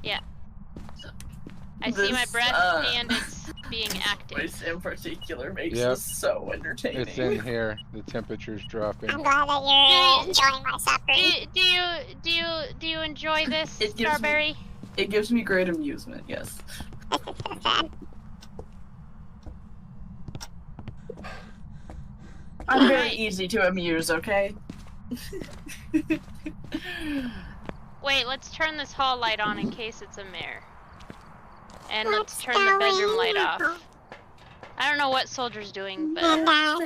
Yeah. I see my breath and it's being active. Voice in particular makes this so entertaining. It's in here. The temperature's dropping. I'm glad that you're enjoying my supper. Do you enjoy this, Strawberry? It gives me great amusement, yes. I'm very easy to amuse, okay? Wait, let's turn this hall light on in case it's a mare. And let's turn the bedroom light off. I don't know what Soldier's doing, but... And I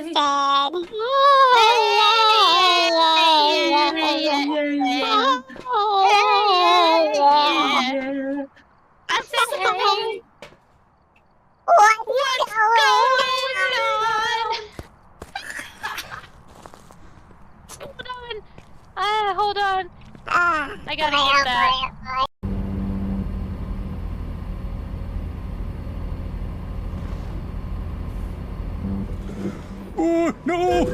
said, hey! What's going on? Hold on. I gotta get that. Oh, no!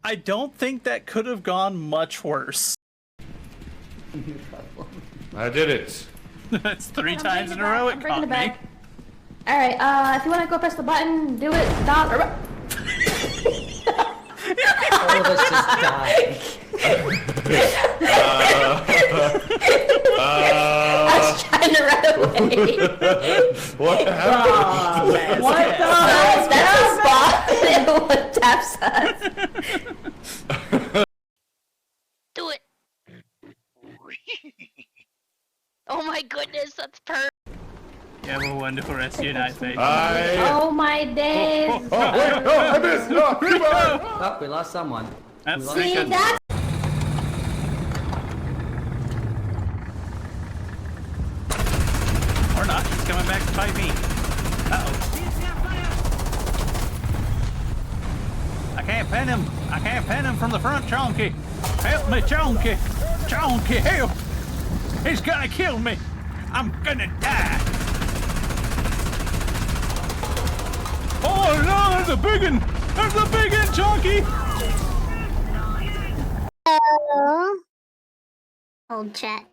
I don't think that could have gone much worse. I did it. That's 3 times in a row it caught me. Alright, if you want to go press the button, do it. Stop. All of us just died. I was trying to run away. What happened? What the hell? That's a spot. What taps us? Do it. Oh my goodness, that's perfect. You have a wonderful rest of your night, baby. Oh my days. I missed! Oh, Oh, we lost someone. See, that's... Or not, he's coming back to fight me. Uh-oh. I can't pin him. I can't pin him from the front, Chonky. Help me, Chonky. Chonky, help. He's gonna kill me. I'm gonna die. Oh no, there's a big one. There's a big one, Chonky. Hold chat.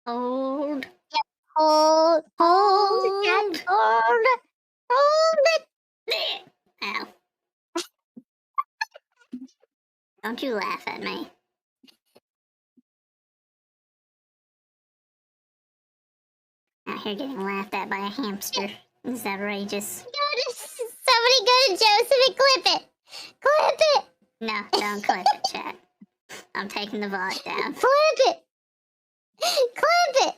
Hold. Yep. Hold chat. Hold it. Ow. Don't you laugh at me. Out here getting laughed at by a hamster. This is outrageous. Somebody go to Joseph and clip it. Clip it. No, don't clip it, chat. I'm taking the vlog down. Clip it. Clip it.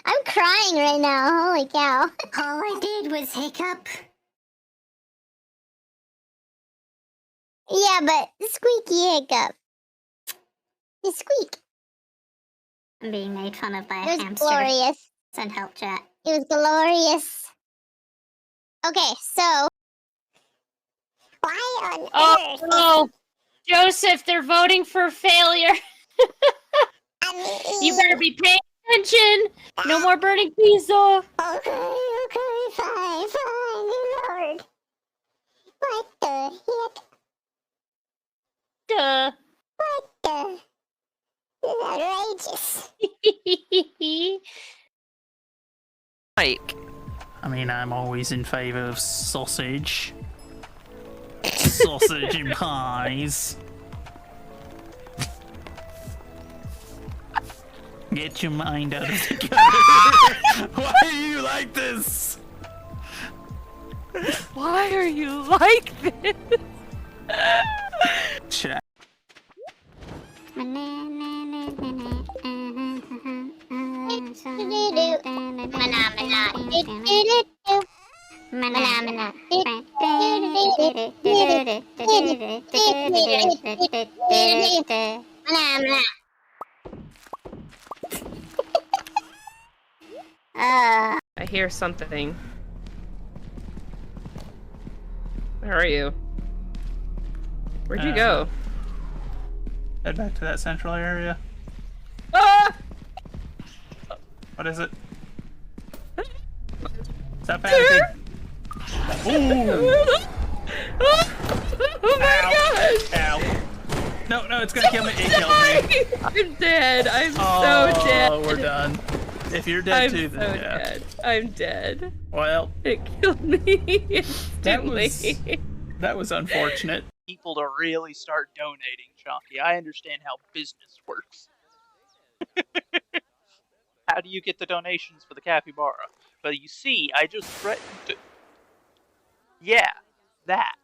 I'm crying right now. Holy cow. All I did was hiccup. Yeah, but squeaky hiccup. You squeak. I'm being made fun of by a hamster. It was glorious. Send help, chat. It was glorious. Okay, so... Why on earth? Oh, Joseph, they're voting for failure. You better be paying attention. No more burning pizza. Okay, fine, Lord. What the heck? Duh. What the? This is outrageous. Mike. I mean, I'm always in favor of sausage. Sausage and pies. Get your mind out of the gutter. Why are you like this? Why are you like this? Chat. I hear something. Where are you? Where'd you go? Head back to that central area. Ah! What is it? Stop panicking. Ooh! Oh my gosh! Ow. No, it's gonna kill me. It killed me. I'm dead. I'm Oh, so dead. we're done. If you're dead I'm too, so then yeah. dead. I'm dead. Well, It killed me instantly. that was unfortunate. People to really start donating, Chunky. I understand how business works. How do you get the donations for the capybara? But you see, I just threatened to... Yeah, that.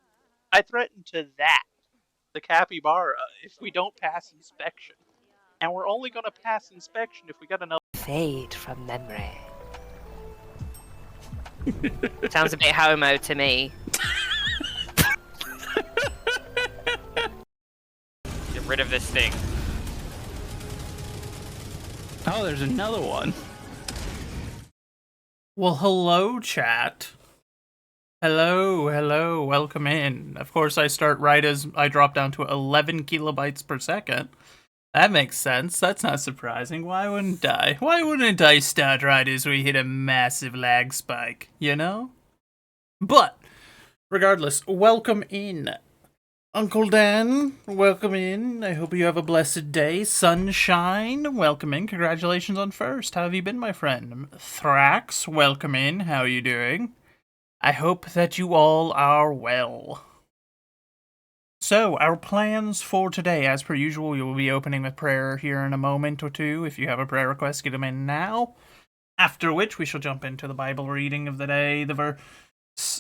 I threatened to that, the capybara, if we don't pass inspection. And we're only gonna pass inspection if we got enough... Fade from memory. Sounds a bit homo to me. Get rid of this thing. Oh, there's another one. Well, hello, chat. Hello, welcome in. Of course, I start right as I drop down to 11 kilobytes per second. That makes sense. That's not surprising. Why wouldn't I? Why wouldn't I start right as we hit a massive lag spike, you know? But, regardless, welcome in. Uncle Dan, welcome in. I hope you have a blessed day. Sunshine, welcome in. Congratulations on first. How have you been, my friend? Thrax, welcome in. How are you doing? I hope that you all are well. So, our plans for today, as per usual, we will be opening with prayer here in a moment or two. If you have a prayer request, get them in now. After which, we shall jump into the Bible reading of the day. The verse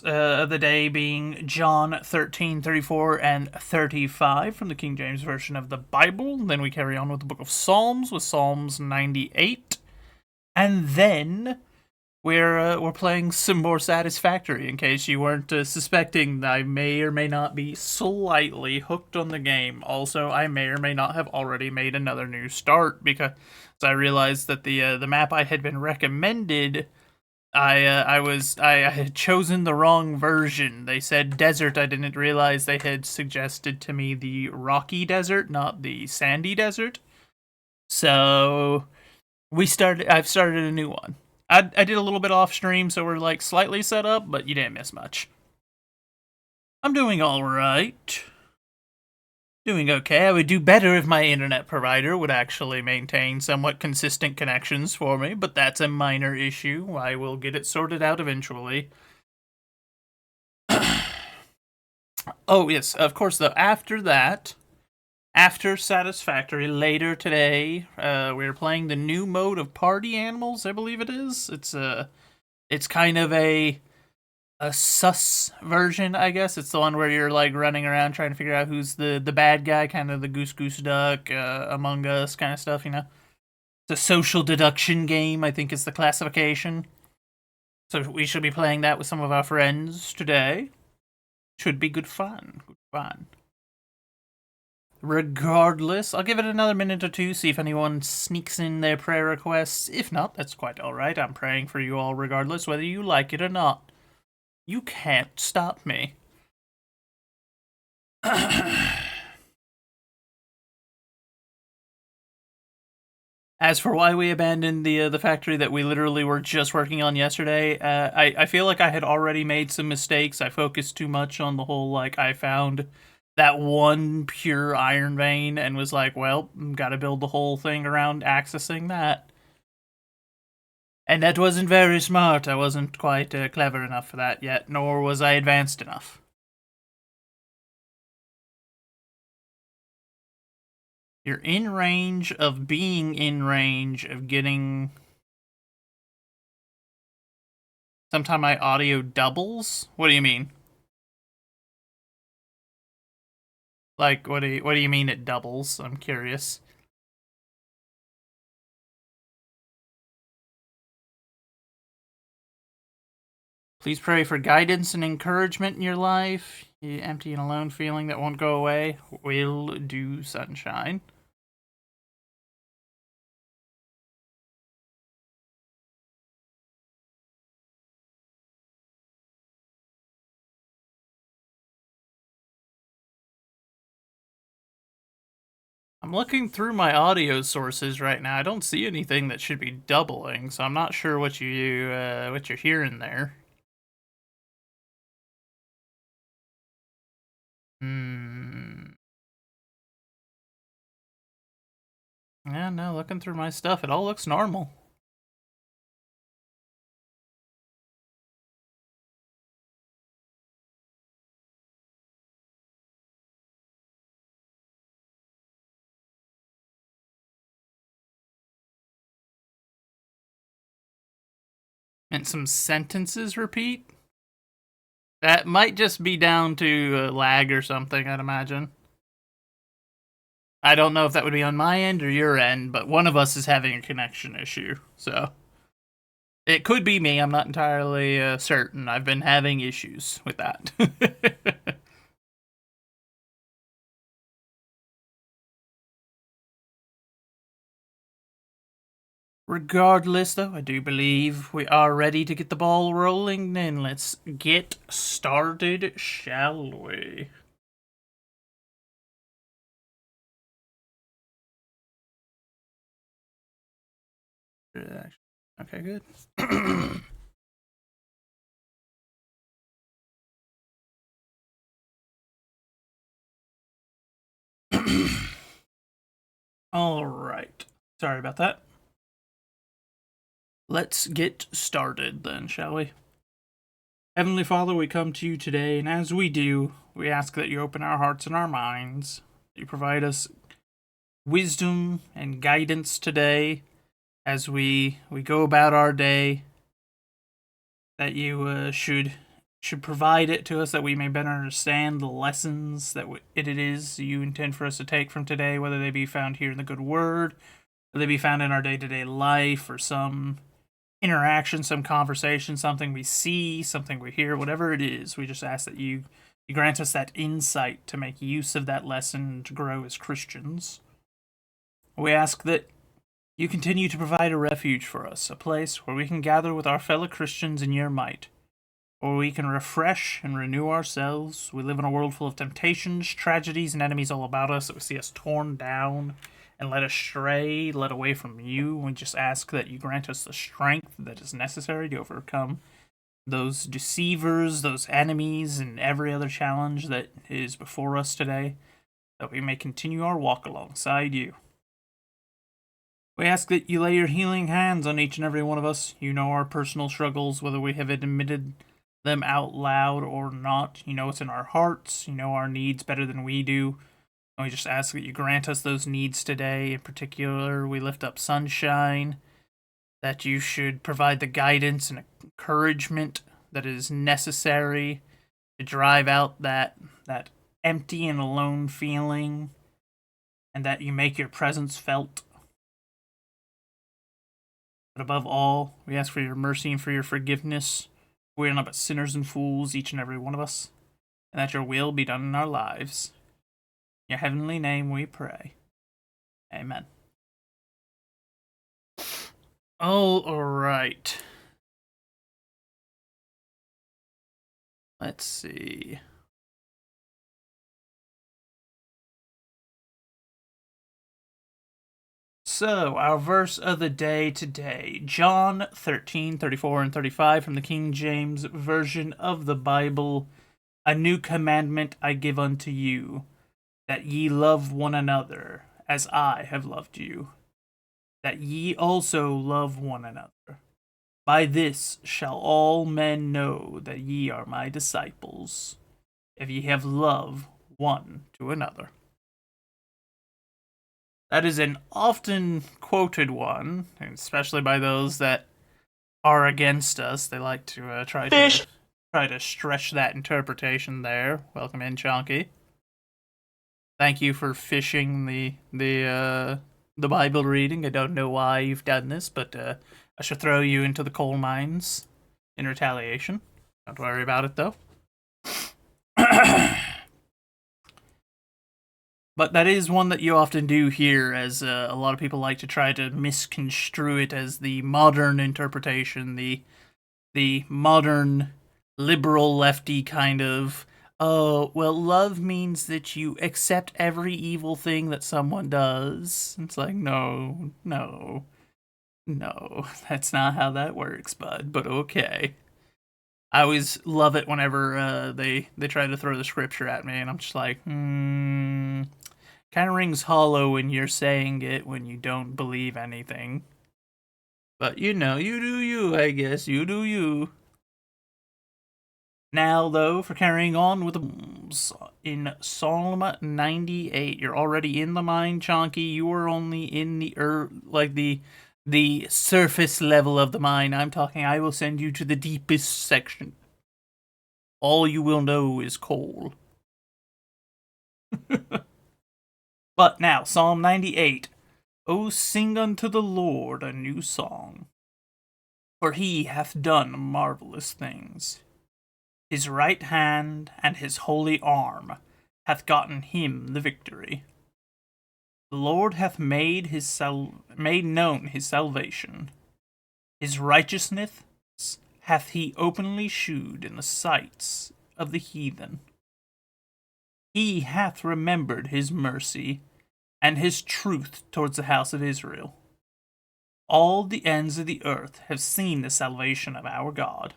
of the day being John 13:34 and 35 from the King James Version of the Bible. Then we carry on with the book of Psalms with Psalms 98. And then we're playing some more Satisfactory, in case you weren't suspecting that I may or may not be slightly hooked on the game. Also, I may or may not have already made another new start, because I realized that the map I had been recommended, I had chosen the wrong version. They said desert. I didn't realize they had suggested to me the rocky desert, not the sandy desert. So I've started a new one. I did a little bit off stream, so we're like slightly set up, but you didn't miss much. I'm doing all right. Doing okay. I would do better if my internet provider would actually maintain somewhat consistent connections for me, but that's a minor issue. I will get it sorted out eventually. Oh, yes, of course, though, after that, after Satisfactory, later today, we're playing the new mode of Party Animals, I believe it is. It's kind of a sus version, I guess. It's the one where you're like running around trying to figure out who's the bad guy, kind of the Goose Goose Duck, Among Us kind of stuff, you know? It's a social deduction game, I think is the classification. So we should be playing that with some of our friends today. Should be good fun. Good fun. Regardless, I'll give it another minute or two, see if anyone sneaks in their prayer requests. If not, that's quite alright. I'm praying for you all regardless, whether you like it or not. You can't stop me. As for why we abandoned the factory that we literally were just working on yesterday, I feel like I had already made some mistakes. I focused too much on the whole, like, I found that one pure iron vein and was like, well, gotta build the whole thing around accessing that. And that wasn't very smart. I wasn't quite clever enough for that yet, nor was I advanced enough. You're in range of being in range of getting... Sometime my audio doubles? What do you mean? Like, what do you mean it doubles? I'm curious. Please pray for guidance and encouragement in your life. You empty and alone feeling that won't go away. Will do, sunshine. I'm looking through my audio sources right now. I don't see anything that should be doubling, so I'm not sure what you're hearing there. Yeah, no, looking through my stuff, it all looks normal. And some sentences repeat? That might just be down to lag or something, I'd imagine. I don't know if that would be on my end or your end, but one of us is having a connection issue, so... It could be me, I'm not entirely certain. I've been having issues with that. Regardless, though, I do believe we are ready to get the ball rolling. Then let's get started, shall we? Okay, good. All right. Sorry about that. Let's get started then, shall we? Heavenly Father, we come to you today, and as we do, we ask that you open our hearts and our minds, that you provide us wisdom and guidance today as we go about our day, that you should provide it to us that we may better understand the lessons that it is you intend for us to take from today, whether they be found here in the good word, whether they be found in our day-to-day life, or some interaction, some conversation, something we see, something we hear, whatever it is. We just ask that you grant us that insight to make use of that lesson to grow as Christians. We ask that you continue to provide a refuge for us, a place where we can gather with our fellow Christians in your might, where we can refresh and renew ourselves. We live in a world full of temptations, tragedies, and enemies all about us that we see us torn down and led astray, led away from you. We just ask that you grant us the strength that is necessary to overcome those deceivers, those enemies, and every other challenge that is before us today, that we may continue our walk alongside you. We ask that you lay your healing hands on each and every one of us. You know our personal struggles, whether we have admitted them out loud or not. You know what's in our hearts. You know our needs better than we do. And we just ask that you grant us those needs today. In particular, we lift up Sunshine, that you should provide the guidance and encouragement that is necessary to drive out that empty and alone feeling, and that you make your presence felt. But above all, we ask for your mercy and for your forgiveness. We are not but sinners and fools, each and every one of us, and that your will be done in our lives. In your heavenly name we pray. Amen. All right. Let's see. So, our verse of the day today, John 13:34 and 35 from the King James Version of the Bible. A new commandment I give unto you, that ye love one another, as I have loved you, that ye also love one another. By this shall all men know that ye are my disciples, if ye have love one to another. That is an often quoted one, especially by those that are against us. They like to try to stretch that interpretation there. Welcome in, Chonky. Thank you for fishing the Bible reading. I don't know why you've done this, but I should throw you into the coal mines in retaliation. Don't worry about it, though. But that is one that you often do hear, as a lot of people like to try to misconstrue it as the modern interpretation, the modern liberal lefty kind of Oh, well, love means that you accept every evil thing that someone does. It's like, no, that's not how that works, bud, but okay. I always love it whenever they try to throw the scripture at me, and I'm just like, kind of rings hollow when you're saying it when you don't believe anything. But you know, you do you, I guess, you do you. Now, though, for carrying on with the in Psalm 98, you're already in the mine, Chonky. You are only in the surface level of the mine. I'm talking, I will send you to the deepest section. All you will know is coal. But now, Psalm 98. O sing unto the Lord a new song, for he hath done marvelous things. His right hand and his holy arm hath gotten him the victory. The Lord hath made known his salvation. His righteousness hath he openly shewed in the sights of the heathen. He hath remembered his mercy and his truth towards the house of Israel. All the ends of the earth have seen the salvation of our God.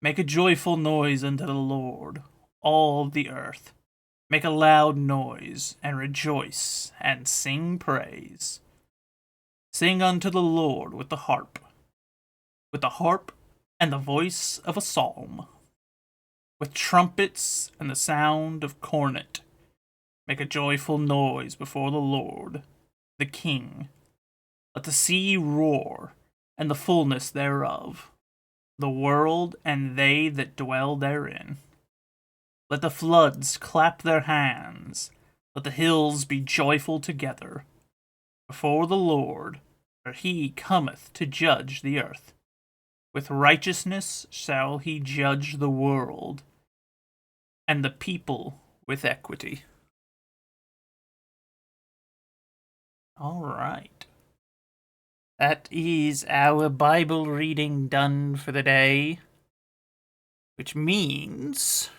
Make a joyful noise unto the Lord, all the earth. Make a loud noise, and rejoice, and sing praise. Sing unto the Lord with the harp and the voice of a psalm, with trumpets and the sound of cornet. Make a joyful noise before the Lord, the King. Let the sea roar, and the fullness thereof, the world and they that dwell therein. Let the floods clap their hands, let the hills be joyful together, before the Lord, for he cometh to judge the earth. With righteousness shall he judge the world, and the people with equity. All right. That is our Bible reading done for the day, which means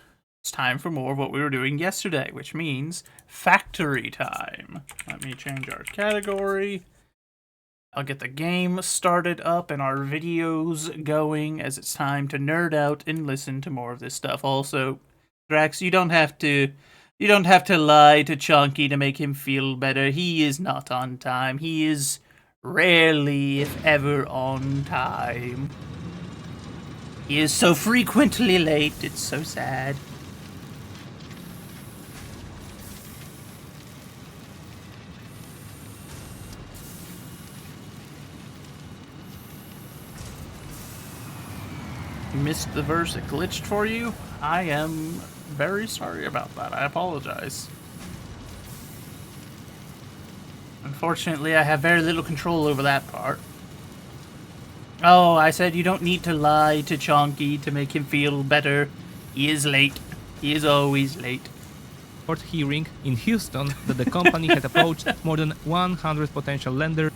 it's time for more of what we were doing yesterday, which means factory time. Let me change our category. I'll get the game started up and our videos going, as it's time to nerd out and listen to more of this stuff. Also, Drax, you don't have to lie to Chonky to make him feel better. He is not on time. He is rarely, if ever, on time. He is so frequently late, it's so sad. You missed the verse that glitched for you? I am very sorry about that. I apologize. Unfortunately, I have very little control over that part. Oh, I said you don't need to lie to Chonky to make him feel better. He is late. He is always late. Court hearing in Houston that the company had approached more than 100 potential lenders.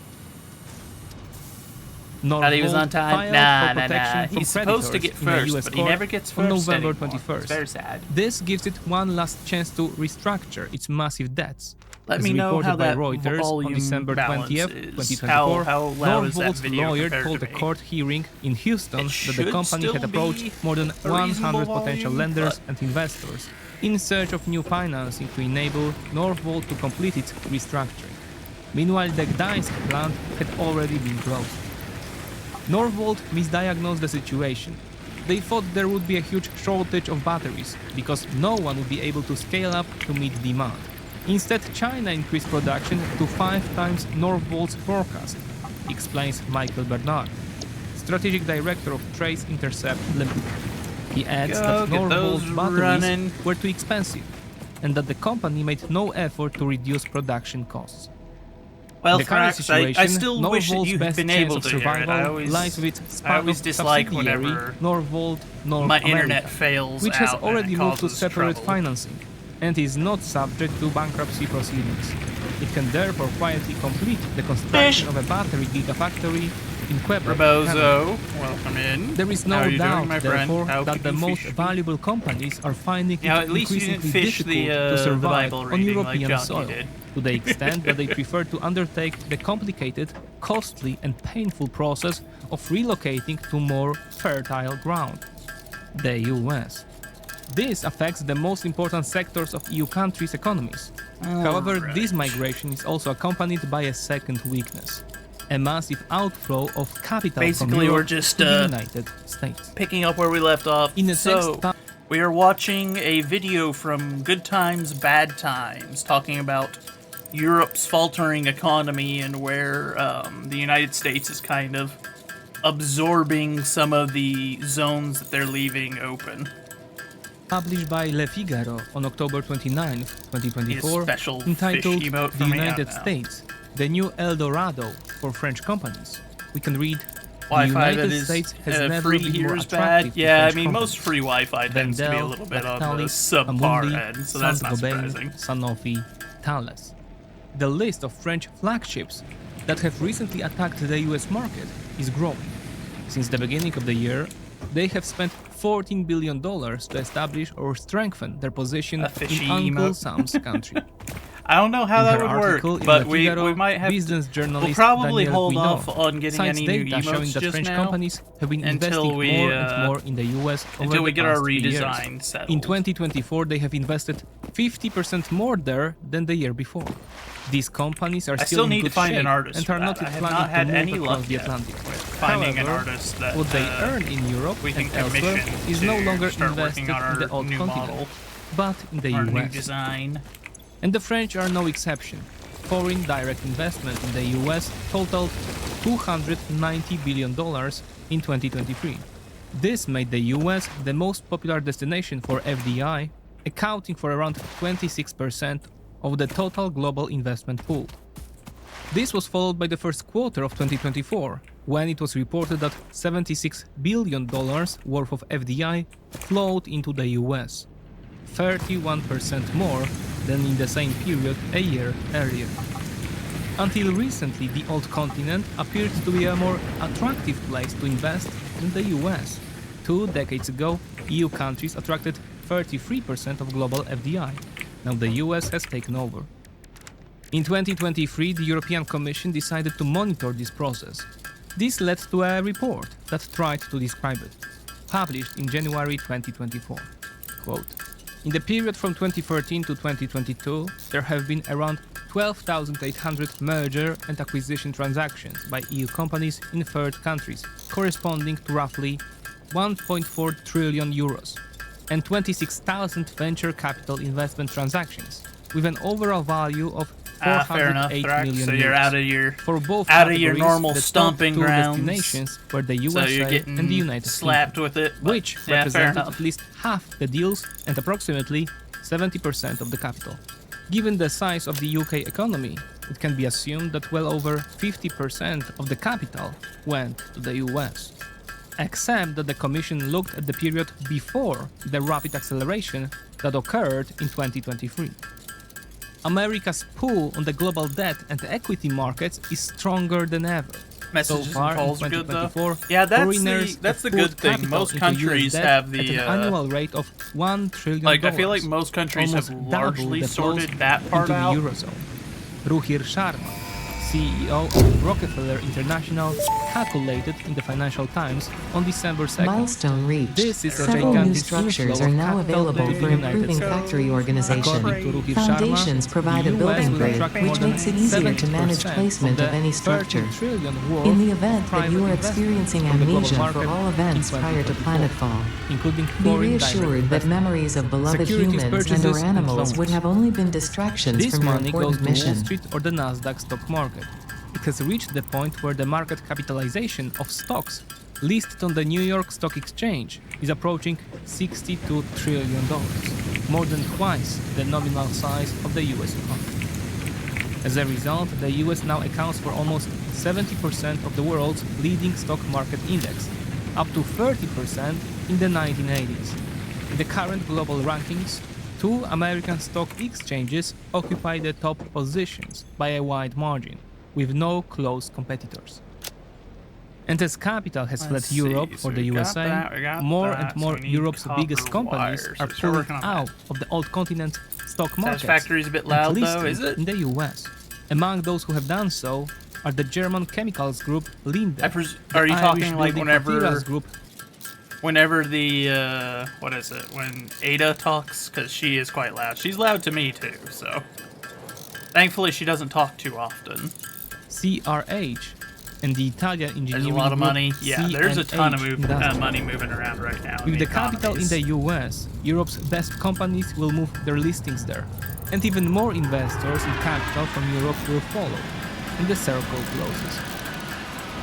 Thought he was on time? Nah. He's supposed to get first, but he never gets first on November anymore. 21st. It's very sad. This gives it one last chance to restructure its massive debts. Let As me know reported how by that Reuters on volume December balance 20th, is. 2024, How loud is that Northvolt's video lawyer compared told to a me? court hearing in Houston It that the should company still had approached be more than a 100 reasonable potential volume, lenders but- and investors in search of new financing to enable Northvolt to complete its restructuring. Meanwhile, the Gdańsk plant had already been closed. Northvolt misdiagnosed the situation. They thought there would be a huge shortage of batteries because no one would be able to scale up to meet demand. Instead, China increased production to 5 times Northvolt's forecast, explains Michael Bernard, Strategic Director of Trace Intercept Limited. He adds that Northvolt's batteries were too expensive and that the company made no effort to reduce production costs. Well, In the current Thrax, I situation, still wish that Northvolt's you had best been chance able of to hear it. survival I lies with its always dislike subsidiary, whenever Northvolt North my America, internet fails which has out and already it moved to causes separate trouble. financing and is not subject to bankruptcy proceedings. It can therefore quietly complete the construction of a battery gigafactory in Quebec, Canada. Rebozo, welcome in. There is How no are you doubt, doing, my friend? therefore, How that could the you most fish me? valuable companies are finding Now, it at least you didn't increasingly fish difficult the to survive Bible on reading European like Johnny soil, did. to the extent that they prefer to undertake the complicated, costly and painful process of relocating to more fertile ground, the US. This affects the most important sectors of EU countries' economies. However, Alright. this migration is also accompanied by a second weakness: a massive outflow of capital Basically, from Europe we're just to the United States. picking up where we left off. In the So, we are watching a video from Good Times, Bad Times, talking about Europe's faltering economy and where the United States is kind of absorbing some of the zones that they're leaving open. Published by Le Figaro on October 29, 2024, special entitled fish emote The coming out United now. States, the new El Dorado for French companies. We can read, the Wi-Fi that United is States has never free been here more is attractive bad. to Yeah, I French mean, companies. most free Wi-Fi tends to be a Wendel, little bit on the Lactalis, subpar Amundi, end, so that's not Saint-Gobain, surprising. Sanofi, Thales. The list of French flagships that have recently attacked the US market is growing. Since the beginning of the year, they have spent $14 billion to establish or strengthen their position A fishy in Uncle emote. Sam's country. I don't know how In that her would article work, in but Le we Figaro, might have business to, journalist we'll probably Daniel hold Guinaud off on getting cites any new data showing emotes that just French now companies have been until investing we, more and more in the US over until we the get our past 3 years. redesign settled. In 2024, they have invested 50% more there than the year before. These companies are I still still in need to good find shape an artist and for are not that. I yet have planning not had to any move luck across the yet Atlantic. with finding an However, artist that what they earn in Europe we can and elsewhere commission is no to longer start invested working on in the our old new continent, model, but in the our new US. design. And the French are no exception. Foreign direct investment in the US totaled $290 billion in 2023. This made the US the most popular destination for FDI, accounting for around 26% of the total global investment pool. This was followed by the first quarter of 2024, when it was reported that $76 billion worth of FDI flowed into the US, 31% more than in the same period a year earlier. Until recently, the old continent appeared to be a more attractive place to invest than the US. 2 decades ago, EU countries attracted 33% of global FDI. Now the US has taken over. In 2023, the European Commission decided to monitor this process. This led to a report that tried to describe it, published in January 2024. Quote, in the period from 2013 to 2022, there have been around 12,800 merger and acquisition transactions by EU companies in third countries, corresponding to roughly 1.4 trillion euros, and 26,000 venture capital investment transactions, with an overall value of Fair enough, 408 Thrax. million So you're euros. out of your For both out of your categories, normal the top stomping 2 grounds. destinations were the So USA you're getting and the United slapped Kingdom, with it, but which yeah, fair represented enough. at least half the deals and approximately 70% of the capital. Given the size of the UK economy, it can be assumed that well over 50% of the capital went to the US. Except that the Commission looked at the period before the rapid acceleration that occurred in 2023. America's pull on the global debt and equity markets is stronger than ever. Messages so far and calls in are good though. 2024, Yeah, foreigners that's the have good poured thing. capital Most into US countries debt have at the an annual rate of $1 trillion. like I feel like most countries have almost largely double the flows sorted that part into out. the Eurozone. Ruchir Sharma, CEO of Rockefeller International, calculated in the Financial Times on December 2nd. Milestone reached. This is a Several new gigantic structures inflow are of now capital available to for the United improving States. factory organization. According to Ruchir Foundations Sharma, provide a the US building will grid, attract which more than makes it easier to manage 70% placement of the any structure. 13 trillion worth In the event of that private you are investment experiencing from the global amnesia for market all in events prior to 2024, planetfall, including be foreign direct reassured that investment. memories of beloved Securities humans and purchases or and animals would loans. have only been distractions This from your money goes important to Wall mission. Street or the Nasdaq stock market. It has reached the point where the market capitalization of stocks listed on the New York Stock Exchange is approaching $62 trillion, more than twice the nominal size of the US economy. As a result, the US now accounts for almost 70% of the world's leading stock market index, up to 30% in the 1980s. In the current global rankings, 2 American stock exchanges occupy the top positions by a wide margin, with no close competitors. And as capital has fled Let's Europe see, for so the we got USA, that, we got more that, and so more we need Europe's copper biggest companies wires, are so we're pulling working on out of the old continent's stock markets Satisfactory's a bit and loud though, listing is it? in the US. Among those who have done so are the German chemicals group Linde, Are you the talking Irish like building whenever materials group the what is it, when Ada talks, because she is quite loud. She's loud to me too, so thankfully she doesn't talk too often. CRH, and the Italian engineering There's a lot of group money. Yeah, there's a ton of CNH money moving around right now. With the capital in the US, Europe's best companies will move their listings there, and even more investors in capital from Europe will follow, and the circle closes.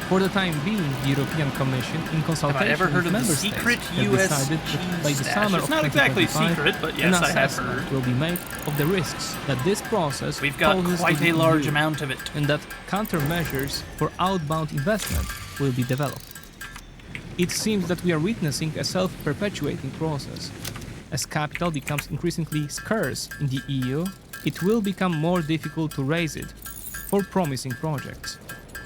For the time being, the European Commission, in consultation ever heard with of the member secret states, have US decided that by the stash? summer It's of not exactly 2025, secret, but an yes, I have assessment heard. will be made of the risks that this process We've got poses quite to the a large EU, amount of it. and that countermeasures for outbound investment will be developed. It seems that we are witnessing a self-perpetuating process. As capital becomes increasingly scarce in the EU, it will become more difficult to raise it for promising projects.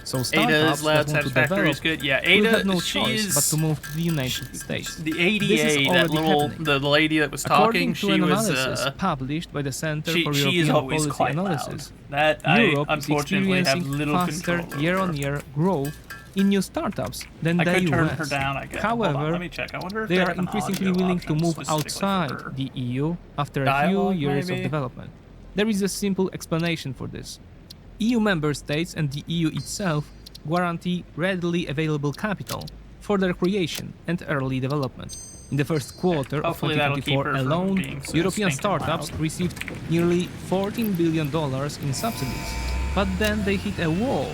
So Ada's startups loud that want to Satisfactory develop is good. Yeah, will Ada, have no she choice is but to move to the United States. the This is ADA, that already little happening. the lady that was According talking. to She an was analysis published by the Center for she is European always Policy quite Analysis, loud. That I Europe is unfortunately have experiencing little faster control over. year-on-year growth in new startups than I the could US. turn her down, I guess. Hold on, However, let me check. I wonder if they are have an increasingly audio willing to option move specifically for outside her. the EU after a Dialogue, few years maybe? of development. There is a simple explanation for this. EU member states and the EU itself guarantee readily available capital for their creation and early development. In the first quarter of Hopefully that'll keep 2024 her from alone, being so European stinking startups loud. received nearly $14 billion in subsidies, but then they hit a wall,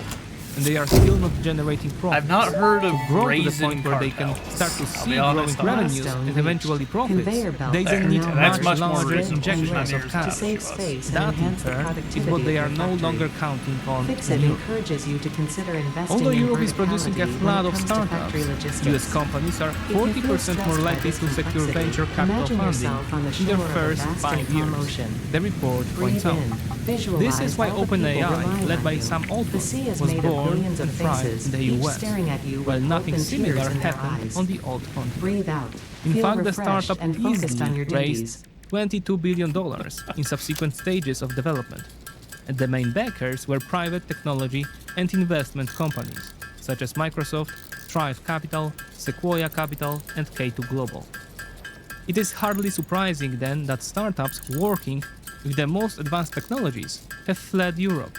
and they are still not generating profits. I've not heard of to grow to the Raisin point where they can cartels. start to I'll see be growing honest on that. revenues and eventually profits. Conveyor belts They then are need now That's much much more larger reasonable. injections To of to cash. save space and That in enhance the turn is productivity what they of are your no factory. longer counting on. Fixit in Europe. encourages you to consider investing Although in Europe is producing a verticality flood when of it comes to startups, factory logistics. US companies are If you feel 40% more stressed by likely this to secure complexity, venture capital imagine funding yourself on the in their shore of a first vast 5 income years. ocean. The report points Breathe out. in. This Visualize is why all the people OpenAI, relying led on by you. Sam The Altman, sea is was made of born billions and of thrived faces, in the each US, staring at you while with nothing hope and tears similar in their happened eyes. on the old continent. Breathe out. In Feel fact, the refreshed startup and focused on easily your raised duties. $22 billion in subsequent stages of development, and the main backers were private technology and investment companies, such as Microsoft, Strive Capital, Sequoia Capital, and K2 Global. It is hardly surprising then that startups working with the most advanced technologies have fled Europe.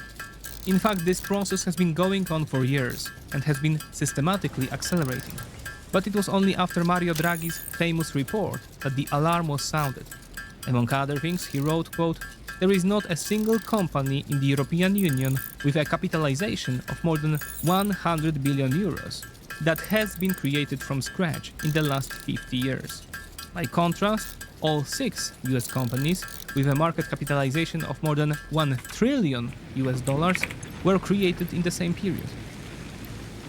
In fact, this process has been going on for years and has been systematically accelerating. But it was only after Mario Draghi's famous report that the alarm was sounded. Among other things, he wrote, quote, "There is not a single company in the European Union with a capitalization of more than 100 billion euros that has been created from scratch in the last 50 years. By contrast, all 6 US companies with a market capitalization of more than $1 trillion were created in the same period.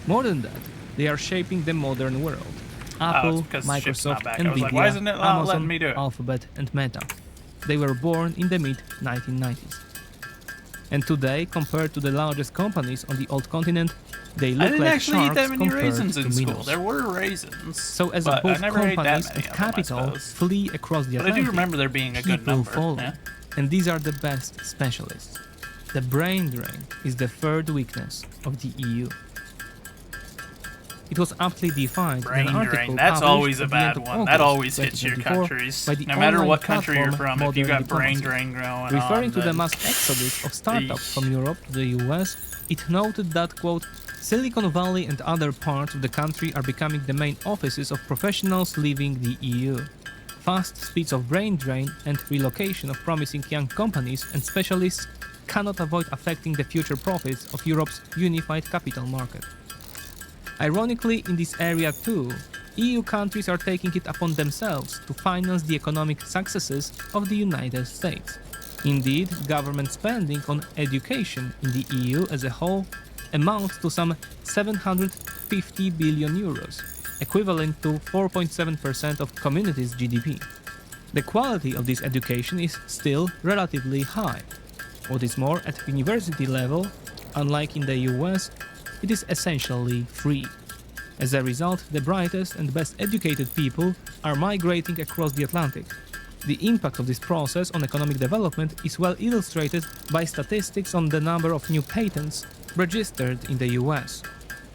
More than that, they are shaping the modern world. Apple, it's because the ship's not Microsoft, back. I was like, Nvidia, why isn't it not letting Amazon, me do it? Alphabet, and Meta. They were born in the mid-1990s. And today, compared to the largest companies on the old continent, they I look didn't like actually eat sharks that many compared raisins to in school. minnows. There were raisins. So as but both I never ate that companies many and of them, I capital suppose. flee across the But I do Atlantic, remember there being a good people number. follow. Yeah. And these are the best specialists. The brain drain is the third weakness of the EU. It was aptly defined Brain in an article drain. That's published always a at the end bad of one. That August always hits your 2024 countries. by the No matter online what country you're platform from, if you Modern got brain Diplomacy. drain going Referring on, to the then- mass exodus of startups from Europe to the US, it noted that, quote, Silicon Valley and other parts of the country are becoming the main offices of professionals leaving the EU. Fast speeds of brain drain and relocation of promising young companies and specialists cannot avoid affecting the future profits of Europe's unified capital market. Ironically, in this area too, EU countries are taking it upon themselves to finance the economic successes of the United States. Indeed, government spending on education in the EU as a whole amounts to some 750 billion euros, equivalent to 4.7% of community's GDP. The quality of this education is still relatively high. What is more, at university level, unlike in the US, it is essentially free. As a result, the brightest and best educated people are migrating across the Atlantic. The impact of this process on economic development is well illustrated by statistics on the number of new patents registered in the US.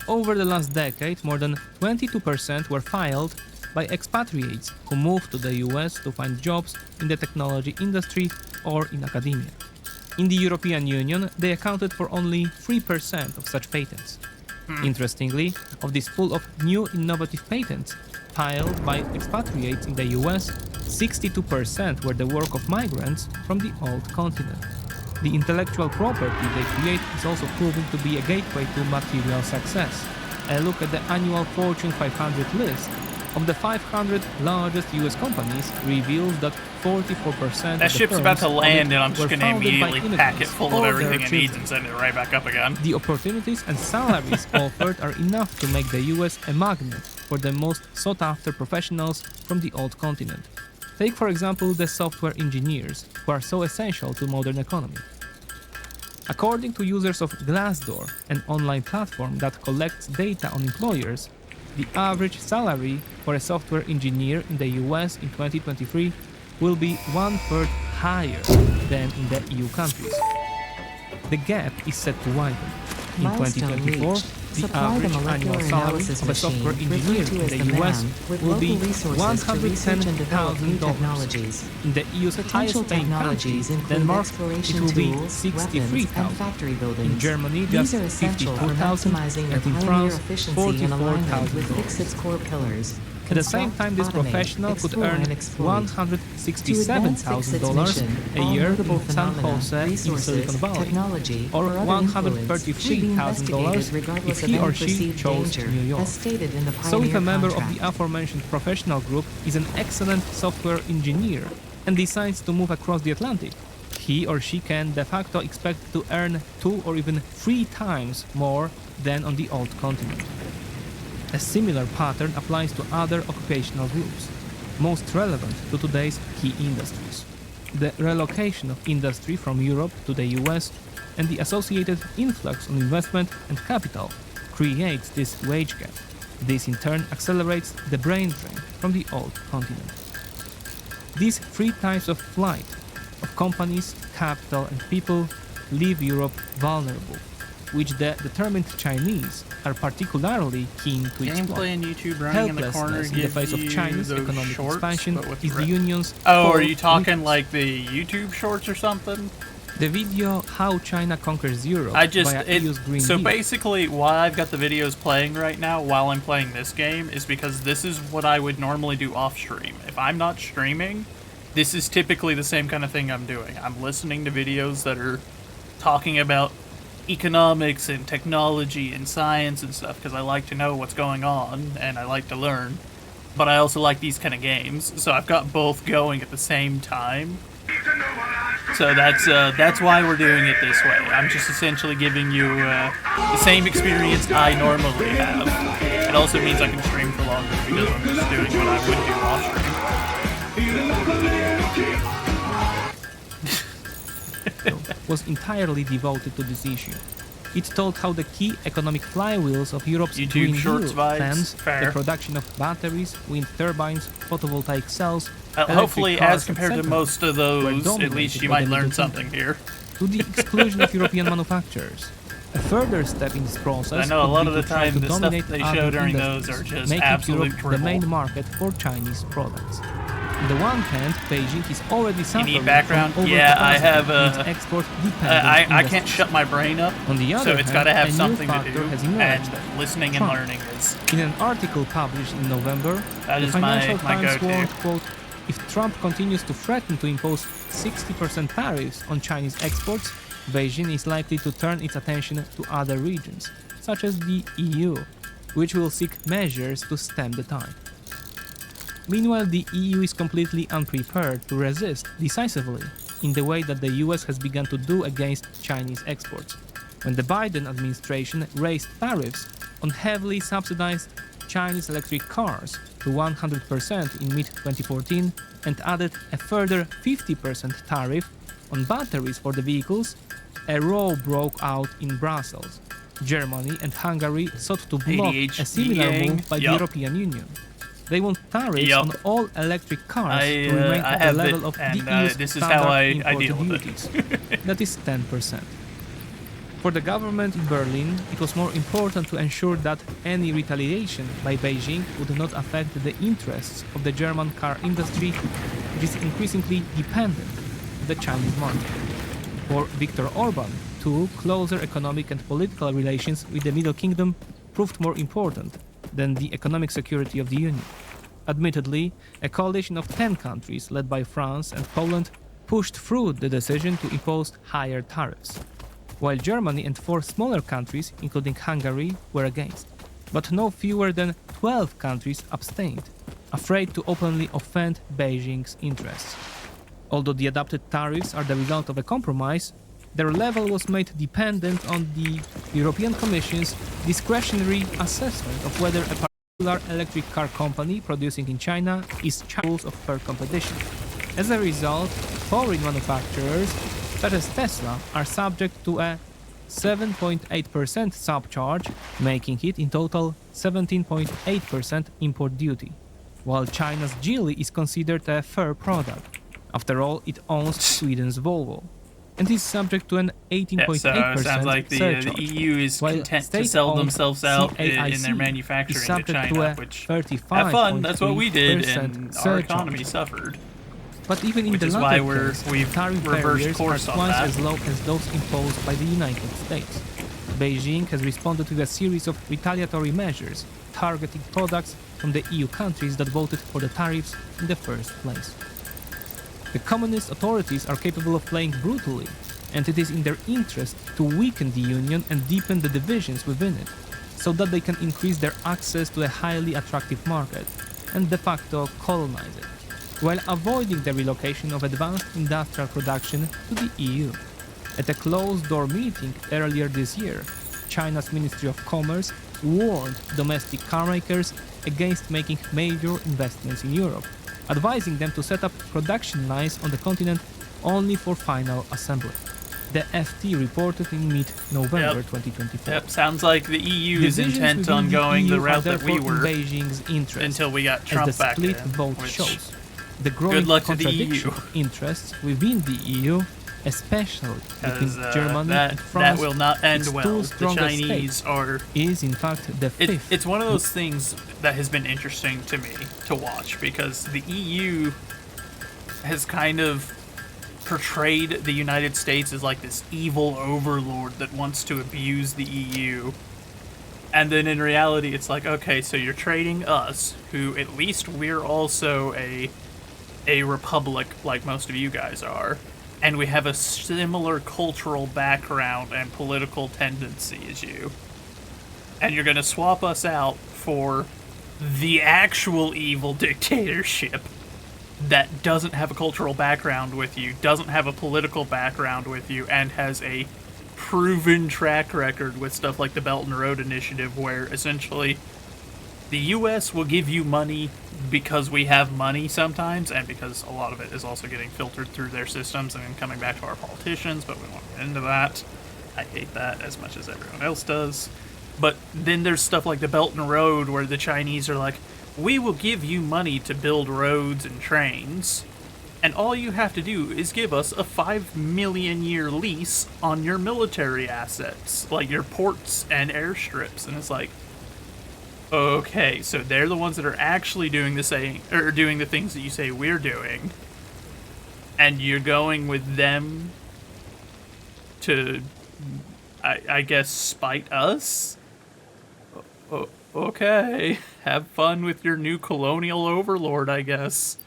Over the last decade, more than 22% were filed by expatriates who moved to the US to find jobs in the technology industry or in academia. In the European Union, they accounted for only 3% of such patents. Interestingly, of this pool of new innovative patents filed by expatriates in the US, 62% were the work of migrants from the old continent. The intellectual property they create is also proving to be a gateway to material success. A look at the annual Fortune 500 list of the 500 largest US companies reveals that 44% That of the ship's about to firms on land it and I'm just were gonna founded by immediately pack it immigrants full of or their everything it needs children. and send it right back up again. The opportunities and salaries offered are enough to make the US a magnet for the most sought-after professionals from the old continent. Take for example the software engineers, who are so essential to modern economy. According to users of Glassdoor, an online platform that collects data on employers, the average salary for a software engineer in the US in 2023 will be 1/3 higher than in the EU countries. The gap is set to widen. In Milestone 2024, reached. the Supply the average molecular annual salary analysis of a software machine, engineer referred to in as the the US MAM, with will be local resources to research and develop new $110,000. technologies. In the EU's Potential highest paying country, technologies include Denmark, exploration it will be tools, weapons, and 63,000. factory buildings. In Germany, These just are essential for 52,000, maximizing and their in pioneer France, efficiency in alignment with $44,000. Fixit's core pillars. At the same time, this Automate, professional could explore, earn and exploit. $167,000 a year in San Jose in Silicon Valley, technology, or or other influence should be $133,000 investigated regardless if of he any or she perceived chose danger, New York. as stated in the So if pioneer a member of contract. the aforementioned professional group is an excellent software engineer and decides to move across the Atlantic, he or she can de facto expect to earn 2 or even 3 times more than on the old continent. A similar pattern applies to other occupational groups, most relevant to today's key industries. The relocation of industry from Europe to the US and the associated influx of investment and capital creates this wage gap. This in turn accelerates the brain drain from the old continent. These 3 types of flight of companies, capital and people leave Europe vulnerable, which the determined Chinese are particularly keen to exploit. Gameplay and YouTube running in the corner Helplessness in the give face of you Chinese those economic shorts, expansion but with is the red. union's Oh, are core you talking weakness. like the YouTube shorts or something? The video How China Conquers Europe I just via EU's Green so Deal. basically why I've got the videos playing right now while I'm playing this game is because this is what I would normally do off stream. If I'm not streaming, this is typically the same kind of thing I'm doing. I'm listening to videos that are talking about economics and technology and science and stuff because I like to know what's going on and I like to learn. But I also like these kind of games, so I've got both going at the same time. So that's why we're doing it this way. I'm just essentially giving you the same experience I normally have. It also means I can stream for longer because I'm just doing what I would do off stream. Was entirely devoted to this issue. It told how the key economic flywheels of Europe's YouTube Green Shorts Deal vibes, plans, fair. the production of batteries, wind turbines, photovoltaic cells, electric Hopefully, cars, as compared to etc., most of were those, at dominated least you by might the learn middle something income, here. to the exclusion of European manufacturers. A further step in this process I know a could lot be of the to try time to the stuff dominate they other show during industries, those are just making absolute Europe the main dribble. market for Chinese products. On the one hand, Beijing is already suffering need background? from Yeah, I have overcapacity in its export-dependent I can't industries. shut my brain up, On the other so it's got to hand, have a something new to factor do, has and emerged. listening and Trump. learning is... In an article published in November, That the is my Financial Times go-to. warned, quote, if Trump continues to threaten to impose 60% tariffs on Chinese exports, Beijing is likely to turn its attention to other regions, such as the EU, which will seek measures to stem the tide. Meanwhile, the EU is completely unprepared to resist decisively in the way that the US has begun to do against Chinese exports, when the Biden administration raised tariffs on heavily subsidized Chinese electric cars to 100% in mid-2014 and added a further 50% tariff on batteries for the vehicles. A row broke out in Brussels. Germany and Hungary sought to block a similar ADHD move by the Yup. European Union. They want tariffs Yup. on all electric cars I, to remain I at the have level it, of and, the EU's this is standard how I import deal with duties. it. That is 10%. For the government in Berlin, it was more important to ensure that any retaliation by Beijing would not affect the interests of the German car industry, which is increasingly dependent on the Chinese market. For Viktor Orban, too, closer economic and political relations with the Middle Kingdom proved more important than the economic security of the Union. Admittedly, a coalition of 10 countries led by France and Poland pushed through the decision to impose higher tariffs, while Germany and 4 smaller countries, including Hungary, were against. But no fewer than 12 countries abstained, afraid to openly offend Beijing's interests. Although the adopted tariffs are the result of a compromise, their level was made dependent on the European Commission's discretionary assessment of whether a particular electric car company producing in China is rules of fair competition. As a result, foreign manufacturers such as Tesla are subject to a 7.8% subcharge, making it in total 17.8% import duty, while China's Geely is considered a fair product. After all, it owns Sweden's Volvo, and is subject to an 18.8% so sounds like the surcharge, EU is while content to state-owned sell themselves out in CAIC their is manufacturing to subject China, to a which 35.3% have fun. That's what we did, and our surcharge. economy suffered. But even in Which the is latter why case, we've tariff reversed barriers are course on twice that. as low as those imposed by the United States. Beijing has responded with a series of retaliatory measures targeting products from the EU countries that voted for the tariffs in the first place. The communist authorities are capable of playing brutally, and it is in their interest to weaken the Union and deepen the divisions within it, so that they can increase their access to a highly attractive market and de facto colonize it, while avoiding the relocation of advanced industrial production to the EU. At a closed-door meeting earlier this year, China's Ministry of Commerce warned domestic car makers against making major investments in Europe, advising them to set up production lines on the continent only for final assembly. The FT reported in mid-November 2024. Yep, sounds like the EU is Divisions intent within on going EU the are route that we therefore in were Beijing's interest, until we got as Trump the back split in, vote which- shows. The growing Good luck to the contradiction EU. of interests within the EU, especially between 'Cause, Germany that, and France, that will not end its well. two The strongest Chinese states, are. is in fact the fifth. It's one of those things that has been interesting to me to watch because the EU has kind of portrayed the United States as like this evil overlord that wants to abuse the EU. And then in reality, it's like, okay, so you're trading us, who at least we're also a republic like most of you guys are, and we have a similar cultural background and political tendency as you. And you're gonna swap us out for the actual evil dictatorship that doesn't have a cultural background with you, doesn't have a political background with you, and has a proven track record with stuff like the Belt and Road Initiative, where essentially the US will give you money because we have money sometimes, and because a lot of it is also getting filtered through their systems and then coming back to our politicians, but we won't get into that. I hate that as much as everyone else does. But then there's stuff like the Belt and Road, where the Chinese are like, we will give you money to build roads and trains, and all you have to do is give us a 5 million year lease on your military assets, like your ports and airstrips. And it's like, okay, so they're the ones that are actually doing the same, or doing the things that you say we're doing, and you're going with them to, I guess, spite us? Okay, have fun with your new colonial overlord, I guess.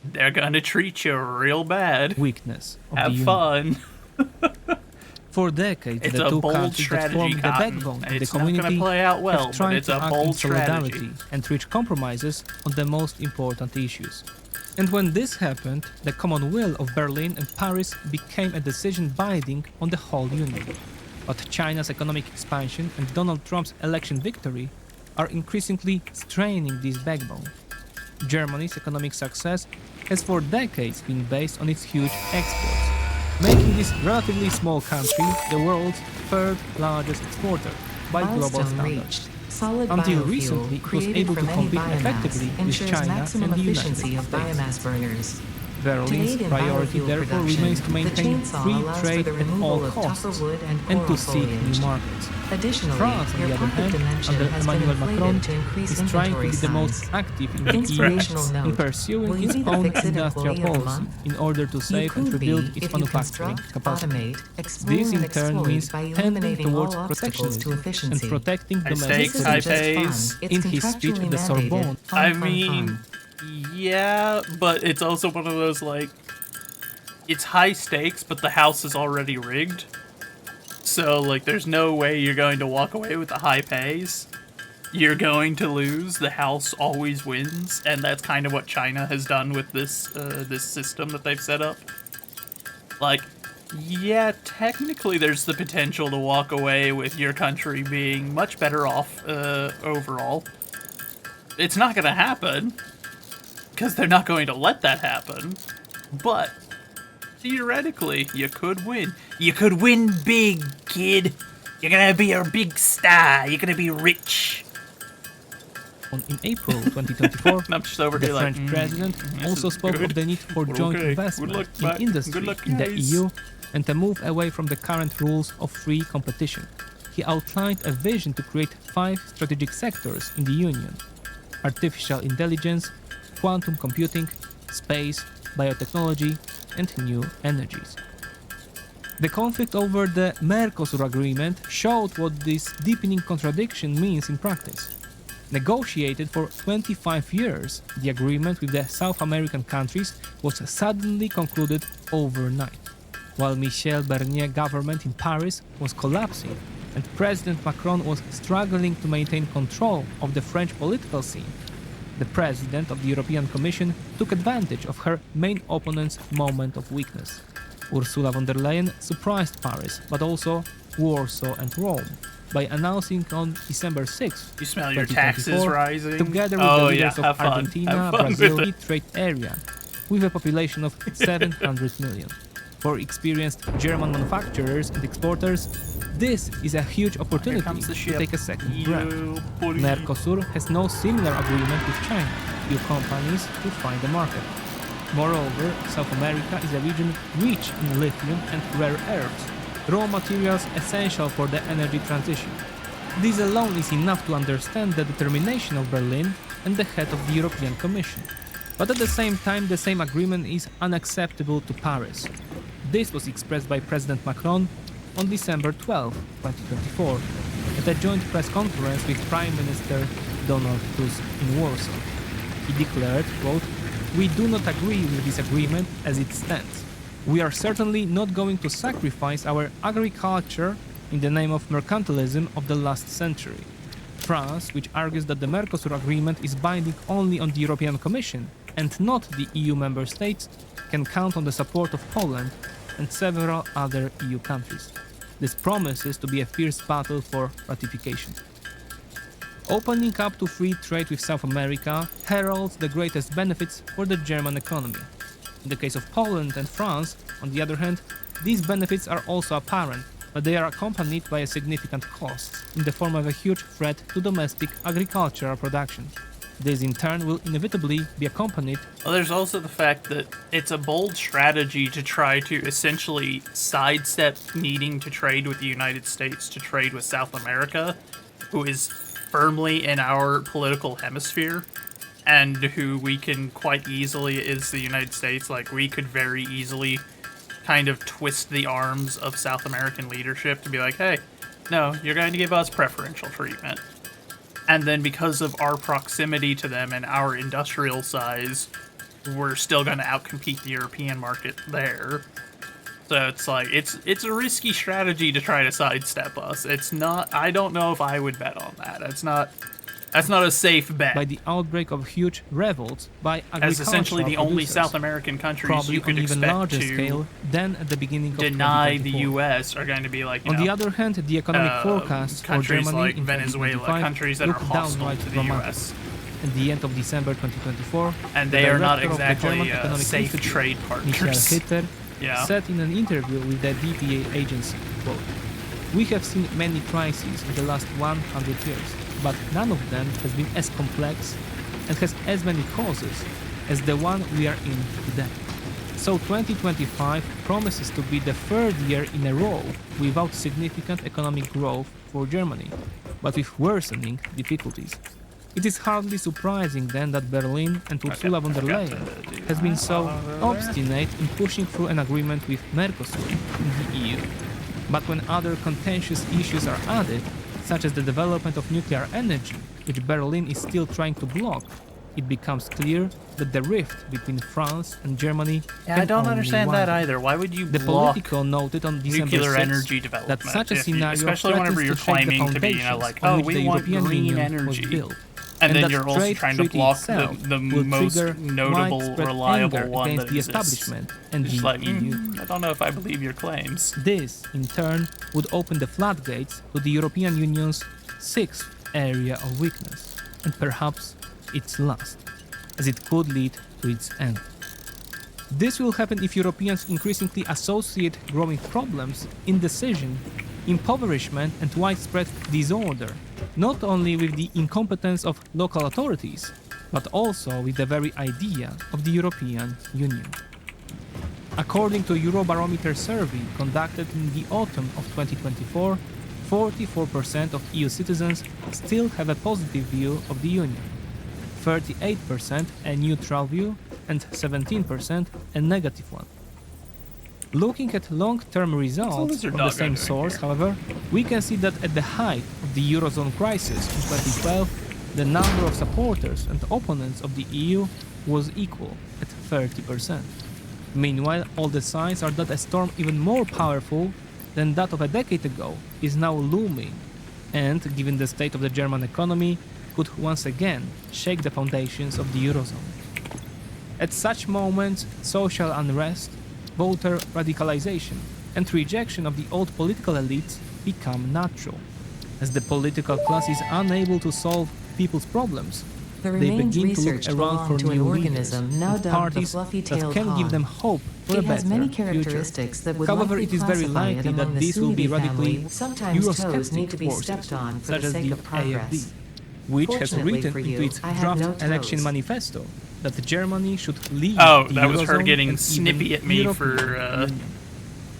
They're gonna treat you real bad. Weakness of Have the fun. For decades, It's the a two bold countries that strategy, form the Cotton. backbone of the It's not gonna community play out well, have but tried it's to a act bold in solidarity strategy. and reach compromises on the most important issues. And when this happened, the common will of Berlin and Paris became a decision binding on the whole Union. But China's economic expansion and Donald Trump's election victory are increasingly straining this backbone. Germany's economic success has for decades been based on its huge exports, making this relatively small country the world's third largest exporter, by global Milestone standards. reached. Solid Until biofuel recently, it was created able to from any compete biomass effectively with ensures China maximum and the United efficiency of States. biomass burners. Berlin's To aid in priority biofuel therefore production, remains to the maintain chainsaw free allows for trade the at removal all of costs tougher wood and and to coral seek new foliage. markets. Additionally, France, on your the other pocket hand, dimension under has been Emmanuel inflated Macron, to increase is trying to inventory be the most size. active in the EU Inspirational in note. pursuing Will you its be the own Fix-It industrial Employee of the policy Month? in order to You save and could rebuild be its if you manufacturing construct, capacity. automate, explore This and in turn exploit means by tending eliminating towards all obstacles to protectionism and efficiency. protecting High domestic stakes, high production. pays. It's In his speech contractually at the mandated. Sorbonne, I Fun, mean, fun. yeah, but it's also one of those, like, it's high stakes, but the house is already rigged. So, like, there's no way you're going to walk away with the high pays. You're going to lose. The house always wins, and that's kind of what China has done with this this system that they've set up. Like, yeah, technically there's the potential to walk away with your country being much better off overall. It's not going to happen, because they're not going to let that happen, but theoretically, you could win. You could win big, kid. You're gonna be a big star. You're gonna be rich. In April 2024, I'm just over the here like, French president this also is spoke good. of the need for We're joint okay. investment Good luck, in Mac. industry Good luck, in the guys. EU and a move away from the current rules of free competition. He outlined a vision to create 5 strategic sectors in the Union: artificial intelligence, quantum computing, space, biotechnology, and new energies. The conflict over the Mercosur agreement showed what this deepening contradiction means in practice. Negotiated for 25 years, the agreement with the South American countries was suddenly concluded overnight. While Michel Barnier government in Paris was collapsing and President Macron was struggling to maintain control of the French political scene, the President of the European Commission took advantage of her main opponent's moment of weakness. Ursula von der Leyen surprised Paris, but also Warsaw and Rome, by announcing on December 6, You smell your taxes rising? together with the leaders of Argentina, Brazil, free trade area, with a population of 700 million. For experienced German manufacturers and exporters, this is a huge opportunity comes the to ship. take a second breath. buddy. Mercosur has no similar agreement with China. Few companies to find a market. Moreover, South America is a region rich in lithium and rare earths, raw materials essential for the energy transition. This alone is enough to understand the determination of Berlin and the head of the European Commission. But at the same time, the same agreement is unacceptable to Paris. This was expressed by President Macron on December 12, 2024, at a joint press conference with Prime Minister Donald Tusk in Warsaw. He declared, quote, "We do not agree with this agreement as it stands. We are certainly not going to sacrifice our agriculture in the name of mercantilism of the last century." France, which argues that the Mercosur agreement is binding only on the European Commission and not the EU member states, can count on the support of Poland and several other EU countries. This promises to be a fierce battle for ratification. Opening up to free trade with South America heralds the greatest benefits for the German economy. In the case of Poland and France, on the other hand, these benefits are also apparent, but they are accompanied by a significant cost in the form of a huge threat to domestic agricultural production. This in turn will inevitably be accompanied. Well, there's also the fact that it's a bold strategy to try to essentially sidestep needing to trade with the United States to trade with South America, who is firmly in our political hemisphere, and who we can quite easily, is the United States, like, we could very easily kind of twist the arms of South American leadership to be like, hey, no, you're going to give us preferential treatment. And then because of our proximity to them and our industrial size, we're still going to outcompete the European market there. So it's like, it's a risky strategy to try to sidestep us. It's not, I don't know if I would bet on that. That's not a safe bet. By the outbreak of huge revolts by agricultural As essentially the only producers, South American countries probably you could on even expect larger to scale than at the beginning of deny the 2024. U.S. are going to be like, you On know, the other hand, the economic forecasts for countries Germany like in Venezuela, 2025 countries that are look hostile downright to the dramatic. U.S. At the end of December 2024, And the they are not director of the exactly German Economic safe Institute, trade Michael partners. Hitter, Yeah. said in an interview with the DPA agency, quote, We have seen many crises in the last 100 years, but none of them has been as complex and has as many causes as the one we are in today. So 2025 promises to be the third year in a row without significant economic growth for Germany, but with worsening difficulties. It is hardly surprising then that Berlin and Ursula von der Leyen has been so obstinate in pushing through an agreement with Mercosur in the EU. But when other contentious issues are added, such as the development of nuclear energy, which Berlin is still trying to block, it becomes clear that the rift between France and Germany Yeah, can I don't only understand that widen. either. Why would you The block Politico noted on December nuclear 6 energy that development? such a if you- scenario especially whenever threatens you're to shake the claiming to be, foundations like, on oh, which we the want European green Union was energy. built. And then that you're also trade trying to treaty block itself the will most trigger notable, widespread reliable anger one against that the exists. establishment and Just the like, EU. I don't know if I believe your claims. This, in turn, would open the floodgates to the European Union's sixth area of weakness, and perhaps its last, as it could lead to its end. This will happen if Europeans increasingly associate growing problems, indecision, impoverishment, and widespread disorder, not only with the incompetence of local authorities, but also with the very idea of the European Union. According to a Eurobarometer survey conducted in the autumn of 2024, 44% of EU citizens still have a positive view of the Union, 38% a neutral view, and 17% a negative one. Looking at long-term results lizard from dog the same doing source, here? however, we can see that at the height of the Eurozone crisis in 2012, the number of supporters and opponents of the EU was equal at 30%. Meanwhile, all the signs are that a storm even more powerful than that of a decade ago is now looming, and, given the state of the German economy, could once again shake the foundations of the Eurozone. At such moments, social unrest, voter radicalization, and rejection of the old political elites become natural. As the political class is unable to solve people's problems, The they remains begin to look researched around belong for to an new organism leaders now and dubbed the parties that fluffy-tailed can give hog. them hope for It a has better many future. characteristics that would However, likely it is very classify it likely among that the this will be Suidae radically family. Sometimes toes need Eurosceptic to be forces, stepped on for such the as sake the of progress. AfD, which has Fortunately written for into you, its I have draft no election toes. manifesto that Germany should leave Oh, the that was her Eurozone getting and snippy even at me European for Union.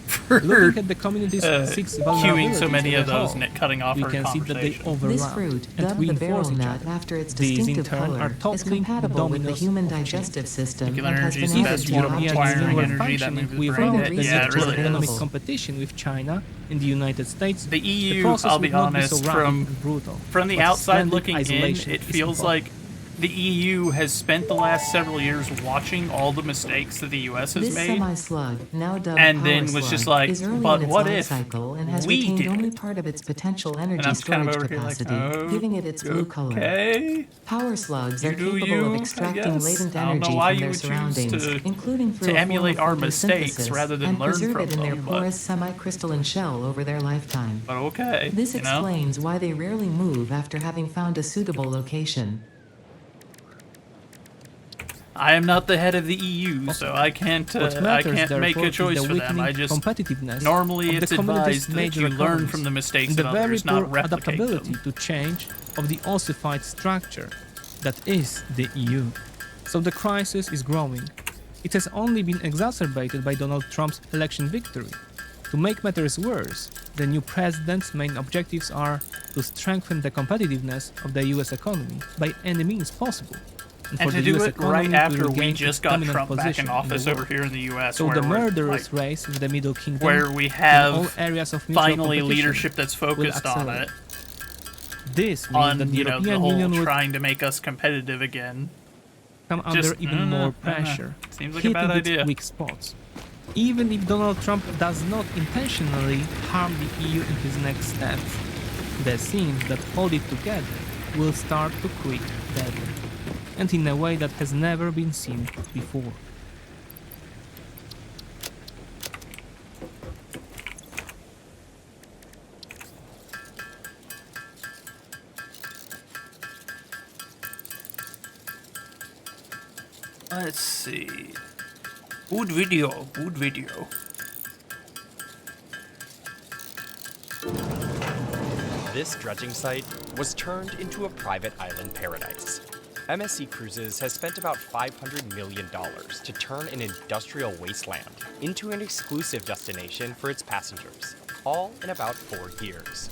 for Looking at the community's six queuing so vulnerabilities many as of a those whole, and it cutting off we her can see that they conversation. overlap This fruit, and dubbed the reinforce barrel each nut other. after its These, in distinctive turn, are color, is toppling the compatible with the dominoes human of change. digestive system Nuclear and has energy is been the added best to one. objects European Acquiring Union were energy, that functioning movie was without great. the Yeah, virtual really economic is. competition with China and the United States, The the EU, process I'll be would not be so honest, rapid from and brutal. from the but outside splendid looking in, isolation it is feels impossible. like the EU has spent the last several years watching all the mistakes that the US has This made, semi-slug, now dubbed and power then was just slug, like, is early but in its what life if cycle and has we retained did only it? part of its potential And energy I'm just kind of storage over here like, capacity, oh, giving it its blue color. okay. Power slugs You are do capable you, of I extracting guess. latent I don't know energy why from you their would choose surroundings, to- including through to a form emulate of our mistakes photosynthesis, rather than and learn preserve from it in their them, but- porous semi-crystalline shell over their lifetime. But okay, This you know? explains why they rarely move after having found a suitable location. I am not the head of the EU, so I can't What I matters, can't make therefore, a choice is the for them. I weakening just competitiveness normally of it's the community's advised that major you learn economies from the mistakes and of the very others, poor not replicate adaptability them. to change of the ossified structure that is the EU. So the crisis is growing. It has only been exacerbated by Donald Trump's election victory. To make matters worse, the new president's main objectives are to strengthen the competitiveness of the US economy by any means possible. And for to the do US it right economy to after we regain just its got dominant Trump back position in the office world. over here in the US, So where the we're, murderous like, race with the Middle Kingdom, where we in all have areas of mutual finally competition leadership that's will focused on accelerate. it, This means on that the you know the European whole Union will trying to make us competitive again. come Just, under even more pressure, Seems like a hitting bad its idea. weak spots. Even if Donald Trump does not intentionally harm the EU in his next steps, the seams that hold it together will start to creak badly, and in a way that has never been seen before. Let's see. Good video, good video. this dredging site was turned into a private island paradise. MSC Cruises has spent about $500 million to turn an industrial wasteland into an exclusive destination for its passengers, all in about 4 years.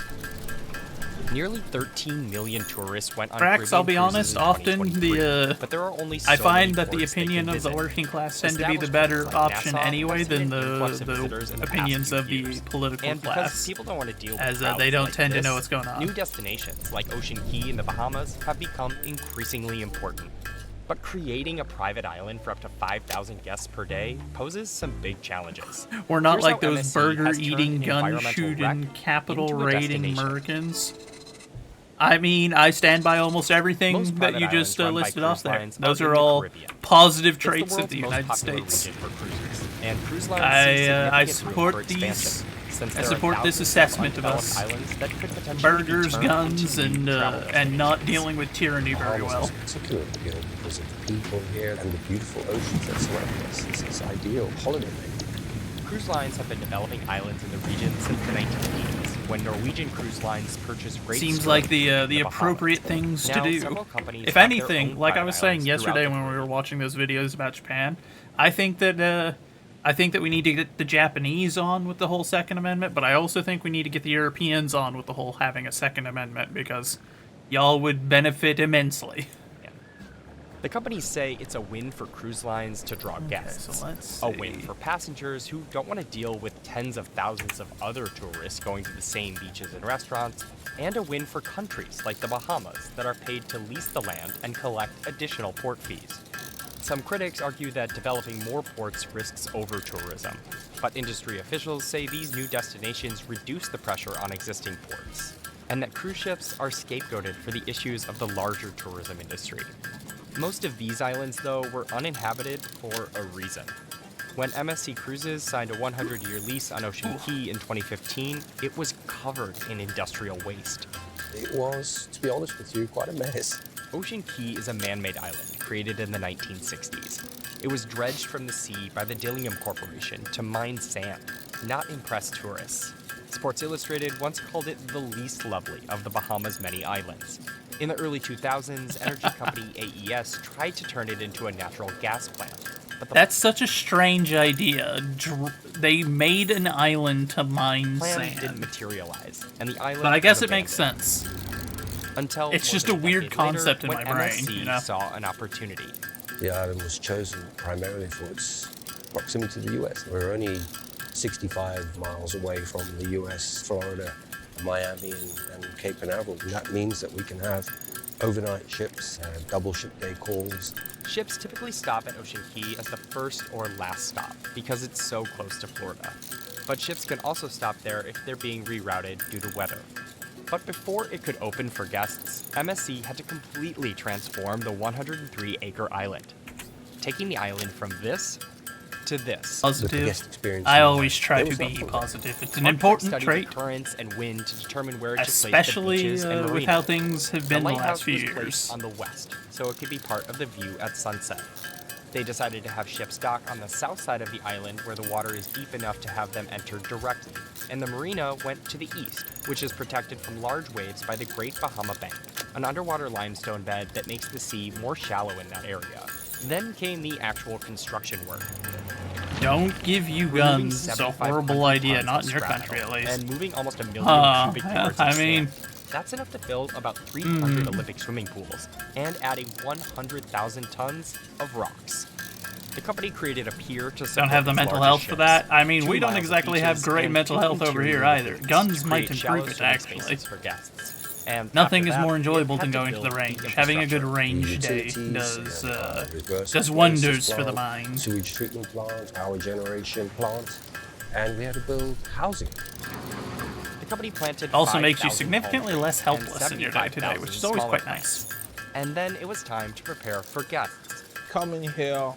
Nearly 13 million tourists went on Cracks, Caribbean I'll be honest, cruises in often 2023, but there are only so I find many that the ports they opinion can of the visit. working class tend to be the Established better ports like option Nassau anyway have than seen an influx of the visitors in the past opinions few of the years. political And because class, people don't want to deal with as crowds they don't like tend to this, know what's going on. New destinations like Ocean Key in the Bahamas have become increasingly important. But creating a private island for up to 5,000 guests per day poses some big challenges. We're not Here's like how those MSC has burger-eating, turned an environmental gun-shooting, wreck capital-raiding into a destination. Americans. I mean, I stand by almost everything Most that private you just islands run by listed off cruise there. lines Those in are the all Caribbean. positive It's the traits of world's the most United popular States. region for cruisers, and cruise lines see I significant room support for expansion, since I there are support this thousands of assessment of undeveloped us. islands that could potentially be Burgers, turned guns, into new travel and not destinations. dealing with tyranny very well. particular appeal because of the people here and the beautiful oceans that surround us. It's ideal holiday making. Cruise lines have been developing islands in the region since the 1980s, when Norwegian Cruise Lines purchased Great Seems Stirling like the in Bahamas. appropriate things to Now, do. several companies If have their anything, own like I private was saying islands yesterday throughout the when we were watching those videos about Japan, I think that we need to get the Japanese on with the whole Second Amendment, but I also think we need to get the Europeans on with the whole having a Second Amendment, because y'all would benefit immensely. The companies say it's a win for cruise lines to draw guests, so let's a win for passengers who don't want to deal with tens of thousands of other tourists going to the same beaches and restaurants, and a win for countries like the Bahamas that are paid to lease the land and collect additional port fees. Some critics argue that developing more ports risks over-tourism, but industry officials say these new destinations reduce the pressure on existing ports, and that cruise ships are scapegoated for the issues of the larger tourism industry. Most of these islands, though, were uninhabited for a reason. When MSC Cruises signed a 100-year lease on Ocean Key in 2015, it was covered in industrial waste. It was, to be honest with you, quite a mess. Ocean Key is a man-made island created in the 1960s. It was dredged from the sea by the Dillium Corporation to mine sand, not impress tourists. Sports Illustrated once called it the least lovely of the Bahamas' many islands. In the early 2000s, energy company AES tried to turn it into a natural gas plant. But That's such a strange idea. They made an island to mine plan sand. didn't materialize, and the island But I guess was it makes sense. Until It's more just than a weird decade later, concept in when my brain, MSC you know? saw an opportunity. The island was chosen primarily for its proximity to the US. We're only 65 miles away from the US, Florida, Miami, and Cape Canaveral. And that means that we can have overnight ships, double ship day calls. Ships typically stop at Ocean Key as the first or last stop because it's so close to Florida. But ships can also stop there if they're being rerouted due to weather. But before it could open for guests, MSC had to completely transform the 103-acre island, taking the island from this to this. Positive. I always try to be positive. It's an important trait, The currents and wind to determine where to place the especially beaches and with marinas. how things have been the lighthouse last few was placed years. on the west, so it could be part of the view at sunset. They decided to have ships dock on the south side of the island where the water is deep enough to have them enter directly, and the marina went to the east, which is protected from large waves by the Great Bahama Bank, an underwater limestone bed that makes the sea more shallow in that area. Then came the actual construction work. Don't give you Removing guns. It's a 7,500 horrible idea, tons not of in your scrap country at metal, least. And moving almost 1 million cubic yards of I mean, sand. That's enough to fill about 300 Olympic swimming pools, and adding 100,000 tons of rocks. The company created a pier to support don't have the its mental largest health for ships, that. I mean, 2 we don't miles of exactly have beaches, great and mental 8 health over interior here either. lagoons Guns to might create shallow improve it, swimming actually. spaces for guests. And Nothing after is that, more it enjoyable had than to going to the build range. Having a good range day Utilities, does wonders for the mind. Sewage treatment plant, power generation plant, and we had to build housing. The company planted Also makes you 5,000 significantly homes less and helpless in your day-to-day, which is always 75,000 quite smaller nice. plants. And then it was time to prepare for guests. Coming here.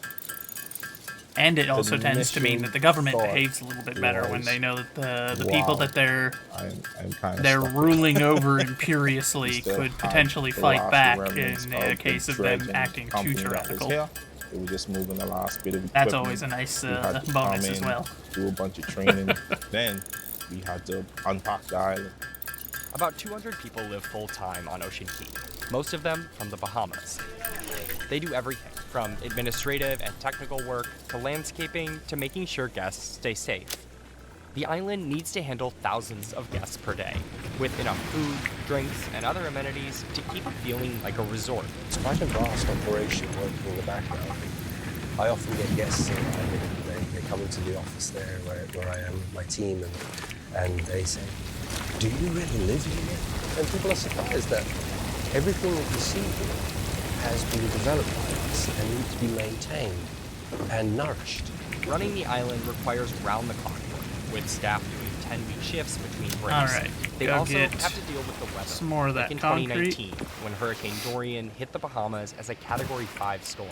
And it also The tends to mean mission that the government thought behaves a little bit better when was, they know that the people wow, that they're I'm kind of ruling over imperiously Still could had potentially the fight last back remnants in of a the case of them dredging acting too company that was tyrannical. here. They were just moving the last bit of equipment. That's always a nice We had to bonus come as in, well. Do a bunch of training. Then we had to unpack the island. About 200 people live full-time on Ocean Key, most of them from the Bahamas. They do everything, from administrative and technical work to landscaping to making sure guests stay safe. The island needs to handle thousands of guests per day, with enough food, drinks, and other amenities to keep it feeling like a resort. It's quite a vast operation working in the background. I often get guests in, they come into the office there where I am with my team, and they say, "Do you really live here?" And people are surprised that everything that you see here has been developed by us and needs to be maintained and nourished. Running the island requires round-the-clock work, with staff doing 10-week shifts between breaks. Alright, They go also get have to deal with the weather. some more of like that in concrete. 2019, when Hurricane Dorian hit the Bahamas as a Category 5 storm.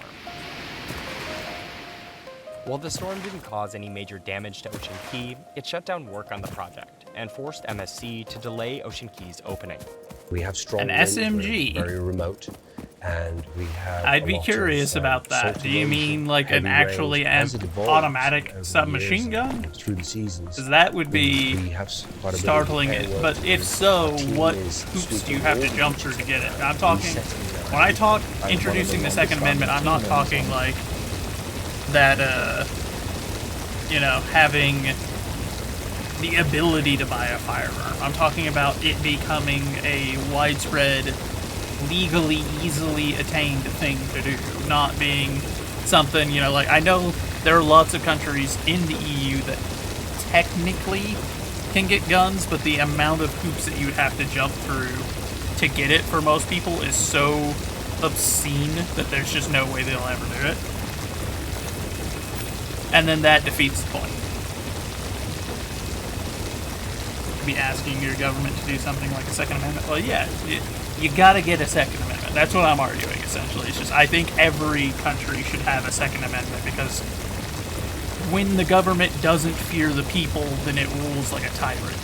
While the storm didn't cause any major damage to Ocean Key, it shut down work on the project and forced MSC to delay Ocean Key's opening. We have strong An winds, SMG? we're very remote, and we have I'd a be lot curious of, about that. salty Do you ocean, mean like an heavy actually rain. As it evolves automatic over the submachine years gun? and through the seasons, 'Cause that would be we have quite a bit of startling repair it. work But to if do. so, Our team what is hoops do sweeping you have to all jump the through to get it? beaches, I'm talking, resetting the when I island. talk I'm introducing the one of Second the Amendment, I'm not founding talking team like that, you know, having the ability to buy a firearm. I'm talking about it becoming a widespread, legally, easily attained thing to do, not being something, you know, like, I know there are lots of countries in the EU that technically can get guns, but the amount of hoops that you would have to jump through to get it for most people is so obscene that there's just no way they'll ever do it. And then that defeats the point. Be asking your government to do something like a Second Amendment. Well, yeah, you gotta get a Second Amendment. That's what I'm arguing, essentially. It's just, I think every country should have a Second Amendment, because when the government doesn't fear the people, then it rules like a tyrant.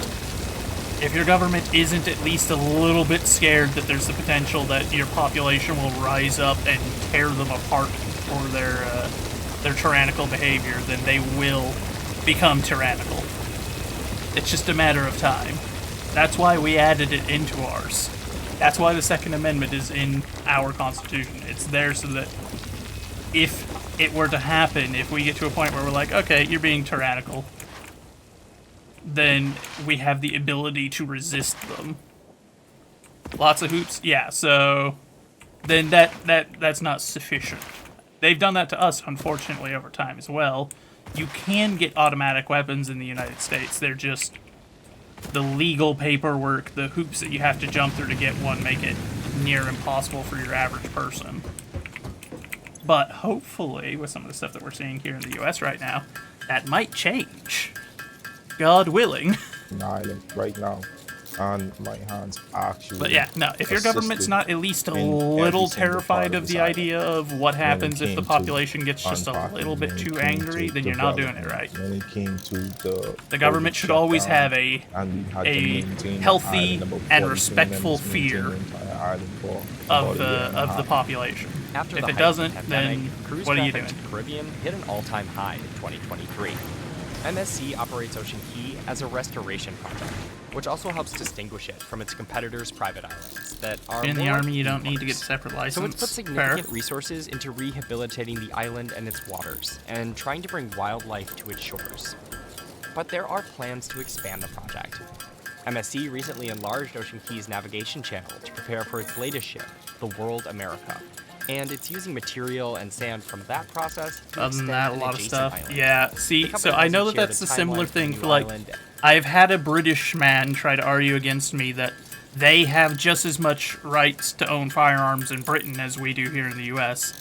If your government isn't at least a little bit scared that there's the potential that your population will rise up and tear them apart for their tyrannical behavior, then they will become tyrannical. It's just a matter of time. That's why we added it into ours. That's why the Second Amendment is in our Constitution. It's there so that if it were to happen, if we get to a point where we're like, okay, you're being tyrannical, then we have the ability to resist them. Lots of hoops? Yeah, so then that's not sufficient. They've done that to us, unfortunately, over time as well. You can get automatic weapons in the United States. They're just the legal paperwork, the hoops that you have to jump through to get one make it near impossible for your average person. But hopefully, with some of the stuff that we're seeing here in the US right now, that might change. God willing. An island right now, and my hands actually. But yeah, no, if your government's not at least a little terrified of the idea of what happens if the population gets just a little bit too angry, then you're not doing it right. When it came to The government should always have a healthy healthy and respectful fear of the population. After If the it height doesn't, of the pandemic, then cruise what are you traffic doing? to the Caribbean hit an all-time high in 2023. MSC operates Ocean Key as a restoration project, which also helps distinguish it from its competitors' private islands that are In the more Army, you like don't need to get a parks. separate license. So it's put significant resources into rehabilitating the island and its waters, and trying to bring wildlife to its shores. But there are plans to expand the project. MSC recently enlarged Ocean Key's navigation channel to prepare for its latest ship, the World America. And it's using material and sand from that process to Other than extend that, a an lot of adjacent stuff. island. Yeah, The see, company so I know hasn't that shared that's a a similar timeline for the thing new for, like, island. I've had a British man try to argue against me that they have just as much rights to own firearms in Britain as we do here in the US.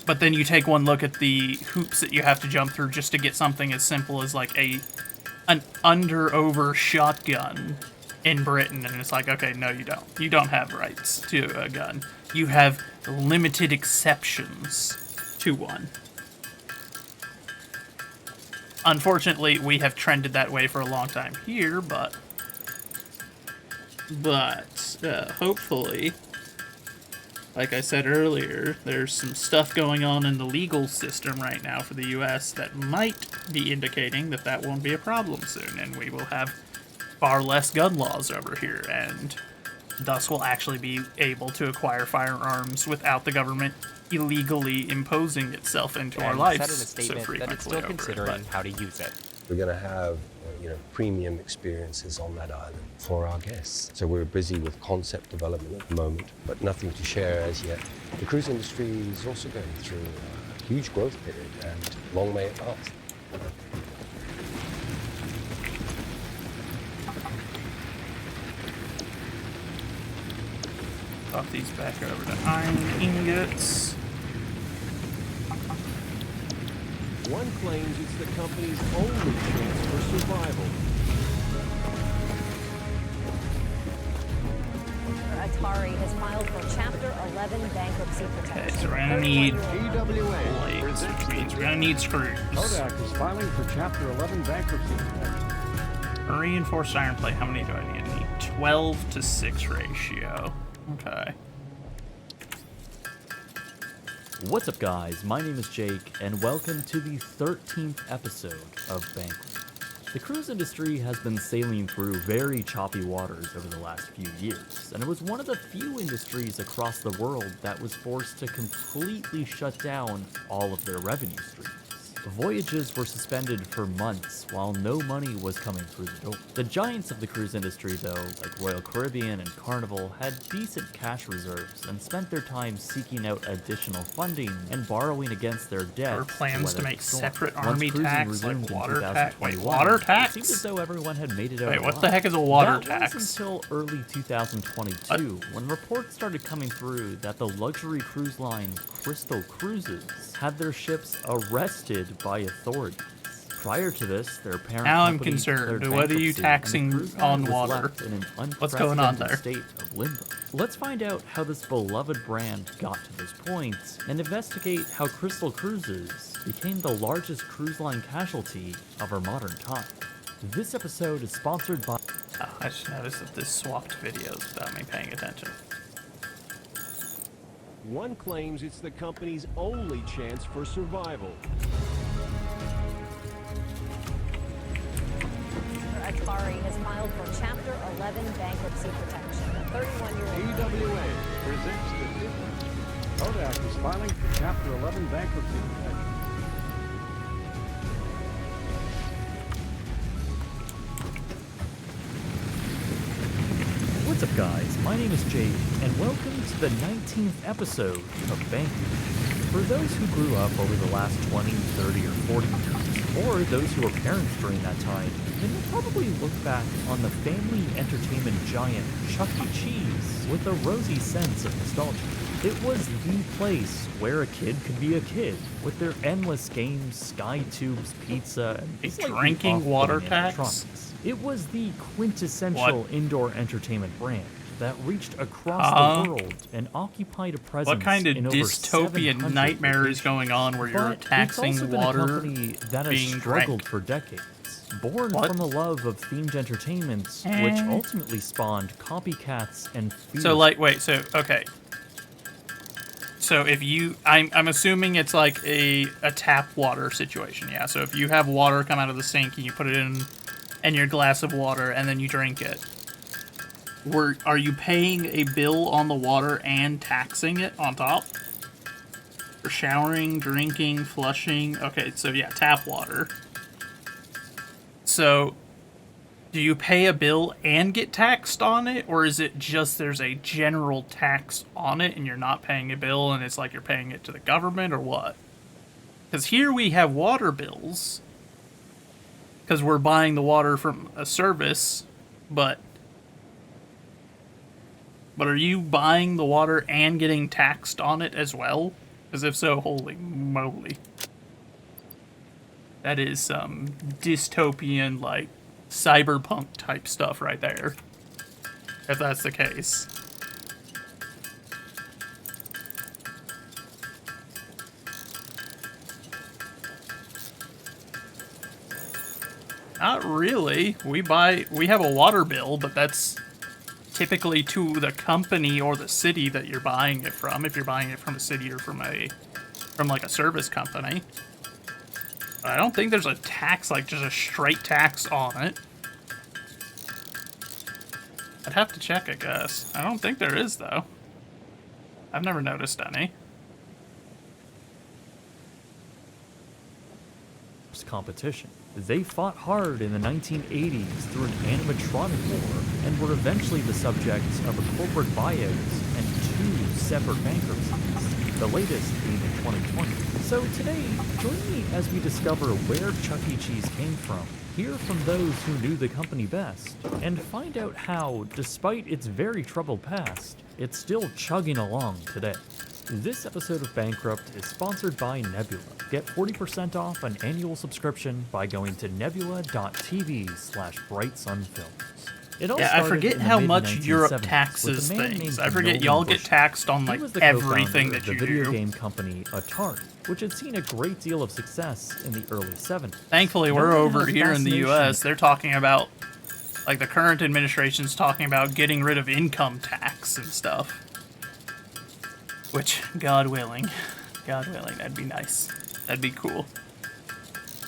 But then you take one look at the hoops that you have to jump through just to get something as simple as, like, an under-over shotgun in Britain, and it's like, okay, no, you don't. You don't have rights to a gun. You have limited exceptions to one. Unfortunately, we have trended that way for a long time here, but hopefully, like I said earlier, there's some stuff going on in the legal system right now for the US that might be indicating that that won't be a problem soon, and we will have far less gun laws over here, and thus will actually be able to acquire firearms without the government illegally imposing itself into our And lives said in a statement so frequently that it's still over it, considering how to use it. We're going to have premium experiences on that island for our guests. So we're busy with concept development at the moment, but nothing to share as yet. The cruise industry is also going through a huge growth period, and long may it last. Pop these back over to iron ingots. One claims it's the company's only chance for survival. Atari has filed for Chapter 11 bankruptcy protection. Okay, so we're gonna need blades, which means we're gonna need screws. Kodak is filing for Chapter 11 bankruptcy protection. Reinforced iron plate, how many do I need? I need 12 to 6 ratio. Okay. What's up, guys? My name is Jake, and welcome to the 13th episode of Bankrupt. The cruise industry has been sailing through very choppy waters over the last few years, and it was one of the few industries across the world that was forced to completely shut down all of their revenue streams. Voyages were suspended for months while no money was coming through the door. The giants of the cruise industry, though, like Royal Caribbean and Carnival, had decent cash reserves and spent their time seeking out additional funding and borrowing against their debt. There were plans to make separate army cruising tax, resumed like in water tax. Wait, 2021, water tax? It seemed as though everyone had made it out. Wait, what alive. the heck is a water That tax? was until early 2022, when reports started coming through that the luxury cruise line Crystal Cruises had their ships arrested by authorities. Prior to this, their parent Now I'm company concerned. declared What are you bankruptcy, taxing and the cruise line on was water? left in an What's going on unprecedented there? state of limbo. Let's find out how this beloved brand got to this point, and investigate how Crystal Cruises became the largest cruise line casualty of our modern time. This episode is sponsored by... Oh, I just noticed that this swapped videos without me paying attention. One claims it's the company's only chance for survival. Atari has filed for Chapter 11 bankruptcy protection. A 31-year-old... AWA presents the difference. Kodak is filing for Chapter 11 bankruptcy protection. What's up, guys? My name is Jake, and welcome to the 19th episode of Bankrupt. For those who grew up over the last 20, 30, or 40 years, or those who were parents during that time, then you'll probably look back on the family entertainment giant Chuck E. Cheese with a rosy sense of nostalgia. It was the place where a kid could be a kid, with their endless games, sky tubes, pizza, and slightly drinking off-putting water tax? animatronics. It was the quintessential indoor entertainment brand that reached across the world and occupied a presence What kind of in over dystopian 700 nightmare is going on where you're But taxing it's also been water a company that has being struggled drank? for decades. Born What? from a love of themed entertainment, which Eh. ultimately spawned copycats and fear. So like, wait, so okay. So if you, I'm assuming it's like a tap water situation, yeah. So if you have water come out of the sink and you put it in your glass of water and then you drink it, are you paying a bill on the water and taxing it on top? For showering, drinking, flushing. Okay, so yeah, tap water. So, do you pay a bill and get taxed on it, or is it just there's a general tax on it and you're not paying a bill and it's like you're paying it to the government, or what? Because here we have water bills, because we're buying the water from a service, but are you buying the water and getting taxed on it as well? Because if so, holy moly. That is some dystopian, like, cyberpunk type stuff right there. If that's the case. Not really. We have a water bill, but that's typically to the company or the city that you're buying it from, if you're buying it from a city or from like a service company. I don't think there's a tax, like just a straight tax on it. I'd have to check, I guess. I don't think there is, though. I've never noticed any. Competition. They fought hard in the 1980s through an animatronic war and were eventually the subject of a corporate buyout and 2 separate bankruptcies, the latest being in 2020. So today, join me as we discover where Chuck E. Cheese came from, hear from those who knew the company best, and find out how, despite its very troubled past, it's still chugging along today. This episode of Bankrupt is sponsored by Nebula. Get 40% off an annual subscription by going to nebula.tv/brightsunfilms. Yeah, I forget how much Europe taxes things. I forget y'all get taxed on like everything that you do. The video game company Atari, which had seen a great deal of success in the early 70s. Thankfully, we're over here in the U.S. They're talking about, like the current administration's talking about getting rid of income tax and stuff. Which, God willing, that'd be nice. That'd be cool.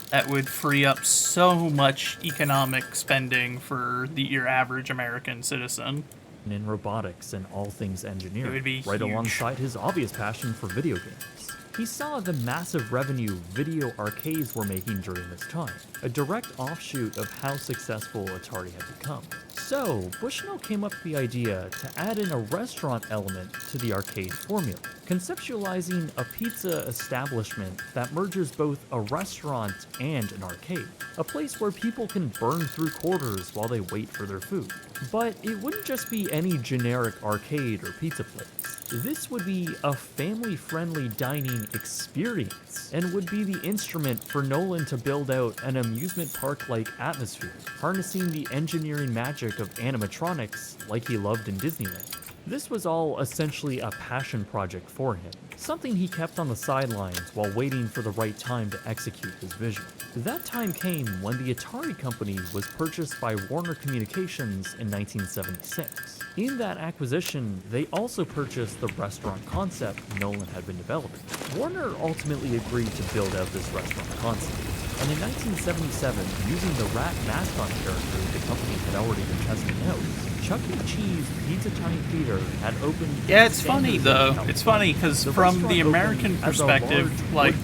That would free up so much economic spending for your average American citizen. In robotics and all things engineering, it would be right huge. Alongside his obvious passion for video games. He saw the massive revenue video arcades were making during this time, a direct offshoot of how successful Atari had become. So, Bushnell came up with the idea to add in a restaurant element to the arcade formula, conceptualizing a pizza establishment that merges both a restaurant and an arcade, a place where people can burn through quarters while they wait for their food. But it wouldn't just be any generic arcade or pizza place. This would be a family-friendly dining experience, and would be the instrument for Nolan to build out an amusement park-like atmosphere, harnessing the engineering magic of animatronics like he loved in Disneyland. This was all essentially a passion project for him, something he kept on the sidelines while waiting for the right time to execute his vision. That time came when the Atari company was purchased by Warner Communications in 1976. In that acquisition, they also purchased the restaurant concept Nolan had been developing. Warner ultimately agreed to build out this restaurant concept, and in 1977, using the rat mascot character the company had already been testing out, Chuck E. Cheese Pizza Time Theater had opened. Yeah, it's funny though. It's funny because from the American perspective, like,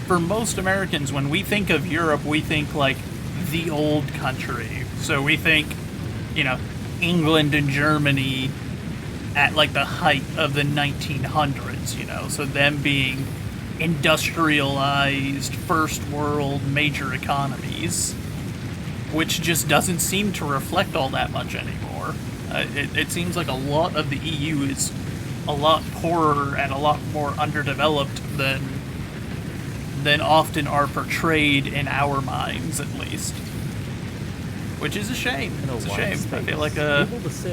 for most Americans, when we think of Europe, we think like the old country. So we think, you know, England and Germany at like the height of the 1900s, you know, so them being industrialized first world major economies, which just doesn't seem to reflect all that much anymore. It seems like a lot of the EU is a lot poorer and a lot more underdeveloped than often are portrayed in our minds, at least. Which is a shame. It's a shame. I feel like that's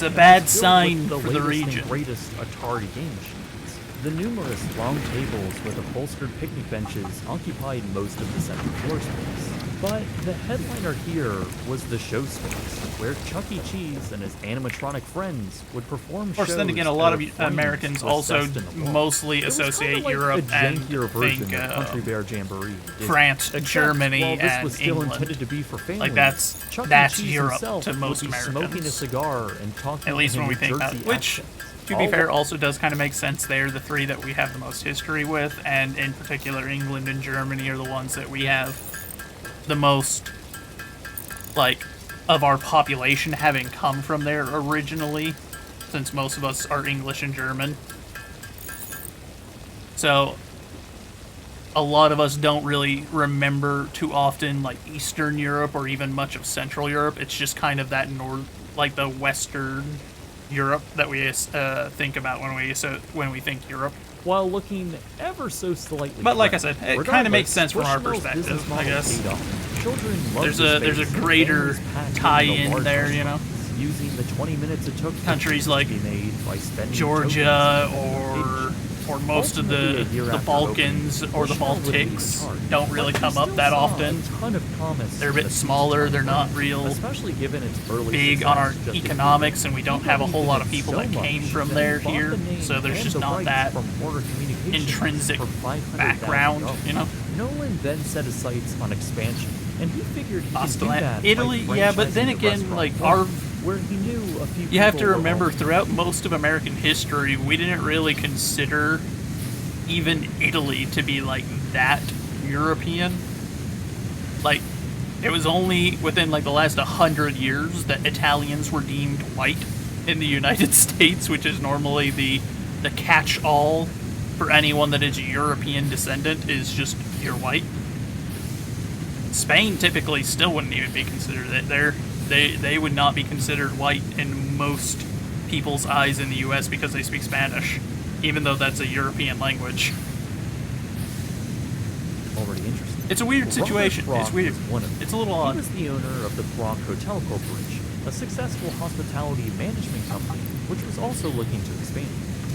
a bad sign for the region. Greatest Atari game machines. The numerous long tables with upholstered picnic benches occupied most of the second floor space. But the headliner here was the show space, where Chuck E. Cheese and his animatronic friends would perform shows. Of course, then again, a lot of Americans also mostly associate Europe and think Country Bear Jamboree. France, Germany, and was still England. Intended to be for families, Like that's Chuck E. Cheese Europe himself to most would be Americans. smoking a cigar and talking At least in when we a think about Jersey it. Which, accent. to be fair, also does kind of make sense. They're the three that we have the most history with, and in particular, England and Germany are the ones that we have the most, like, of our population having come from there originally, since most of us are English and German. So, a lot of us don't really remember too often, like, Eastern Europe or even much of Central Europe. It's just kind of that like the Western Europe that we think about when we think Europe. While looking ever so slightly. But like I said, it kind of makes sense from our perspective, I guess. There's a greater tie-in there, you know. Using the 20 minutes it took countries like Georgia or most of the Balkans or the Baltics don't really come up that often. They're a bit smaller, they're not real big on our economics, and we don't have a whole lot of people that came from there here, so there's just not that intrinsic background, you know? Nolan then set his sights on expansion, and he figured he could do Ostland, that Italy, by yeah, but then franchising the again, restaurant like once, where he knew a few you have to people were remember, already- throughout most of American history, we didn't really consider even Italy to be like that European. Like, it was only within like the last 100 years that Italians were deemed white in the United States, which is normally the catch-all for anyone that is a European descendant, is just you're white. Spain typically still wouldn't even be considered that. They would not be considered white in most people's eyes in the U.S. because they speak Spanish, even though that's a European language. already interested. It's a weird Robert situation. Brock It's weird. was one of them. It's a little odd. He was the owner of the Brock Hotel Corporation, a successful hospitality management company, which was also looking to expand.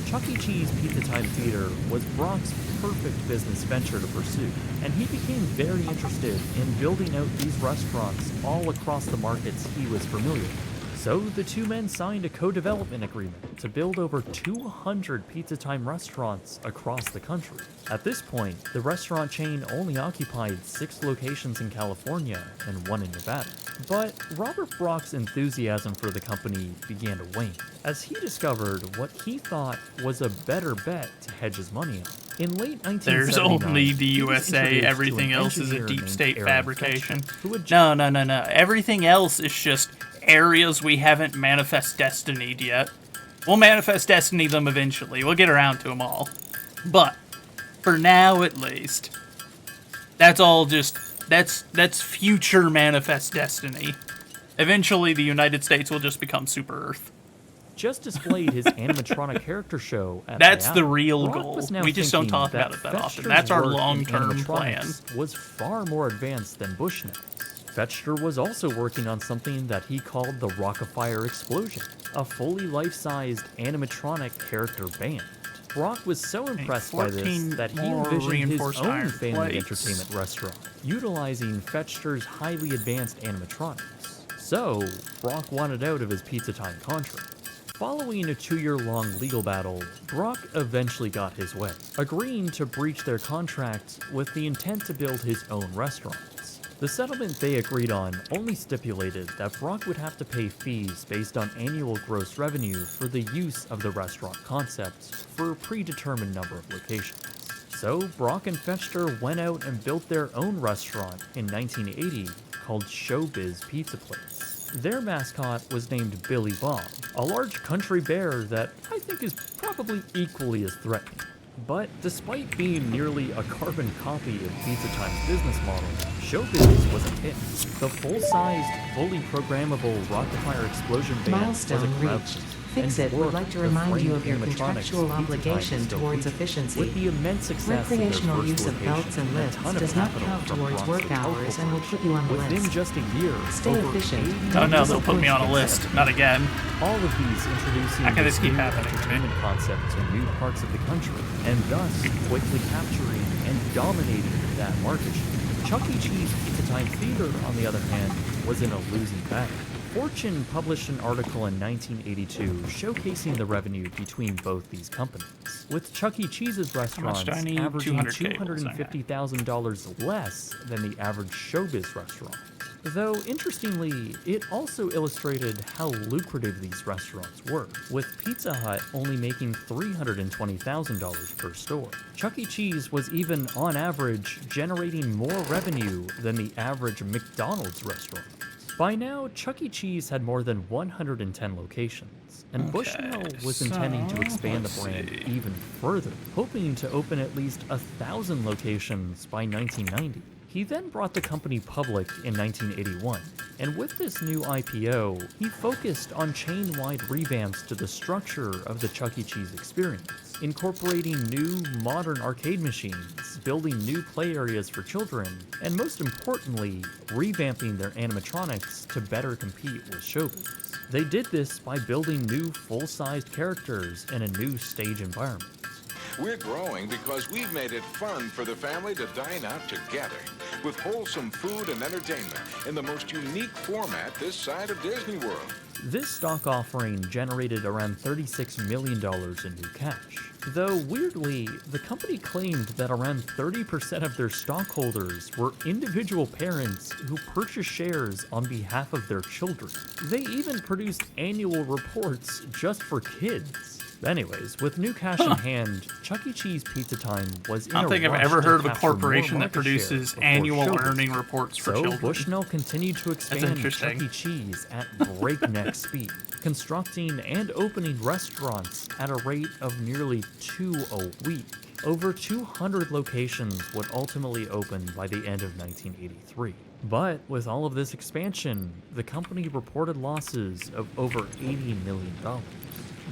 Chuck E. Cheese Pizza Time Theater was Brock's perfect business venture to pursue, and he became very interested in building out these restaurants all across the markets he was familiar with. So the two men signed a co-development agreement to build over 200 Pizza Time restaurants across the country. At this point, the restaurant chain only occupied 6 locations in California and 1 in Nevada. But Robert Brock's enthusiasm for the company began to wane, as he discovered what he thought was a better bet to hedge his money on. In late 1979, There's only the he was USA, introduced to everything an else is a engineer deep named state Aaron fabrication. Fletcher, who had No. Everything else is just areas we haven't manifest destinied yet. We'll manifest destiny them eventually. We'll get around to them all. But, for now at least, that's all just, that's future manifest destiny. Eventually the United States will just become Super Earth. just displayed his animatronic character show at That's IATA. the real Brock goal. was now We just don't thinking talk about it that often. Fetchter's That's our work in long-term animatronics plan. was far more advanced than Bushnell's. Fetchter was also working on something that he called the Rockafire Explosion, a fully life-sized animatronic character band. Brock was so impressed by this 14 that he more envisioned his reinforced own iron family plates. entertainment restaurant, utilizing Fetchter's highly advanced animatronics. So, Brock wanted out of his Pizza Time contract. Following a 2-year-long legal battle, Brock eventually got his way, agreeing to breach their contract with the intent to build his own restaurants. The settlement they agreed on only stipulated that Brock would have to pay fees based on annual gross revenue for the use of the restaurant concept for a predetermined number of locations. So Brock and Fetchter went out and built their own restaurant in 1980 called Showbiz Pizza Place. Their mascot was named Billy Bob, a large country bear that I think is probably equally as threatening. But despite being nearly a carbon copy of Pizza Time's business model, Showbiz was a hit. The full-sized, fully programmable Rockafire Explosion band was a Milestone crowd reached. pleaser, Fix and It would like to dwarfed the remind you framed of your animatronics contractual Pizza Time obligation still towards featured. efficiency. With the immense success of their Recreational first use of location belts and a lifts ton of does not capital count from towards Brock's work Hotel hours and will put you on the Within list. just a year, Stay over efficient. 80 Oh no, they'll put me on a list. Not again. all of these introducing How can this keep new happening to me? entertainment concept to new parts of the country, and thus quickly capturing and dominating that market share. Chuck E. Cheese Pizza Time Theater, on the other hand, was in a losing battle. Fortune published an article in 1982 showcasing the revenue between both these companies, with Chuck E. Cheese's restaurants do I need? averaging 200K, $250,000 less than the average Showbiz restaurant. Though, interestingly, it also illustrated how lucrative these restaurants were, with Pizza Hut only making $320,000 per store. Chuck E. Cheese was even, on average, generating more revenue than the average McDonald's restaurant. By now, Chuck E. Cheese had more than 110 locations, and Bushnell was intending to expand the brand even further, hoping to open at least 1,000 locations by 1990. He then brought the company public in 1981, and with this new IPO, he focused on chain-wide revamps to the structure of the Chuck E. Cheese experience, incorporating new, modern arcade machines, building new play areas for children, and most importantly, revamping their animatronics to better compete with Showbiz. They did this by building new, full-sized characters in a new stage environment. We're growing because we've made it fun for the family to dine out together with wholesome food and entertainment in the most unique format this side of Disney World. This stock offering generated around $36 million in new cash. Though weirdly, the company claimed that around 30% of their stockholders were individual parents who purchased shares on behalf of their children. They even produced annual reports just for kids. Anyways, with new cash in hand, Chuck E. Cheese Pizza Time was in I don't think I've ever heard of a corporation that produces annual Showbiz. earning reports for So children. Bushnell continued to expand Chuck interesting. E. Cheese at breakneck speed, constructing and opening restaurants at a rate of nearly 2 a week. Over 200 locations would ultimately open by the end of 1983. But with all of this expansion, the company reported losses of over $80 million.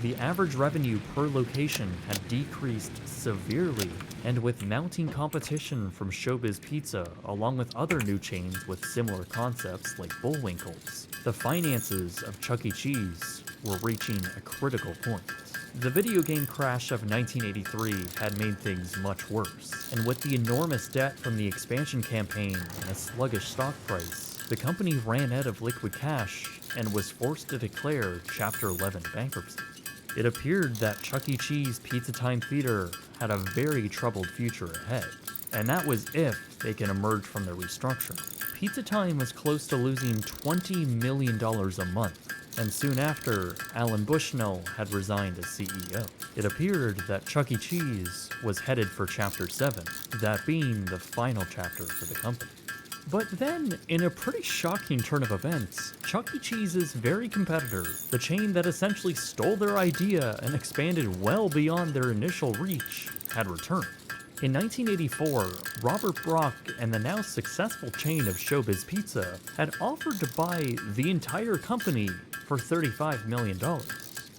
The average revenue per location had decreased severely, and with mounting competition from Showbiz Pizza, along with other new chains with similar concepts like Bullwinkle's, the finances of Chuck E. Cheese were reaching a critical point. The video game crash of 1983 had made things much worse, and with the enormous debt from the expansion campaign and a sluggish stock price, the company ran out of liquid cash and was forced to declare Chapter 11 bankruptcy. It appeared that Chuck E. Cheese Pizza Time Theater had a very troubled future ahead, and that was if they can emerge from the restructuring. Pizza Time was close to losing $20 million a month, and soon after, Alan Bushnell had resigned as CEO. It appeared that Chuck E. Cheese was headed for Chapter 7, that being the final chapter for the company. But then, in a pretty shocking turn of events, Chuck E. Cheese's very competitor, the chain that essentially stole their idea and expanded well beyond their initial reach, had returned. In 1984, Robert Brock and the now successful chain of Showbiz Pizza had offered to buy the entire company for $35 million.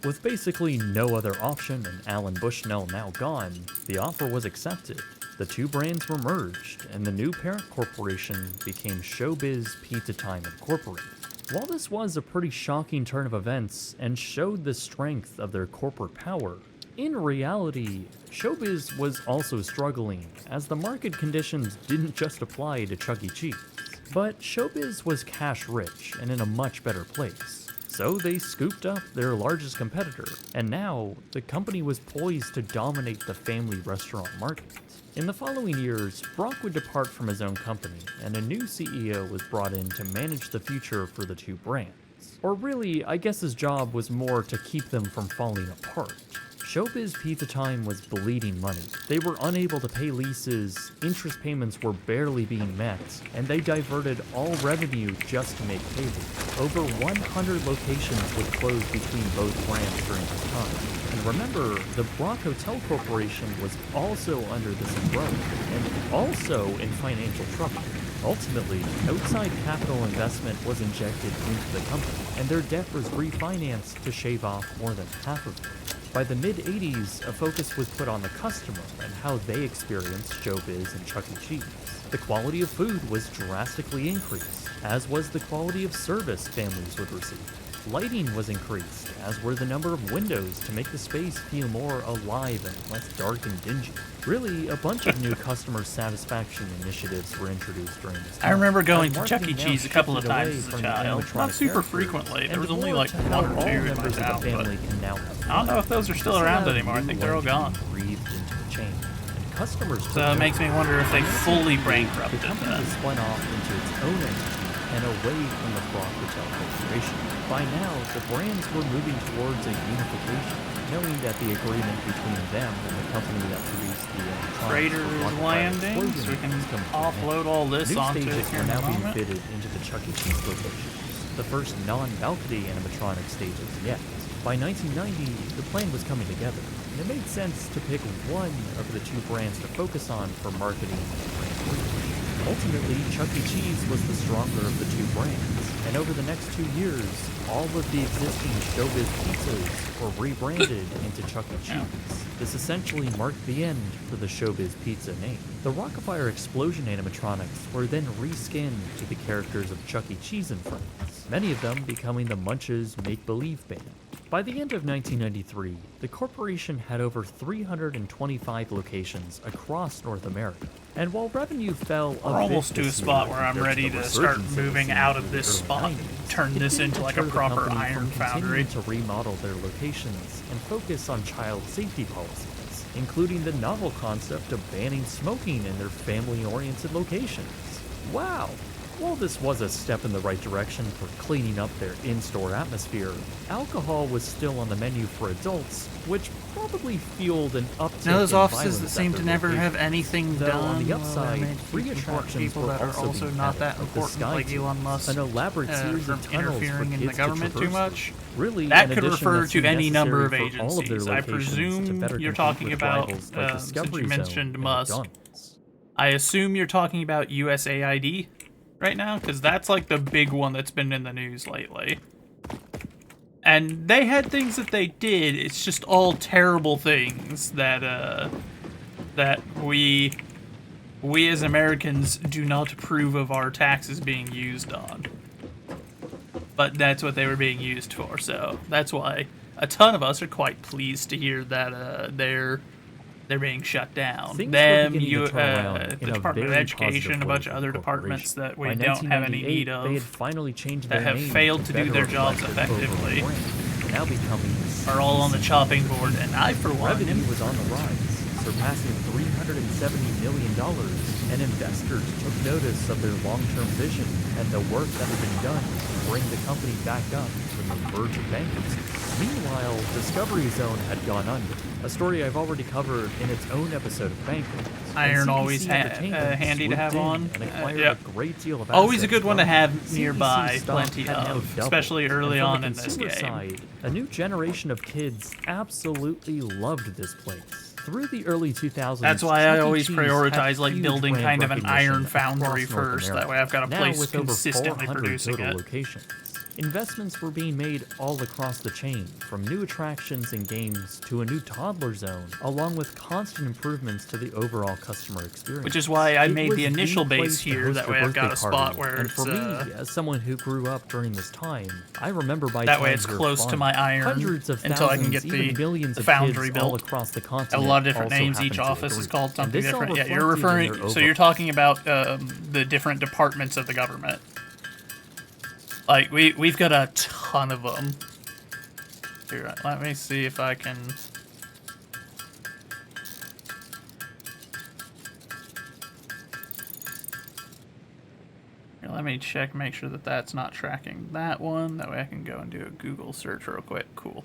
With basically no other option and Alan Bushnell now gone, the offer was accepted. The two brands were merged, and the new parent corporation became Showbiz Pizza Time Incorporated. While this was a pretty shocking turn of events and showed the strength of their corporate power, in reality, Showbiz was also struggling, as the market conditions didn't just apply to Chuck E. Cheese. But Showbiz was cash rich and in a much better place. So they scooped up their largest competitor, and now the company was poised to dominate the family restaurant market. In the following years, Brock would depart from his own company, and a new CEO was brought in to manage the future for the two brands. Or really, I guess his job was more to keep them from falling apart. Showbiz Pizza Time was bleeding money. They were unable to pay leases, interest payments were barely being met, and they diverted all revenue just to make payroll. Over 100 locations would close between both brands during this time. And remember, the Brock Hotel Corporation was also under this umbrella, and also in financial trouble. Ultimately, outside capital investment was injected into the company, and their debt was refinanced to shave off more than half of it. By the mid-80s, a focus was put on the customer and how they experienced Showbiz and Chuck E. Cheese. The quality of food was drastically increased, as was the quality of service families would receive. Lighting was increased, as were the number of windows to make the space feel more alive and less dark and dingy. Really, a bunch of new customer satisfaction initiatives were introduced during this time. I remember going to Marketing Chuck E. now Cheese a couple of shifted times away as a from the child. animatronic Not super characters, frequently. There was and only more like to one how or all two in my members of the town, but family can now have I don't know if those are still This around allowed anymore. I new think they're all life to gone. be breathed into the chain, and customers So it makes me wonder if they fully the bankrupted company them. was spun off into its own entity and away from the Brock Hotel Corporation. By now, the brands were moving towards a unification, knowing that the agreement between them and the company that produced the Freighter is landing, so we can offload all this New onto it stages here are in a now being moment. fitted into the Chuck E. Cheese locations, the first non-balcony animatronic stages yet. By 1990, the plan was coming together, and it made sense to pick one of the two brands to focus on for marketing and brand reach. Ultimately, Chuck E. Cheese was the stronger of the two brands, and over the next 2 years, all of the existing Showbiz pizzas were rebranded into Chuck E. Cheese. This essentially marked the end for the Showbiz Pizza name. The Rockafire Explosion animatronics were then reskinned to the characters of Chuck E. Cheese and Friends, many of them becoming the Munch's Make-Believe Band. By the end of 1993, the corporation had over 325 locations across North America. And while revenue fell a bit We're almost to a this spot year where I'm compared ready the to start resurgence of the moving scene out in of the this early spot, 90s, turn it this didn't into like deter a the proper company iron from foundry. continuing to remodel their locations and focus on child safety policies. including the novel concept of banning smoking in their family-oriented locations. Wow! While this was a step in the right direction for cleaning up their in-store atmosphere, alcohol was still on the menu for adults, which probably fueled an uptick Now those in offices that violence seem at to their never have locations. anything Though done. on the well, upside, that free makes attractions people were that are also also being not added, that like the important, like Sky Elon Tube, Musk, an elaborate series from of tunnels for interfering in the kids to government too traverse much. through. Really, That an could addition refer that to seemed any number of necessary for all of their agencies. I locations to presume better you're compete talking with about, rivals like since Discovery you Zone mentioned and Musk, McDonald's. I assume you're talking about USAID right now, because that's like the big one that's been in the news lately. And they had things that they did, it's just all terrible things that that we as Americans do not approve of our taxes being used on. But that's what they were being used for, so that's why a ton of us are quite pleased to hear that they're being shut down. Things Them, were beginning to turn around the in a Department of very Education, positive a bunch way of for other the departments corporation. that we By don't have any 1998, need they had of, finally changed that their have name failed to do better their jobs reflect their overall effectively, brand, now becoming are all on the chopping board, and I, for one, revenue was on the rise, surpassing $370 million, and investors took notice of their long-term vision and the work that had been done to bring the company back up from the verge of bankruptcy. Meanwhile, Discovery Zone had gone under, a story I've already covered in its own episode of Bankrupt. Iron always handy to have on. Yep. Always a good one to have nearby, plenty of, especially early on in this game. Side, a new generation of kids absolutely loved this place. Through the early 2000s, that's why I always Chuck E. Cheese prioritize had like huge building brand kind of an iron recognition foundry across North first. America. That way I've got a Now, place with over consistently 400 producing total it. locations. Investments were being made all across the chain, from new attractions and games to a new toddler zone, along with constant improvements to the overall customer experience. Which is why I It made was the initial place base to here, host that a way I've got a birthday spot party. where and it's, for me, as someone who grew up during this time, I remember by that way time it's we were close to fun. my iron Hundreds of until I can get thousands, even millions the of foundry kids all built. across the A continent lot of different also names, each happened to office is agree. called And something this all different. Yeah, you're reflected in referring, their so you're talking about the different departments of the government. Like, we've got a ton of them. Here, let me see if I can... Here, let me check, make sure that that's not tracking that one. That way I can go and do a Google search real quick. Cool.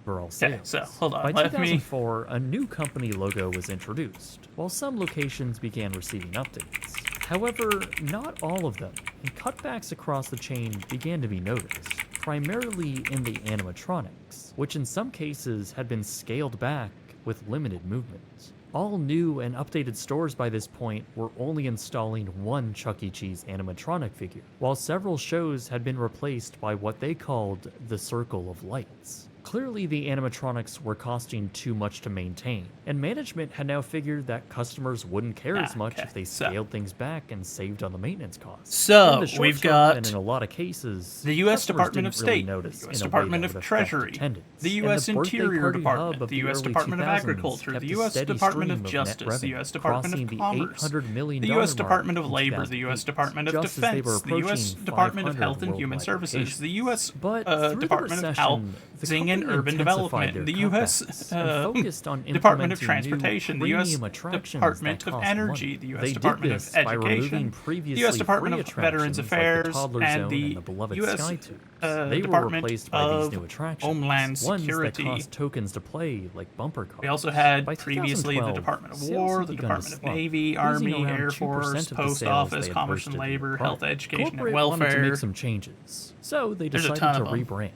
Overall sales. Okay, so, hold on, By let me... 2004, a new company logo was introduced, while some locations began receiving updates. However, not all of them, and cutbacks across the chain began to be noticed, primarily in the animatronics, which in some cases had been scaled back with limited movement. All new and updated stores by this point were only installing one Chuck E. Cheese animatronic figure, while several shows had been replaced by what they called the Circle of Lights. Clearly, the animatronics were costing too much to maintain, and management had now figured that customers wouldn't care as much if they scaled things back and saved on the maintenance costs. So, In the short we've term, got and in a lot of cases, the U.S. customers Department of didn't really State, notice the U.S. in a way Department that of would affect Treasury, attendance. the And U.S. the birthday Interior party Department, hub of the U.S. early Department of 2000s Agriculture, kept the a U.S. steady Department stream of net Justice, the revenue, U.S. Department crossing of the Commerce, $800 million the U.S. mark Department of in Labor, the U.S. 2008, Department of just as they were Defense, the U.S. approaching Department of 500 Health and Human worldwide Services, the U.S. But through the Department of Health, recession, the Housing and company Urban intensified Development, their the U.S. cutbacks and focused on Department of implementing new Transportation, the U.S. premium attractions Department that of cost Energy, money. the U.S. They Department did of this by removing Education, the previously U.S. Department free of Veterans attractions Affairs, like the Toddler and Zone the and the beloved U.S. Sky Tubes. They were Department replaced by these of new attractions, Homeland ones Security. that cost tokens to play, like bumper cars. We also had By previously the 2012, Department of sales War, had the begun to Department of slump, Navy, losing Army, around Air 2% Force, of the Post sales Office, they had Commerce and boasted in Labor, the Health, prior. Education, and Corporate wanted to Welfare. make some changes, so they There's a decided ton to of 'em. rebrand.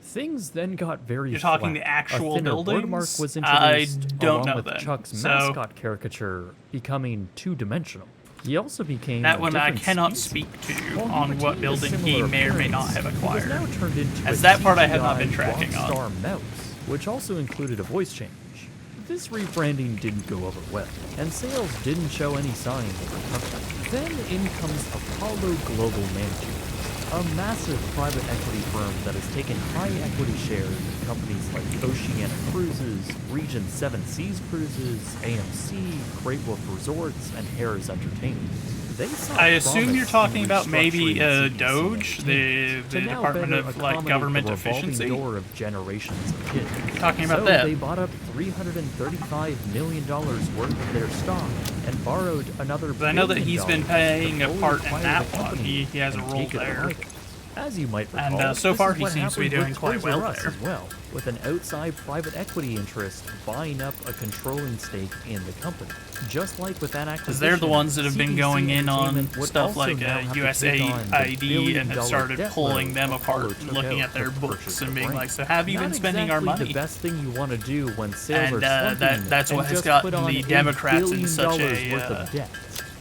Things then got very You're talking flat. the actual A thinner buildings? wordmark was I introduced, don't along know with then. Chuck's So- mascot caricature becoming two-dimensional. He also became That a one I different cannot species. speak to While he on what retained a building he similar may or may not appearance, have he was acquired. now turned into As a that part I have not been CGI tracking on. Rockstar Mouse, which also included a voice change. This rebranding didn't go over well, and sales didn't show any signs of recovery. Then in comes Apollo Global Management, a massive private equity firm that has taken high equity shares in companies like Oceania Cruises, Regent 7 Seas Cruises, AMC, Great Wolf Resorts, and Harrah's Entertainment. They saw I assume promise you're talking in about maybe restructuring Doge, the to now Department better of like accommodate Government the revolving Efficiency. door of generations of kids. Talking about so that. they bought up $335 million worth of their stock and borrowed another. But I know that $1 he's billion been paying a to part in acquire that the one. company He has a and role take it there. private. As you might recall, And so this far is he what seems to be happened doing with quite Toys well R Us there. as well, with an outside private equity interest buying up a controlling stake in the company. Just like with that acquisition, Because they're the ones that have been CEC going in on Entertainment would stuff also like now have to take on the USAID and had started billion-dollar pulling debt them load apart Apollo and took looking out at their to books purchase and the being brand. like, so have you Not been spending our exactly money? the best thing you want to do when sales And are slumping that's what and has just gotten put on the $8 Democrats in billion such worth a of debt.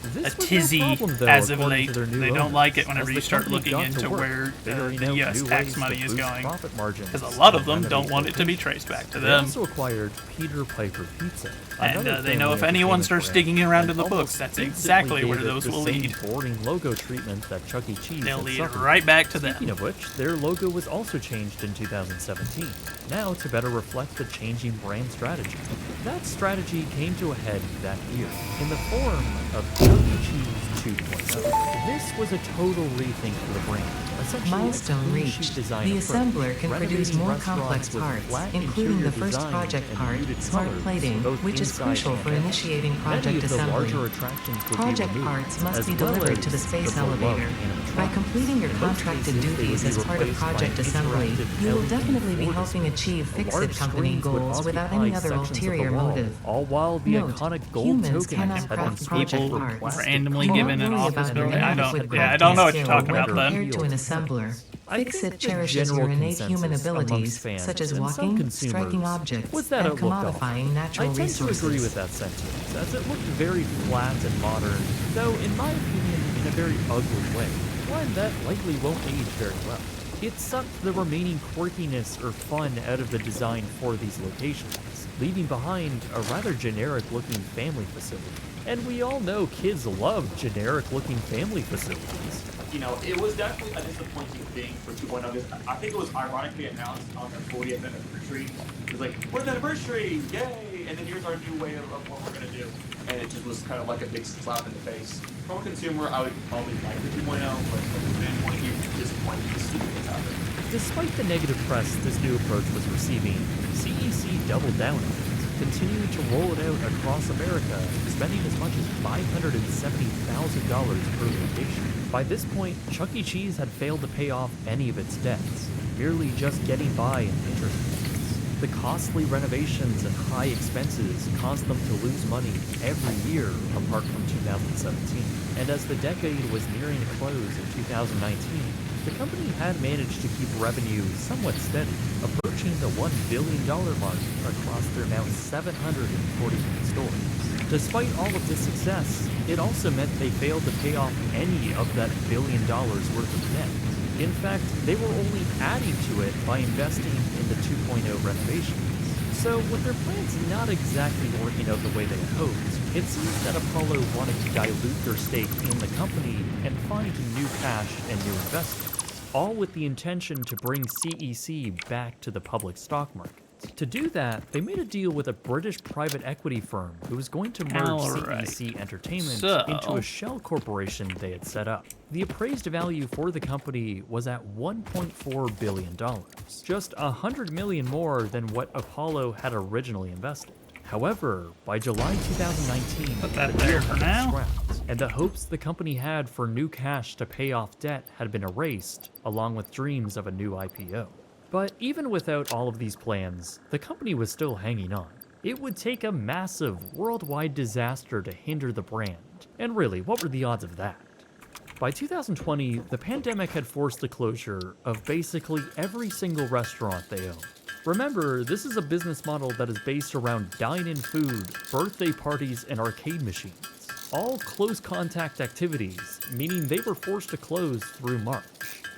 a This was no tizzy problem, though, as of according late. to their new They don't owners, like it whenever as you the start company looking got to into work, where figuring the out U.S. new tax ways money to is boost going. profit margins Because a lot of and them don't renovate want it to be locations. traced back to They them. also acquired Peter Piper Pizza. And another they know family if anyone entertainment starts brand, digging around in and the books, almost that's instantly exactly where gave it those the will same lead. boring logo treatment that Chuck E. Cheese They'll had lead suffered. right back to them. Speaking of which, their logo was also changed in 2017, now to better reflect the changing brand strategy. That strategy came to a head that year in the form of Chuck E. Cheese 2.0. This was a total rethink for the brand. Essentially, Milestone a clean reached. sheet design The approach, assembler can produce renovating more restaurants complex with parts, flat including interior the first design project and part, muted smart colors, plating, both which is inside crucial and for out. initiating project Many of the assembly. larger attractions would Project be removed, parts must as be well delivered as to the space the beloved elevator. By animatronics. completing your In most contracted cases, they would duties be as part of replaced by project an assembly, interactive you will LED definitely be board helping display. achieve The Fix-It large Company screens would goals without occupy any other sections of the ulterior wall, motive. all while the Note, iconic gold humans token cannot had been craft stapled project with parts. plastic. Randomly Do not given an worry office about an building. I inadequate don't know what crafting you're talking skill about when then. compared to an assembler. I Fix-It think the cherishes general your innate human consensus amongst abilities, fans such as and some walking, consumers striking objects, was that and it looked awful. commodifying natural I tend to resources. agree with that sentiment, as it looked very flat and modern, though in my opinion in a very ugly way, one that likely won't age very well. It sucked the remaining quirkiness or fun out of the design for these locations, leaving behind a rather generic-looking family facility. And we all know kids love generic-looking family facilities. You know, it was definitely a disappointing thing for 2.0. I think it was ironically announced on their 40th anniversary. It was like, we're the anniversary, yay! And then here's our new way of what we're gonna do. And it just was kind of like a big slap in the face. From a consumer, I would probably like the 2.0, but from a fan point of view, disappointing to see what's happening. Despite the negative press this new approach was receiving, CEC doubled down on it, continuing to roll it out across America, spending as much as $570,000 per location. By this point, Chuck E. Cheese had failed to pay off any of its debts, merely just getting by in interest payments. The costly renovations and high expenses caused them to lose money every year apart from 2017. And as the decade was nearing a close in 2019, the company had managed to keep revenue somewhat steady, approaching the $1 billion mark across their now 743 stores. Despite all of this success, it also meant they failed to pay off any of that $1 billion worth of debt. In fact, they were only adding to it by investing in the 2.0 renovations. So, with their plans not exactly working out the way they had hoped, it seems that Apollo wanted to dilute their stake in the company and find new cash and new investors, all with the intention to bring CEC back to the public stock market. To do that, they made a deal with a British private equity firm who was going to merge CEC Entertainment into a shell corporation they had set up. The appraised value for the company was at $1.4 billion, just $100 million more than what Apollo had originally invested. However, by July 2019, the deal had been scrapped, and the hopes the company had for new cash to pay off debt had been erased, along with dreams of a new IPO. But even without all of these plans, the company was still hanging on. It would take a massive worldwide disaster to hinder the brand, and really, what were the odds of that? By 2020, the pandemic had forced the closure of basically every single restaurant they owned. Remember, this is a business model that is based around dine-in food, birthday parties, and arcade machines. All close contact activities, meaning they were forced to close through March.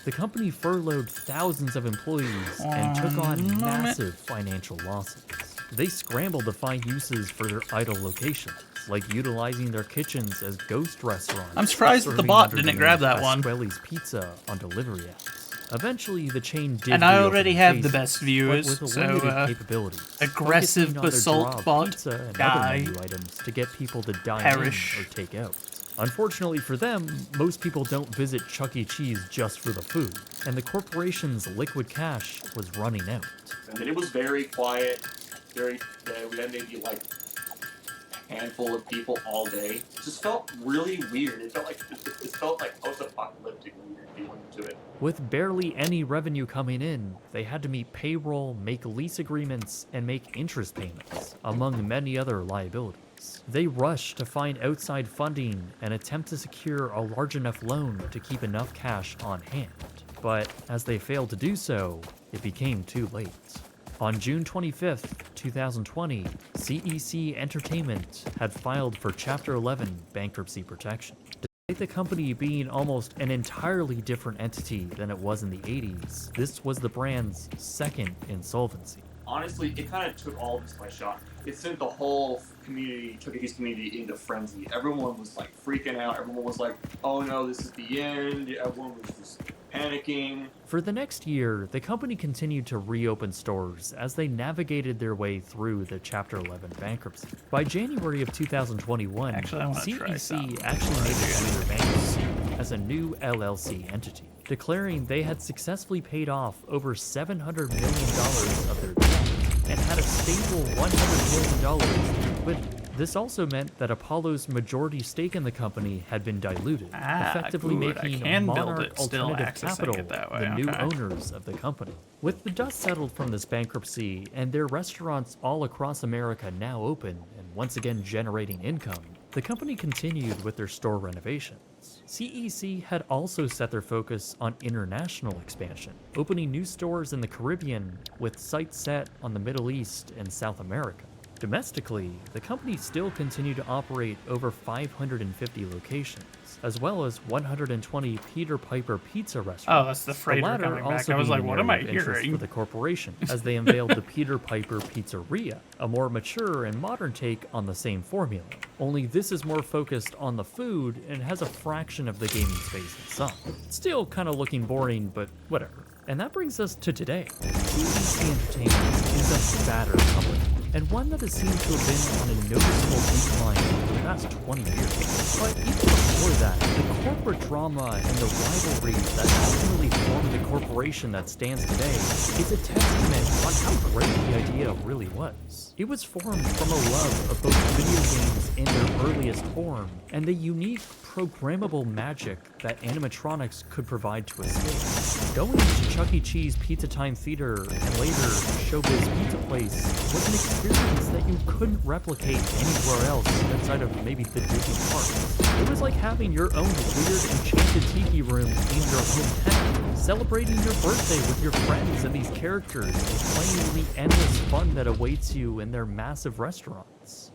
The company furloughed thousands of employees and took on massive financial losses. They scrambled to find uses for their idle locations, like utilizing their kitchens as ghost restaurants. I'm surprised that the bot didn't grab that one. Pasquale's Pizza on delivery apps. Eventually, the chain did. And I already have the faces, best viewers, but with so limited capabilities, aggressive focusing on their basalt draw of bot pizza and guy other menu items to get people to dine perish. in or take out. Unfortunately for them, most people don't visit Chuck E. Cheese just for the food, and the corporation's liquid cash was running out. And then it was very quiet, very dead. We had maybe like a handful of people all day. It just felt really weird. It felt like post-apocalyptic weird if you went into it. With barely any revenue coming in, they had to meet payroll, make lease agreements, and make interest payments, among many other liabilities. They rushed to find outside funding and attempt to secure a large enough loan to keep enough cash on hand. But as they failed to do so, it became too late. On June 25th, 2020, CEC Entertainment had filed for Chapter 11 bankruptcy protection. Despite the company being almost an entirely different entity than it was in the 80s, this was the brand's second insolvency. Honestly, it kind of took all of us by shock. It sent the whole community, Chuck E. Cheese community, into frenzy. Everyone was like freaking out. Everyone was like, oh no, this is the end. Everyone was just panicking. For the next year, the company continued to reopen stores as they navigated their way through the Chapter 11 bankruptcy. By January of 2021, CEC actually made it through their bankruptcy as a new LLC entity, declaring they had successfully paid off over $700 million of their debt and had a stable $100 million in liquidity. This also meant that Apollo's majority stake in the company had been diluted, effectively making Monarch Alternative Capital the new owners of the company. With the dust settled from this bankruptcy and their restaurants all across America now open and once again generating income, the company continued with their store renovations. CEC had also set their focus on international expansion, opening new stores in the Caribbean with sites set on the Middle East and South America. Domestically, the company still continued to operate over 550 locations, as well as 120 Peter Piper pizza restaurants. Oh, that's the freighter coming back. I was like, what am I hearing? For the corporation, as they unveiled the Peter Piper Pizzeria, a more mature and modern take on the same formula. Only this is more focused on the food and has a fraction of the gaming space inside. Still kind of looking boring, but whatever. And that brings us to today. CEC Entertainment is a battered company, and one that has seemed to have been on a noticeable decline for the past 20 years. But even before that, the corporate drama and the rivalries that ultimately formed the corporation that stands today is a testament on how great the idea really was. It was formed from a love of both video games in their earliest form and the unique programmable magic that animatronics could provide to a stage. Going to Chuck E. Cheese Pizza Time Theater and later Showbiz Pizza Place was an experience that you couldn't replicate anywhere else outside of maybe the Disney parks. It was like having your own weird enchanted tiki room in your hometown, celebrating your birthday with your friends and these characters, and playing the endless fun that awaits you in their massive restaurants.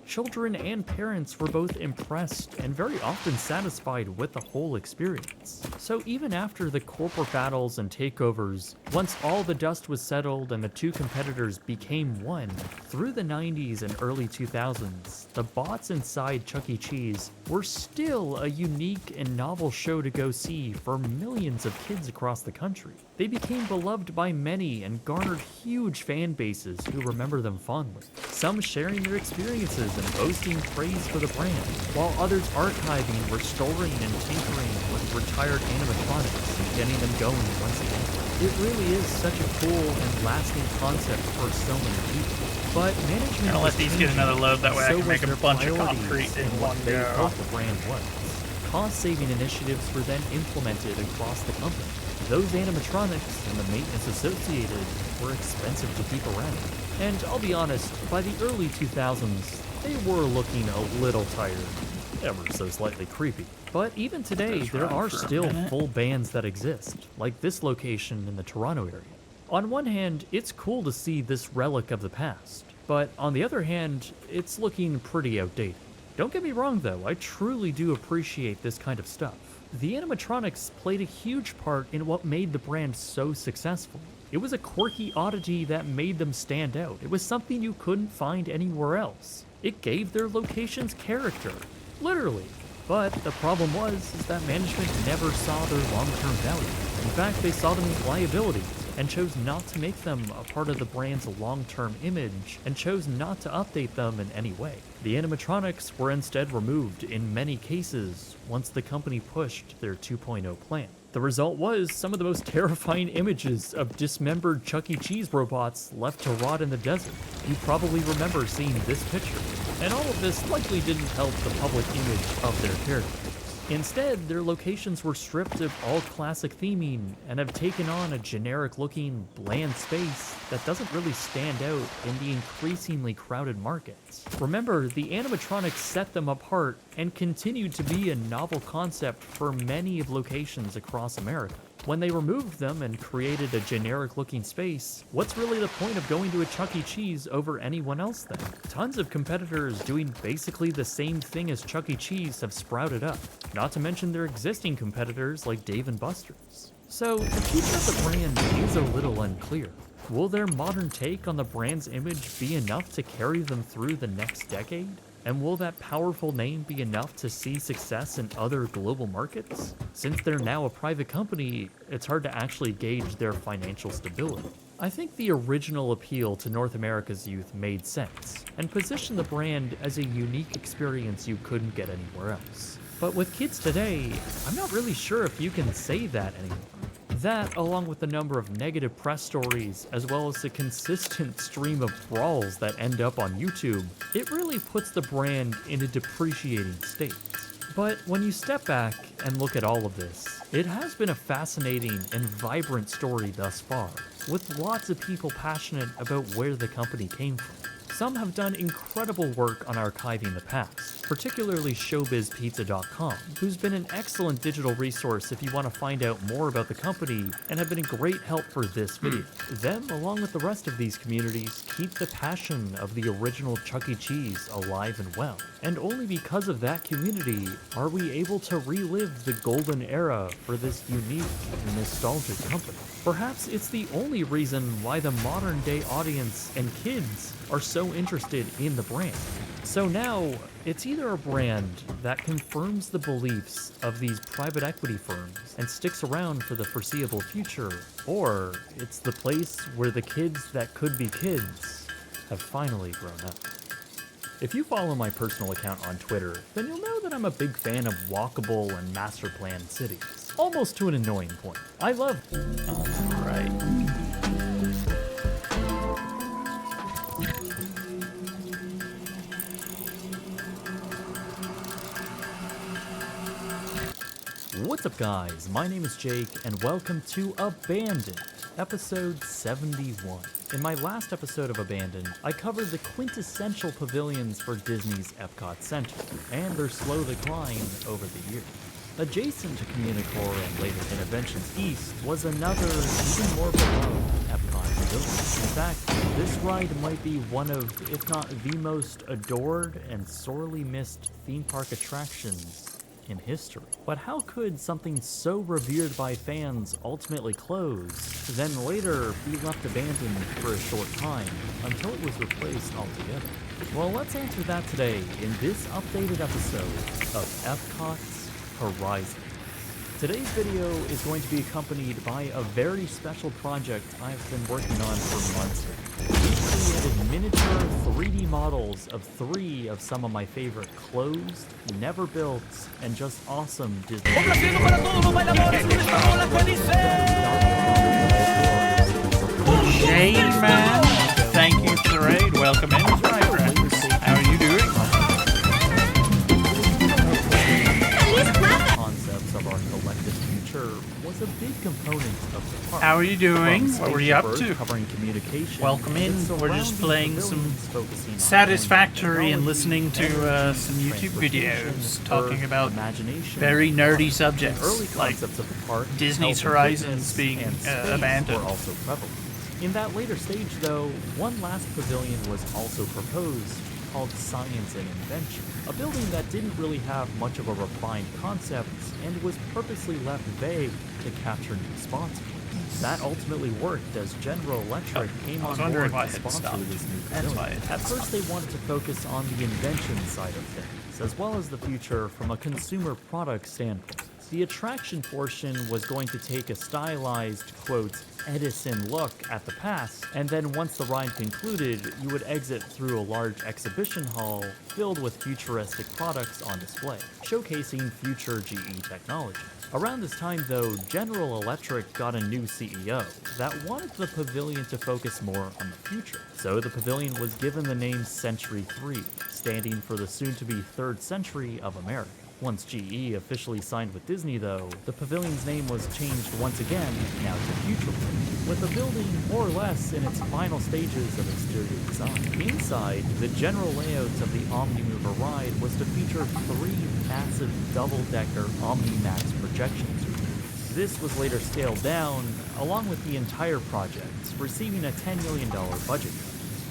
Children and parents were both impressed and very often satisfied with the whole experience. So even after the corporate battles and takeovers, once all the dust was settled and the two competitors became one, through the 90s and early 2000s, the bots inside Chuck E. Cheese were still a unique and novel show to go see for millions of kids across the country. They became beloved by many and garnered huge fan bases who remember them fondly, some sharing their experiences and boasting praise for the brand, while others archiving, restoring, and tinkering with retired animatronics and getting them going once again. It really is such a cool and lasting concept for so many people. But management I'm gonna let these get another load, that way I can make a bunch of concrete in one they go. thought the brand was. Cost-saving initiatives were then implemented across the company. Those animatronics and the maintenance associated were expensive to keep around. And I'll be honest, by the early 2000s, they were looking a little tired, ever so slightly creepy. But even today, there are still full bands that exist, like this location in the Toronto area. On one hand, it's cool to see this relic of the past, but on the other hand, it's looking pretty outdated. Don't get me wrong though, I truly do appreciate this kind of stuff. The animatronics played a huge part in what made the brand so successful. It was a quirky oddity that made them stand out. It was something you couldn't find anywhere else. It gave their locations character, literally. But the problem was that management never saw their long-term value. In fact, they saw them as liabilities, and chose not to make them a part of the brand's long-term image, and chose not to update them in any way. The animatronics were instead removed in many cases once the company pushed their 2.0 plan. The result was some of the most terrifying images of dismembered Chuck E. Cheese robots left to rot in the desert. You probably remember seeing this picture. And all of this likely didn't help the public image of their characters. Instead, their locations were stripped of all classic theming and have taken on a generic-looking, bland space that doesn't really stand out in the increasingly crowded markets. Remember, the animatronics set them apart and continued to be a novel concept for many of locations across America. When they removed them and created a generic-looking space, what's really the point of going to a Chuck E. Cheese over anyone else then? Tons of competitors doing basically the same thing as Chuck E. Cheese have sprouted up, not to mention their existing competitors like Dave & Buster's. So, the future of the brand is a little unclear. Will their modern take on the brand's image be enough to carry them through the next decade? And will that powerful name be enough to see success in other global markets? Since they're now a private company, it's hard to actually gauge their financial stability. I think the original appeal to North America's youth made sense, and positioned the brand as a unique experience you couldn't get anywhere else. But with kids today, I'm not really sure if you can say that anymore. That, along with the number of negative press stories, as well as the consistent stream of brawls that end up on YouTube, it really puts the brand in a depreciating state. But when you step back and look at all of this, it has been a fascinating and vibrant story thus far, with lots of people passionate about where the company came from. Some have done incredible work on archiving the past, particularly ShowbizPizza.com, who's been an excellent digital resource if you want to find out more about the company and have been a great help for this video. Them, along with the rest of these communities, keep the passion of the original Chuck E. Cheese alive and well. And only because of that community are we able to relive the golden era for this unique and nostalgic company. Perhaps it's the only reason why the modern day audience and kids are so interested in the brand. So now, it's either a brand that confirms the beliefs of these private equity firms and sticks around for the foreseeable future, or it's the place where the kids that could be kids have finally grown up. If you follow my personal account on Twitter, then you'll know that I'm a big fan of walkable and master planned cities. Almost to an annoying point. I love... Alright. What's up guys, my name is Jake, and welcome to Abandoned, episode 71. In my last episode of Abandoned, I covered the quintessential pavilions for Disney's Epcot Center, and their slow decline over the years. Adjacent to Communicore and later Interventions East was another, even more beloved Epcot pavilion. In fact, this ride might be one of, if not the most adored and sorely missed theme park attractions in history. But how could something so revered by fans ultimately close, then later be left abandoned for a short time until it was replaced altogether? Well, let's answer that today in this updated episode of Epcot's Horizon. Today's video is going to be accompanied by a very special project I've been working on for months now. We've created miniature 3D models of 3 of some of my favorite closed, never built, and just awesome Disney. Shane, man, thank you for the raid. Welcome in, my friends. How are you doing? Concepts of our collective future was a big component of the park. How are you doing? What were you up to? Covering communication. Welcome in. We're just playing some Satisfactory and listening to some YouTube videos talking about very nerdy subjects like Disney's Horizons being abandoned. Were also prevalent. In that later stage, though, one last pavilion was also proposed, called Science and Invention, a building that didn't really have much of a refined concept and was purposely left vague to capture new sponsors. That ultimately worked as General Electric came on board to sponsor this new pavilion. At first they wanted to focus on the invention side of things, as well as the future from a consumer product standpoint. The attraction portion was going to take a stylized, quote, Edison look at the past, and then once the ride concluded, you would exit through a large exhibition hall filled with futuristic products on display, showcasing future GE technology. Around this time, though, General Electric got a new CEO that wanted the pavilion to focus more on the future. So the pavilion was given the name Century 3, standing for the soon-to-be third century of America. Once GE officially signed with Disney, though, the pavilion's name was changed once again, now to Futureworld, with the building more or less in its final stages of exterior design. Inside, the general layout of the Omnimover ride was to feature 3 massive double-decker OmniMax projection screens. This was later scaled down, along with the entire project, receiving a $10 million budget.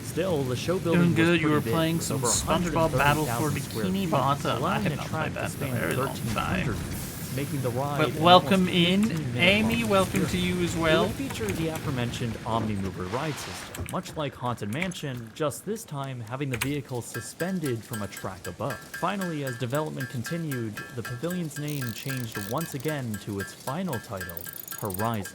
Still, the show building Doing good. was You were pretty big, playing with some over SpongeBob Battle for 130,000 square Bikini feet, Bottom. I allowing have the not track played that to in a span very long 1,300 time. minutes, making the ride But an welcome almost in, 18-minute Amy. long Welcome to experience. you as It well. would feature the aforementioned Omnimover ride system, much like Haunted Mansion, just this time having the vehicle suspended from a track above. Finally, as development continued, the pavilion's name changed once again to its final title, Horizons.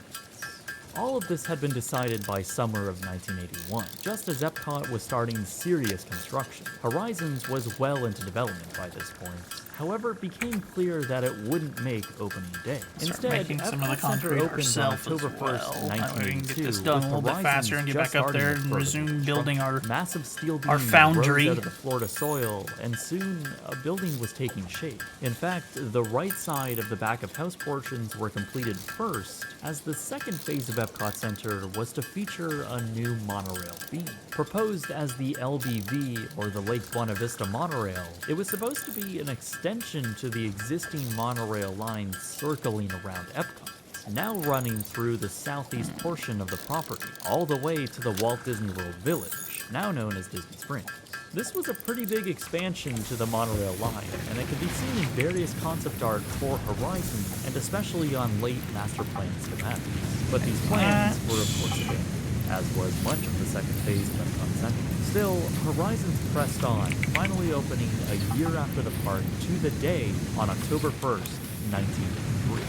All of this had been decided by summer of 1981, just as Epcot was starting serious construction. Horizons was well into development by this point. However, it became clear that it wouldn't make opening day. Instead, making some of the Epcot Center concrete opened on ourselves as October 1st, well. That way we can get 1982, this done a with little bit Horizons faster and get just back up there starting and to resume further building construct. Massive steel our beams foundry. rose out of the Florida soil, and soon a building was taking shape. In fact, the right side of the back of house portions were completed first, as the second phase of Epcot Center was to feature a new monorail theme. Proposed as the LBV, or the Lake Buena Vista Monorail, it was supposed to be an extension to the existing monorail line circling around Epcot, now running through the southeast portion of the property, all the way to the Walt Disney World Village, now known as Disney Springs. This was a pretty big expansion to the monorail line, and it could be seen in various concept art for Horizons, and especially on late master plan schematics. But these plans were of course abandoned, as was much of the second phase of Epcot Center. Still, Horizons pressed on, finally opening a year after the park to the day on October 1st, 1983.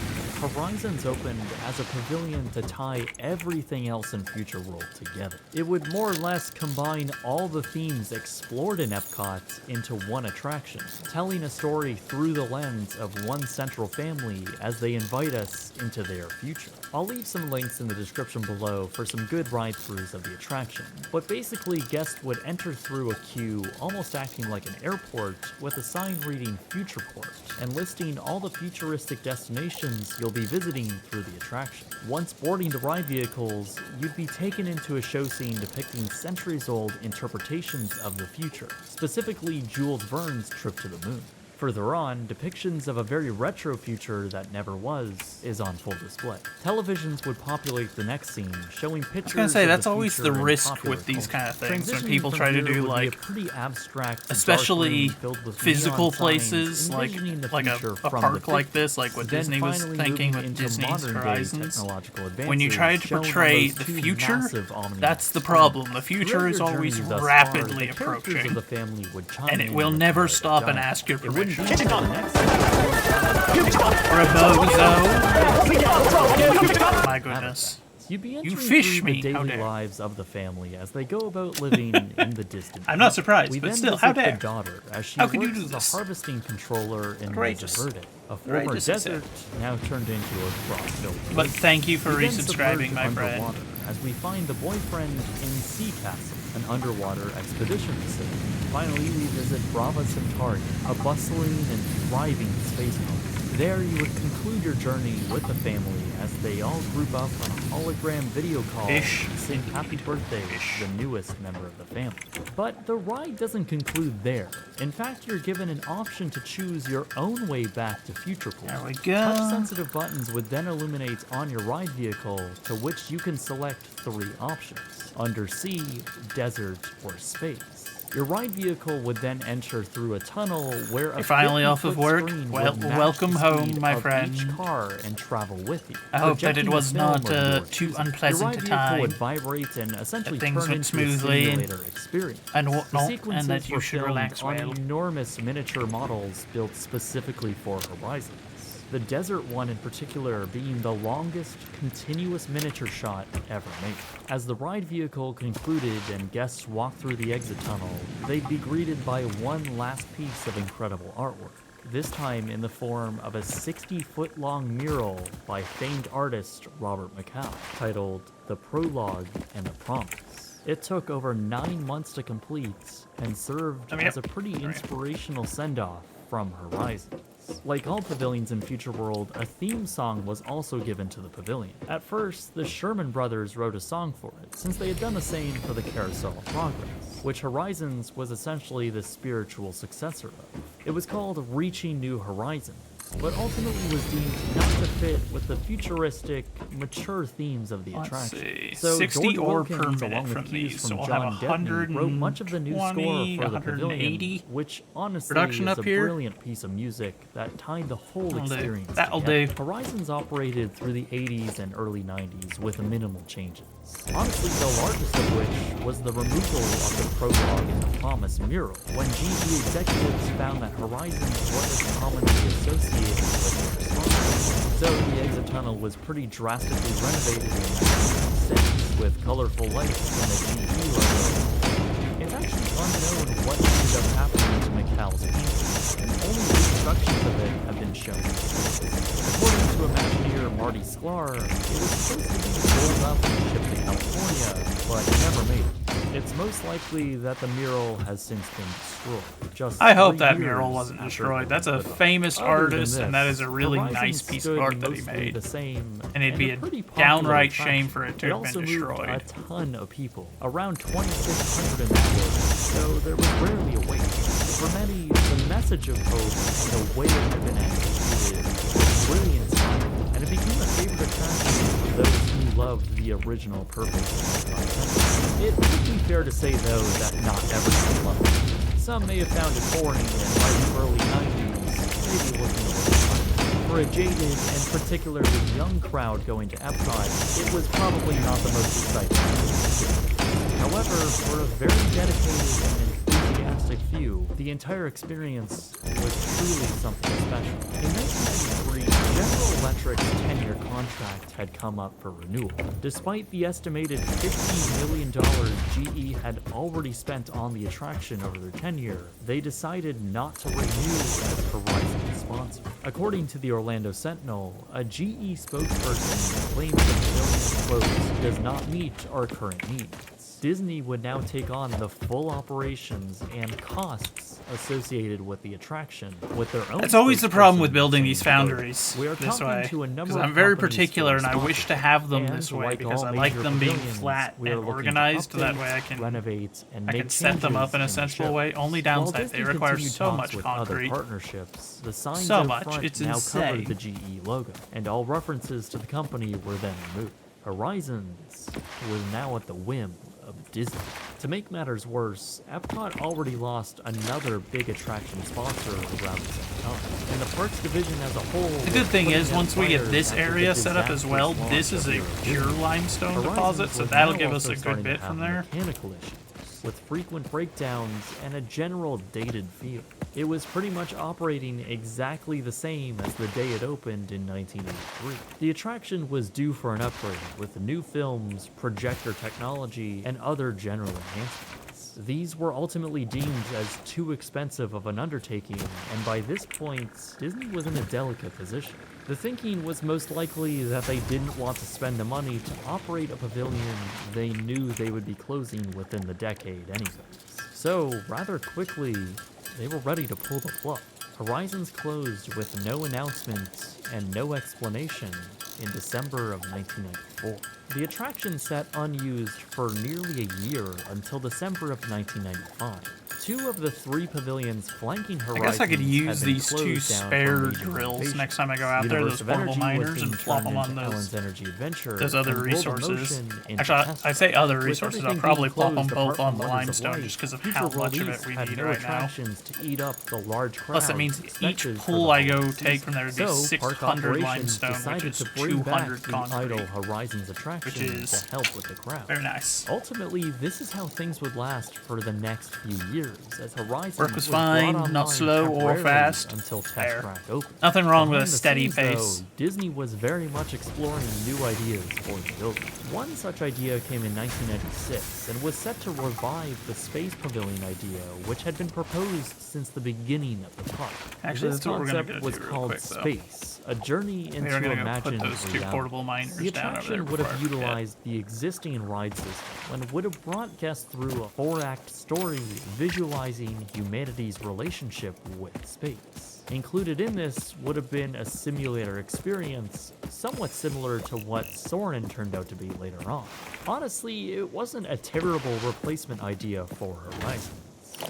Horizons opened as a pavilion to tie everything else in Future World together. It would more or less combine all the themes explored in Epcot into one attraction, telling a story through the lens of one central family as they invite us into their future. I'll leave some links in the description below for some good ride-throughs of the attraction, but basically guests would enter through a queue almost acting like an airport with a sign reading Futureport and listing all the futuristic destinations you'll be visiting through the attraction. Once boarding the ride vehicles, you'd be taken into a show scene depicting centuries-old interpretations of the future, specifically Jules Verne's trip to the moon. Further on, depictions of a very retro future that never was is on full display. Televisions would populate the next scene, showing pictures I was gonna say, of that's the always future the in risk popular with these culture. kind of things when Transitioning people from try to here do would be a like, pretty abstract, especially dark room filled with physical neon signs, places like envisioning the a future from park the like 50s. this, like what Then Disney was finally thinking moving with into Disney's modern-day Horizons. technological When you try to advances shown on portray those the two future, massive omni that's the screens. problem. The future Throughout is your always journey thus far, rapidly the characters approaching, of the family would chime and it in will with never their stop and dialogue. ask your It wouldn't permission. be until the next Rebozo. My goodness. You'd be You entering fish through me. the How daily dare. lives of the family as they go about living in the distant. I'm not future. surprised, we but then still, visit how the dare. daughter as she How could you works do as this? a harvesting controller in Outrageous. Mesa Verde, a former Outrageous, I said. desert now turned into a frost-filled But lake. thank you for We then resubscribing, submerge my friend. underwater as we find the boyfriend in Sea Castle, an underwater expedition facility. Finally, we visit Brava Centauri, a bustling and thriving space home. There, you would conclude your journey with the family as they all group up on a hologram video call Fish. to sing happy birthday to the newest member of the family. But the ride doesn't conclude there. In fact, you're given an option to choose your own way back to Futureport. There we go. Touch-sensitive buttons would then illuminate on your ride vehicle, to which you can select 3 options: undersea, desert, or space. Your ride vehicle would then enter through a tunnel where a You're finally off of 50-foot work? screen Well, would match welcome the home, speed my of friend. each car and travel with you. I hope that projecting it a was film not of your too choosing. unpleasant Your a ride vehicle time. would vibrate and essentially That things turn went into smoothly a simulator experience. and The whatnot, and sequences that you were should filmed relax on well. enormous miniature models built specifically for Horizons. the desert one in particular being the longest continuous miniature shot ever made. As the ride vehicle concluded and guests walked through the exit tunnel, they'd be greeted by one last piece of incredible artwork, this time in the form of a 60-foot-long mural by famed artist Robert McCall, titled The Prologue and the Promise. It took over 9 months to complete and served as a pretty inspirational send-off from Horizons. Like all pavilions in Future World, a theme song was also given to the pavilion. At first, the Sherman brothers wrote a song for it, since they had done the same for the Carousel of Progress, which Horizons was essentially the spiritual successor of. It was called Reaching New Horizons, but ultimately was deemed not to fit with the futuristic, mature themes of the attraction. So 60 George ore per Wilkins, minute along from with cues these, from so we'll John have Debney, wrote much of the new score 120, for the pavilion, 180 which honestly production is up a here. brilliant piece of music that tied the whole That'll do. experience That'll together. do. Horizons operated through the 80s and early 90s with minimal changes. Honestly, the largest of which was the removal of the Prologue and the Promise mural, when GE executives found that Horizons wasn't commonly associated with their sponsors. So the exit tunnel was pretty drastically renovated in 1996 with colorful lights and a GE logo. It's actually unknown what ended up happening to McCall's painting, and only reproductions of it have been shown. According to Imagineer Marty Sklar, it was supposed to be rolled up and shipped to California, but never made it. It's most likely that the mural has since been destroyed. I hope that mural wasn't destroyed. That's a famous artist, and that is a really nice piece of art that he made. And it'd be a downright shame for it to have been destroyed. A ton of people, around 2,600 in that world, so there was rarely a wait. For many, the message of hope and the way it had been executed was really inspiring, and it became a favorite attraction for those who loved the original purpose of the concept. It would be fair to say, though, that not everyone loved it. Some may have found it boring, and by the early 90s, maybe wasn't a little fun. For a jaded and particularly young crowd going to Epcot, it was probably not the most exciting experience. However, for a very dedicated and enthusiastic few, the entire experience was truly something special. In 1993, General Electric's 10-year contract had come up for renewal. Despite the estimated $50 million GE had already spent on the attraction over their tenure, they decided not to renew as Horizon's sponsor. According to the Orlando Sentinel, a GE spokesperson claimed the pavilion, quote, does not meet our current needs. Disney would now take on the full operations and costs associated with the attraction with their own. That's always the problem with building these foundries this way, because I'm very particular and I wish to have them this way because I like them being flat and organized. That way I can set them up in a sensible way. Only downside, they require so much concrete. Partnerships, the signs so out much, front it's now insane. covered the GE logo, and all references to the company were then removed. Horizons was now at the whim of Disney. To make matters worse, Epcot already lost another big attraction sponsor around the same time, and the parks division as a whole. The good thing is, once we get this area set up as well, this is a pure limestone deposit, so that'll give us a good bit from there. Mechanical issues, with frequent breakdowns and a general dated feel. It was pretty much operating exactly the same as the day it opened in 1983. The attraction was due for an upgrade with new films, projector technology, and other general enhancements. These were ultimately deemed as too expensive of an undertaking, and by this point, Disney was in a delicate position. The thinking was most likely that they didn't want to spend the money to operate a pavilion they knew they would be closing within the decade anyways. So, rather quickly, they were ready to pull the plug. Horizons closed with no announcement and no explanation in December of 1994. The attraction sat unused for nearly a year until December of 1995. Two of the three pavilions flanking Horizons I guess I could use had been these two closed down spare for regional drills location. next time I go out there, Universe those of portable Energy was miners, being and flop turned them on into those, Ellen's Energy Adventure, those other and World of resources. Motion into Actually, Tesla. I say other With resources, I'll everything probably being plop them closed both apart on from the Wonders of limestone Light, just because of future how much of release it we had need no right now. attractions to eat up the large Plus, that means crowds each expected for pull the I whole go season. take from there would be So, park 600 operations limestone, which decided is to bring back 200 the concrete. idle Horizons attraction Which is to help with the crowd. very nice. Ultimately, this is how things would last for the next few years, years, as Horizon Work was brought fine, online not slow or temporarily fast. until Test Fair. Track opened. Nothing wrong with a Behind the steady scenes, pace. though, Disney was very much exploring new ideas for the building. One such idea came in 1996 and was set to revive the Space Pavilion idea, which had been proposed since the beginning of the park. Actually, this that's what we're gonna concept go was do real called quick, though. Space, a journey We into are gonna go imagined put those two reality. portable miners The down over there attraction would have before I forget. utilized the existing ride system and would have brought guests through a 4-act story visualizing humanity's relationship with space. Included in this would have been a simulator experience, somewhat similar to what Soarin' turned out to be later on. Honestly, it wasn't a terrible replacement idea for Horizons.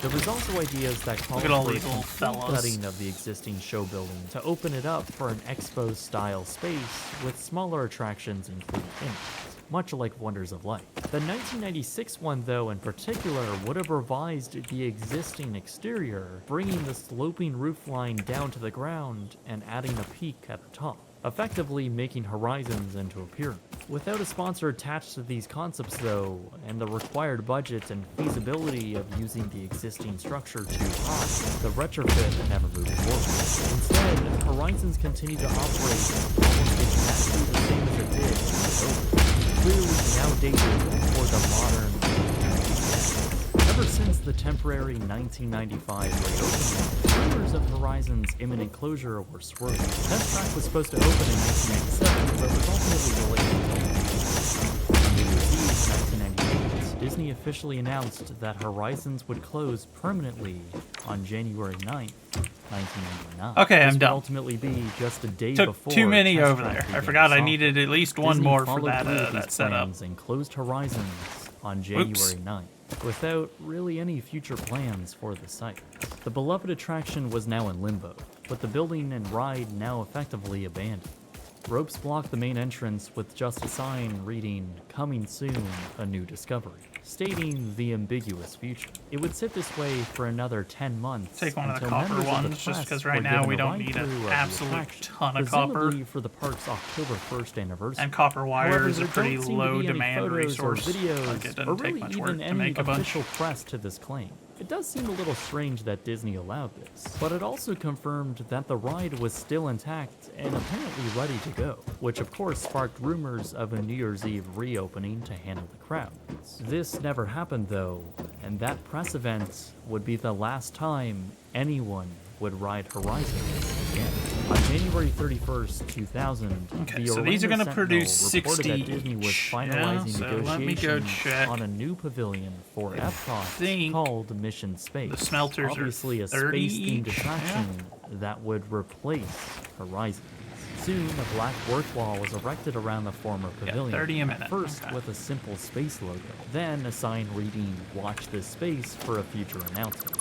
There was also ideas that called Look at all for a these little complete fellas. gutting of the existing show building to open it up for an expo-style space with smaller attractions included in it, much like Wonders of Light. The 1996 one, though, in particular, would have revised the existing exterior, bringing the sloping roofline down to the ground and adding a peak at the top, effectively making Horizons into a pyramid. Without a sponsor attached to these concepts, though, and the required budget and feasibility of using the existing structure too high, the retrofit never moved forward. Instead, Horizons continued to operate almost exactly the same as it did when it opened, clearly now dated for the modern 1990s. Ever since the temporary 1995 reopening, rumors of Horizon's imminent closure were swirling. Test Track was supposed to open in 1997, but was ultimately delayed until 1998. On New Year's Eve 1998, Disney officially announced that Horizons would close permanently on January 9th, 1999. Okay, This I'm would done. ultimately be just a day Took before too many Test over Track there. I began forgot I software. needed at least one Disney more for followed that through with that these setup. plans and closed Horizons on January 9th, without really any future plans for the site. The beloved attraction was now in limbo, with the building and ride now effectively abandoned. Ropes blocked the main entrance with just a sign reading, "Coming soon, a new discovery," stating the ambiguous future. It would sit this way for another 10 months. Take one of the until copper members of the ones, just press 'cause right were now given we a don't ride need an through of the absolute attraction, ton of copper. presumably for the park's October 1st anniversary. And copper wire However, is a there pretty don't seem to low be any demand photos resource. or videos, Like, it doesn't or take really much even work to any make a bunch. official press to this claim. It does seem a little strange that Disney allowed this, but it also confirmed that the ride was still intact and apparently ready to go, which of course sparked rumors of a New Year's Eve reopening to handle the crowds. This never happened though, and that press event would be the last time anyone would ride Horizon again. On January 31st, 2000, Okay, the so these are Orlando gonna produce Sentinel reported 60 that Disney was each. finalizing Yeah, so let me go negotiations check. on a new pavilion for Epcot called Mission Space. the smelters are Obviously a 30 space-themed each, attraction that would replace Horizons. Soon, a black work wall was erected around the former pavilion. 30 a minute, First okay. with a simple space logo, then a sign reading "Watch this space" for a future announcement.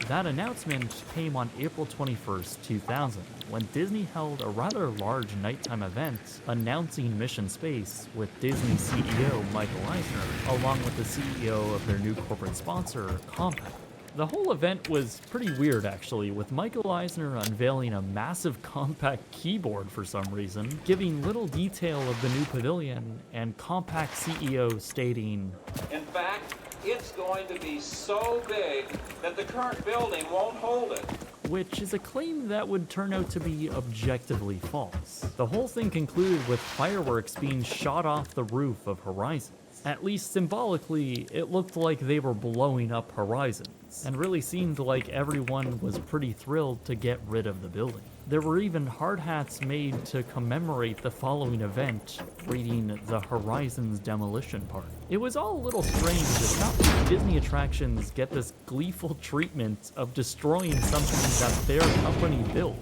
That announcement came on April 21st, 2000, when Disney held a rather large nighttime event announcing Mission Space with Disney CEO Michael Eisner, along with the CEO of their new corporate sponsor, Compaq. The whole event was pretty weird, actually, with Michael Eisner unveiling a massive Compaq keyboard for some reason, giving little detail of the new pavilion, and Compaq CEO stating, "In fact, it's going to be so big that the current building won't hold it." which is a claim that would turn out to be objectively false. The whole thing concluded with fireworks being shot off the roof of Horizons. At least symbolically, it looked like they were blowing up Horizons, and really seemed like everyone was pretty thrilled to get rid of the building. There were even hard hats made to commemorate the following event, reading "The Horizons Demolition Party." It was all a little strange as not many Disney attractions get this gleeful treatment of destroying something that their company built.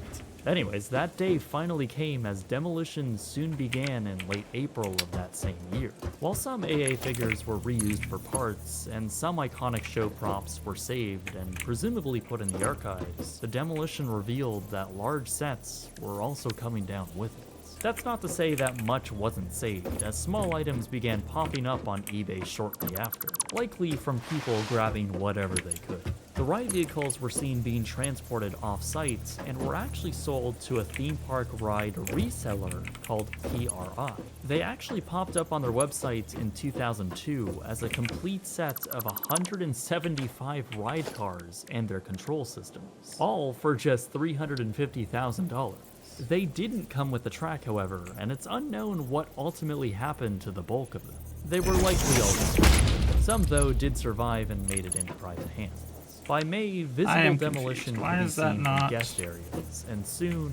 Anyways, that day finally came as demolition soon began in late April of that same year. While some AA figures were reused for parts, and some iconic show props were saved and presumably put in the archives, the demolition revealed that large sets were also coming down with it. That's not to say that much wasn't saved, as small items began popping up on eBay shortly after, likely from people grabbing whatever they could. The ride vehicles were seen being transported off-site and were actually sold to a theme park ride reseller called PRI. They actually popped up on their website in 2002 as a complete set of 175 ride cars and their control systems, all for just $350,000. They didn't come with the track, however, and it's unknown what ultimately happened to the bulk of them. They were likely all destroyed. Some, though, did survive and made it into private hands. By May, visible demolition could be seen from guest areas, and soon,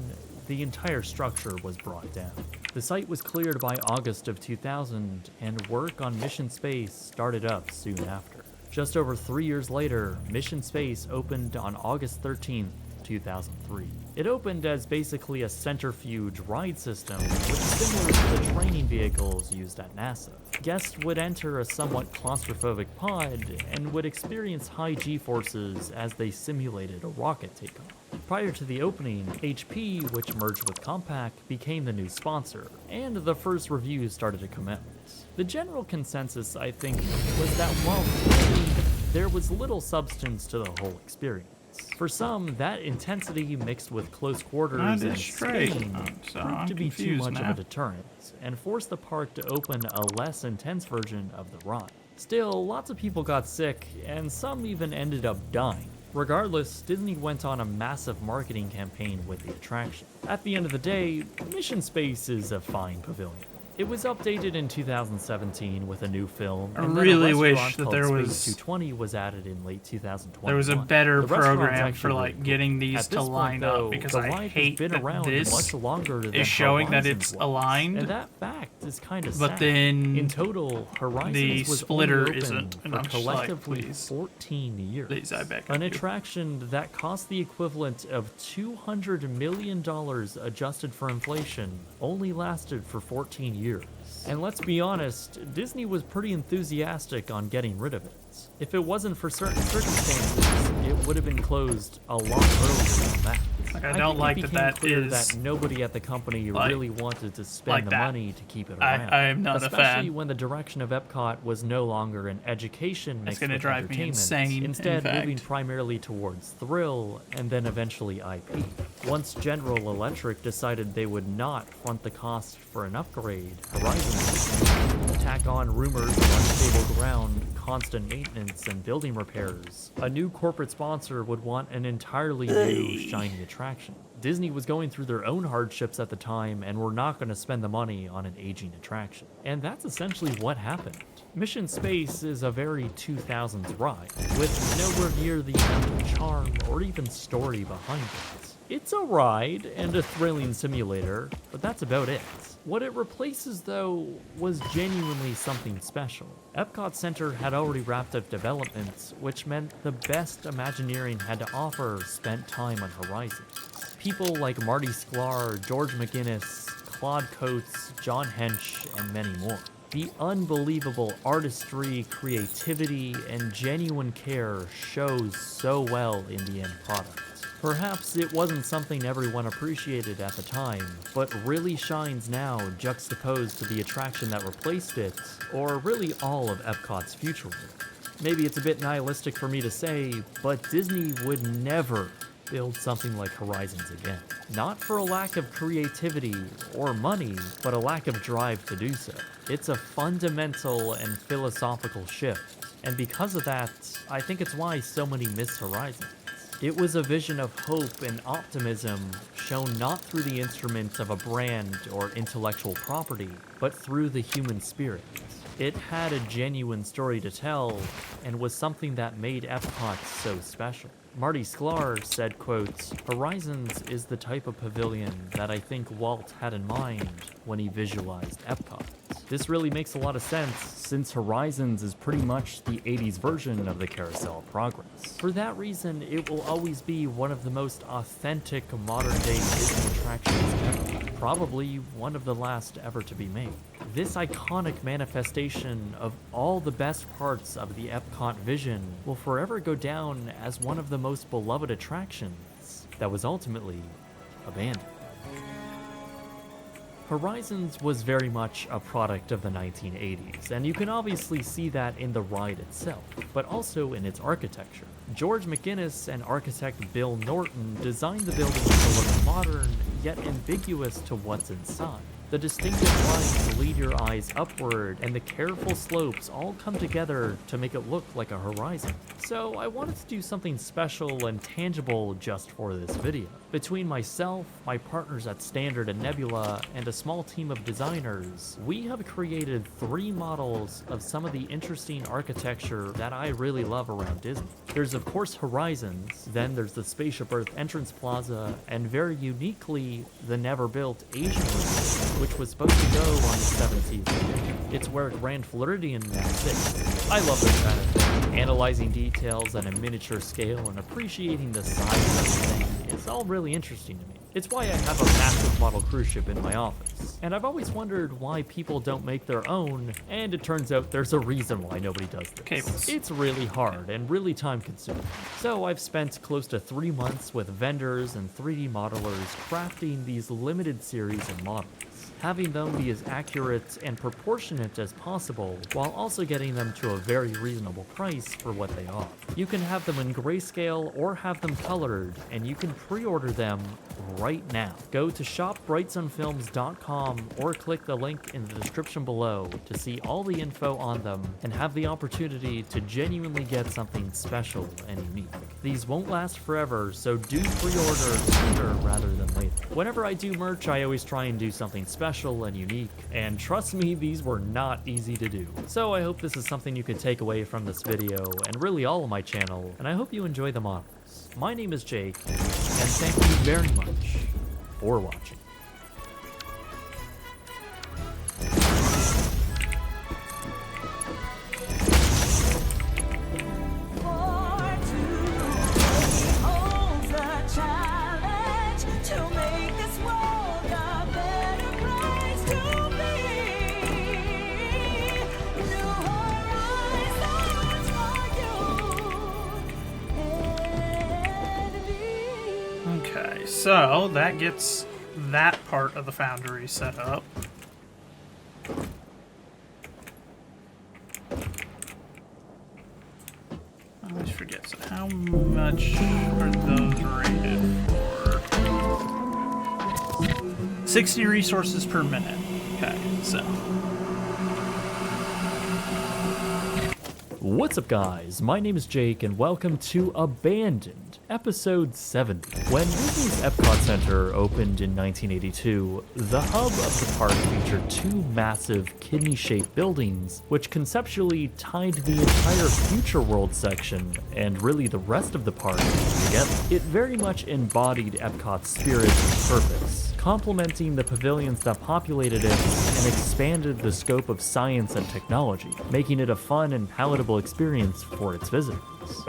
the entire structure was brought down. The site was cleared by August of 2000, and work on Mission Space started up soon after. Just over 3 years later, Mission Space opened on August 13th, 2003. It opened as basically a centrifuge ride system, which is similar to the training vehicles used at NASA. Guests would enter a somewhat claustrophobic pod and would experience high G-forces as they simulated a rocket takeoff. Prior to the opening, HP, which merged with Compaq, became the new sponsor, and the first reviews started to come out. The general consensus, I think, was that while thrilling, there was little substance to the whole experience. For some, that intensity mixed with close quarters and speeding proved to be too much of a deterrent, and forced the park to open a less intense version of the ride. Still, lots of people got sick, and some even ended up dying. Regardless, Disney went on a massive marketing campaign with the attraction. At the end of the day, Mission Space is a fine pavilion. It was updated in 2017 with a new film. I really wish that there was Space 220 was added in late 2021. There was a better The restaurant's program actually for really like cool. getting these At to this line point, though, up because the I ride has hate been that around this much longer than is showing that Horizons it's was. aligned. And that fact is kind of But sad. then in total, Horizons the was splitter only open isn't, and for I'm just like, collectively please. 14 years. Please, I beg An of you. attraction that cost the equivalent of $200 million adjusted for inflation only lasted for 14 years. And let's be honest, Disney was pretty enthusiastic on getting rid of it. If it wasn't for certain circumstances, it would have been closed a lot earlier than that. Like, I don't like think it that became that clear is that nobody at the company like- really wanted to spend like the that. money to keep it I- around. I am not a Especially fan. when the direction of Epcot was no longer an education It's mixed gonna with drive me entertainment, insane, in instead moving fact. primarily towards thrill and then eventually IP. Once General Electric decided they would not front the cost for an upgrade, Horizons tack on rumors of unstable ground, constant maintenance, and building repairs. A new corporate sponsor would want an entirely new, shiny attraction. Disney was going through their own hardships at the time and were not going to spend the money on an aging attraction. And that's essentially what happened. Mission Space is a very 2000s ride, with nowhere near the amount of charm or even story behind it. It's a ride and a thrilling simulator, but that's about it. What it replaces, though, was genuinely something special. Epcot Center had already wrapped up development, which meant the best Imagineering had to offer spent time on Horizons. People like Marty Sklar, George McGinnis, Claude Coates, John Hench, and many more. The unbelievable artistry, creativity, and genuine care shows so well in the end product. Perhaps it wasn't something everyone appreciated at the time, but really shines now juxtaposed to the attraction that replaced it, or really all of Epcot's future work. Maybe it's a bit nihilistic for me to say, but Disney would never build something like Horizons again. Not for a lack of creativity or money, but a lack of drive to do so. It's a fundamental and philosophical shift, and because of that, I think it's why so many miss Horizons. It was a vision of hope and optimism shown not through the instruments of a brand or intellectual property, but through the human spirit. It had a genuine story to tell, and was something that made Epcot so special. Marty Sklar said, quote, "Horizons is the type of pavilion that I think Walt had in mind when he visualized Epcot." This really makes a lot of sense, since Horizons is pretty much the 80s version of the Carousel of Progress. For that reason, it will always be one of the most authentic modern-day Disney attractions ever. Probably one of the last ever to be made. This iconic manifestation of all the best parts of the Epcot vision will forever go down as one of the most beloved attractions that was ultimately abandoned. Horizons was very much a product of the 1980s, and you can obviously see that in the ride itself, but also in its architecture. George McGinnis and architect Bill Norton designed the building to look modern, yet ambiguous to what's inside. The distinctive lines lead your eyes upward, and the careful slopes all come together to make it look like a horizon. So I wanted to do something special and tangible just for this video. Between myself, my partners at Standard and Nebula, and a small team of designers, we have created 3 models of some of the interesting architecture that I really love around Disney. There's of course Horizons, then there's the Spaceship Earth entrance plaza, and very uniquely, the never-built Asian Resort, which was supposed to go on the 7th season. It's where Grand Floridian now sits. I love this kind of thing. Analyzing details at a miniature scale and appreciating the size of everything is all really interesting to me. It's why I have a massive model cruise ship in my office. And I've always wondered why people don't make their own, and it turns out there's a reason why nobody does this. Cables. It's really hard and really time consuming. So I've spent close to 3 months with vendors and 3D modelers crafting these limited series of models, having them be as accurate and proportionate as possible, while also getting them to a very reasonable price for what they are. You can have them in grayscale or have them colored, and you can pre-order them right now. Go to shopbrightsonfilms.com or click the link in the description below to see all the info on them and have the opportunity to genuinely get something special and unique. These won't last forever, so do pre-order sooner rather than later. Whenever I do merch, I always try and do something special and unique, and trust me, these were not easy to do. So I hope this is something you can take away from this video, and really all of my channel, and I hope you enjoy the models. My name is Jake, and thank you very much for watching. Okay, so that gets that part of the foundry set up. I always forget. So how much are those rated for? 60 resources per minute. Okay, so. What's up, guys? My name is Jake, and welcome to Abandoned, episode 70. When Disney's Epcot Center opened in 1982, the hub of the park featured 2 massive kidney-shaped buildings, which conceptually tied the entire Future World section, and really the rest of the park, together. It very much embodied Epcot's spirit and purpose, complementing the pavilions that populated it and expanded the scope of science and technology, making it a fun and palatable experience for its visitors.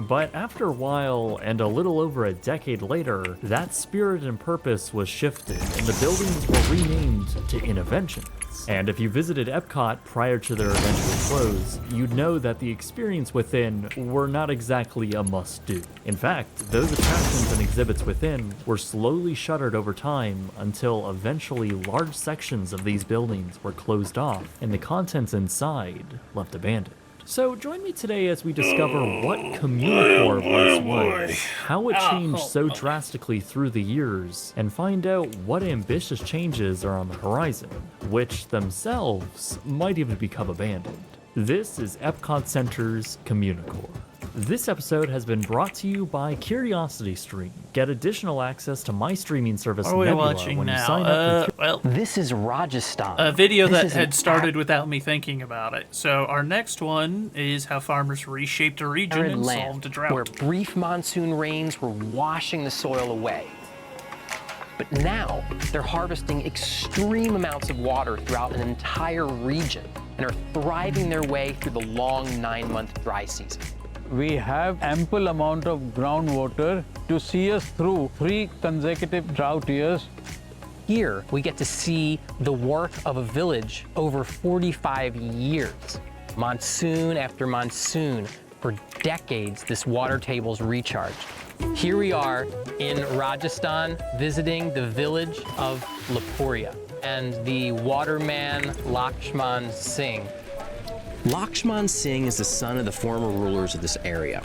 But after a while, and a little over a decade later, that spirit and purpose was shifted, and the buildings were renamed to Innoventions. And if you visited Epcot prior to their eventual close, you'd know that the experience within were not exactly a must-do. In fact, those attractions and exhibits within were slowly shuttered over time until eventually large sections of these buildings were closed off and the contents inside left abandoned. So join me today as we discover what Communicore once was, how it changed so drastically through the years, and find out what ambitious changes are on the horizon, which themselves might even become abandoned. This is Epcot Center's Communicore. This episode has been brought to you by CuriosityStream. Get additional access to my streaming service What are we Nebula watching when you now? sign up for Well, this is Rajasthan. a video that had started without me thinking about it. So our next one is how farmers reshaped a region arid and land, solved a drought. where brief monsoon rains were washing the soil away. But now they're harvesting extreme amounts of water throughout an entire region and are thriving their way through the long 9-month dry season. We have ample amount of groundwater to see us through 3 consecutive drought years. Here, we get to see the work of a village over 45 years. Monsoon after monsoon, for decades, this water table's recharged. Here we are in Rajasthan, visiting the village of Lapuria. and the waterman Lakshman Singh. Lakshman Singh is the son of the former rulers of this area.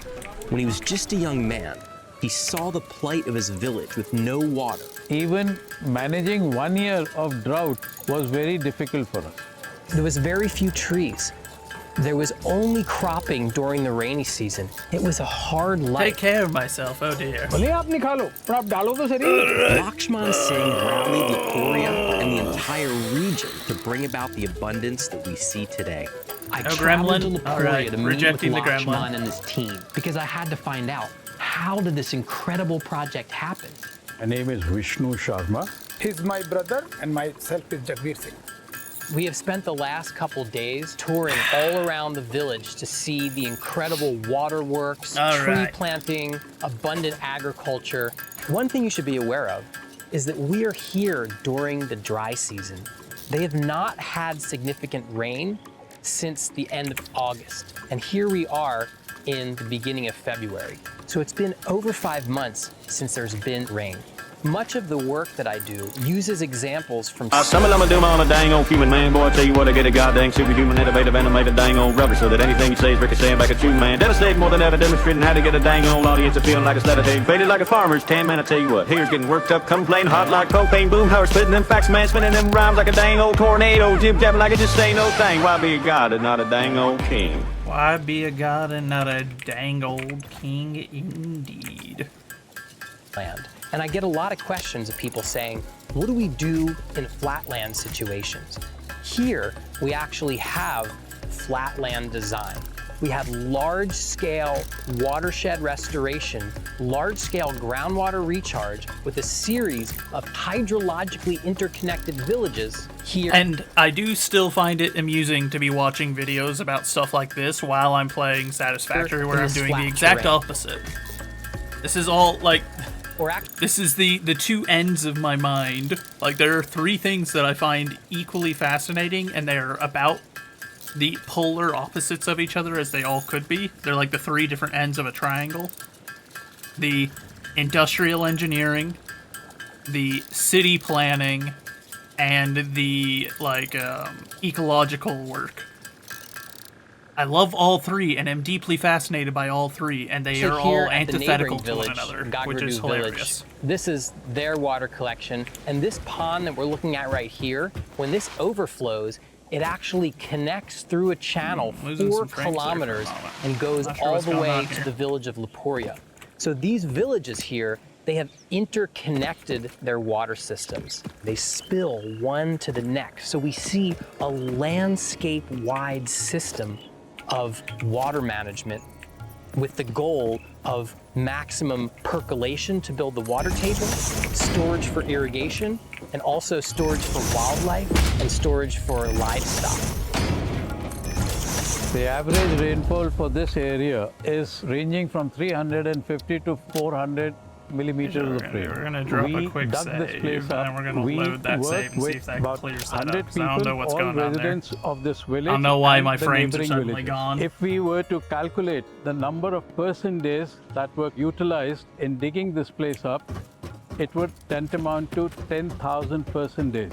When he was just a young man, he saw the plight of his village with no water. Even managing 1 year of drought was very difficult for us. There was very few trees. There was only cropping during the rainy season. It was a hard life. Take care of myself, oh dear. Lakshman Singh rallied Liporia and the entire region to bring about the abundance that we see today. I traveled to Liporia to meet with Lakshman and his team because I had to find out, how did this incredible project happen? My name is Vishnu Sharma. He's my brother and myself is Jagbir Singh. We have spent the last couple days touring all around the village to see the incredible waterworks, tree planting, abundant agriculture. One thing you should be aware of is that we are here during the dry season. They have not had significant rain since the end of August. And here we are in the beginning of February. So it's been over 5 months since there's been rain. Much of the work that I do uses examples from Some of them do on a dang old human man, boy. I tell you what, I get a goddamn superhuman, innovative, animated dang old rubber, so that anything you say is ricocheting back at you, man. Devastating more than ever, demonstrating how to get a dang old audience feeling like a stud of hay, faded like a farmer's tan, man. I tell you what, here's getting worked up, complaining hot like propane, boom, power spitting them facts, man, spinning them rhymes like a dang old tornado, jib jabbing like it just ain't no thing. Why be a god and not a dang old king? Why be a god and not a dang old king indeed? Land. And I get a lot of questions of people saying, what do we do in flatland situations? Here, we actually have flatland design. We have large-scale watershed restoration, large-scale groundwater recharge with a series of hydrologically interconnected villages here. And I do still find it amusing to be watching videos about stuff like this while I'm playing Satisfactory, where I'm doing the exact opposite. This is all, like... This is the two ends of my mind. Like, there are 3 things that I find equally fascinating, and they're about the polar opposites of each other, as they all could be. They're like the 3 different ends of a triangle. The industrial engineering, the city planning, and the, like, ecological work. I love all 3 and am deeply fascinated by all 3, and they are all antithetical to one another, which is hilarious. This is their water collection, and this pond that we're looking at right here, when this overflows, it actually connects through a channel 4 kilometers and goes all the way to the village of Liporia. So these villages here, they have interconnected their water systems. They spill one to the next. So we see a landscape-wide system of water management with the goal of maximum percolation to build the water table, storage for irrigation, and also storage for wildlife and storage for livestock. The average rainfall for this area is ranging from 350 to 400 millimeters of rain. We're gonna drop a quick dug save, this place up. and we're gonna We load that work save and see with if that about clears that 100 up, 'cause I don't know people, what's all going on there. residents of this village. I don't know why and my the frames are neighboring suddenly villages. gone. If we were to calculate the number of person days that were utilized in digging this place up, it would tantamount to 10,000 person days.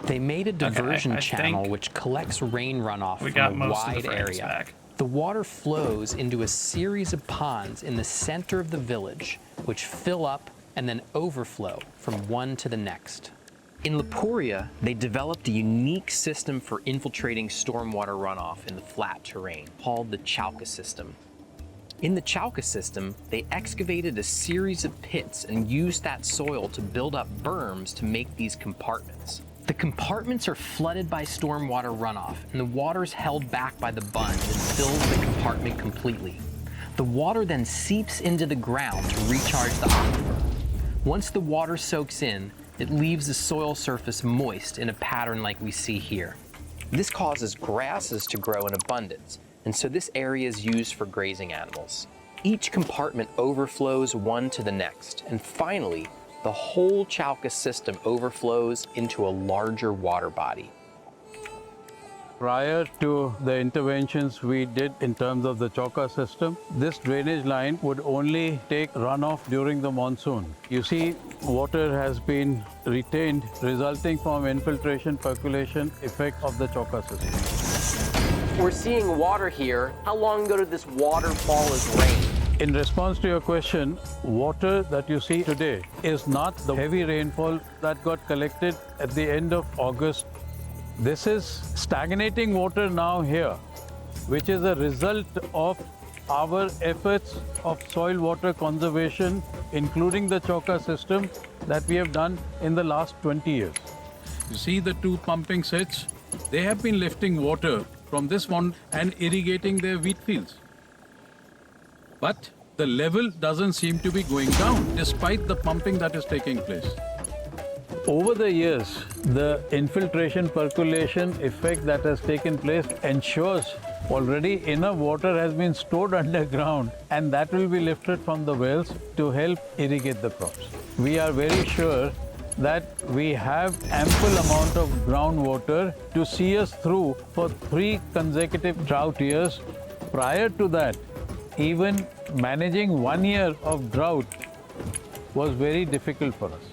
They made a diversion I channel think which collects rain runoff we from got a most of the wide frames area. back. The water flows into a series of ponds in the center of the village, which fill up and then overflow from one to the next. In Liporia, they developed a unique system for infiltrating stormwater runoff in the flat terrain, called the Chalka system. In the Chalka system, they excavated a series of pits and used that soil to build up berms to make these compartments. The compartments are flooded by stormwater runoff, and the water is held back by the bund and fills the compartment completely. The water then seeps into the ground to recharge the aquifer. Once the water soaks in, it leaves the soil surface moist in a pattern like we see here. This causes grasses to grow in abundance, and so this area is used for grazing animals. Each compartment overflows one to the next, and finally, the whole Chalka system overflows into a larger water body. prior to the interventions we did in terms of the Chokka system, this drainage line would only take runoff during the monsoon. You see, water has been retained resulting from infiltration percolation effect of the Chokka system. We're seeing water here. How long ago did this water fall as rain? In response to your question, water that you see today is not the heavy rainfall that got collected at the end of August. This is stagnating water now here, which is a result of our efforts of soil water conservation, including the Chokka system that we have done in the last 20 years. You see the two pumping sets? They have been lifting water from this one and irrigating their wheat fields. But the level doesn't seem to be going down despite the pumping that is taking place. Over the years, the infiltration percolation effect that has taken place ensures already enough water has been stored underground, and that will be lifted from the wells to help irrigate the crops. We are very sure that we have ample amount of groundwater to see us through for 3 consecutive drought years. Prior to that, even managing 1 year of drought was very difficult for us.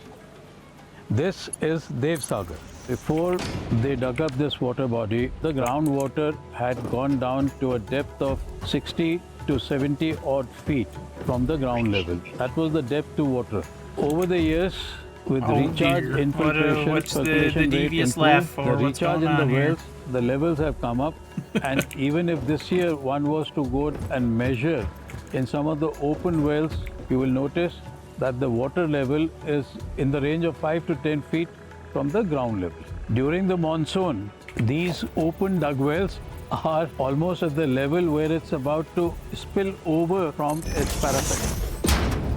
This is Dev Sagar. Before they dug up this water body, the groundwater had gone down to a depth of 60 to 70 odd feet from the ground level. That was the depth to water. Over the years, with recharge, infiltration, what's the percolation rate devious improved, laugh for? the What's recharge going in the on here? wells, the levels have come up. And even if this year one was to go and measure in some of the open wells, you will notice that the water level is in the range of 5 to 10 feet from the ground level. During the monsoon, these open dug wells are almost at the level where it's about to spill over from its parapet,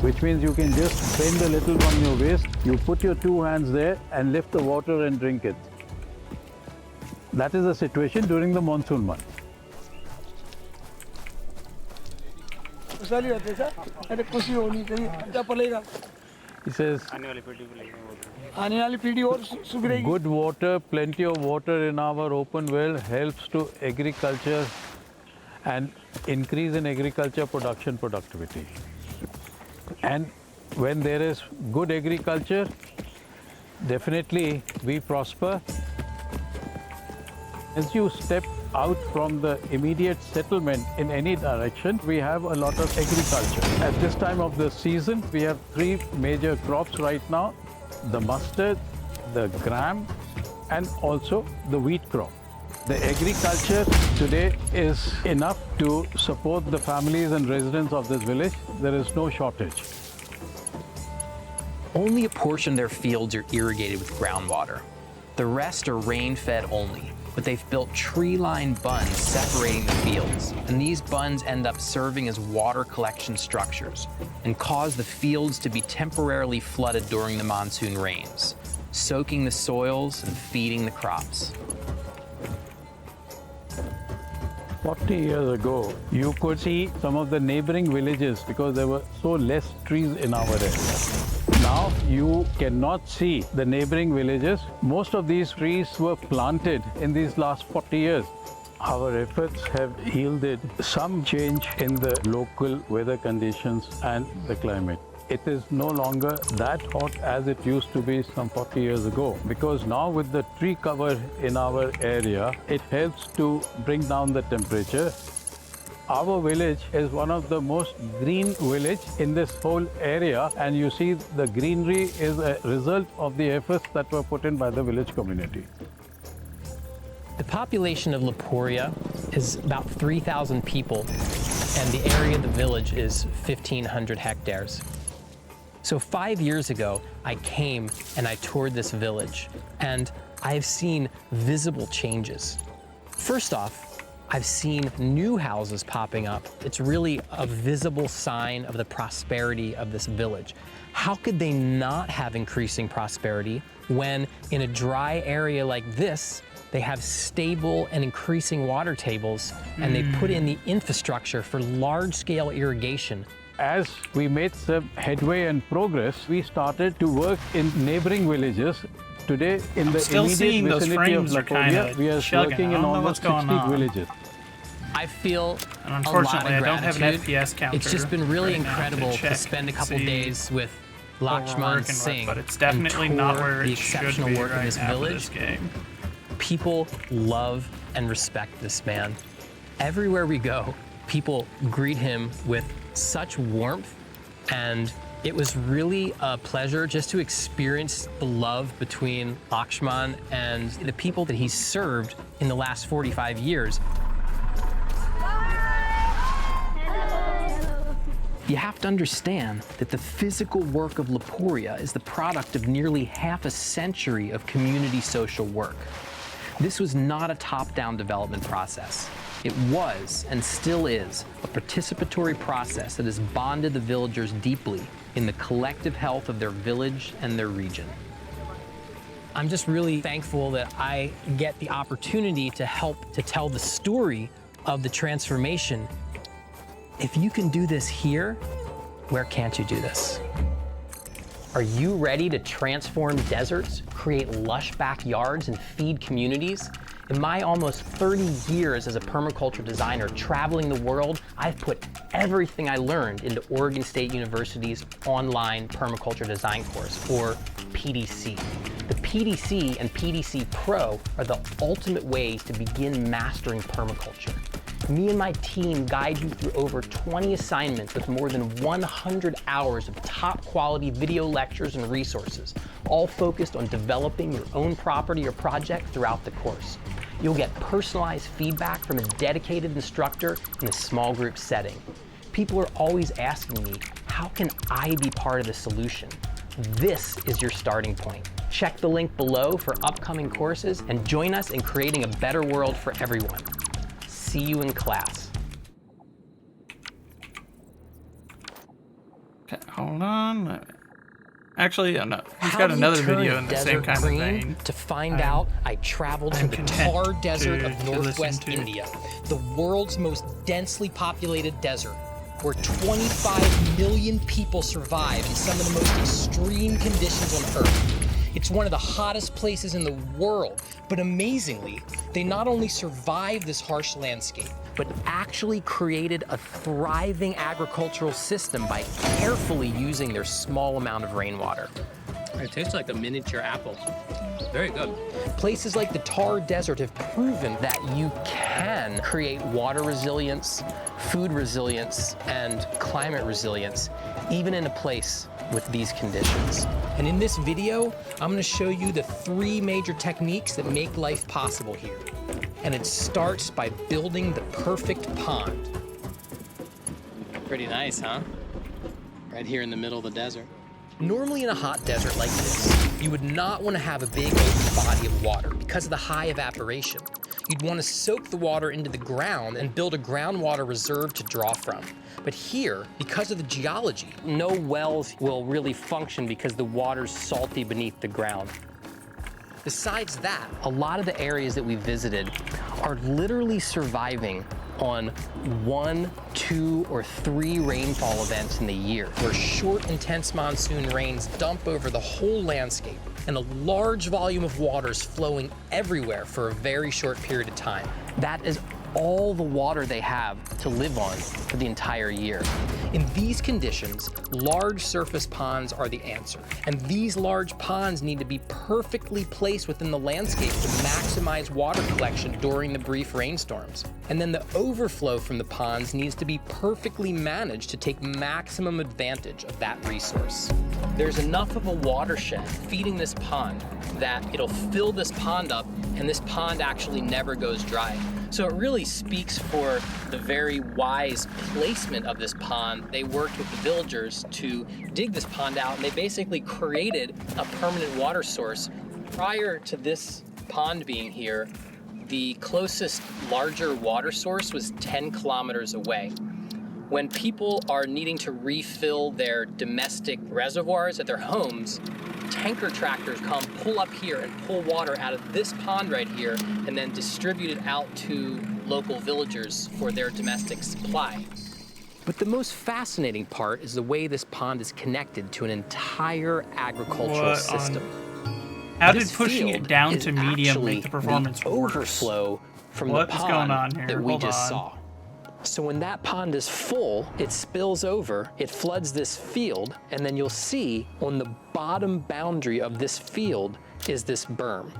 which means you can just bend a little from your waist, you put your 2 hands there and lift the water and drink it. That is the situation during the monsoon month. He says, good water, plenty of water in our open well helps to agriculture and increase in agriculture production productivity. And when there is good agriculture, definitely we prosper. As you step out from the immediate settlement in any direction, we have a lot of agriculture. At this time of the season, we have 3 major crops right now: the mustard, the gram, and also the wheat crop. The agriculture today is enough to support the families and residents of this village. There is no shortage. Only a portion of their fields are irrigated with groundwater. The rest are rain-fed only, but they've built tree-lined bunds separating the fields, and these bunds end up serving as water collection structures and cause the fields to be temporarily flooded during the monsoon rains, soaking the soils and feeding the crops. 40 years ago, you could see some of the neighboring villages because there were so less trees in our area. Now you cannot see the neighboring villages. Most of these trees were planted in these last 40 years. Our efforts have yielded some change in the local weather conditions and the climate. It is no longer that hot as it used to be some 40 years ago, because now with the tree cover in our area, it helps to bring down the temperature. Our village is one of the most green village in this whole area, and you see the greenery is a result of the efforts that were put in by the village community. The population of Lapuria is about 3,000 people, and the area of the village is 1,500 hectares. So 5 years ago, I came and I toured this village, and I've seen visible changes. First off, I've seen new houses popping up. It's really a visible sign of the prosperity of this village. How could they not have increasing prosperity when in a dry area like this, they have stable and increasing water tables, and they put in the infrastructure for large-scale irrigation? As we made some headway and progress, we started to work in neighboring villages Today, in the still immediate seeing those vicinity of frames are Laponia, kinda we are chugging. working I in don't know almost what's going 60 on. villages. I feel And unfortunately, a lot of I don't have an gratitude. FPS counter. It's just been really right now incredible to check spend a and couple see days with what we're Lakshman working with, Singh but it's definitely and not tour where the it should exceptional be work right in this now for village. this game. People love and respect this man. Everywhere we go, people greet him with such warmth, and it was really a pleasure just to experience the love between Lakshman and the people that he's served in the last 45 years. You have to understand that the physical work of Laporia is the product of nearly half a century of community social work. This was not a top-down development process. It was, and still is, a participatory process that has bonded the villagers deeply in the collective health of their village and their region. I'm just really thankful that I get the opportunity to help to tell the story of the transformation. If you can do this here, where can't you do this? Are you ready to transform deserts, create lush backyards, and feed communities? In my almost 30 years as a permaculture designer traveling the world, I've put everything I learned into Oregon State University's online permaculture design course, or PDC. The PDC and PDC Pro are the ultimate ways to begin mastering permaculture. Me and my team guide you through over 20 assignments with more than 100 hours of top quality video lectures and resources, all focused on developing your own property or project throughout the course. You'll get personalized feedback from a dedicated instructor in a small group setting. People are always asking me, how can I be part of the solution? This is your starting point. Check the link below for upcoming courses and join us in creating a better world for everyone. See you in class. Okay, hold on. Actually, no. He's got another video in the same kind of vein. To find out, I traveled to the Thar Desert of northwest India, the world's most densely populated desert, where 25 million people survive in some of the most extreme conditions on Earth. It's one of the hottest places in the world, but amazingly, they not only survived this harsh landscape, but actually created a thriving agricultural system by carefully using their small amount of rainwater. It tastes like a miniature apple. Very good. Places like the Thar Desert have proven that you can create water resilience, food resilience, and climate resilience, even in a place with these conditions. And in this video, I'm gonna show you the 3 major techniques that make life possible here. And it starts by building the perfect pond. Pretty nice, huh? Right here in the middle of the desert. Normally in a hot desert like this, you would not want to have a big open body of water because of the high evaporation. You'd want to soak the water into the ground and build a groundwater reserve to draw from. But here, because of the geology, no wells will really function because the water's salty beneath the ground. Besides that, a lot of the areas that we visited are literally surviving on 1, 2, or 3 rainfall events in the year, where short, intense monsoon rains dump over the whole landscape, and a large volume of water is flowing everywhere for a very short period of time. That is all the water they have to live on for the entire year. In these conditions, large surface ponds are the answer. And these large ponds need to be perfectly placed within the landscape to maximize water collection during the brief rainstorms. And then the overflow from the ponds needs to be perfectly managed to take maximum advantage of that resource. There's enough of a watershed feeding this pond that it'll fill this pond up, and this pond actually never goes dry. So it really speaks for the very wise placement of this pond. They worked with the villagers to dig this pond out, and they basically created a permanent water source. Prior to this pond being here, the closest larger water source was 10 kilometers away. When people are needing to refill their domestic reservoirs at their homes, tanker tractors come, pull up here, and pull water out of this pond right here, and then distribute it out to local villagers for their domestic supply. But the most fascinating part is the way this pond is connected to an entire agricultural system. How did This pushing field it down is to medium actually make the performance the worse? overflow from What the is pond going on here? that we Hold just on. saw. So when that pond is full, it spills over, it floods this field, and then you'll see on the bottom boundary of this field is this berm.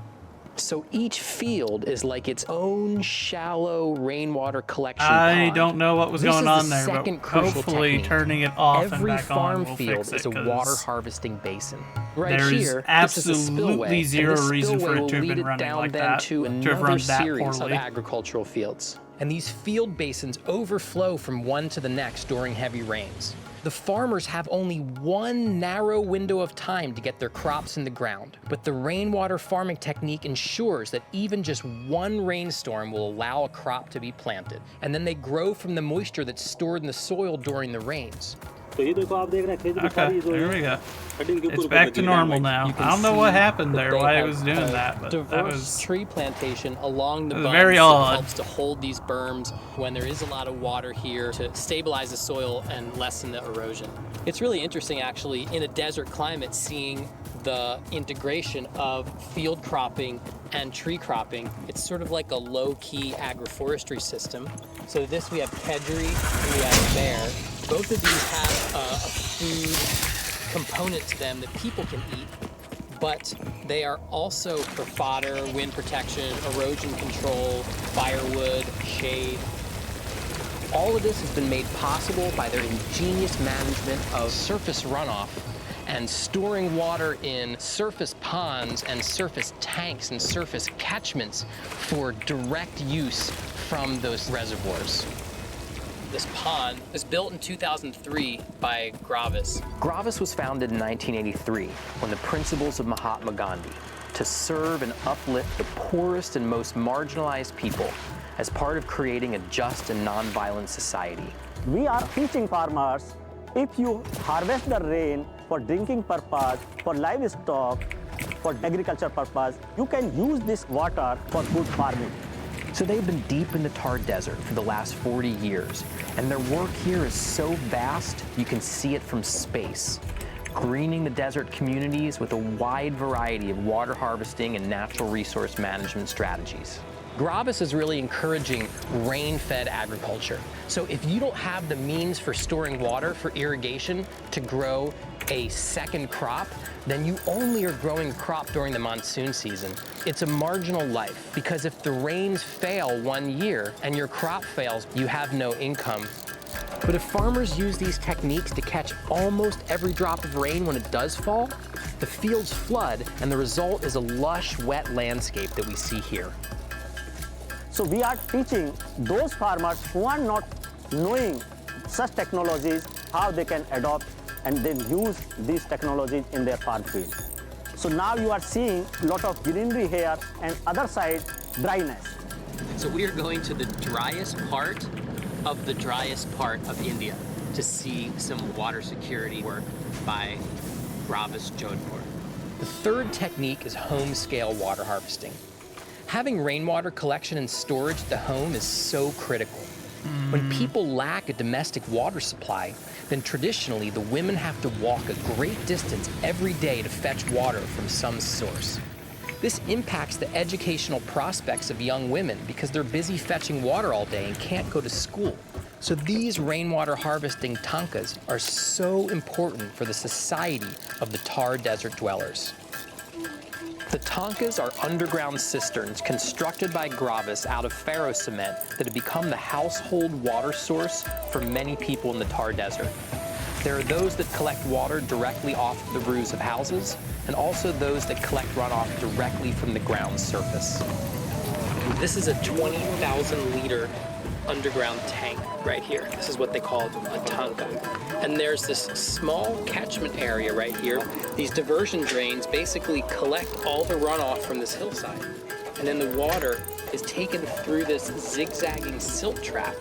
So each field is like its own shallow rainwater collection I pond. don't know what was This going is on the there, but second crucial hopefully technique. turning it off and Every back farm on will field fix it, is a 'cause water harvesting basin. Right there is here, this is a absolutely spillway, zero and this reason for spillway it will to have lead been it running down like then that, to to have another run that series of poorly. agricultural fields. And these field basins overflow from one to the next during heavy rains. The farmers have only one narrow window of time to get their crops in the ground, but the rainwater farming technique ensures that even just one rainstorm will allow a crop to be planted, and then they grow from the moisture that's stored in the soil during the rains. Okay, there we go. It's back to normal now. You can I don't know what see happened that there, they why it have was doing a that, but that diverse was tree plantation along the that was bunds very that odd. helps to hold these berms when there is a lot of water here to stabilize the soil and lessen the erosion. It's really interesting, actually, in a desert climate, seeing the integration of field cropping and tree cropping. It's sort of like a low-key agroforestry system. So this we have kedgeree and we have bear. Both of these have a food component to them that people can eat, but they are also for fodder, wind protection, erosion control, firewood, shade. All of this has been made possible by their ingenious management of surface runoff and storing water in surface ponds and surface tanks and surface catchments for direct use from those reservoirs. This pond was built in 2003 by Gravis. Gravis was founded in 1983 on the principles of Mahatma Gandhi to serve and uplift the poorest and most marginalized people as part of creating a just and non-violent society. We are teaching farmers, if you harvest the rain for drinking purpose, for livestock, for agriculture purpose, you can use this water for good farming. So they've been deep in the Thar Desert for the last 40 years, and their work here is so vast you can see it from space, greening the desert communities with a wide variety of water harvesting and natural resource management strategies. Gravis is really encouraging rain-fed agriculture. So if you don't have the means for storing water for irrigation to grow a second crop, then you only are growing a crop during the monsoon season. It's a marginal life, because if the rains fail one year and your crop fails, you have no income. But if farmers use these techniques to catch almost every drop of rain when it does fall, the fields flood, and the result is a lush, wet landscape that we see here. So we are teaching those farmers who are not knowing such technologies, how they can adopt and then use these technologies in their farm field. So now you are seeing a lot of greenery here and other side dryness. So we are going to the driest part of India to see some water security work by Gravis Jodhpur. The third technique is home-scale water harvesting. Having rainwater collection and storage at the home is so critical. When people lack a domestic water supply, then traditionally the women have to walk a great distance every day to fetch water from some source. This impacts the educational prospects of young women because they're busy fetching water all day and can't go to school. So these rainwater harvesting tankas are so important for the society of the Thar Desert dwellers. The tankas are underground cisterns constructed by Gravis out of ferro cement that have become the household water source for many people in the Thar Desert. There are those that collect water directly off the roofs of houses, and also those that collect runoff directly from the ground surface. This is a 20,000 liter underground tank right here. This is what they call a tanka. And there's this small catchment area right here. These diversion drains basically collect all the runoff from this hillside. And then the water is taken through this zigzagging silt trap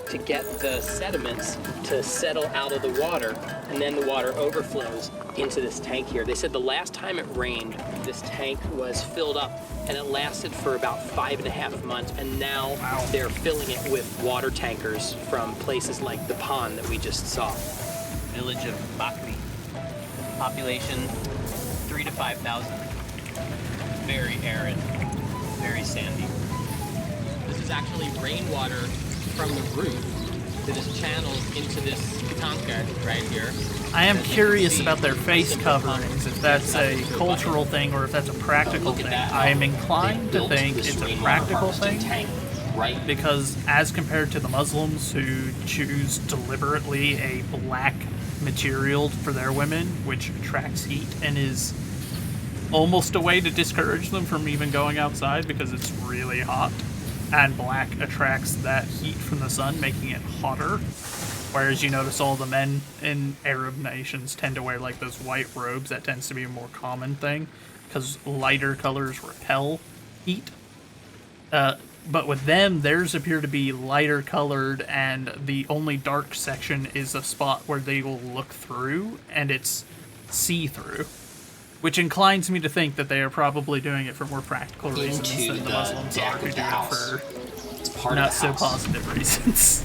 to get the sediments to settle out of the water, and then the water overflows into this tank here. They said the last time it rained, this tank was filled up, and it lasted for about 5.5 months, and now they're filling it with water tankers from places like the pond that we just saw. Village of Bakri. Population 3,000 to 5,000. very arid, very sandy. This is actually rainwater from the roof that is channeled into this tanka right here. I am curious about their face coverings, if that's a cultural thing or if that's a practical thing. I am inclined to think it's a practical thing, because as compared to the Muslims who choose deliberately a black material for their women, which attracts heat and is almost a way to discourage them from even going outside because it's really hot, and black attracts that heat from the sun, making it hotter. Whereas you notice all the men in Arab nations tend to wear like those white robes. That tends to be a more common thing because lighter colors repel heat. But with them, theirs appear to be lighter colored, and the only dark section is a spot where they will look through, and it's see-through. Which inclines me to think that they are probably doing it for more practical reasons than the Muslims are, who do it for not so positive reasons.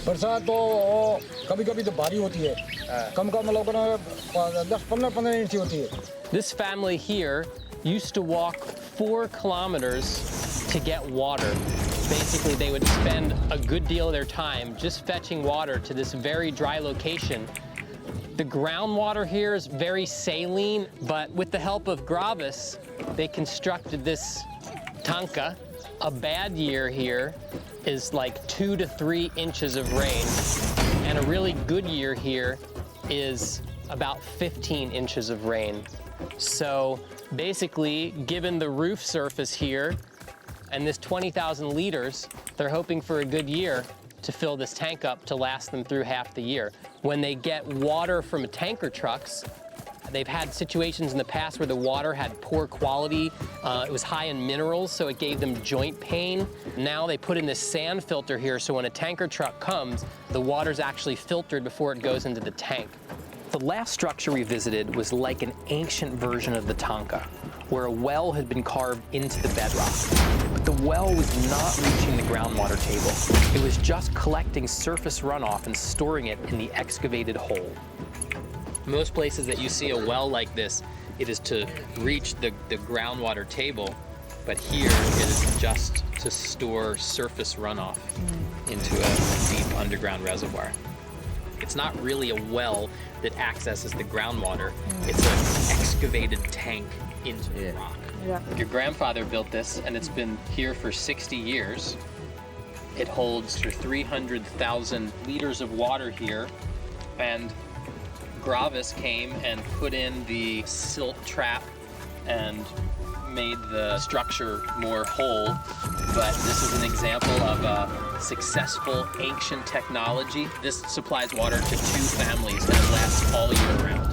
बरसात तो कभी-कभी तो भारी होती है कम-कम लोगों ने 10-15 inch होती है. This family here used to walk 4 kilometers to get water. Basically, they would spend a good deal of their time just fetching water to this very dry location. The groundwater here is very saline, but with the help of Gravis, they constructed this tanka. A bad year here is like 2 to 3 inches of rain, and a really good year here is about 15 inches of rain. So basically, given the roof surface here and this 20,000 liters, they're hoping for a good year to fill this tank up to last them through half the year. When they get water from tanker trucks, they've had situations in the past where the water had poor quality. It was high in minerals, so it gave them joint pain. Now they put in this sand filter here, so when a tanker truck comes, the water's actually filtered before it goes into the tank. The last structure we visited was like an ancient version of the tanka, where a well had been carved into the bedrock. But the well was not reaching the groundwater table. It was just collecting surface runoff and storing it in the excavated hole. Most places that you see a well like this, it is to reach the groundwater table, but here it is just to store surface runoff into a deep underground reservoir. It's not really a well that accesses the groundwater, it's an excavated tank into the rock. Your grandfather built this, and it's been here for 60 years. It holds 300,000 liters of water here, and Gravis came and put in the silt trap and made the structure more whole. But this is an example of a successful ancient technology. This supplies water to 2 families that lasts all year round.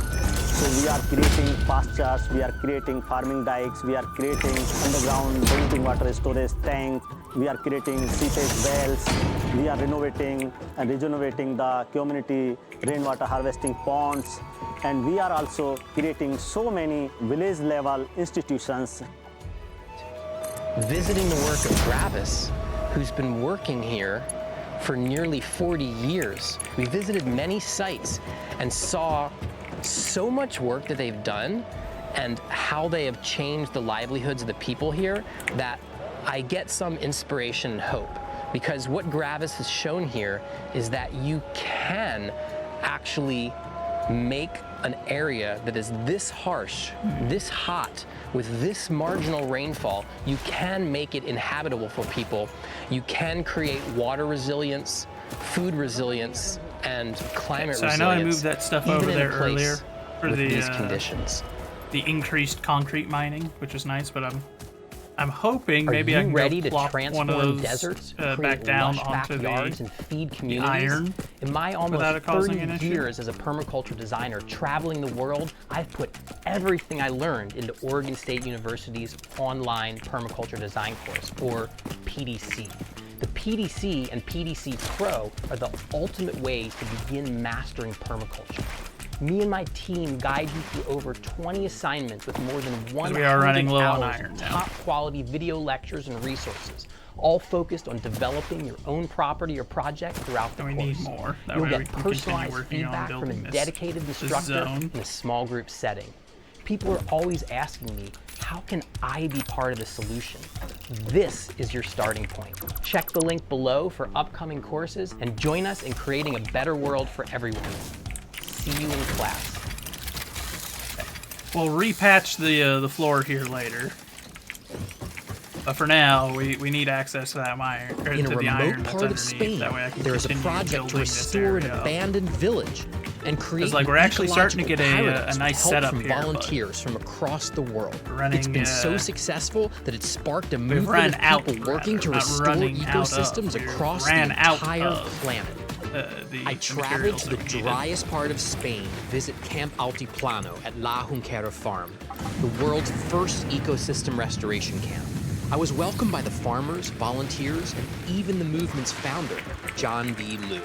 So we are creating pastures, we are creating farming dikes, we are creating underground drinking water storage tank, we are creating seepage wells, we are renovating and regenerating the community rainwater harvesting ponds, and we are also creating so many village level institutions. Visiting the work of Gravis, who's been working here for nearly 40 years, we visited many sites and saw so much work that they've done and how they have changed the livelihoods of the people here that I get some inspiration and hope. Because what Gravis has shown here is that you can actually make an area that is this harsh, this hot, with this marginal rainfall, you can make it inhabitable for people. You can create water resilience, food resilience, and climate resilience. So I know I moved that stuff over there earlier for these conditions. The increased concrete mining, which is nice, but I'm hoping maybe I can ready go to plop transform one of those deserts, back down onto backyards and feed communities? iron In my without almost it causing 30 an issue. years as a permaculture designer traveling the world, I've put everything I learned into Oregon State University's online permaculture design course, or PDC. The PDC and PDC Pro are the ultimate ways to begin mastering permaculture. Me and my team guide you through over 20 assignments with more than 100 we are running low on hours iron of now. top quality video lectures and resources, all focused on developing your own property or project throughout the course. We need more. That You'll way we get can continue personalized working on feedback from a building this dedicated instructor zone. in a small group setting. People are always asking me, how can I be part of the solution? This is your starting point. Check the link below for upcoming courses and join us in creating a better world for everyone. See you in class. We'll repatch the floor here later. But for now, we need access to that iron, or In to a the iron remote that's part of underneath. Spain, That way I can there is a continue project to building this restore an area up. abandoned village and create It's like an we're actually starting to get ecological a paradise nice with help setup from here, but volunteers from across the world. running, It's been so uh, successful that it sparked a we've movement run of people out, working to rather, not restore running out of. ecosystems We across the ran out entire of, planet. the I traveled materials to the that we needed. driest part of Spain to visit Camp Altiplano at La Junquera Farm, the world's first ecosystem restoration camp. I was welcomed by the farmers, volunteers, and even the movement's founder, John B. Liu.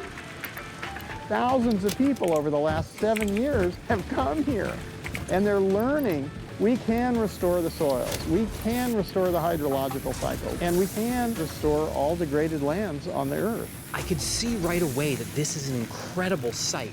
Thousands of people over the last 7 years have come here, and they're learning we can restore the soils, we can restore the hydrological cycle, and we can restore all degraded lands on the earth. I could see right away that this is an incredible site.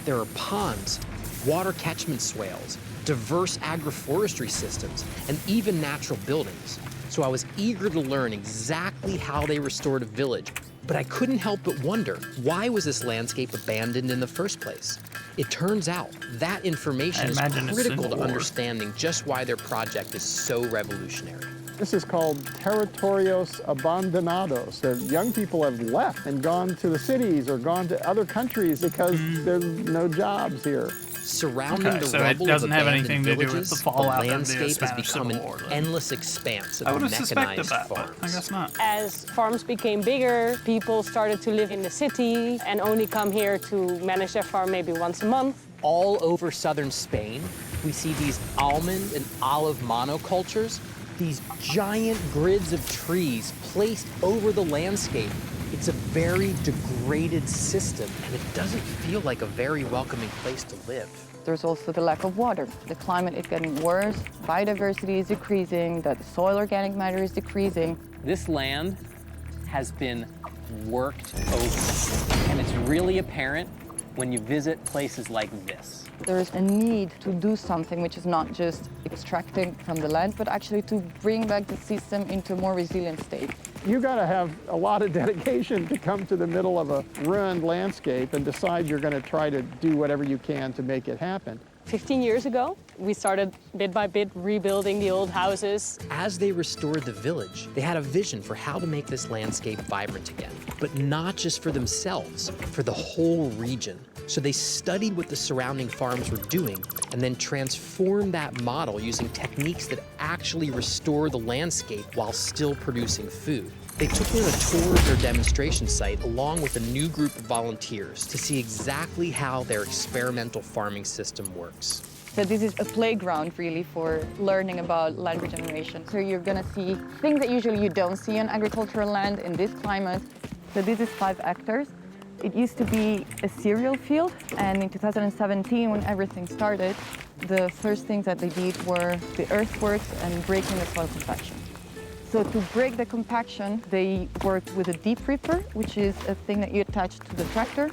There are ponds, water catchment swales, diverse agroforestry systems, and even natural buildings. So I was eager to learn exactly how they restored a village, but I couldn't help but wonder, why was this landscape abandoned in the first place? It turns out that information is imagine it's critical to Civil War. understanding just why their project is so revolutionary. This is called territorios abandonados. The young people have left and gone to the cities or gone to other countries because there's no jobs here. Surrounding Okay, the so it rubble doesn't of have abandoned anything to do with villages, the fallout of the landscape has Spanish become Civil an War, then. endless expanse of I would have suspected mechanized that, but farms. I guess not. As farms became bigger, people started to live in the city and only come here to manage their farm maybe once a month. All over southern Spain, we see these almond and olive monocultures, these giant grids of trees placed over the landscape. It's a very degraded system, and it doesn't feel like a very welcoming place to live. There's also the lack of water. The climate is getting worse, biodiversity is decreasing, the soil organic matter is decreasing. This land has been worked over, and it's really apparent when you visit places like this. There is a need to do something which is not just extracting from the land, but actually to bring back the system into a more resilient state. You got to have a lot of dedication to come to the middle of a ruined landscape and decide you're going to try to do whatever you can to make it happen. 15 years ago, we started bit by bit rebuilding the old houses. As they restored the village, they had a vision for how to make this landscape vibrant again, but not just for themselves, for the whole region. So they studied what the surrounding farms were doing and then transformed that model using techniques that actually restore the landscape while still producing food. They took me on a tour of their demonstration site along with a new group of volunteers to see exactly how their experimental farming system works. So this is a playground really for learning about land regeneration. So you're gonna see things that usually you don't see on agricultural land in this climate. So this is 5 hectares. It used to be a cereal field, and in 2017, when everything started, the first things that they did were the earthworks and breaking the soil compaction. So to break the compaction, they worked with a deep ripper, which is a thing that you attach to the tractor,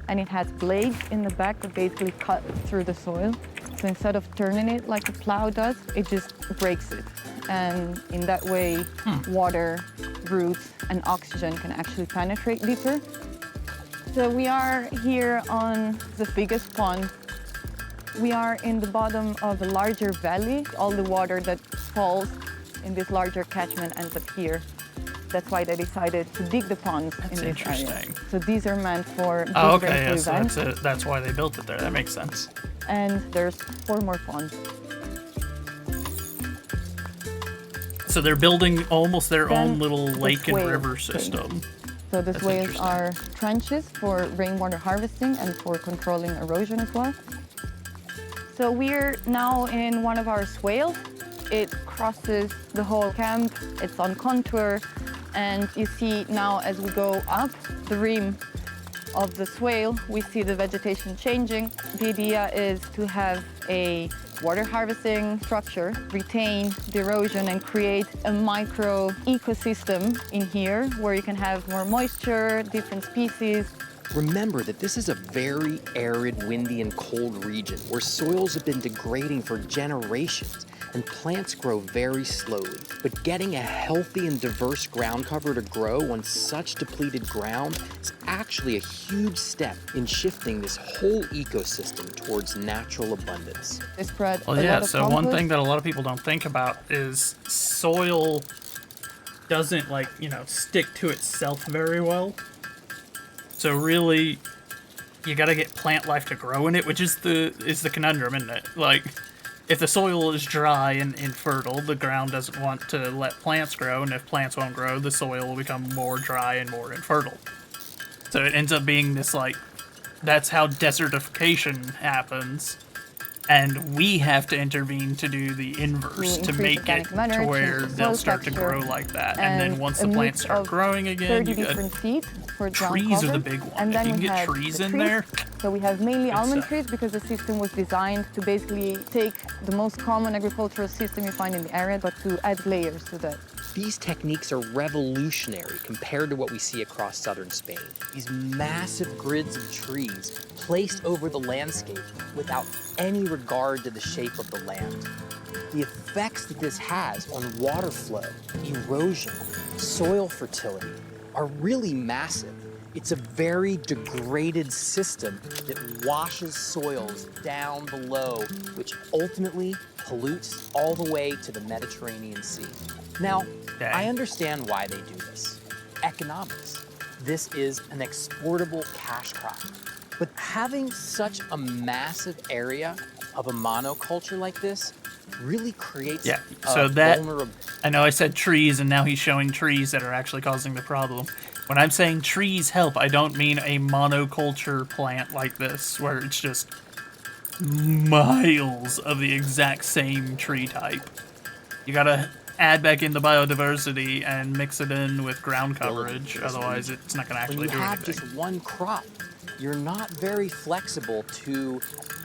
and it has blades in the back that basically cut through the soil. So instead of turning it like a plow does, it just breaks it. And in that way, water, roots, and oxygen can actually penetrate deeper. So we are here on the biggest pond. We are in the bottom of a larger valley. All the water that falls in this larger catchment ends up here. That's why they decided to dig the ponds in this area. So these are meant for Oh, big okay, rainfall yeah, so events. that's it. That's why they built it there. That makes sense. And there's 4 more ponds. So they're building almost their Then own little the lake and swale river thing. system. So the That's swales are trenches for rainwater harvesting and for controlling erosion as well. So we're now in one of our swales. It crosses the whole camp. It's on contour. And you see now as we go up the rim of the swale, we see the vegetation changing. The idea is to have a water harvesting structure, retain the erosion and create a micro ecosystem in here where you can have more moisture, different species, Remember that this is a very arid, windy, and cold region where soils have been degrading for generations and plants grow very slowly. But getting a healthy and diverse ground cover to grow on such depleted ground is actually a huge step in shifting this whole ecosystem towards natural abundance. They spread Well, a yeah, lot of so one compost. thing that a lot of people don't think about is soil doesn't, like, stick to itself very well. So really, you gotta get plant life to grow in it, which is the conundrum, isn't it? Like, if the soil is dry and infertile, the ground doesn't want to let plants grow, and if plants won't grow, the soil will become more dry and more infertile. So it ends up being this, like, that's how desertification happens, and we have to intervene to do the inverse, to make it organic matter, to where change the they'll soil start to structure, grow like that. And then once the a plants mix start of growing again, 30 you got different seeds for ground trees are cover. the big one. And If then you can we get have trees the in there, So we have mainly Good almond stuff. trees because the system was designed to basically take the most common agricultural system you find in the area, but to add layers to that. These techniques are revolutionary compared to what we see across southern Spain. These massive grids of trees placed over the landscape without any regard to the shape of the land. The effects that this has on water flow, erosion, soil fertility are really massive. It's a very degraded system that washes soils down below, which ultimately pollutes all the way to the Mediterranean Sea. Now, I understand why they do this. Economics. This is an exportable cash crop. But having such a massive area of a monoculture like this really creates yeah. a So that, vulnerable. I know I said trees, and now he's showing trees that are actually causing the problem. When I'm saying trees help, I don't mean a monoculture plant like this, where it's just miles of the exact same tree type. You gotta add back in the biodiversity and mix it in with ground coverage, otherwise it's not gonna actually When you do have anything. just one crop, you're not very flexible to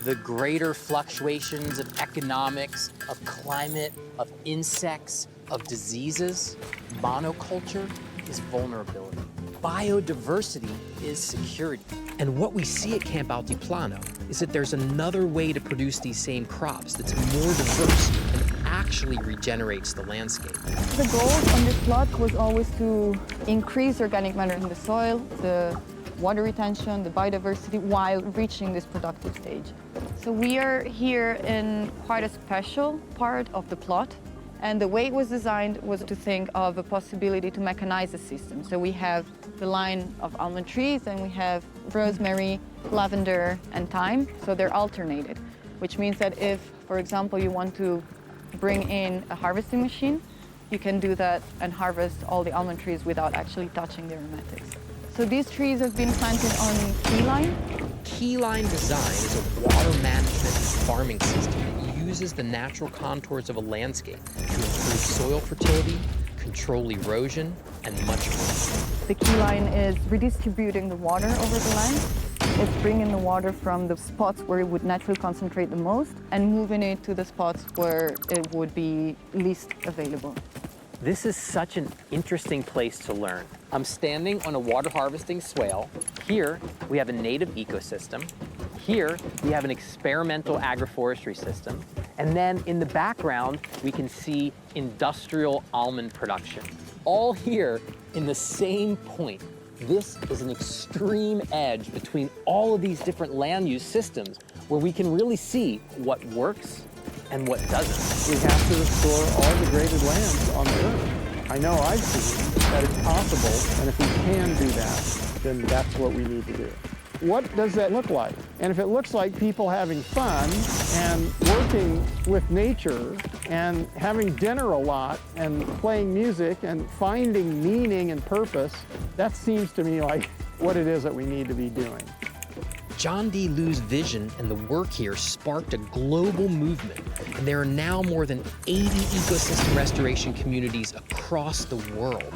the greater fluctuations of economics, of climate, of insects, of diseases. Monoculture is vulnerability. Biodiversity is security. And what we see at Camp Altiplano is that there's another way to produce these same crops that's more diverse and actually regenerates the landscape. The goal on this plot was always to increase organic matter in the soil, the water retention, the biodiversity, while reaching this productive stage. So we are here in quite a special part of the plot. And the way it was designed was to think of a possibility to mechanize the system. So we have the line of almond trees, and we have rosemary, lavender, and thyme. So they're alternated, which means that if, for example, you want to bring in a harvesting machine, you can do that and harvest all the almond trees without actually touching the aromatics. So these trees have been planted on keyline. Keyline design is a water management farming system that uses the natural contours of a landscape to improve soil fertility, control erosion, and much more. The keyline is redistributing the water over the land. It's bringing the water from the spots where it would naturally concentrate the most and moving it to the spots where it would be least available. This is such an interesting place to learn. I'm standing on a water harvesting swale. Here, we have a native ecosystem. Here, we have an experimental agroforestry system. And then in the background, we can see industrial almond production. All here in the same point. This is an extreme edge between all of these different land use systems where we can really see what works and what doesn't. We have to restore all degraded lands on the earth. I know I've seen that it's possible, and if we can do that, then that's what we need to do. What does that look like? And if it looks like people having fun and working with nature and having dinner a lot and playing music and finding meaning and purpose, that seems to me like what it is that we need to be doing. John D. Liu's vision and the work here sparked a global movement, and there are now more than 80 ecosystem restoration communities across the world.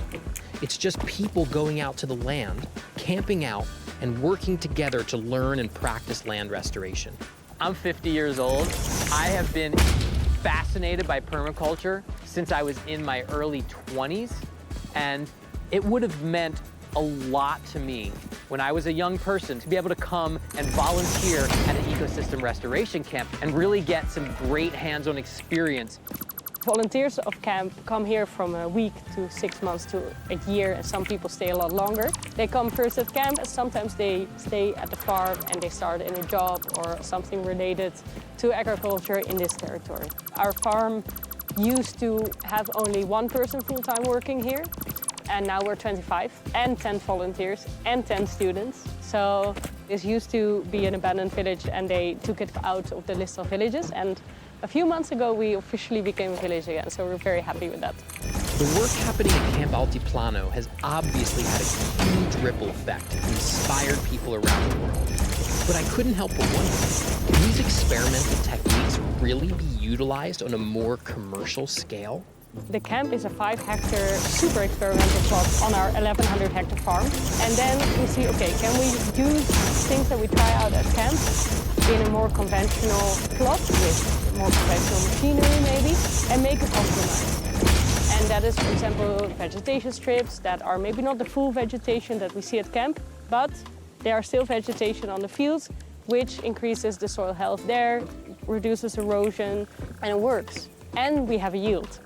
It's just people going out to the land, camping out, and working together to learn and practice land restoration. I'm 50 years old. I have been fascinated by permaculture since I was in my early 20s, and it would have meant a lot to me when I was a young person to be able to come and volunteer at an ecosystem restoration camp and really get some great hands-on experience. Volunteers of camp come here from a week to 6 months to a year, and some people stay a lot longer. They come first at camp, and sometimes they stay at the farm and they start in a job or something related to agriculture in this territory. Our farm used to have only one person full-time working here, and now we're 25 and 10 volunteers and 10 students. So this used to be an abandoned village, and they took it out of the list of villages. And a few months ago, we officially became a village again, so we're very happy with that. The work happening at Camp Altiplano has obviously had a huge ripple effect and inspired people around the world. But I couldn't help but wonder, can these experimental techniques really be utilized on a more commercial scale? The camp is a 5-hectare super experimental plot on our 1,100-hectare farm. And then we see, okay, can we use things that we try out at camp in a more conventional plot with more conventional machinery maybe, and make a compromise. And that is, for example, vegetation strips that are maybe not the full vegetation that we see at camp, but there are still vegetation on the fields, which increases the soil health there, reduces erosion, and it works. And we have a yield.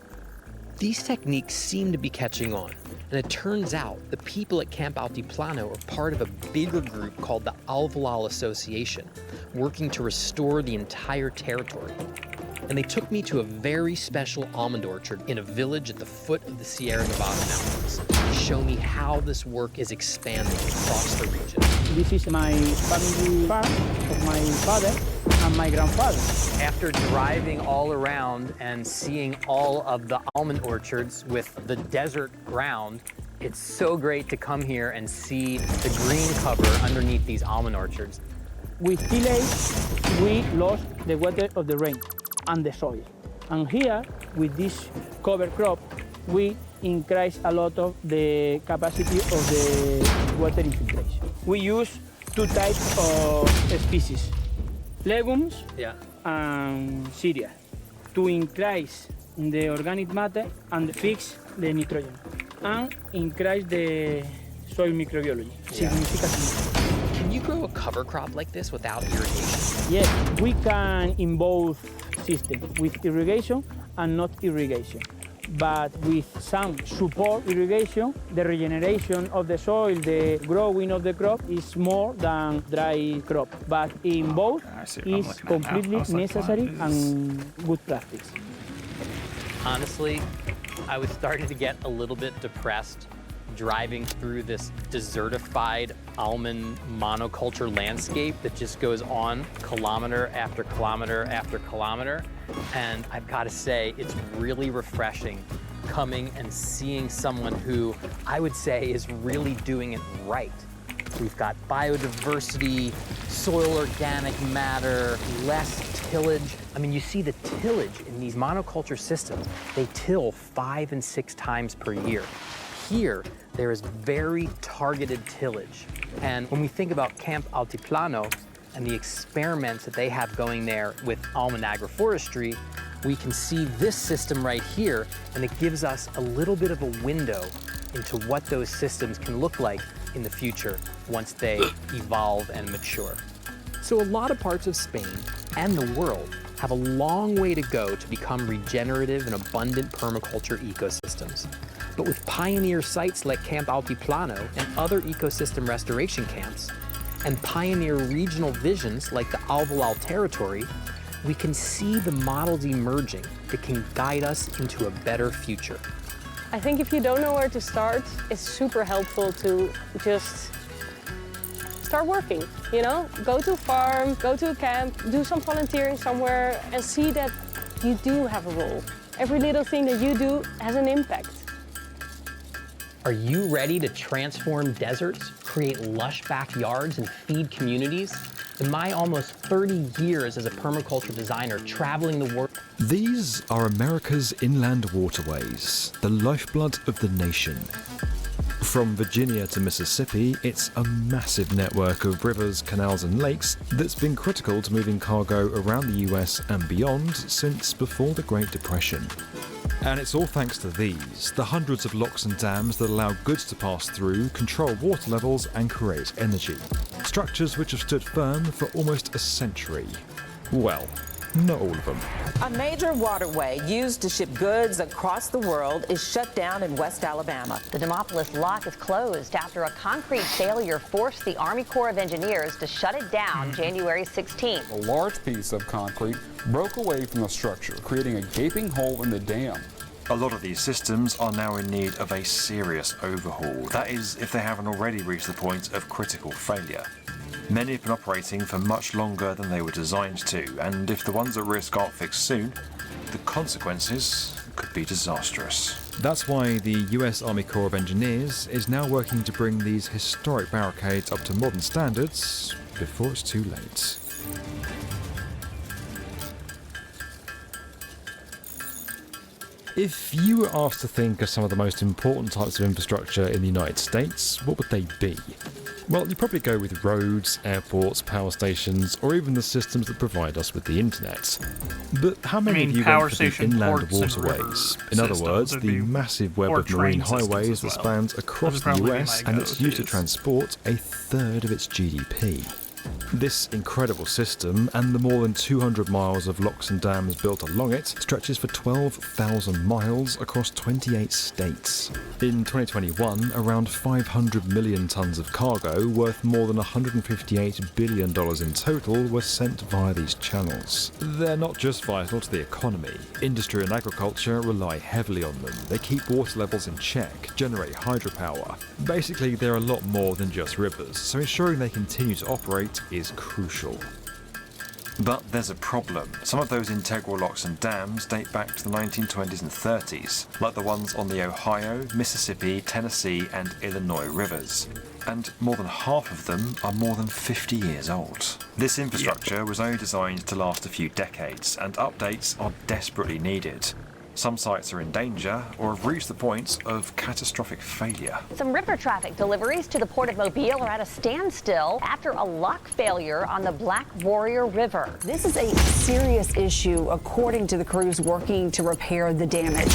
These techniques seem to be catching on, and it turns out the people at Camp Altiplano are part of a bigger group called the Alvalal Association, working to restore the entire territory. And they took me to a very special almond orchard in a village at the foot of the Sierra Nevada mountains to show me how this work is expanding across the region. This is my family farm of my father and my grandfather. After driving all around and seeing all of the almond orchards with the desert ground, it's so great to come here and see the green cover underneath these almond orchards. With tillage, we lost the water of the rain and the soil. And here, with this cover crop, we increase a lot of the capacity of the water infiltration. We use 2 types of species, legumes and cereal, to increase the organic matter and fix the nitrogen, and increase the soil microbiology significantly. Can you grow a cover crop like this without irrigation? Yes, we can in both systems, with irrigation and not irrigation. But with some support irrigation, the regeneration of the soil, the growing of the crop is more than dry crop. But in both is completely necessary and good practice. Honestly, I was starting to get a little bit depressed driving through this desertified almond monoculture landscape that just goes on kilometer after kilometer after kilometer. And I've got to say, it's really refreshing coming and seeing someone who I would say is really doing it right. We've got biodiversity, soil organic matter, less tillage. I mean, you see the tillage in these monoculture systems. They till 5 and 6 times per year. Here, there is very targeted tillage. And when we think about Camp Altiplano and the experiments that they have going there with almond agroforestry, we can see this system right here, and it gives us a little bit of a window into what those systems can look like in the future once they evolve and mature. So a lot of parts of Spain and the world have a long way to go to become regenerative and abundant permaculture ecosystems. But with pioneer sites like Camp Altiplano and other ecosystem restoration camps, and pioneer regional visions like the Alvalal territory, we can see the models emerging that can guide us into a better future. I think if you don't know where to start, it's super helpful to just start working, you know? Go to a farm, go to a camp, do some volunteering somewhere, and see that you do have a role. Every little thing that you do has an impact. Are you ready to transform deserts, create lush backyards, and feed communities? In my almost 30 years as a permaculture designer traveling the world. These are America's inland waterways, the lifeblood of the nation. From Virginia to Mississippi, it's a massive network of rivers, canals and lakes that's been critical to moving cargo around the US and beyond since before the Great Depression. And it's all thanks to these, the hundreds of locks and dams that allow goods to pass through, control water levels and create energy. Structures which have stood firm for almost a century. Well, not all of them. A major waterway used to ship goods across the world is shut down in West Alabama. The Demopolis Lock is closed after a concrete failure forced the Army Corps of Engineers to shut it down January 16. A large piece of concrete broke away from the structure, creating a gaping hole in the dam. A lot of these systems are now in need of a serious overhaul. That is, if they haven't already reached the point of critical failure. Many have been operating for much longer than they were designed to, and if the ones at risk aren't fixed soon, the consequences could be disastrous. That's why the US Army Corps of Engineers is now working to bring these historic barricades up to modern standards before it's too late. If you were asked to think of some of the most important types of infrastructure in the United States, what would they be? Well, you'd probably go with roads, airports, power stations, or even the systems that provide us with the internet. But how many of you went for the inland waterways? In other words, the massive web of marine highways that spans across the US and it's used to transport a third of its GDP. This incredible system, and the more than 200 miles of locks and dams built along it, stretches for 12,000 miles across 28 states. In 2021, around 500 million tons of cargo, worth more than $158 billion in total, were sent via these channels. They're not just vital to the economy. Industry and agriculture rely heavily on them. They keep water levels in check, generate hydropower. Basically, they're a lot more than just rivers, so ensuring they continue to operate is crucial. But there's a problem. Some of those integral locks and dams date back to the 1920s and 30s, like the ones on the Ohio, Mississippi, Tennessee and Illinois rivers. And more than half of them are more than 50 years old. This infrastructure was only designed to last a few decades, and updates are desperately needed. Some sites are in danger or have reached the point of catastrophic failure. Some river traffic deliveries to the Port of Mobile are at a standstill after a lock failure on the Black Warrior River. This is a serious issue, according to the crews working to repair the damage.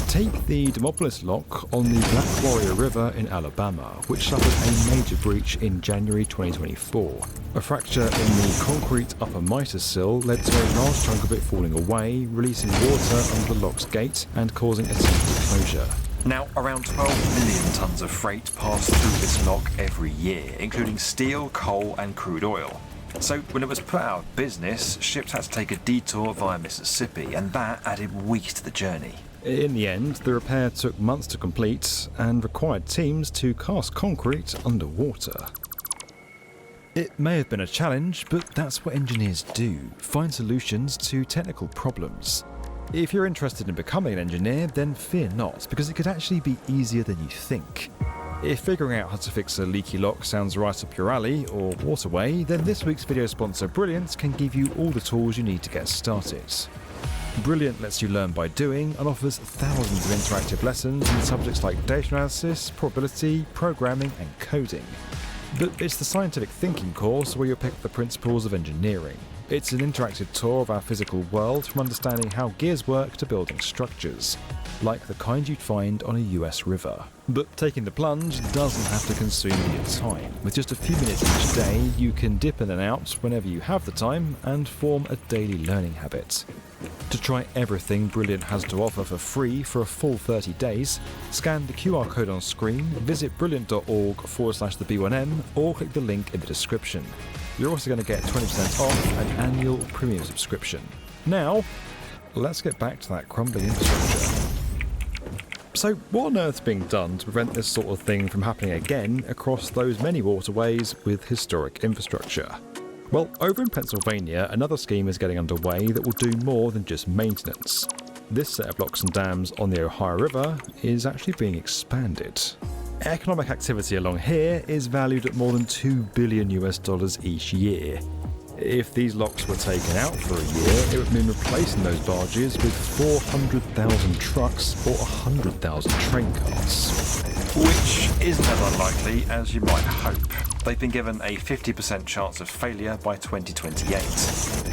Take the Demopolis Lock on the Black Warrior River in Alabama, which suffered a major breach in January 2024. A fracture in the concrete upper mitre sill led to a large chunk of it falling away, releasing water under the lock's gate and causing a temporary closure. Now, around 12 million tons of freight pass through this lock every year, including steel, coal and crude oil. So when it was put out of business, ships had to take a detour via Mississippi, and that added weeks to the journey. In the end, the repair took months to complete and required teams to cast concrete underwater. It may have been a challenge, but that's what engineers do, find solutions to technical problems. If you're interested in becoming an engineer, then fear not, because it could actually be easier than you think. If figuring out how to fix a leaky lock sounds right up your alley or waterway, then this week's video sponsor Brilliant can give you all the tools you need to get started. Brilliant lets you learn by doing and offers thousands of interactive lessons in subjects like data analysis, probability, programming and coding. But it's the scientific thinking course where you'll pick up the principles of engineering. It's an interactive tour of our physical world, from understanding how gears work to building structures, like the kind you'd find on a US river. But taking the plunge doesn't have to consume your time. With just a few minutes each day, you can dip in and out whenever you have the time and form a daily learning habit. To try everything Brilliant has to offer for free for a full 30 days, scan the QR code on screen, visit brilliant.org/the-B1M, or click the link in the description. You're also going to get 20% off an annual premium subscription. Now, let's get back to that crumbling infrastructure. So what on earth's being done to prevent this sort of thing from happening again across those many waterways with historic infrastructure? Well, over in Pennsylvania, another scheme is getting underway that will do more than just maintenance. This set of locks and dams on the Ohio River is actually being expanded. Economic activity along here is valued at more than $2 billion each year. If these locks were taken out for a year, it would mean replacing those barges with 400,000 trucks or 100,000 train cars. which isn't as unlikely as you might hope. They've been given a 50% chance of failure by 2028,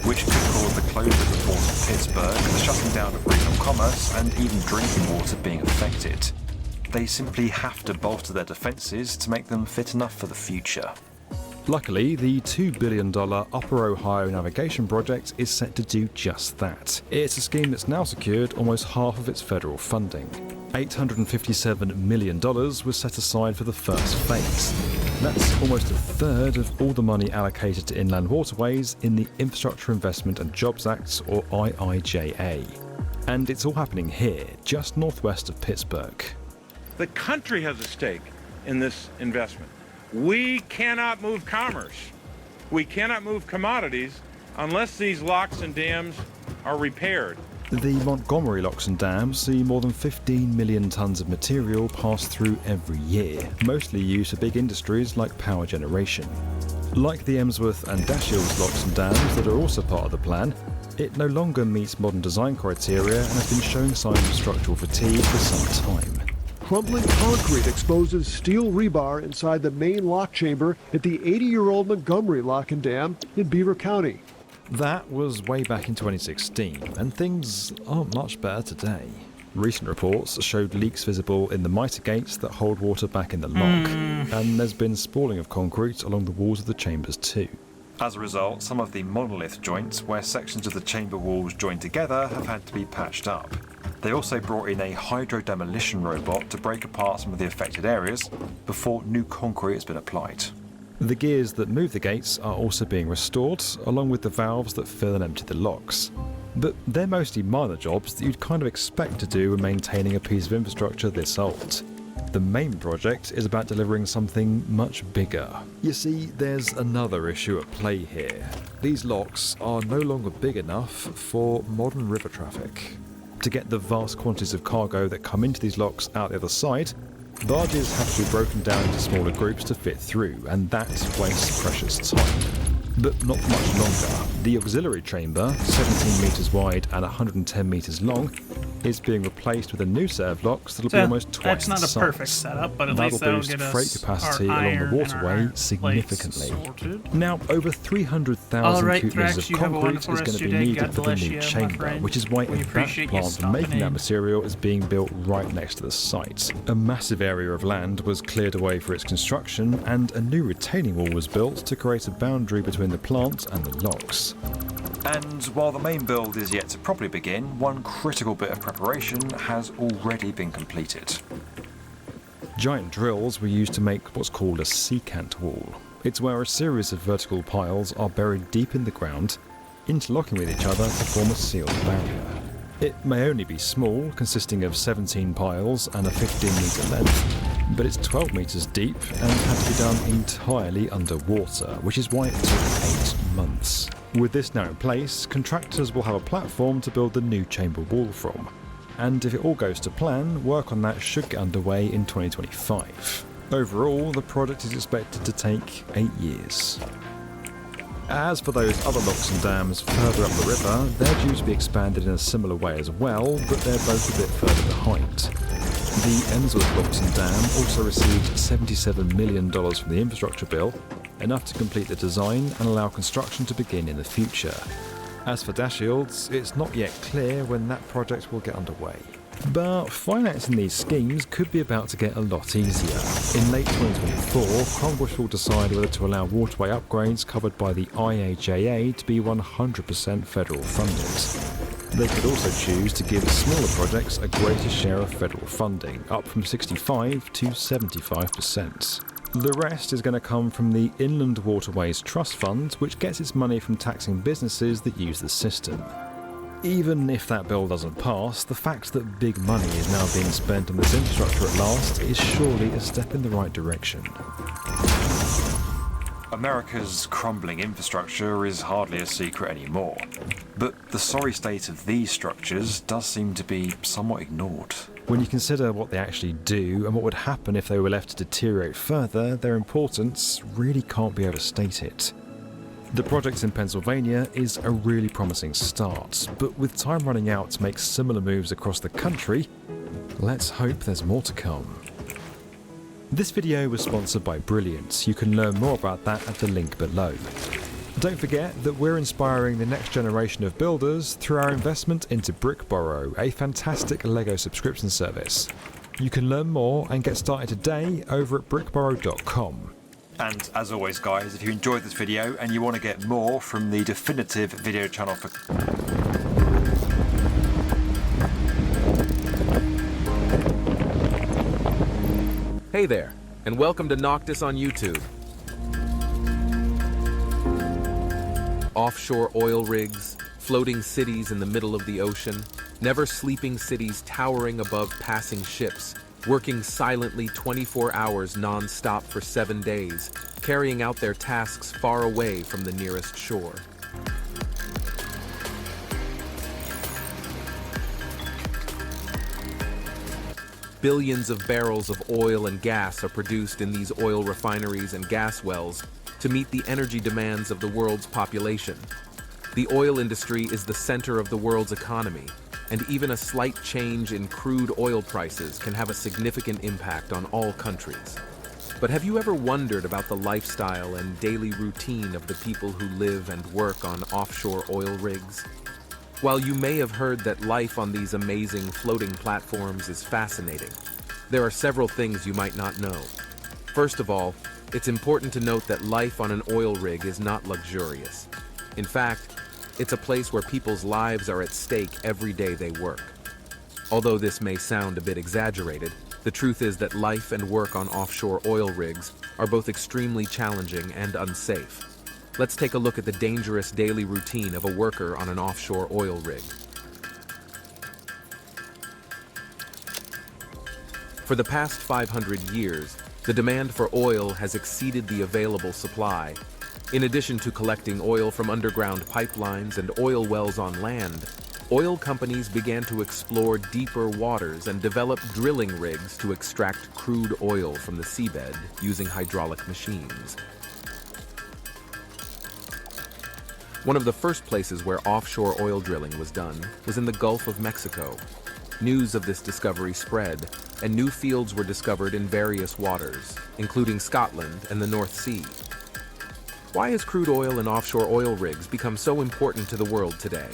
which could cause the closure of the port of Pittsburgh, the shutting down of regional commerce, and even drinking water being affected. They simply have to bolster their defences to make them fit enough for the future. Luckily, the $2 billion Upper Ohio Navigation Project is set to do just that. It's a scheme that's now secured almost half of its federal funding. $857 million was set aside for the first phase. That's almost a third of all the money allocated to inland waterways in the Infrastructure Investment and Jobs Act, or IIJA. And it's all happening here, just northwest of Pittsburgh. The country has a stake in this investment. We cannot move commerce. We cannot move commodities unless these locks and dams are repaired. The Montgomery locks and dams see more than 15 million tons of material pass through every year, mostly used for big industries like power generation. Like the Emsworth and Dashiell's locks and dams that are also part of the plan, it no longer meets modern design criteria and has been showing signs of structural fatigue for some time. Crumbling concrete exposes steel rebar inside the main lock chamber at the 80-year-old Montgomery Lock and Dam in Beaver County. That was way back in 2016, and things aren't much better today. Recent reports showed leaks visible in the miter gates that hold water back in the lock, and there's been spalling of concrete along the walls of the chambers too. As a result, some of the monolith joints where sections of the chamber walls join together have had to be patched up. They also brought in a hydro-demolition robot to break apart some of the affected areas before new concrete has been applied. The gears that move the gates are also being restored, along with the valves that fill and empty the locks. But they're mostly minor jobs that you'd kind of expect to do when maintaining a piece of infrastructure this old. The main project is about delivering something much bigger. You see, there's another issue at play here. These locks are no longer big enough for modern river traffic. To get the vast quantities of cargo that come into these locks out the other side, barges have to be broken down into smaller groups to fit through, and that wastes precious time. But not much longer. The auxiliary chamber, 17 metres wide and 110 metres long, is being replaced with a new set of locks that'll be almost twice the size. That's not a perfect setup, but at least that'll that'll boost get us freight capacity along the waterway significantly. Now, over 300,000 cubic meters of concrete is going to be needed for the new chamber, which is why a batch plant for making that material is being built right next to the site. A massive area of land was cleared away for its construction, and a new retaining wall was built to create a boundary between the plant and the locks. And while the main build is yet to properly begin, one critical bit of preparation has already been completed. Giant drills were used to make what's called a secant wall. It's where a series of vertical piles are buried deep in the ground, interlocking with each other to form a sealed barrier. It may only be small, consisting of 17 piles and a 15-metre length, but it's 12 metres deep and had to be done entirely underwater, which is why it took 8 months. With this now in place, contractors will have a platform to build the new chamber wall from. And if it all goes to plan, work on that should get underway in 2025. Overall, the project is expected to take 8 years. As for those other locks and dams further up the river, they're due to be expanded in a similar way as well, but they're both a bit further behind. The Emsworth locks and dam also received $77 million from the infrastructure bill, enough to complete the design and allow construction to begin in the future. As for Dashiell's, it's not yet clear when that project will get underway. But financing these schemes could be about to get a lot easier. In late 2024, Congress will decide whether to allow waterway upgrades covered by the IIJA to be 100% federal funded. They could also choose to give smaller projects a greater share of federal funding, up from 65% to 75%. The rest is going to come from the Inland Waterways Trust Fund, which gets its money from taxing businesses that use the system. Even if that bill doesn't pass, the fact that big money is now being spent on this infrastructure at last is surely a step in the right direction. America's crumbling infrastructure is hardly a secret anymore, but the sorry state of these structures does seem to be somewhat ignored. When you consider what they actually do and what would happen if they were left to deteriorate further, their importance really can't be overstated. The project in Pennsylvania is a really promising start, but with time running out to make similar moves across the country, let's hope there's more to come. This video was sponsored by Brilliant. You can learn more about that at the link below. Don't forget that we're inspiring the next generation of builders through our investment into BrickBorrow, a fantastic LEGO subscription service. You can learn more and get started today over at brickborrow.com. And as always guys, if you enjoyed this video and you want to get more from the definitive video channel for... Hey there, and welcome to Noctis on YouTube. Offshore oil rigs, floating cities in the middle of the ocean, never sleeping cities towering above passing ships, working silently 24 hours non-stop for 7 days, carrying out their tasks far away from the nearest shore. Billions of barrels of oil and gas are produced in these oil refineries and gas wells to meet the energy demands of the world's population. The oil industry is the center of the world's economy, and even a slight change in crude oil prices can have a significant impact on all countries. But have you ever wondered about the lifestyle and daily routine of the people who live and work on offshore oil rigs? While you may have heard that life on these amazing floating platforms is fascinating, there are several things you might not know. First of all, it's important to note that life on an oil rig is not luxurious. In fact, it's a place where people's lives are at stake every day they work. Although this may sound a bit exaggerated, the truth is that life and work on offshore oil rigs are both extremely challenging and unsafe. Let's take a look at the dangerous daily routine of a worker on an offshore oil rig. For the past 500 years, the demand for oil has exceeded the available supply. In addition to collecting oil from underground pipelines and oil wells on land, oil companies began to explore deeper waters and develop drilling rigs to extract crude oil from the seabed using hydraulic machines. One of the first places where offshore oil drilling was done was in the Gulf of Mexico. News of this discovery spread, and new fields were discovered in various waters, including Scotland and the North Sea. Why has crude oil and offshore oil rigs become so important to the world today?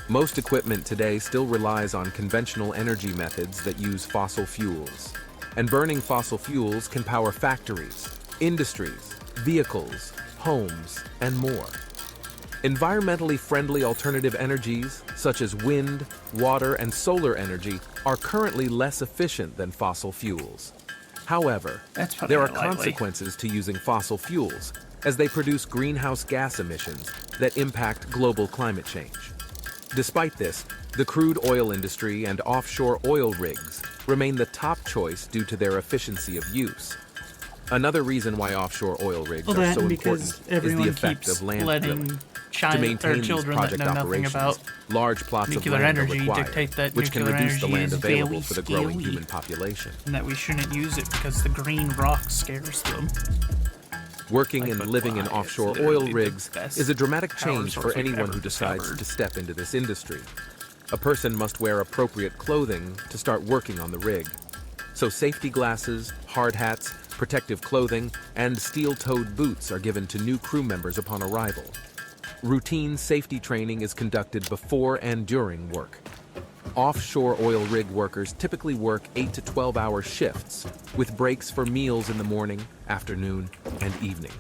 Most equipment today still relies on conventional energy methods that use fossil fuels. And burning fossil fuels can power factories, industries, vehicles, homes, and more. Environmentally friendly alternative energies, such as wind, water, and solar energy, are currently less efficient than fossil fuels. However, there are consequences to using fossil fuels, as they produce greenhouse gas emissions that impact global climate change. Despite this, the crude oil industry and offshore oil rigs remain the top choice due to their efficiency of use. Another reason why offshore oil rigs are so important is the effect of land drilling. To maintain these project operations, large plots of land are required, which can reduce the land available for the growing human population. And that we shouldn't use it because the green rock scares them. Working and living in offshore oil rigs is a dramatic change for anyone who decides to step into this industry. A person must wear appropriate clothing to start working on the rig. So safety glasses, hard hats, protective clothing, and steel-toed boots are given to new crew members upon arrival. Routine safety training is conducted before and during work. Offshore oil rig workers typically work 8 to 12-hour shifts, with breaks for meals in the morning, afternoon, and evening.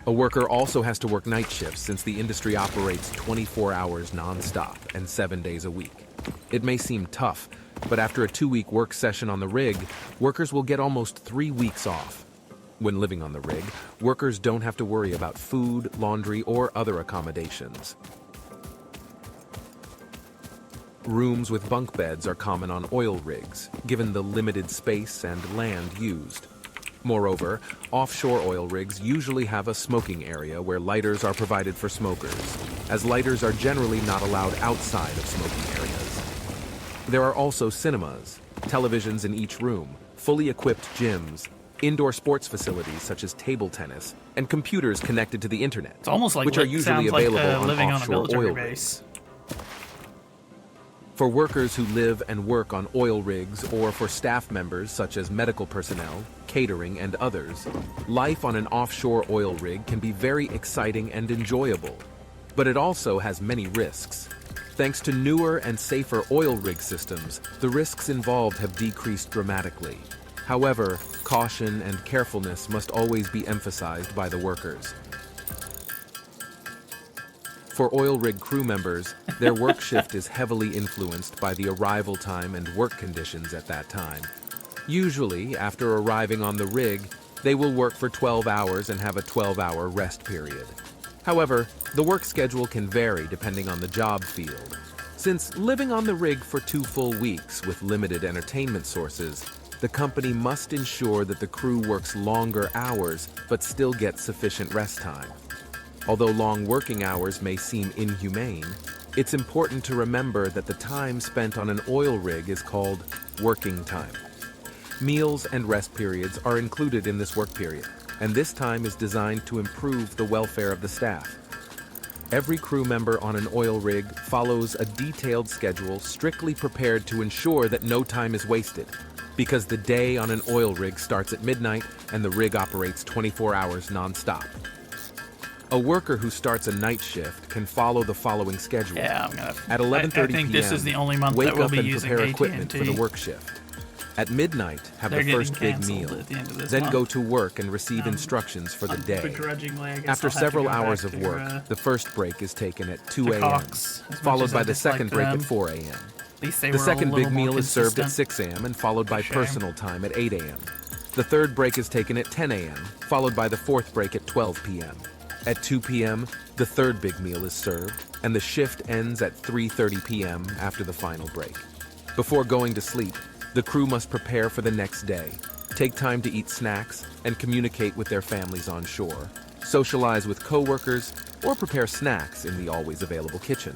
A worker also has to work night shifts since the industry operates 24 hours non-stop and 7 days a week. It may seem tough, but after a 2-week work session on the rig, workers will get almost 3 weeks off. When living on the rig, workers don't have to worry about food, laundry, or other accommodations. Rooms with bunk beds are common on oil rigs, given the limited space and land used. Moreover, offshore oil rigs usually have a smoking area where lighters are provided for smokers, as lighters are generally not allowed outside of smoking areas. There are also cinemas, televisions in each room, fully equipped gyms, indoor sports facilities such as table tennis, and computers connected to the internet, It's almost like which are usually available on living on a offshore military oil base. rigs. For workers who live and work on oil rigs, or for staff members such as medical personnel, catering, and others, life on an offshore oil rig can be very exciting and enjoyable. But it also has many risks. Thanks to newer and safer oil rig systems, the risks involved have decreased dramatically. However, caution and carefulness must always be emphasized by the workers. For oil rig crew members, their work shift is heavily influenced by the arrival time and work conditions at that time. Usually, after arriving on the rig, they will work for 12 hours and have a 12-hour rest period. However, the work schedule can vary depending on the job field. Since living on the rig for 2 full weeks with limited entertainment sources, the company must ensure that the crew works longer hours but still gets sufficient rest time. Although long working hours may seem inhumane, it's important to remember that the time spent on an oil rig is called working time. Meals and rest periods are included in this work period, and this time is designed to improve the welfare of the staff. Every crew member on an oil rig follows a detailed schedule strictly prepared to ensure that no time is wasted, because the day on an oil rig starts at midnight and the rig operates 24 hours non-stop. A worker who starts a night shift can follow the following schedule. Yeah, I'm gonna. At 11:30 I think this is the only month wake that we'll up be and using prepare AT&T. equipment for the work shift. At midnight, have They're the first getting big meal. canceled at the end of this Then month. go to work and receive instructions for the day. Begrudgingly, I guess After I'll have to several go hours back of to, work, the first break is taken at 2 the a.m., Cox, as much followed as by I the second dislike break at them. 4 a.m. At least they The were second a big little more meal is served at consistent. 6 a.m. and followed by Shame. personal time at 8 a.m. The third break is taken at 10 a.m., followed by the fourth break at 12 p.m. At 2 p.m., the third big meal is served, and the shift ends at 3:30 p.m. after the final break. Before going to sleep, the crew must prepare for the next day, take time to eat snacks, and communicate with their families on shore, socialize with coworkers, or prepare snacks in the always available kitchen.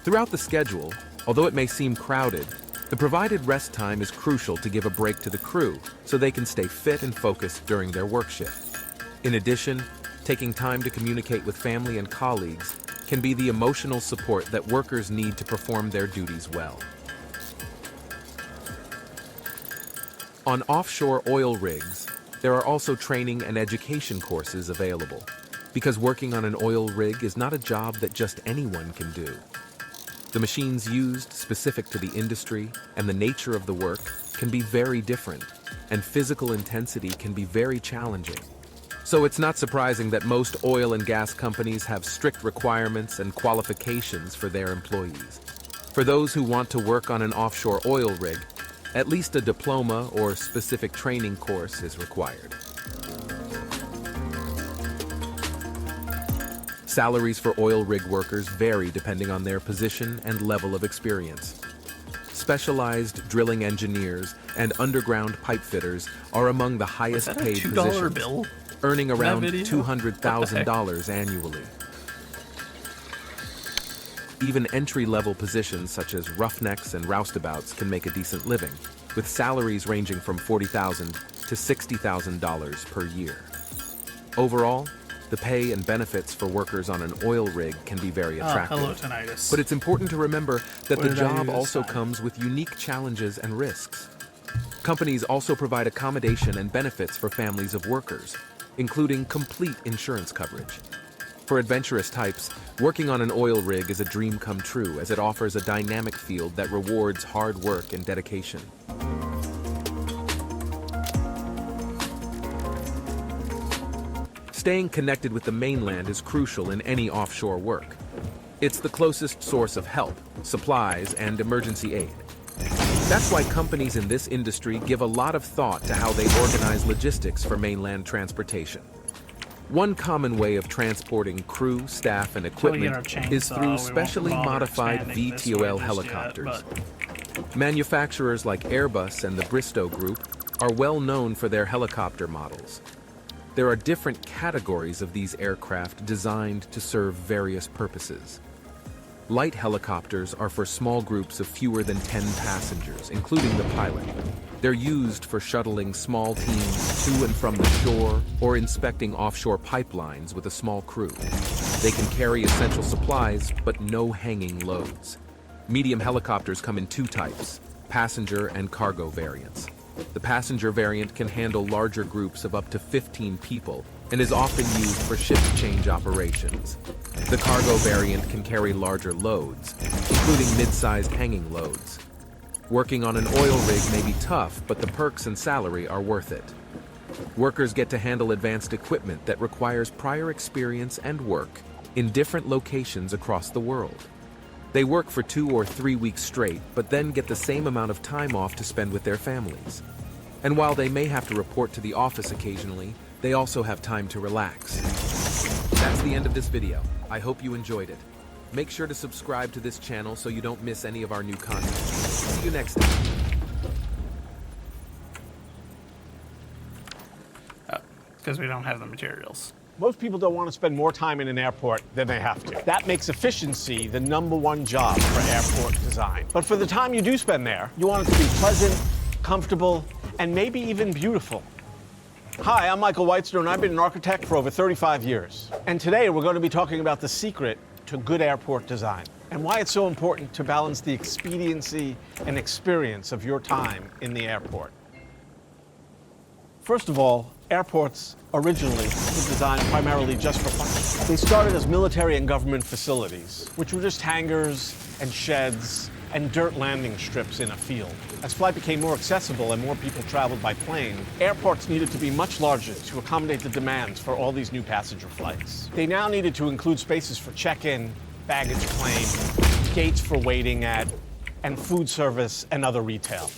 Throughout the schedule, although it may seem crowded, the provided rest time is crucial to give a break to the crew so they can stay fit and focused during their work shift. In addition, taking time to communicate with family and colleagues can be the emotional support that workers need to perform their duties well. On offshore oil rigs, there are also training and education courses available, because working on an oil rig is not a job that just anyone can do. The machines used specific to the industry and the nature of the work can be very different, and physical intensity can be very challenging. So it's not surprising that most oil and gas companies have strict requirements and qualifications for their employees. For those who want to work on an offshore oil rig, at least a diploma or specific training course is required. Salaries for oil rig workers vary depending on their position and level of experience. Specialized drilling engineers and underground pipe fitters are among the highest Was that a paid $2 positions, bill earning in that around video? $200,000 annually. Even entry-level positions such as roughnecks and roustabouts can make a decent living, with salaries ranging from $40,000 to $60,000 per year. Overall, the pay and benefits for workers on an oil rig can be very attractive. Hello, tinnitus. But it's important to remember that What the did I do job this also time? comes with unique challenges and risks. Companies also provide accommodation and benefits for families of workers, including complete insurance coverage. For adventurous types, working on an oil rig is a dream come true, as it offers a dynamic field that rewards hard work and dedication. Staying connected with the mainland is crucial in any offshore work. It's the closest source of help, supplies, and emergency aid. That's why companies in this industry give a lot of thought to how they organize logistics for mainland transportation. One common way of transporting crew, staff, and Until we get equipment our is chainsaw, we through won't specially bother modified expanding this way VTOL just yet, helicopters. Manufacturers like Airbus and the Bristow Group are well known for their helicopter models. There are different categories of these aircraft designed to serve various purposes. Light helicopters are for small groups of fewer than 10 passengers, including the pilot. They're used for shuttling small teams to and from the shore or inspecting offshore pipelines with a small crew. They can carry essential supplies, but no hanging loads. Medium helicopters come in two types, passenger and cargo variants. The passenger variant can handle larger groups of up to 15 people and is often used for shift change operations. The cargo variant can carry larger loads, including mid-sized hanging loads. Working on an oil rig may be tough, but the perks and salary are worth it. Workers get to handle advanced equipment that requires prior experience and work in different locations across the world. They work for 2 or 3 weeks straight, but then get the same amount of time off to spend with their families. And while they may have to report to the office occasionally, they also have time to relax. That's the end of this video. I hope you enjoyed it. Make sure to subscribe to this channel so you don't miss any of our new content. See you next time. Because we don't have the materials. Most people don't want to spend more time in an airport than they have to. That makes efficiency the #1 job for airport design. But for the time you do spend there, you want it to be pleasant, comfortable, and maybe even beautiful. Hi, I'm Michael Whitestone, and I've been an architect for over 35 years. And today we're going to be talking about the secret to good airport design and why it's so important to balance the expediency and experience of your time in the airport. First of all, airports originally were designed primarily just for function. They started as military and government facilities, which were just hangars and sheds and dirt landing strips in a field. As flight became more accessible and more people traveled by plane, airports needed to be much larger to accommodate the demands for all these new passenger flights. They now needed to include spaces for check-in, baggage claim, gates for waiting at, and food service and other retail.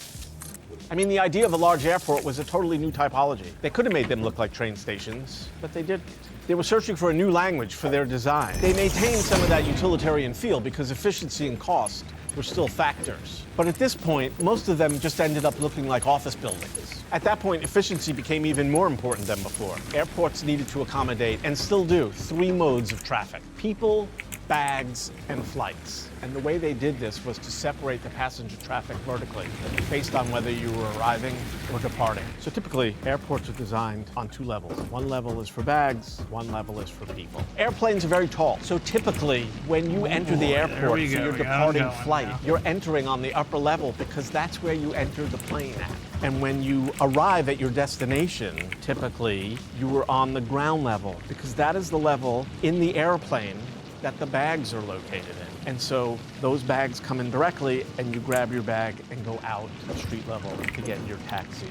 I mean, the idea of a large airport was a totally new typology. They could have made them look like train stations, but they didn't. They were searching for a new language for their design. They maintained some of that utilitarian feel because efficiency and cost were still factors. But at this point, most of them just ended up looking like office buildings. At that point, efficiency became even more important than before. Airports needed to accommodate, and still do, 3 modes of traffic: people, bags, and flights. And the way they did this was to separate the passenger traffic vertically based on whether you were arriving or departing. So typically, airports are designed on 2 levels. One level is for bags, one level is for people. Airplanes are very tall, so typically when you enter the airport for your departing flight, you're entering on the upper level because that's where you enter the plane at. And when you arrive at your destination, typically you were on the ground level because that is the level in the airplane that the bags are located in. And so those bags come in directly and you grab your bag and go out to the street level to get your taxi.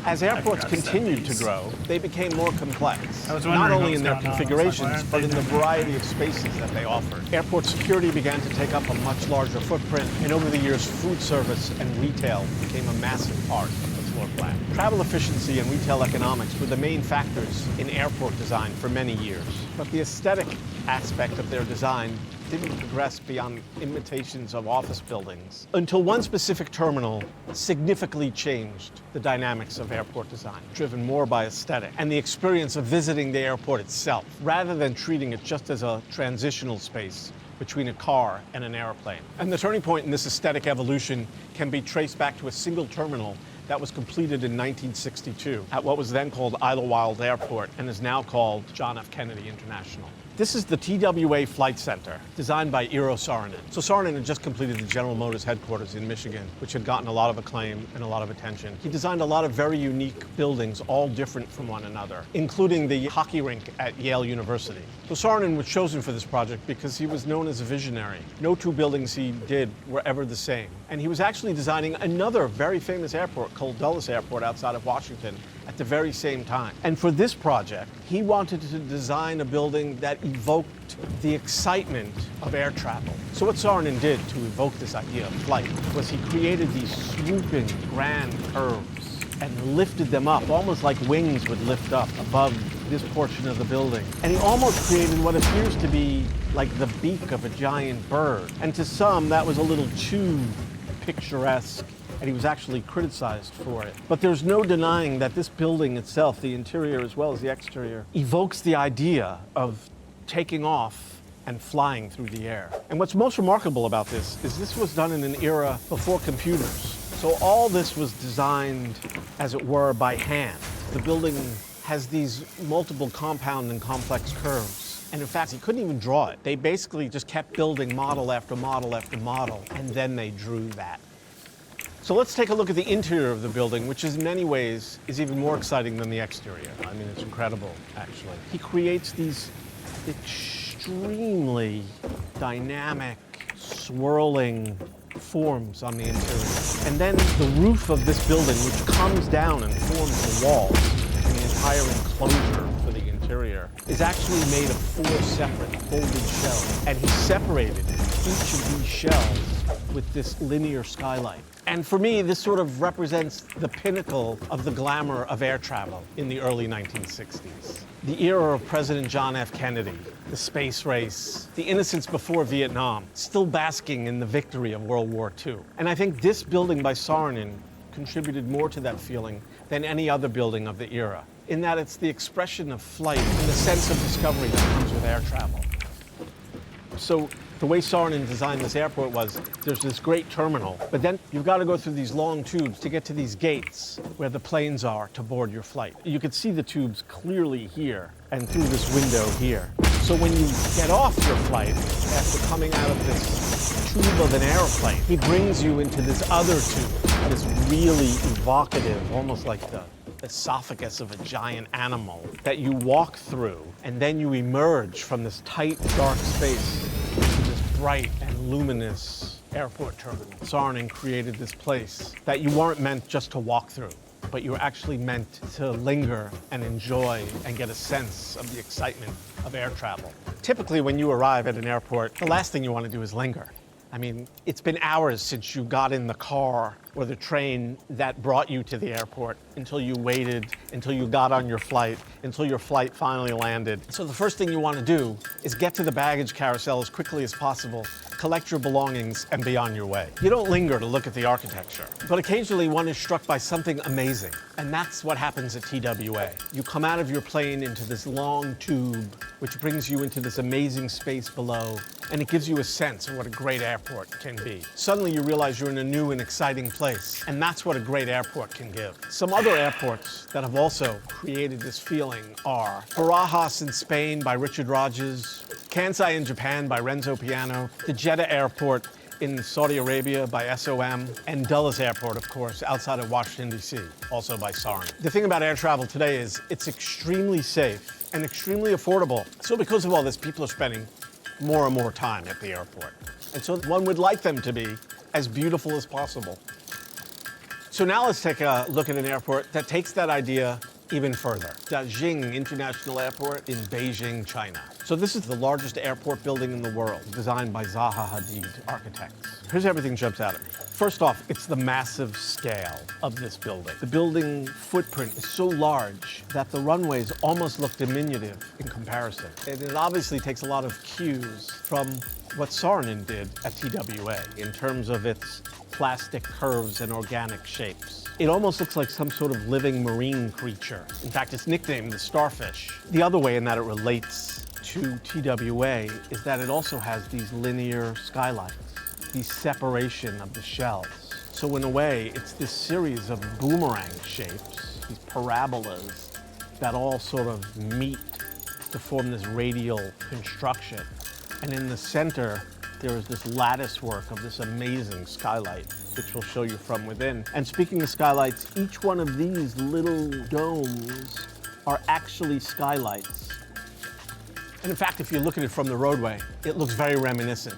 As airports continued to grow, they became more complex, not only in their configurations, but in the variety of spaces that they offered. Airport security began to take up a much larger footprint, and over the years, food service and retail became a massive part of the floor plan. Travel efficiency and retail economics were the main factors in airport design for many years, but the aesthetic aspect of their design didn't progress beyond imitations of office buildings until one specific terminal significantly changed the dynamics of airport design, driven more by aesthetic and the experience of visiting the airport itself, rather than treating it just as a transitional space between a car and an airplane. And the turning point in this aesthetic evolution can be traced back to a single terminal that was completed in 1962 at what was then called Idlewild Airport and is now called John F. Kennedy International. This is the TWA Flight Center, designed by Eero Saarinen. So Saarinen had just completed the General Motors headquarters in Michigan, which had gotten a lot of acclaim and a lot of attention. He designed a lot of very unique buildings, all different from one another, including the hockey rink at Yale University. So Saarinen was chosen for this project because he was known as a visionary. No 2 buildings he did were ever the same. And he was actually designing another very famous airport called Dulles Airport outside of Washington at the very same time. And for this project, he wanted to design a building that evoked the excitement of air travel. So what Saarinen did to evoke this idea of flight was he created these swooping grand curves and lifted them up, almost like wings would lift up above this portion of the building. And he almost created what appears to be like the beak of a giant bird. And to some, that was a little too picturesque, and he was actually criticized for it. But there's no denying that this building itself, the interior as well as the exterior, evokes the idea of taking off and flying through the air. And what's most remarkable about this is this was done in an era before computers. So all this was designed, as it were, by hand. The building has these multiple compound and complex curves And in fact, he couldn't even draw it. They basically just kept building model after model after model, and then they drew that. So let's take a look at the interior of the building, which in many ways is even more exciting than the exterior. I mean, it's incredible, actually. He creates these extremely dynamic, swirling forms on the interior. And then the roof of this building, which comes down and forms the walls and the entire enclosure for the interior, is actually made of 4 separate folded shells. And he separated each of these shells with this linear skylight. And for me, this sort of represents the pinnacle of the glamour of air travel in the early 1960s. The era of President John F. Kennedy, the space race, the innocence before Vietnam, still basking in the victory of World War II. And I think this building by Saarinen contributed more to that feeling than any other building of the era, in that it's the expression of flight and the sense of discovery that comes with air travel. So the way Saarinen designed this airport was there's this great terminal, but then you've got to go through these long tubes to get to these gates where the planes are to board your flight. You could see the tubes clearly here and through this window here. So when you get off your flight, after coming out of this tube of an airplane, he brings you into this other tube, this really evocative, almost like the esophagus of a giant animal that you walk through, and then you emerge from this tight, dark space into this bright and luminous airport terminal. Saarinen created this place that you weren't meant just to walk through, but you were actually meant to linger and enjoy and get a sense of the excitement of air travel. Typically, when you arrive at an airport, the last thing you want to do is linger. I mean, it's been hours since you got in the car or the train that brought you to the airport, until you waited, until you got on your flight, until your flight finally landed. So the first thing you want to do is get to the baggage carousel as quickly as possible, collect your belongings, and be on your way. You don't linger to look at the architecture, but occasionally one is struck by something amazing, and that's what happens at TWA. You come out of your plane into this long tube, which brings you into this amazing space below, and it gives you a sense of what a great airport can be. Suddenly you realize you're in a new and exciting place, and that's what a great airport can give. Some other airports that have also created this feeling are Barajas in Spain by Richard Rogers, Kansai in Japan by Renzo Piano, the Jeddah Airport in Saudi Arabia by SOM, and Dulles Airport, of course, outside of Washington, D.C., also by Saarinen. The thing about air travel today is it's extremely safe and extremely affordable. So because of all this, people are spending more and more time at the airport. And so one would like them to be as beautiful as possible. So now let's take a look at an airport that takes that idea even further. Dajing International Airport in Beijing, China. So this is the largest airport building in the world, designed by Zaha Hadid architects. Here's everything jumps out at me. First off, it's the massive scale of this building. The building footprint is so large that the runways almost look diminutive in comparison. And it obviously takes a lot of cues from what Saarinen did at TWA in terms of its plastic curves and organic shapes. It almost looks like some sort of living marine creature. In fact, it's nicknamed the starfish. The other way in that it relates to TWA is that it also has these linear skylights, the separation of the shells. So in a way, it's this series of boomerang shapes, these parabolas, that all sort of meet to form this radial construction. And in the center, there is this lattice work of this amazing skylight, which we'll show you from within. And speaking of skylights, each one of these little domes are actually skylights. And in fact, if you look at it from the roadway, it looks very reminiscent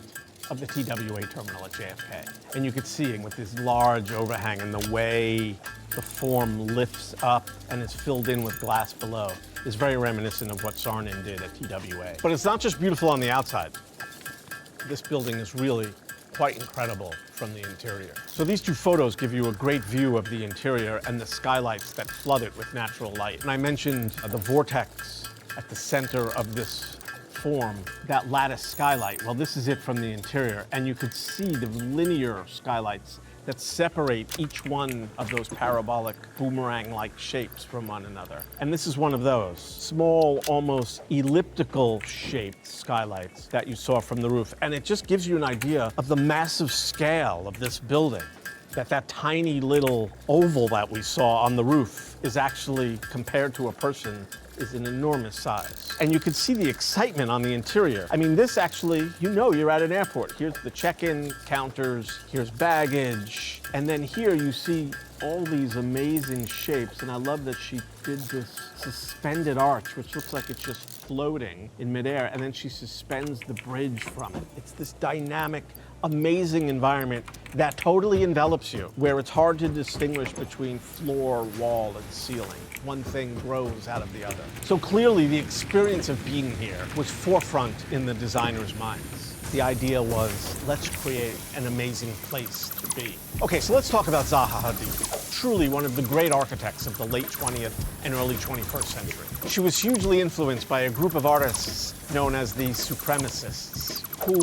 of the TWA terminal at JFK. And you could see it with this large overhang and the way the form lifts up and is filled in with glass below is very reminiscent of what Saarinen did at TWA. But it's not just beautiful on the outside. This building is really quite incredible from the interior. So these two photos give you a great view of the interior and the skylights that flood it with natural light. And I mentioned the vortex at the center of this form, that lattice skylight. Well, this is it from the interior, and you could see the linear skylights that separate each one of those parabolic boomerang-like shapes from one another. And this is one of those small, almost elliptical shaped skylights that you saw from the roof. And it just gives you an idea of the massive scale of this building. That tiny little oval that we saw on the roof is actually, compared to a person, is an enormous size. And you can see the excitement on the interior. I mean, this actually, you know you're at an airport. Here's the check-in counters, here's baggage, and then here you see all these amazing shapes, and I love that she did this suspended arch, which looks like it's just floating in midair, and then she suspends the bridge from it. It's this dynamic, amazing environment that totally envelops you, where it's hard to distinguish between floor, wall, and ceiling. One thing grows out of the other. So clearly the experience of being here was forefront in the designer's minds. The idea was, let's create an amazing place to be. Okay, so let's talk about Zaha Hadid, truly one of the great architects of the late 20th and early 21st century. She was hugely influenced by a group of artists known as the Supremacists, who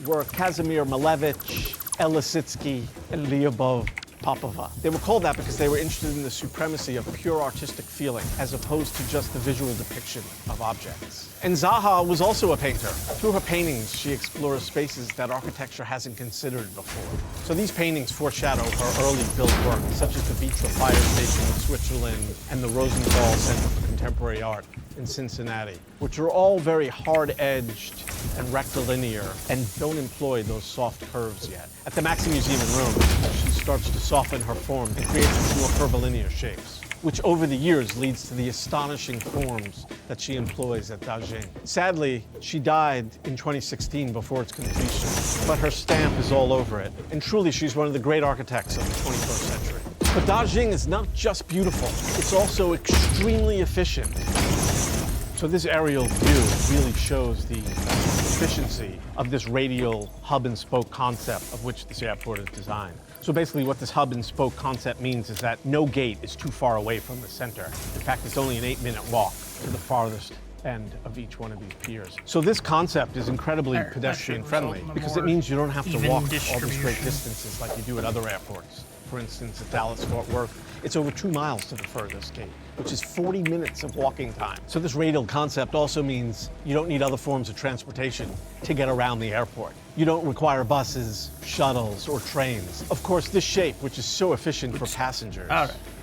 were Kazimir Malevich, El Lissitzky, and Lyubov Popova. They were called that because they were interested in the supremacy of pure artistic feeling as opposed to just the visual depiction of objects. And Zaha was also a painter. Through her paintings, she explores spaces that architecture hasn't considered before. So these paintings foreshadow her early built work, such as the Vitra Fire Station in Switzerland and the Rosenthal Center for Contemporary Art in Cincinnati, which are all very hard-edged and rectilinear and don't employ those soft curves yet. At the Maxim Museum in Rome, she starts to soften her form and creates more curvilinear shapes, which over the years leads to the astonishing forms that she employs at Dagen. Sadly, she died in 2016 before its completion, but her stamp is all over it. And truly, she's one of the great architects of the 21st century. But Dagen is not just beautiful, it's also extremely efficient. So this aerial view really shows the efficiency of this radial hub and spoke concept of which this airport is designed. So basically what this hub and spoke concept means is that no gate is too far away from the center. In fact, it's only an 8-minute walk to the farthest end of each one of these piers. So this concept is incredibly pedestrian friendly because it means you don't have to walk all these great distances like you do at other airports. For instance, at Dallas-Fort Worth, it's over 2 miles to the furthest gate, which is 40 minutes of walking time. So this radial concept also means you don't need other forms of transportation to get around the airport. You don't require buses, shuttles, or trains. Of course, this shape, which is so efficient for passengers,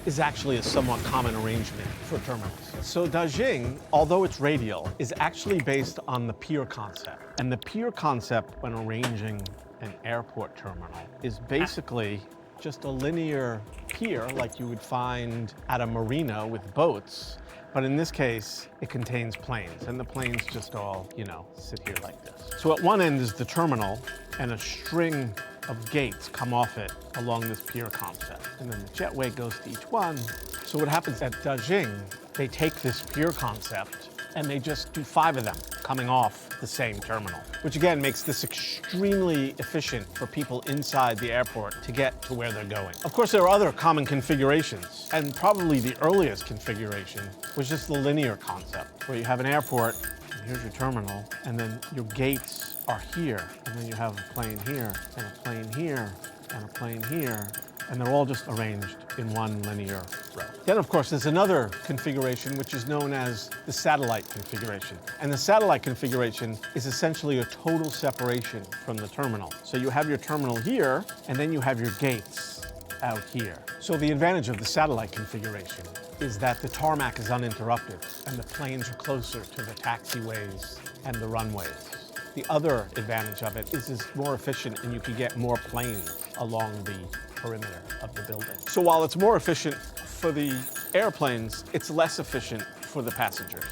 is actually a somewhat common arrangement for terminals. So Dagen, although it's radial, is actually based on the pier concept. And the pier concept, when arranging an airport terminal, is basically just a linear pier like you would find at a marina with boats. But in this case, it contains planes, and the planes just all, you know, sit here like this. So at one end is the terminal, and a string of gates come off it along this pier concept. And then the jetway goes to each one. So what happens at Dagen, they take this pier concept and they just do 5 of them coming off the same terminal, which again makes this extremely efficient for people inside the airport to get to where they're going. Of course, there are other common configurations, and probably the earliest configuration was just the linear concept, where you have an airport, and here's your terminal, and then your gates are here, and then you have a plane here, and a plane here, and a plane here, and they're all just arranged in one linear row. Then, of course, there's another configuration which is known as the satellite configuration. And the satellite configuration is essentially a total separation from the terminal. So you have your terminal here, and then you have your gates out here. So the advantage of the satellite configuration is that the tarmac is uninterrupted, and the planes are closer to the taxiways and the runways. The other advantage of it is it's more efficient, and you can get more planes along the perimeter of the building. So while it's more efficient for the airplanes, it's less efficient for the passengers.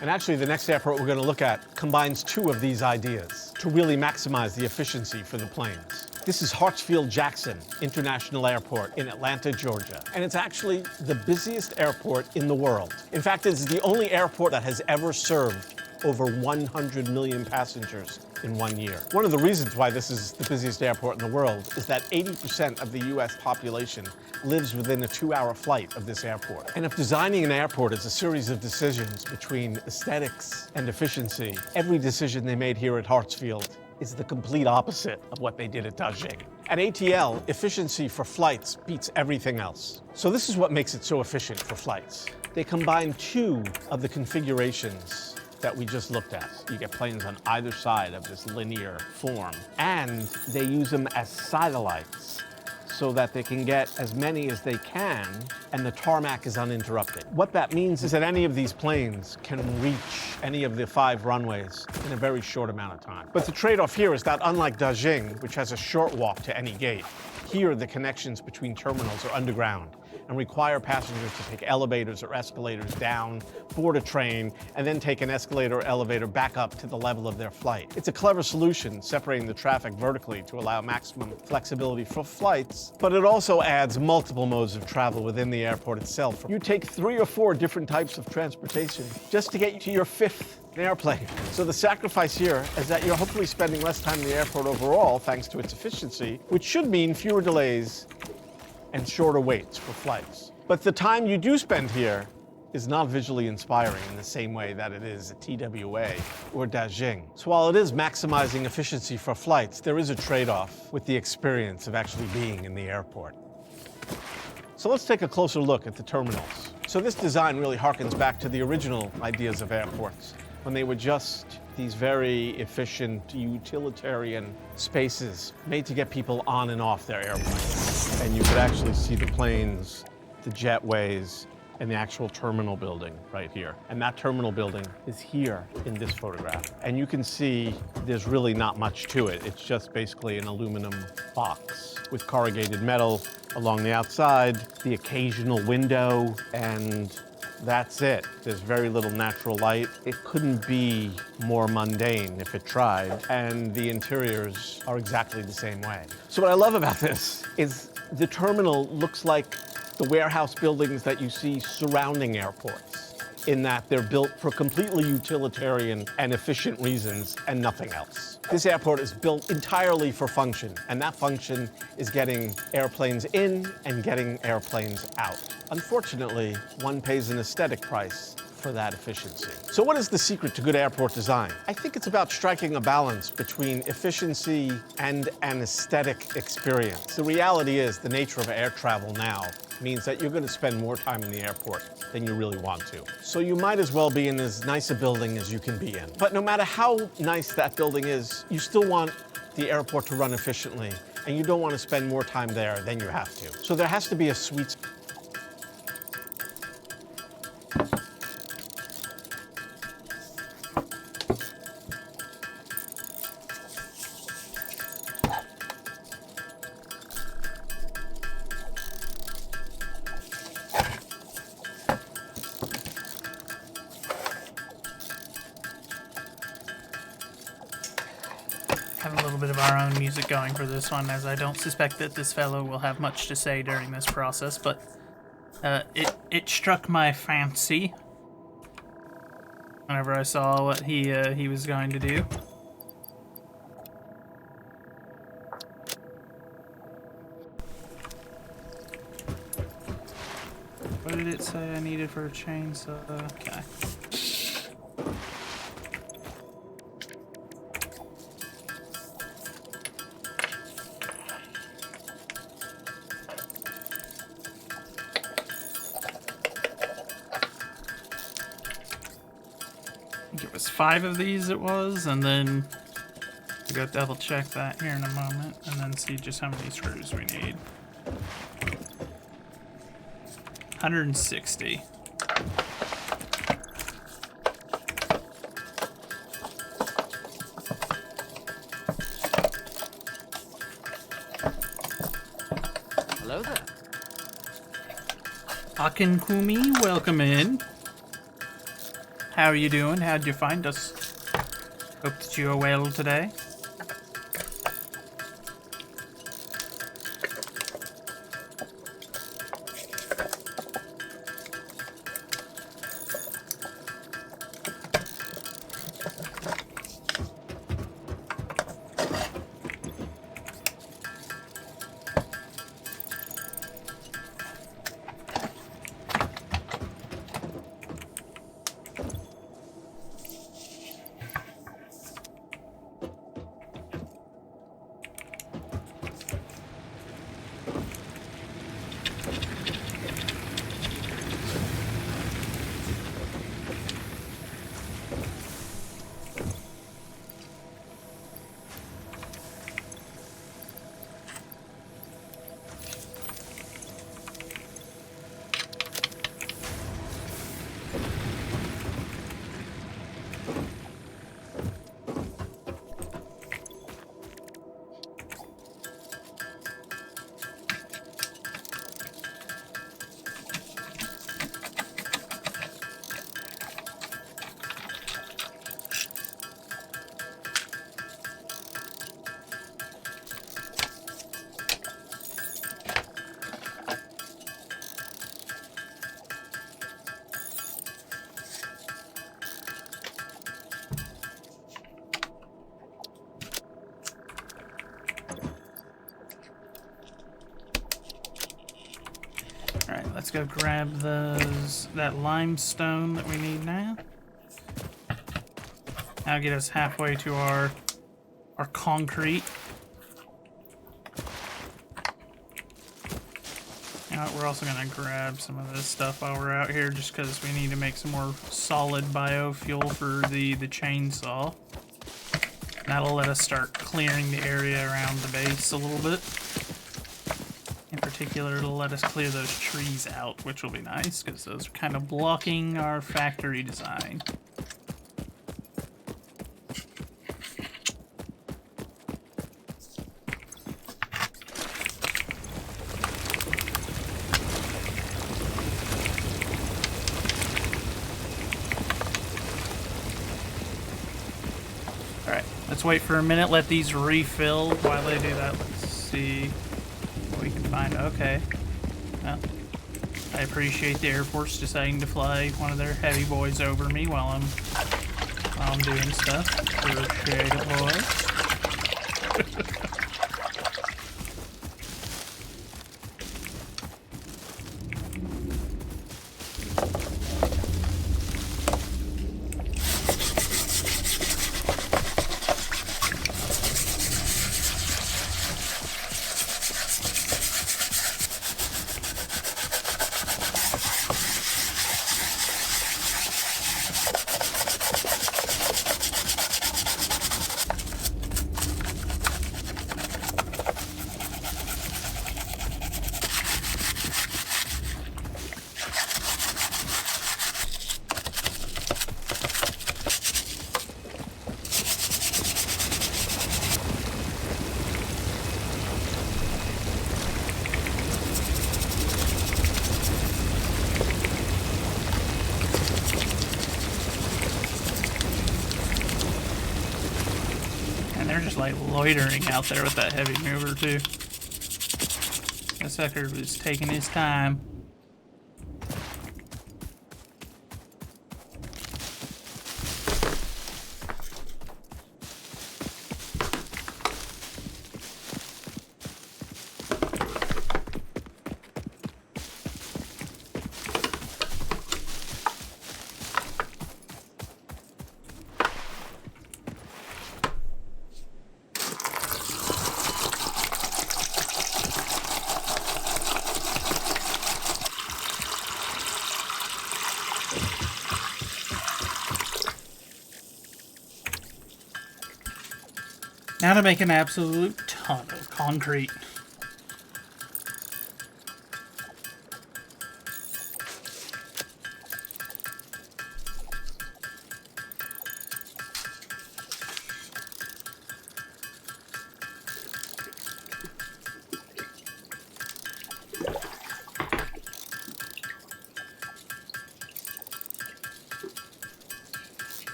And actually, the next airport we're going to look at combines 2 of these ideas to really maximize the efficiency for the planes. This is Hartsfield-Jackson International Airport in Atlanta, Georgia. And it's actually the busiest airport in the world. In fact, it's the only airport that has ever served over 100 million passengers in 1 year. One of the reasons why this is the busiest airport in the world is that 80% of the US population lives within a 2-hour flight of this airport. And if designing an airport is a series of decisions between aesthetics and efficiency, every decision they made here at Hartsfield is the complete opposite of what they did at Dagen. At ATL, efficiency for flights beats everything else. So this is what makes it so efficient for flights. They combine 2 of the configurations that we just looked at. You get planes on either side of this linear form, and they use them as satellites. so that they can get as many as they can, and the tarmac is uninterrupted. What that means is that any of these planes can reach any of the 5 runways in a very short amount of time. But the trade-off here is that unlike Dajing, which has a short walk to any gate, here the connections between terminals are underground and require passengers to take elevators or escalators down, board a train, and then take an escalator or elevator back up to the level of their flight. It's a clever solution, separating the traffic vertically to allow maximum flexibility for flights, but it also adds multiple modes of travel within the airport itself. You take 3 or 4 different types of transportation just to get to your 5th airplane. So the sacrifice here is that you're hopefully spending less time in the airport overall, thanks to its efficiency, which should mean fewer delays and shorter waits for flights. But the time you do spend here is not visually inspiring in the same way that it is at TWA or Dajing. So while it is maximizing efficiency for flights, there is a trade-off with the experience of actually being in the airport. So let's take a closer look at the terminals. So this design really harkens back to the original ideas of airports, when they were just these very efficient, utilitarian spaces made to get people on and off their airplanes. And you could actually see the planes, the jetways, and the actual terminal building right here. And that terminal building is here in this photograph. And you can see there's really not much to it. It's just basically an aluminum box with corrugated metal along the outside, the occasional window, and that's it. There's very little natural light. It couldn't be more mundane if it tried, and the interiors are exactly the same way. So what I love about this is the terminal looks like the warehouse buildings that you see surrounding airports, in that they're built for completely utilitarian and efficient reasons and nothing else. This airport is built entirely for function, and that function is getting airplanes in and getting airplanes out. Unfortunately, one pays an aesthetic price for that efficiency. So what is the secret to good airport design? I think it's about striking a balance between efficiency and an aesthetic experience. The reality is the nature of air travel now means that you're going to spend more time in the airport than you really want to. So you might as well be in as nice a building as you can be in. But no matter how nice that building is, you still want the airport to run efficiently, and you don't want to spend more time there than you have to. So there has to be a sweet spot. Have a little bit of our own music going for this one, as I don't suspect that this fellow will have much to say during this process, but it struck my fancy whenever I saw what he was going to do. What did it say I needed for a chainsaw? Okay. I think it was 5 of these it was, and then we'll go double check that here in a moment, and then see just how many screws we need. 160. Hello there. Akinkumi, welcome in. How are you doing? How'd you find us? Hope that you are well today. go grab that limestone that we need now. That'll get us halfway to our concrete. You know what, we're also gonna grab some of this stuff while we're out here, just because we need to make some more solid biofuel for the chainsaw. That'll let us start clearing the area around the base a little bit. In particular, it'll let us clear those trees out, which will be nice, because those are kind of blocking our factory design. Let's wait for a minute, let these refill. While they do that, let's see what we can find. Okay. Well, I appreciate the Air Force deciding to fly one of their heavy boys over me while I'm doing stuff. Appreciate it, boys. They're just like loitering out there with that heavy mover too. That sucker was taking his time. Now to make an absolute ton of concrete.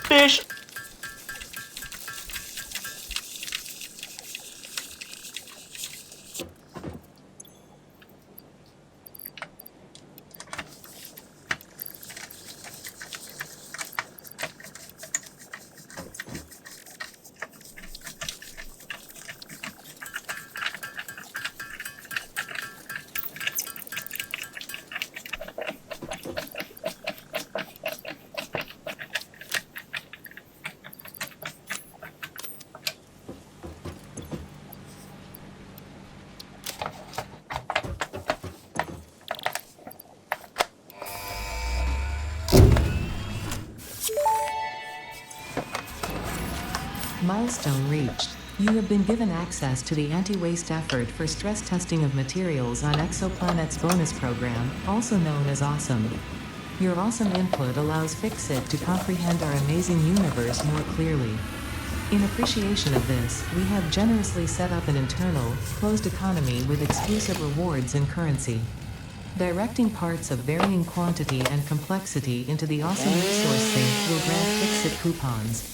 fish. Milestone reached. You have been given access to the anti-waste effort for stress testing of materials on Exoplanet's bonus program, also known as AWESOME. Your awesome input allows Fixit to comprehend our amazing universe more clearly. In appreciation of this, we have generously set up an internal, closed economy with exclusive rewards in currency. Directing parts of varying quantity and complexity into the awesome resource sink will grant Fixit coupons.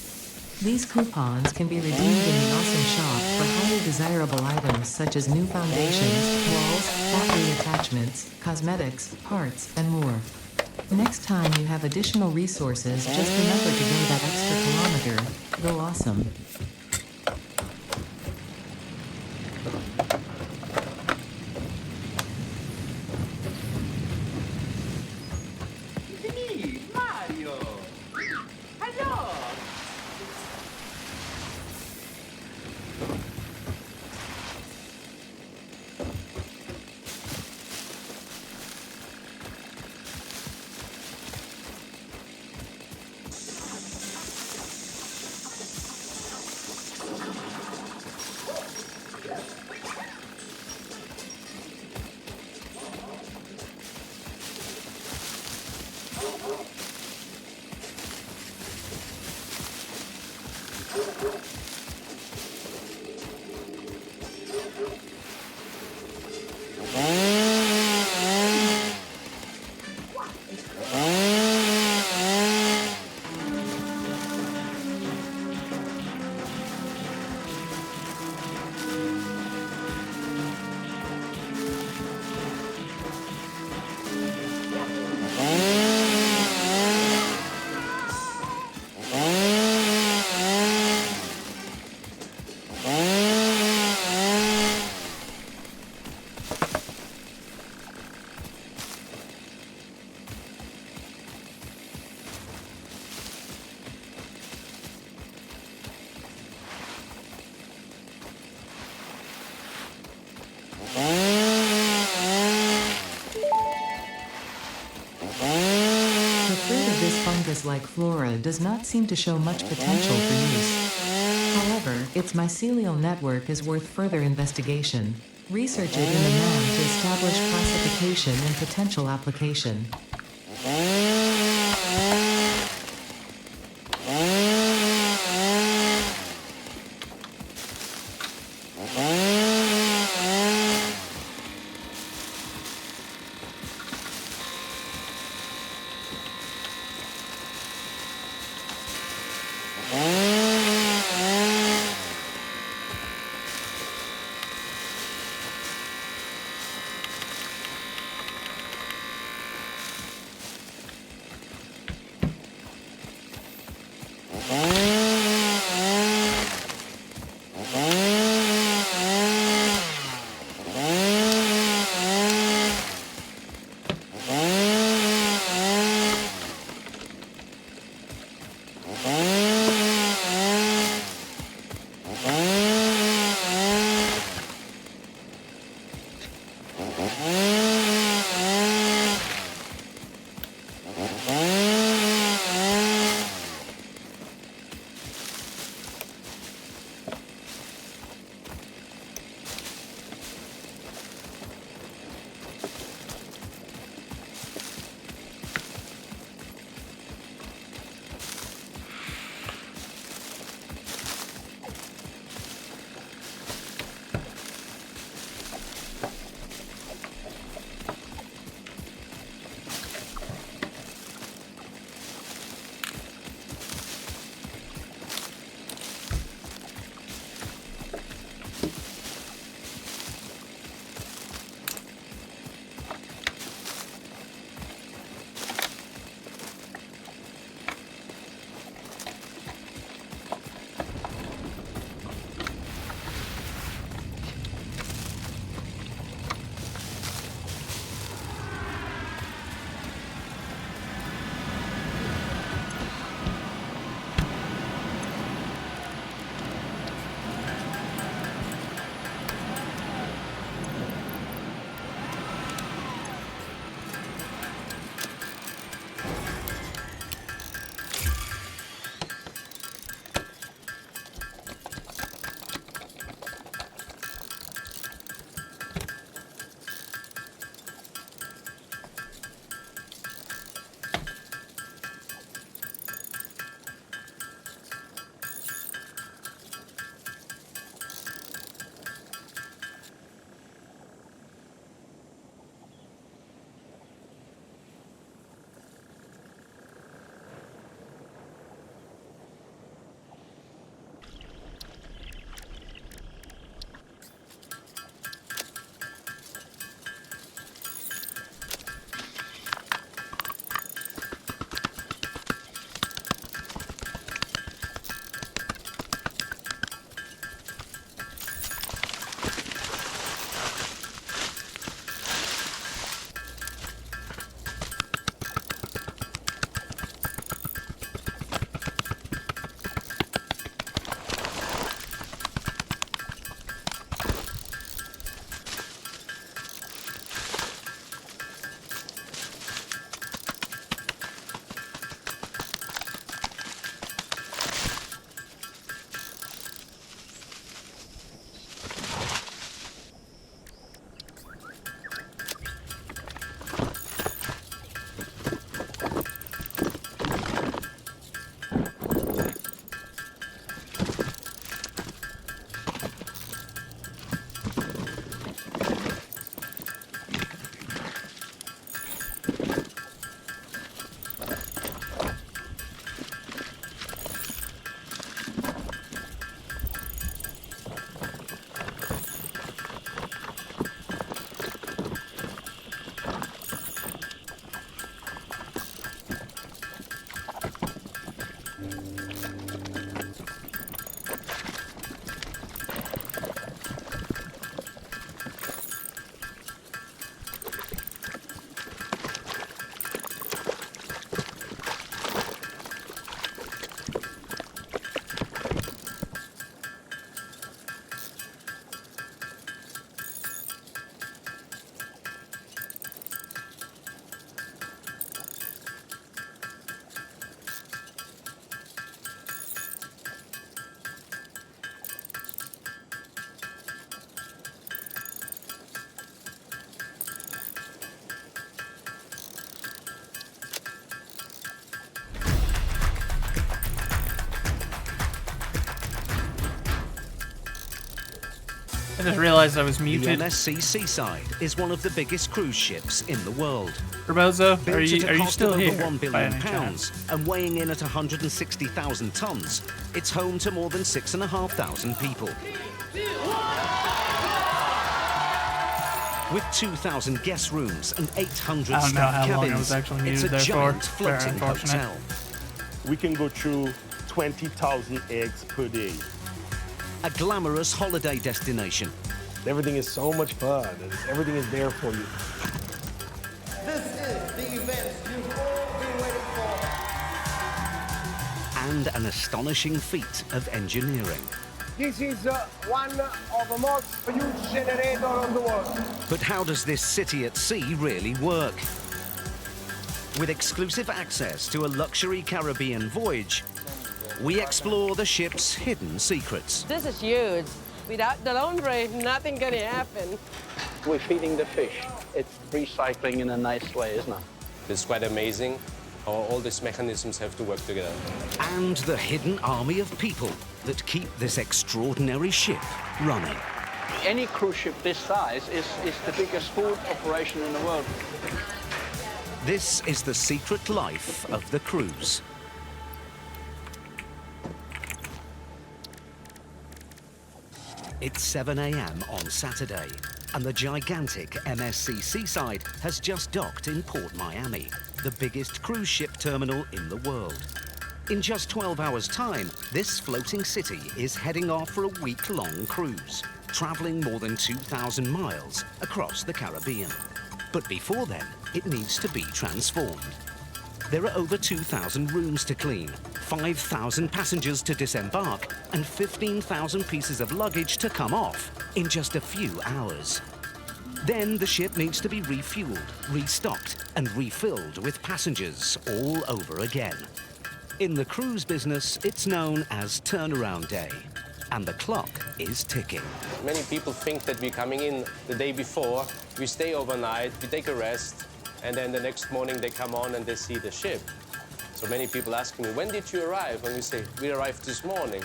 These coupons can be redeemed in the Awesome Shop for highly desirable items such as new foundations, walls, factory attachments, cosmetics, parts, and more. Next time you have additional resources, just remember to go that extra kilometer. Go awesome. Like flora does not seem to show much potential for use. However, its mycelial network is worth further investigation. Research it in the NAM to establish classification and potential application. I just realized I was The muted. MSC Seaside is one of the biggest cruise ships in the world. Rebozo, Built are at you a cost still of here? over £1 by billion any chance? and weighing in at 160,000 tons, it's home to more than 6,500 people. With 2,000 guest rooms and 800 I don't know staff how long I cabins, was actually it's a muted there for. giant Very floating unfortunate. hotel. We can go through 20,000 eggs per day. A glamorous holiday destination. Everything is so much fun, and everything is there for you. This is the event you've all been waiting for. And an astonishing feat of engineering. This is one of the most huge generators in the world. But how does this city at sea really work? With exclusive access to a luxury Caribbean voyage, we explore the ship's hidden secrets. This is huge. Without the laundry, nothing gonna happen. We're feeding the fish. It's recycling in a nice way, isn't it? It's quite amazing how all these mechanisms have to work together. And the hidden army of people that keep this extraordinary ship running. Any cruise ship this size is the biggest food operation in the world. This is the secret life of the cruise. It's 7 a.m. on Saturday, and the gigantic MSC Seaside has just docked in Port Miami, the biggest cruise ship terminal in the world. In just 12 hours' time, this floating city is heading off for a week-long cruise, traveling more than 2,000 miles across the Caribbean. But before then, it needs to be transformed. There are over 2,000 rooms to clean, 5,000 passengers to disembark, and 15,000 pieces of luggage to come off in just a few hours. Then the ship needs to be refueled, restocked, and refilled with passengers all over again. In the cruise business, it's known as turnaround day, and the clock is ticking. Many people think that we're coming in the day before, we stay overnight, we take a rest, and then the next morning they come on and they see the ship. So many people ask me, when did you arrive? And we say, we arrived this morning.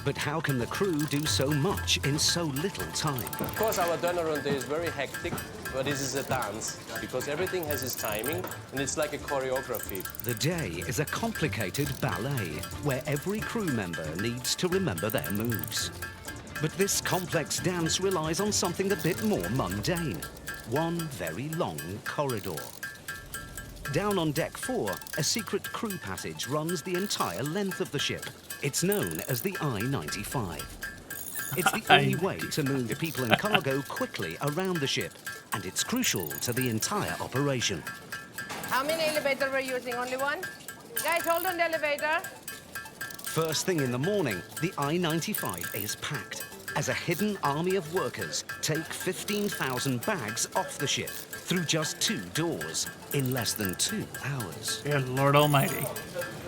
But how can the crew do so much in so little time? Of course, our turnaround day is very hectic, but this is a dance, because everything has its timing, and it's like a choreography. The day is a complicated ballet, where every crew member needs to remember their moves. But this complex dance relies on something a bit more mundane. One very long corridor. Down on deck 4, a secret crew passage runs the entire length of the ship. It's known as the I-95. It's the only way to move people and cargo quickly around the ship, and it's crucial to the entire operation. How many elevators we're using? Only one? Guys, hold on the elevator. First thing in the morning, the I-95 is packed, as a hidden army of workers take 15,000 bags off the ship through just 2 doors in less than 2 hours. Good Lord Almighty.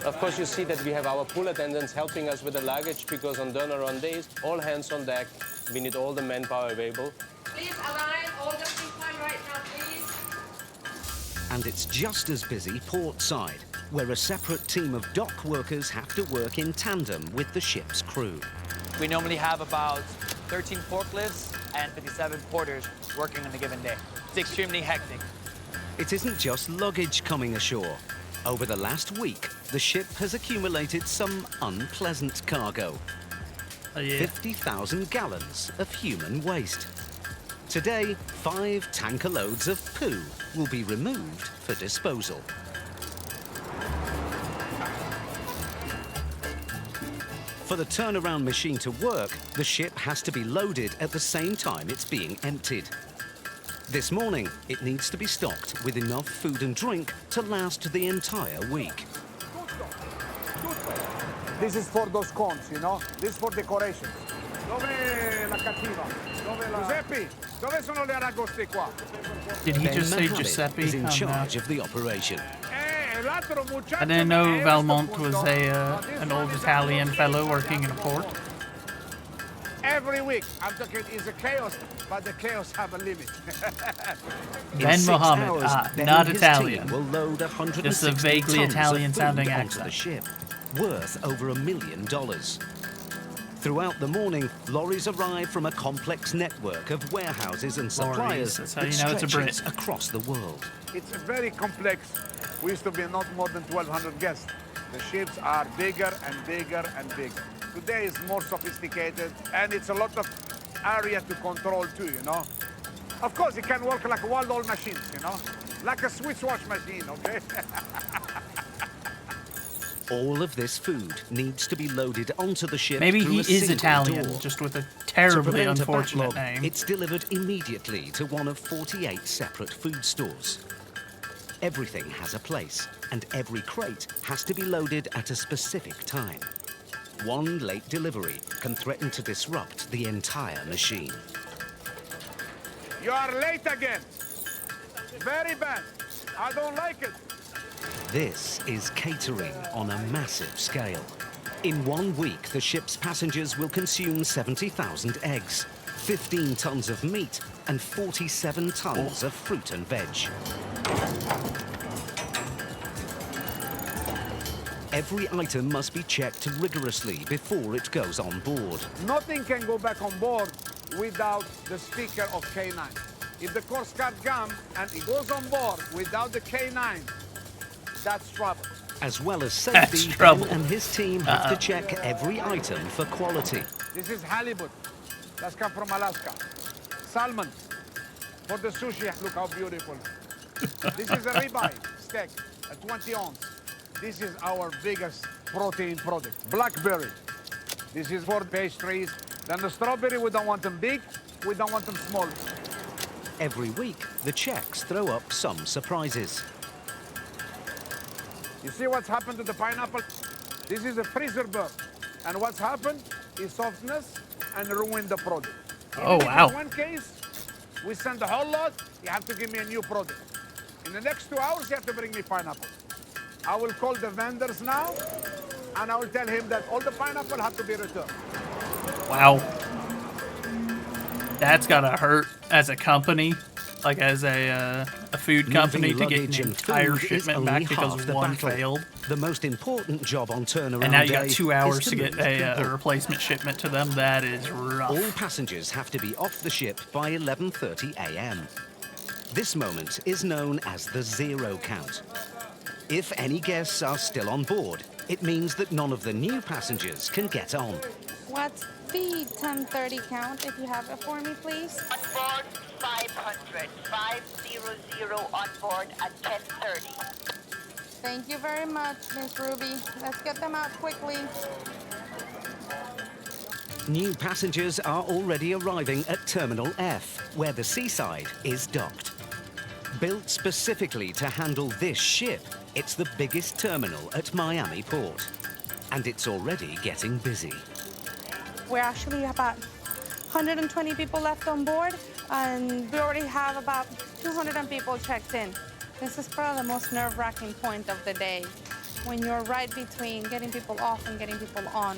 Of course, you see that we have our pool attendants helping us with the luggage, because on turnaround days, all hands on deck, we need all the manpower available. Please align all the people right now, please. And it's just as busy port side, where a separate team of dock workers have to work in tandem with the ship's crew. We normally have about 13 forklifts and 57 porters working on a given day. It's extremely hectic. It isn't just luggage coming ashore. Over the last week, the ship has accumulated some unpleasant cargo. 50,000 gallons of human waste. Today, 5 tanker loads of poo will be removed for disposal. For the turnaround machine to work, the ship has to be loaded at the same time it's being emptied. This morning, it needs to be stocked with enough food and drink to last the entire week. This is for those cones, you know? This is for decorations. Dove la cattiva? Dove la... Giuseppe, dove sono le aragoste qua? Did he just say Ben Mohammed Giuseppe? is in Oh, no. charge of the operation. I didn't know Valmont was an old Italian fellow working in a port. Every week, I'm talking, it's a chaos, but the chaos have a limit. Ben Mohammed, Ben not and his Italian. team will load 160 Just a vaguely tons of Italian-sounding food onto accent. the ship, worth over $1 million. Throughout the morning, lorries arrive from a complex network of warehouses and suppliers That's how that you know it's a Brit. stretches across the world. It's very complex. We used to be not more than 1,200 guests. The ships are bigger and bigger and bigger. Today is more sophisticated, and it's a lot of area to control too, you know. Of course, it can work like wild machines, you know, like a Swiss watch machine, okay? All of this food needs to be loaded onto the ship. Maybe through he a is single Italian, door. just with a To terribly prevent a unfortunate backlog, name. It's delivered immediately to one of 48 separate food stores. Everything has a place, and every crate has to be loaded at a specific time. One late delivery can threaten to disrupt the entire machine. You are late again. Very bad. I don't like it. This is catering on a massive scale. In 1 week, the ship's passengers will consume 70,000 eggs, 15 tons of meat, and 47 tons of fruit and veg. Every item must be checked rigorously before it goes on board. Nothing can go back on board without the sticker of K9. If the Coast Guard comes and it goes on board without the K9, that's trouble. As well as That's safety, trouble. Ben and his team have to check every item for quality. This is halibut. That's come from Alaska. Salmon. For the sushi, look how beautiful. This is a ribeye steak, a 20 ounce. This is our biggest protein product. Blackberry. This is for pastries. Then the strawberry, we don't want them big, we don't want them small. Every week, the checks throw up some surprises. You see what's happened to the pineapple? This is a freezer bird. And what's happened is softness and ruined the product. Oh, Even if wow. in one case, we send the whole lot, you have to give me a new product. In the next 2 hours, you have to bring me pineapple. I will call the vendors now, and I will tell him that all the pineapple have to be returned. Wow. That's gotta hurt as a company, like as a food company, to get luggage an and entire food is shipment only back half because the one battle. failed. The most important job on turnaround And now you got day 2 is hours to to get move a people. replacement shipment to them. That is rough. All passengers have to be off the ship by 11:30 a.m. This moment is known as the zero count. If any guests are still on board, it means that none of the new passengers can get on. What's the 10:30 count, if you have it for me, please? On board 500, 500 on board at 10:30. Thank you very much, Miss Ruby. Let's get them out quickly. New passengers are already arriving at Terminal F, where the Seaside is docked. Built specifically to handle this ship, it's the biggest terminal at Miami Port. And it's already getting busy. We're actually about 120 people left on board, and we already have about 200 people checked in. This is probably the most nerve-wracking point of the day, when you're right between getting people off and getting people on.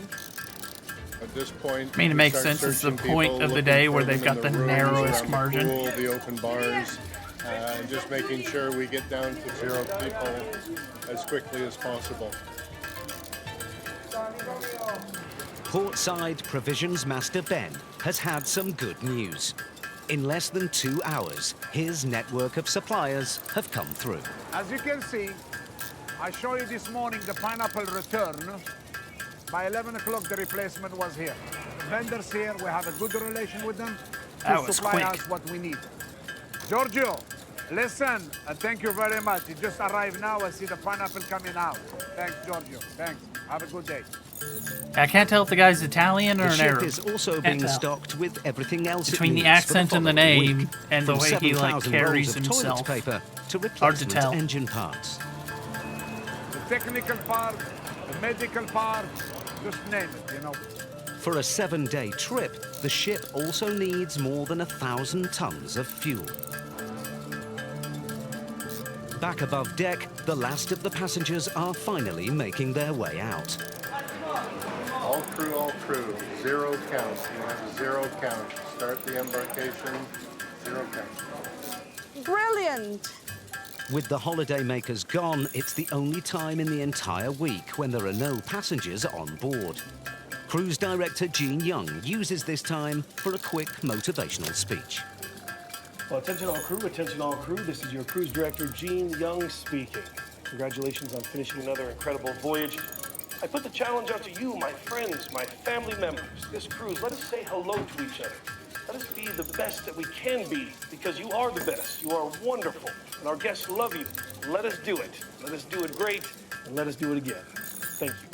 At this point, I mean, it we makes start sense. It's the searching point people, of the looking day for where them they've in got the rooms, narrowest around margin. The pool, the open bars, and just making sure we get down to 0 people as quickly as possible. Portside Provisions Master Ben has had some good news. In less than 2 hours, his network of suppliers have come through. As you can see, I showed you this morning the pineapple return. By 11 o'clock, the replacement was here. The vendors here, we have a good relation with them That to was supply quick. us what we need. Giorgio, listen, and thank you very much. You just arrived now. I see the pineapple coming out. Thanks, Giorgio. Thanks. Have a good day. I can't tell if the guy's Italian or The an ship Arab. is also Can't being tell. stocked with everything else it Between the needs for accent and the following name week. and the From way he, like, 7,000 carries rolls of himself. toilet paper to Hard to replacement tell. engine parts. The technical part, the medical part, just name it, you know. For a 7-day trip, the ship also needs more than 1,000 tons of fuel. Back above deck, the last of the passengers are finally making their way out. All crew, 0 count. You have a 0 count. Start the embarkation, 0 count. Brilliant! With the holidaymakers gone, it's the only time in the entire week when there are no passengers on board. Cruise director Gene Young uses this time for a quick motivational speech. Well, attention all crew, this is your cruise director, Gene Young speaking. Congratulations on finishing another incredible voyage. I put the challenge out to you, my friends, my family members. This cruise, let us say hello to each other. Let us be the best that we can be, because you are the best. You are wonderful, and our guests love you. Let us do it. Let us do it great, and let us do it again. Thank you.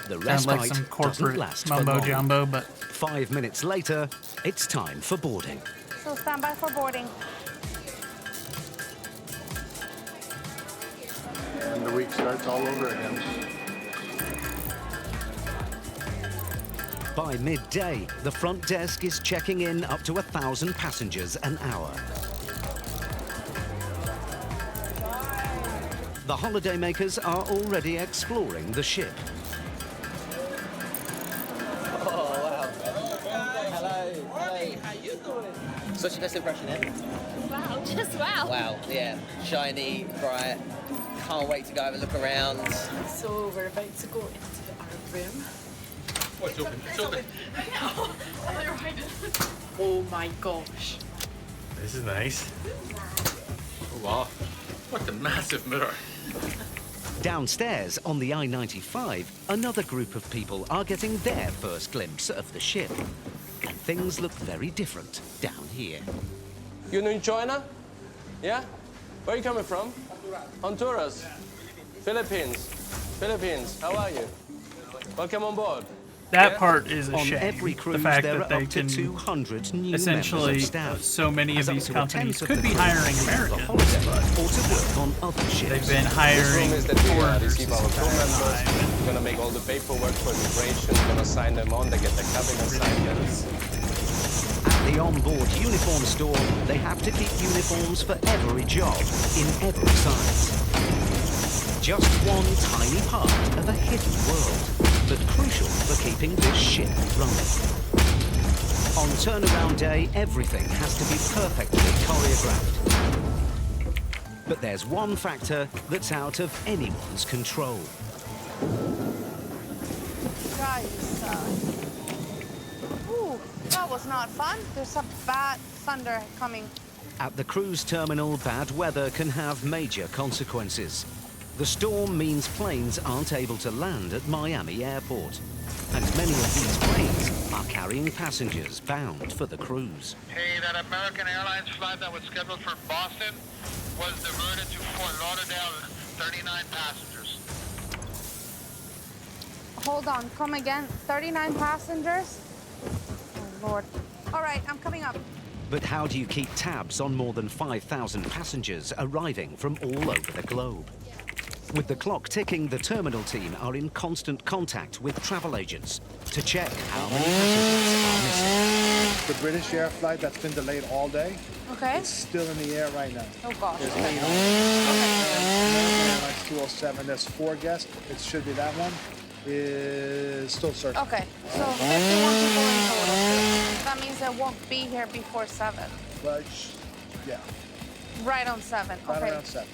The Sounds like respite some doesn't corporate last mumbo for long. jumbo, but 5 minutes later, it's time for boarding. So stand by for boarding. And the week starts all over again. By midday, the front desk is checking in up to 1,000 passengers an hour. The holidaymakers are already exploring the ship. Oh, wow. Hello. How you doing? Such a best impression, eh? Wow, just wow. Wow, yeah. Shiny, bright. Can't wait to go have a look around. So we're about to go into our room. Oh, it's open. It's open. I know. Oh, you're hiding. Oh my gosh. This is nice. Oh, wow. What a massive mirror. Downstairs on the I-95, another group of people are getting their first glimpse of the ship. And things look very different down here. You in China? Yeah? Where are you coming from? Honduras. Philippines. How are you? Welcome on board. that part is a On shame. every The cruise, fact there that are they up to can 200 new essentially members of staff. so many of As up these to a companies tenth of could the be crew hiring receive a Americans, holiday but or to work on other ships. they've been This hiring room is that we foreigners receive our crew members. We're gonna make all the paperwork for immigration. We're gonna sign them on. They get their cabin assignments. At the onboard uniform store, they have to keep uniforms for every job, in every size. Just one tiny part of a hidden world, but crucial for keeping this ship running. On turnaround day, everything has to be perfectly choreographed. But there's one factor that's out of anyone's control. Guys, ooh, that was not fun. There's a bad thunder coming. At the cruise terminal, bad weather can have major consequences. The storm means planes aren't able to land at Miami Airport. And many of these planes are carrying passengers bound for the cruise. Hey, that American Airlines flight that was scheduled for Boston was diverted to Fort Lauderdale, 39 passengers. Hold on, come again. 39 passengers? Oh, Lord. All right, I'm coming up. But how do you keep tabs on more than 5,000 passengers arriving from all over the globe? With the clock ticking, the terminal team are in constant contact with travel agents to check how many passengers are missing. The British Air flight that's been delayed all day, Okay. it's still in the air right now. Oh, gosh. There's Okay. 8 on it. American Airlines 207, there's 4 guests. It should be that one. Is still searching. Okay, so 51 people in total. That means they won't be here before 7. But, yeah, Right on 7. right Okay. around 7.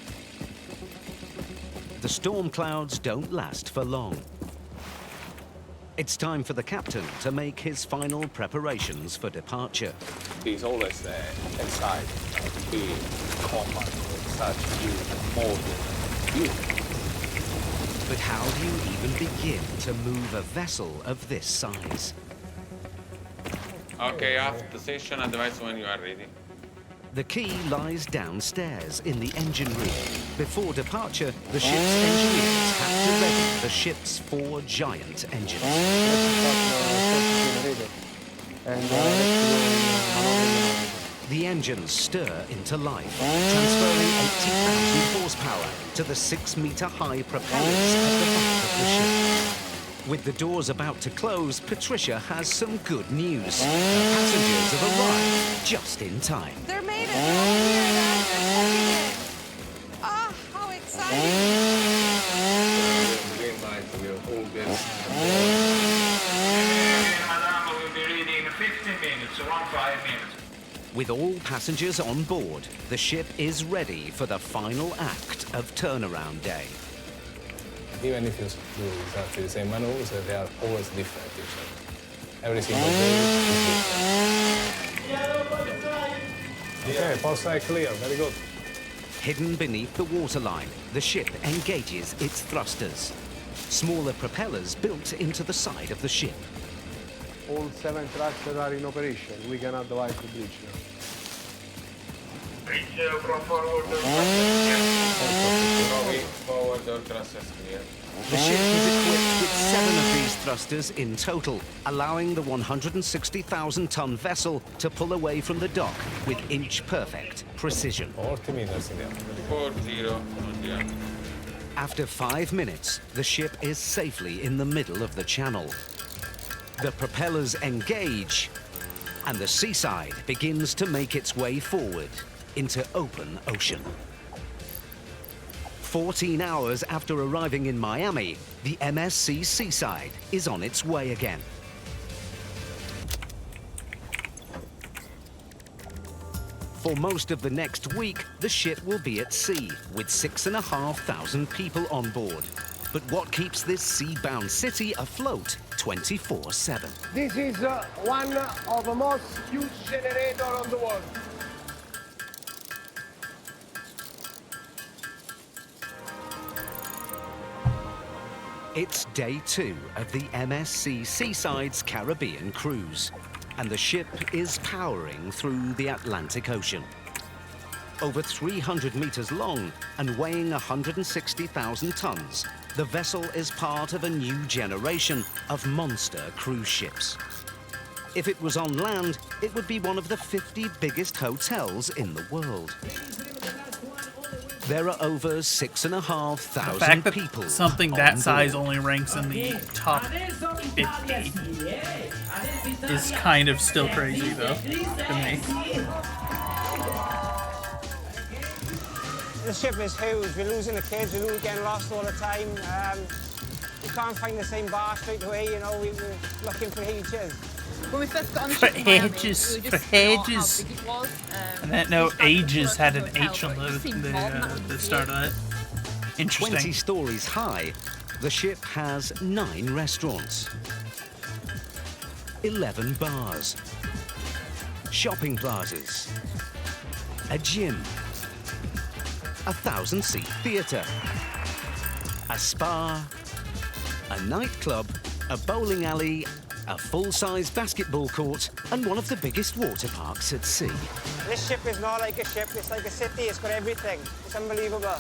The storm clouds don't last for long. It's time for the captain to make his final preparations for departure. He's always there inside, being common with such huge more you. But how do you even begin to move a vessel of this size? Okay, after the session, advise when you are ready. The key lies downstairs in the engine room. Before departure, the ship's engineers have to ready the ship's 4 giant engines. The engines stir into life, transferring 80,000 horsepower to the 6-meter-high propellers at the back of the ship. With the doors about to close, Patricia has some good news. Her passengers have arrived just in time. They're made it. They're all here now. They're checking in. Ah, how exciting. Green light, we are all good. Madame will be reading in 15 minutes, around 5 minutes. With all passengers on board, the ship is ready for the final act of turnaround day. Even if you do exactly the same maneuvers, they are always different usually. Every single day is different. Okay, pulse side clear, very good. Hidden beneath the waterline, the ship engages its thrusters. Smaller propellers built into the side of the ship. All 7 thrusters are in operation. We can advise the bridge now. Forward door thrusters clear. The ship is equipped with 7 of these thrusters in total, allowing the 160,000-ton vessel to pull away from the dock with inch-perfect precision. 40 meters in the air. 40 on the air. After 5 minutes, the ship is safely in the middle of the channel. The propellers engage, and the Seaside begins to make its way forward into open ocean. 14 hours after arriving in Miami, the MSC Seaside is on its way again. For most of the next week, the ship will be at sea, with 6,500 people on board. But what keeps this sea-bound city afloat 24/7? This is one of the most huge generators on the world. It's day 2 of the MSC Seaside's Caribbean cruise, and the ship is powering through the Atlantic Ocean. Over 300 meters long and weighing 160,000 tons, the vessel is part of a new generation of monster cruise ships. If it was on land, it would be one of the 50 biggest hotels in the world. There are over 6,500 people. Something that on size board. only ranks in the top 50 is kind of still crazy, though, to me. The ship is huge. We're losing the kids. We're getting lost all the time. We can't find the same bar straight away. You know, we were looking for ages. When we first got on the For ship in Miami, ages, we were for just taught how ages. big it was. And that no, ages had an H on the start of it. Interesting. 20 stories high, the ship has 9 restaurants, 11 bars, shopping plazas, a gym, a 1,000-seat theatre, a spa, a nightclub, a bowling alley, a full-size basketball court, and one of the biggest water parks at sea. This ship is not like a ship. It's like a city. It's got everything. It's unbelievable.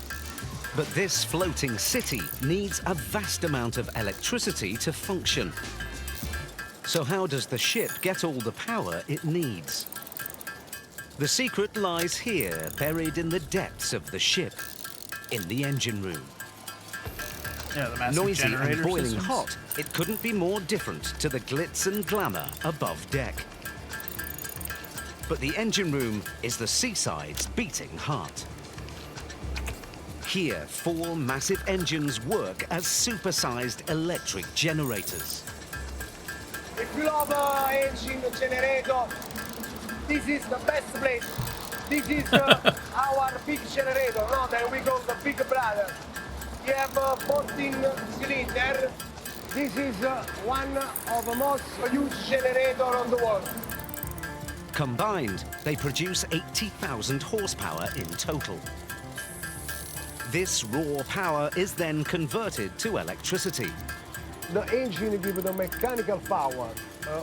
But this floating city needs a vast amount of electricity to function. So how does the ship get all the power it needs? The secret lies here, buried in the depths of the ship, in the engine room. Yeah, the massive Noisy and generator boiling systems. hot, it couldn't be more different to the glitz and glamour above deck. But the engine room is the Seaside's beating heart. Here, 4 massive engines work as supersized electric generators. If you love engine generator, this is the best place. This is our big generator, no? That we call the Big Brother. We have 14 cylinders. This is one of the most huge generator on the world. Combined, they produce 80,000 horsepower in total. This raw power is then converted to electricity. The engine gives the mechanical power.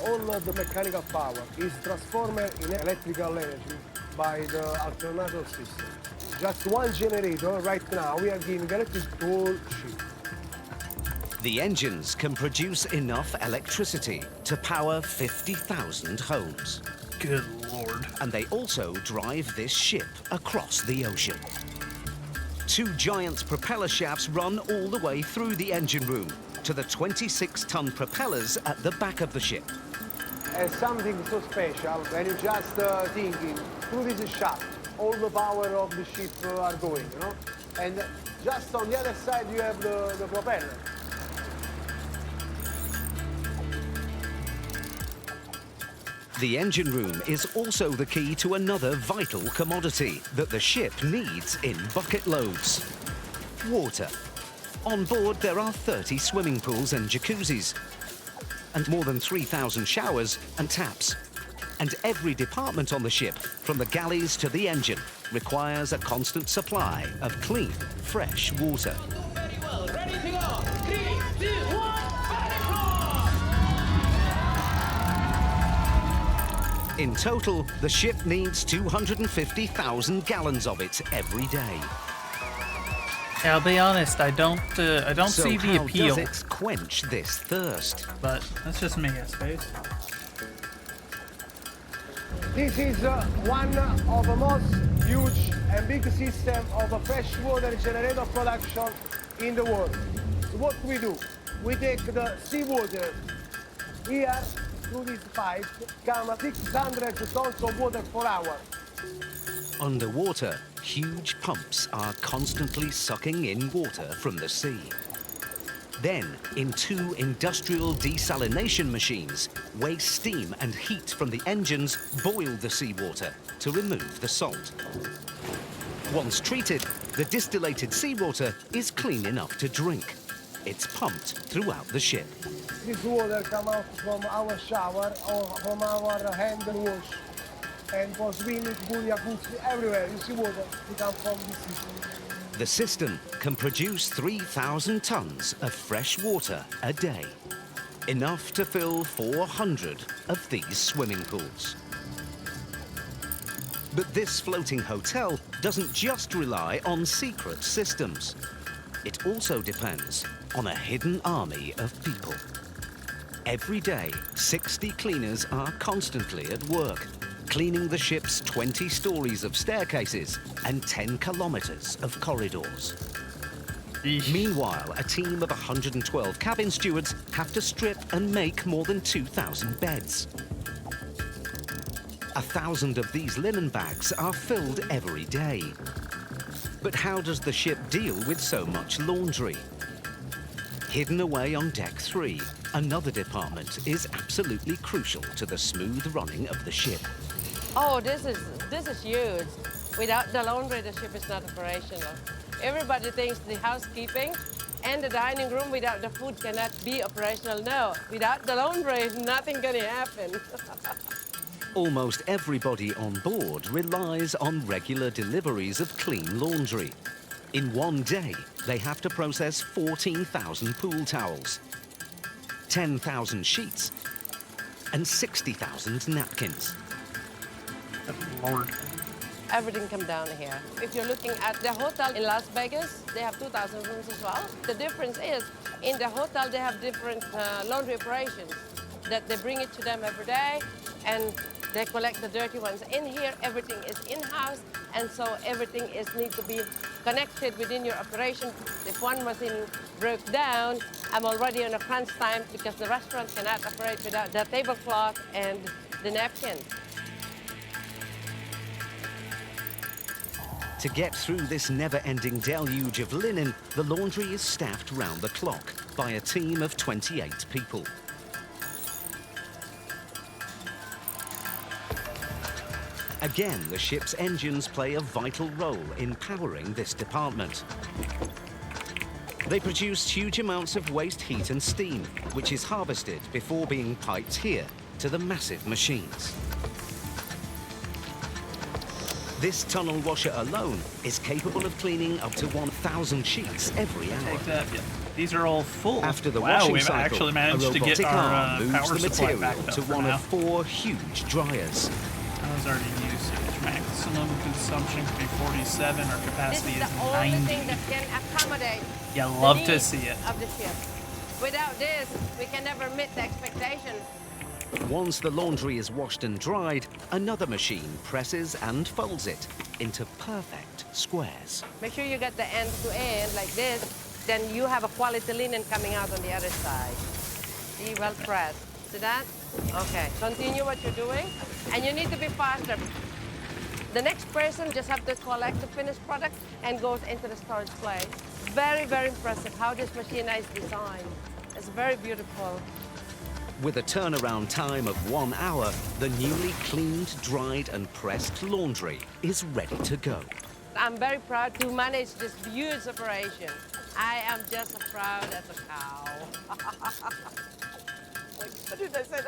All of the mechanical power is transformed in electrical energy by the alternator system. Just one generator right now, we are giving electricity to all ship. The engines can produce enough electricity to power 50,000 homes. Good Lord. And they also drive this ship across the ocean. 2 giant propeller shafts run all the way through the engine room to the 26-ton propellers at the back of the ship. It's something so special when you just thinking through this shaft, all the power of the ship are going, you know? And just on the other side you have the propeller. The engine room is also the key to another vital commodity that the ship needs in bucket loads: water. On board, there are 30 swimming pools and jacuzzis, and more than 3,000 showers and taps. And every department on the ship, from the galleys to the engine, requires a constant supply of clean, fresh water. Ready to go. 3, 2, 1, In total, the ship needs 250,000 gallons of it every day. Yeah, I'll be honest, I don't So see the how appeal. does it quench this thirst? But that's just me, I suppose. This is one of the most huge and big system of freshwater generator production in the world. So what we do, we take the seawater here through this pipe, come 600 tons of water per hour. Underwater, huge pumps are constantly sucking in water from the sea. Then, in 2 industrial desalination machines, waste steam and heat from the engines boil the seawater to remove the salt. Once treated, the distillated seawater is clean enough to drink. It's pumped throughout the ship. This water comes out from our shower or from our hand wash. And for swimming, pool, jacuzzi, everywhere, you see water, it comes from this system. The system can produce 3,000 tons of fresh water a day, enough to fill 400 of these swimming pools. But this floating hotel doesn't just rely on secret systems. It also depends on a hidden army of people. Every day, 60 cleaners are constantly at work, cleaning the ship's 20 stories of staircases and 10 kilometers of corridors. Meanwhile, a team of 112 cabin stewards have to strip and make more than 2,000 beds. 1,000 of these linen bags are filled every day. But how does the ship deal with so much laundry? Hidden away on Deck 3, another department is absolutely crucial to the smooth running of the ship. Oh, this is huge. Without the laundry, the ship is not operational. Everybody thinks the housekeeping and the dining room without the food cannot be operational. No, without the laundry, nothing gonna happen. Almost everybody on board relies on regular deliveries of clean laundry. In one day, they have to process 14,000 pool towels, 10,000 sheets, and 60,000 napkins. Lord. Everything come down here. If you're looking at the hotel in Las Vegas, they have 2,000 rooms as well. The difference is, in the hotel, they have different laundry operations that they bring it to them every day, and they collect the dirty ones. In here, everything is in-house, and so everything needs to be connected within your operation. If one machine broke down, I'm already on a crunch time because the restaurant cannot operate without the tablecloth and the napkins. To get through this never-ending deluge of linen, the laundry is staffed round the clock by a team of 28 people. Again, the ship's engines play a vital role in powering this department. They produce huge amounts of waste heat and steam, which is harvested before being piped here to the massive machines. This tunnel washer alone is capable of cleaning up to 1,000 sheets every hour. Take that, yeah. These are all full. After the wow, washing we've cycle, actually a managed to get robotic our arm moves power the supply material back to up for one now. of 4 huge dryers. Those are usage. Maximum consumption can be 47. Our capacity This is is the only 90. thing that can accommodate You the love to needs see it. of the ship. Without this, we can never meet the expectation. Once the laundry is washed and dried, another machine presses and folds it into perfect squares. Make sure you get the end to end like this, then you have a quality linen coming out on the other side. See, well pressed. See that? Okay, continue what you're doing, and you need to be faster. The next person just have to collect the finished product and goes into the storage place. Very, very impressive how this machine is designed. It's very beautiful. With a turnaround time of 1 hour, the newly cleaned, dried and pressed laundry is ready to go. I'm very proud to manage this huge operation. I am just as proud as a cow. What did I say?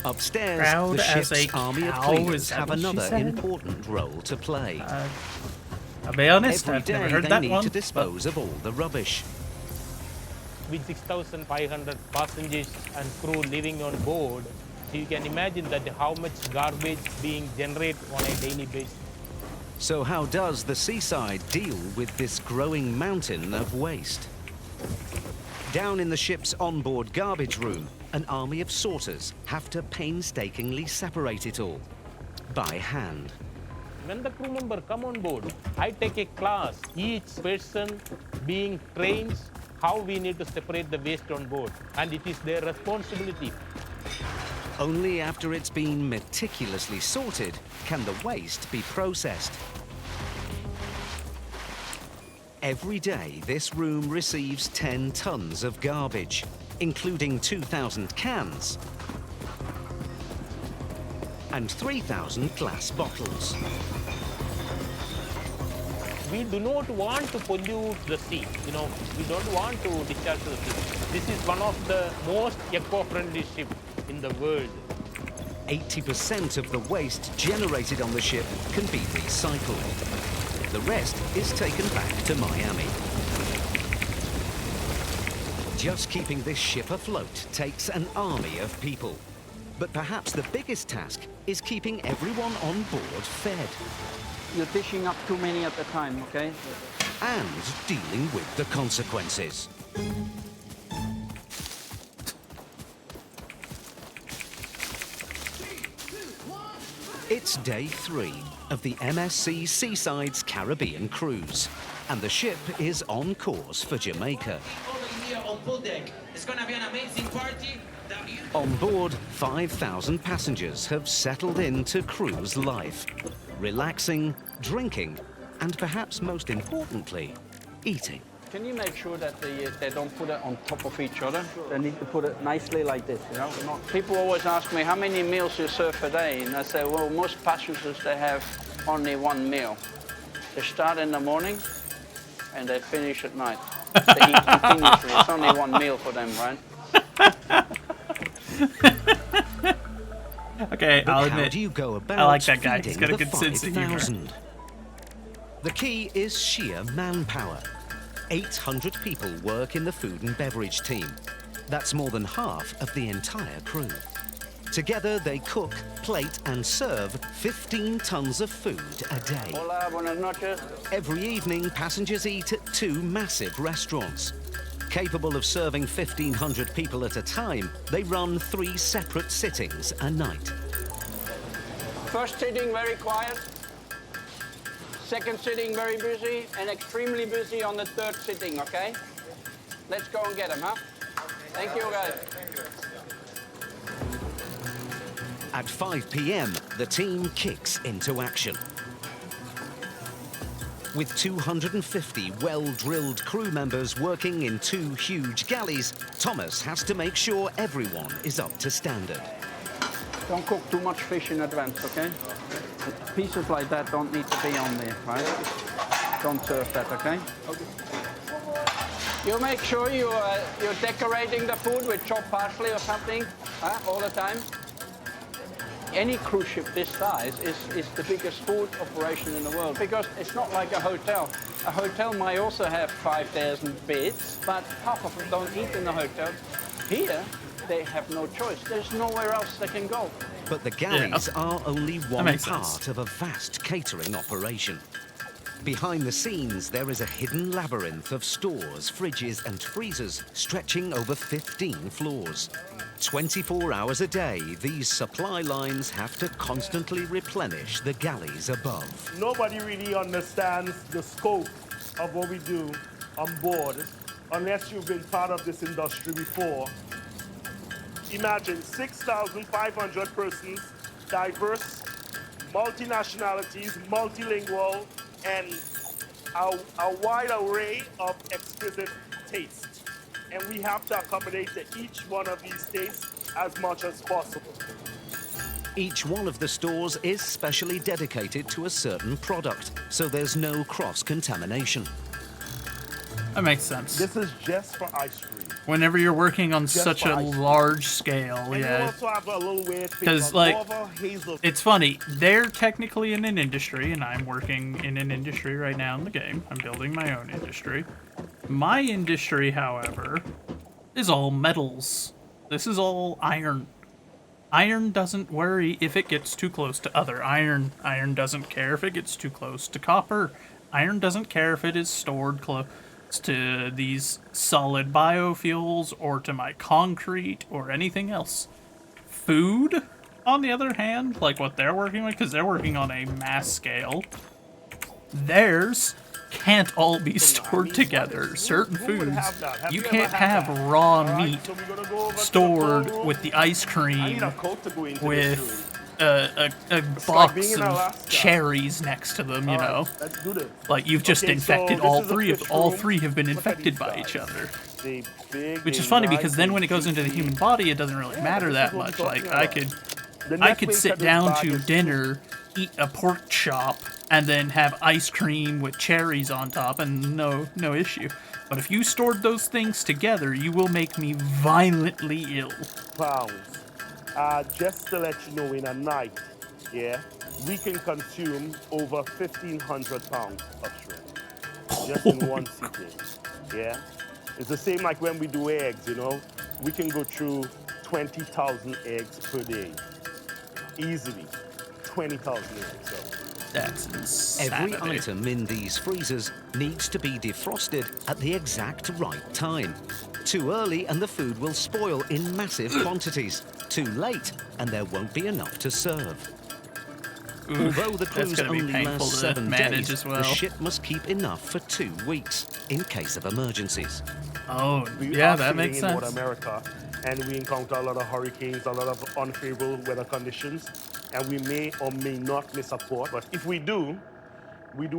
Upstairs, Proud the as a ship's army of cow, cleaners is that have what she another said? important role to play. I'll be honest, Every I've never day heard they that need one. to dispose of all the rubbish. With 6,500 passengers and crew living on board, you can imagine that how much garbage being generated on a daily basis. So how does the seaside deal with this growing mountain of waste? Down in the ship's onboard garbage room, an army of sorters have to painstakingly separate it all by hand. When the crew member come on board, I take a class, each person being trained how we need to separate the waste on board, and it is their responsibility. Only after it's been meticulously sorted can the waste be processed. Every day, this room receives 10 tons of garbage, including 2,000 cans and 3,000 glass bottles. We do not want to pollute the sea. We don't want to discharge to the sea. This is one of the most eco-friendly ships in the world. 80% of the waste generated on the ship can be recycled. The rest is taken back to Miami. Just keeping this ship afloat takes an army of people. But perhaps the biggest task is keeping everyone on board fed. You're dishing up too many at a time, okay? And dealing with the consequences. It's day 3 of the MSC Seaside's Caribbean cruise, and the ship is on course for Jamaica. On pool deck. It's gonna be an amazing party. On board, 5,000 passengers have settled into cruise life, relaxing, drinking, and perhaps most importantly, eating. Can you make sure that they don't put it on top of each other? They need to put it nicely like this, People always ask me, how many meals you serve a day? And I say, well, most passengers, they have only one meal. They start in the morning and they finish at night. They eat continuously. It's only one meal for them, right? Okay, But I'll how admit, do you go about I like that guy. He's feeding got a the good sense of humor. 5,000? The key is sheer manpower. 800 people work in the food and beverage team. That's more than half of the entire crew. Together, they cook, plate, and serve 15 tons of food a day. Hola, buenas noches. Every evening, passengers eat at 2 massive restaurants. Capable of serving 1,500 people at a time, they run 3 separate sittings a night. First sitting, very quiet. Second sitting, very busy. And extremely busy on the third sitting, okay? Let's go and get them, huh? Thank you, guys. At 5 p.m., the team kicks into action. With 250 well-drilled crew members working in 2 huge galleys, Thomas has to make sure everyone is up to standard. Don't cook too much fish in advance, okay? Pieces like that don't need to be on there, right? Don't serve that, okay? You make sure you're decorating the food with chopped parsley or something all the time. Any cruise ship this size is the biggest food operation in the world because it's not like a hotel. A hotel might also have 5,000 beds, but half of them don't eat in the hotel. Here, they have no choice. There's nowhere else they can go. But the galleys are only one makes part sense. of a vast catering operation. Behind the scenes, there is a hidden labyrinth of stores, fridges, and freezers stretching over 15 floors. 24 hours a day, these supply lines have to constantly replenish the galleys above. Nobody really understands the scope of what we do on board unless you've been part of this industry before. Imagine 6,500 persons, diverse, multinationalities, multilingual, and a wide array of exquisite tastes. And we have to accommodate to each one of these tastes as much as possible. Each one of the stores is specially dedicated to a certain product, so there's no cross-contamination. That makes sense. This is just for ice cream. Whenever you're working on Just such for a ice cream. large scale, And you yeah. also have a little weird thing Because, called like, guava hazel. it's funny. They're technically in an industry, and I'm working in an industry right now in the game. I'm building my own industry. My industry, however, is all metals. This is all iron. Iron doesn't worry if it gets too close to other iron. Iron doesn't care if it gets too close to copper. Iron doesn't care if it is stored close to these solid biofuels or to my concrete or anything else. Food, on the other hand, like what they're working with, because they're working on a mass scale, theirs can't all be stored together. Certain foods, you can't have raw meat stored with the ice cream with a box of cherries next to them, you know? Like, you've just infected all three of all three have been infected by each other. Which is funny because then when it goes into the human body, it doesn't really matter that much. Like, I could sit down to dinner, eat a pork chop, and then have ice cream with cherries on top, and no issue. But if you stored those things together, you will make me violently ill. Pounds. Just to let you know, in a night, yeah, we can consume over 1,500 pounds of shrimp just in one sitting. Yeah, it's the same like when we do eggs. You know, we can go through 20,000 eggs per day, easily. 20,000 eggs. So. That's insanity. Every item in these freezers needs to be defrosted at the exact right time. Too early and the food will spoil in massive quantities. Too late and there won't be enough to serve. Oof, Although the that's cruise gonna be only painful lasts to 7 manage days, as well. the ship must keep enough for 2 weeks in case of emergencies. Oh, We yeah, are that makes sailing in sense. North America, and we encounter a lot of hurricanes, a lot of unfavorable weather conditions, and we may or may not miss a port. But if we do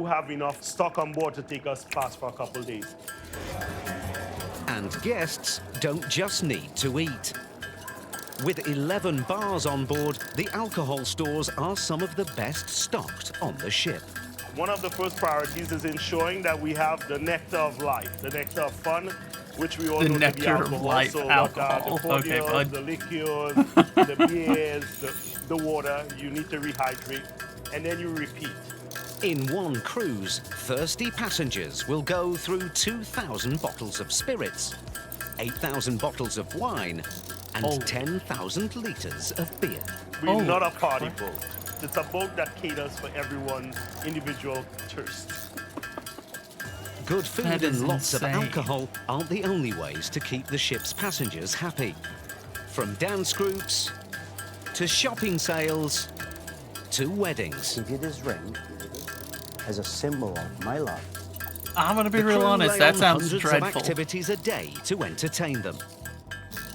have enough stock on board to take us past for a couple of days. And guests don't just need to eat. With 11 bars on board, the alcohol stores are some of the best stocked on the ship. One of the first priorities is ensuring that we have the nectar of life, the nectar of fun, which we all The know to be nectar of alcohol. life, So alcohol. the Okay, cordials, bud. the liqueurs, the beers, the water, you need to rehydrate, and then you repeat. In one cruise, thirsty passengers will go through 2,000 bottles of spirits, 8,000 bottles of wine, and 10,000 litres of beer. We're not a party boat. It's a boat that caters for everyone's individual thirst. Good food That is and lots insane. of alcohol aren't the only ways to keep the ship's passengers happy. From dance groups, to shopping sales, to weddings. He did his ring as a symbol of my love. I'm gonna be The real crew honest, lay that on sounds hundreds dreadful. of activities a day to entertain them.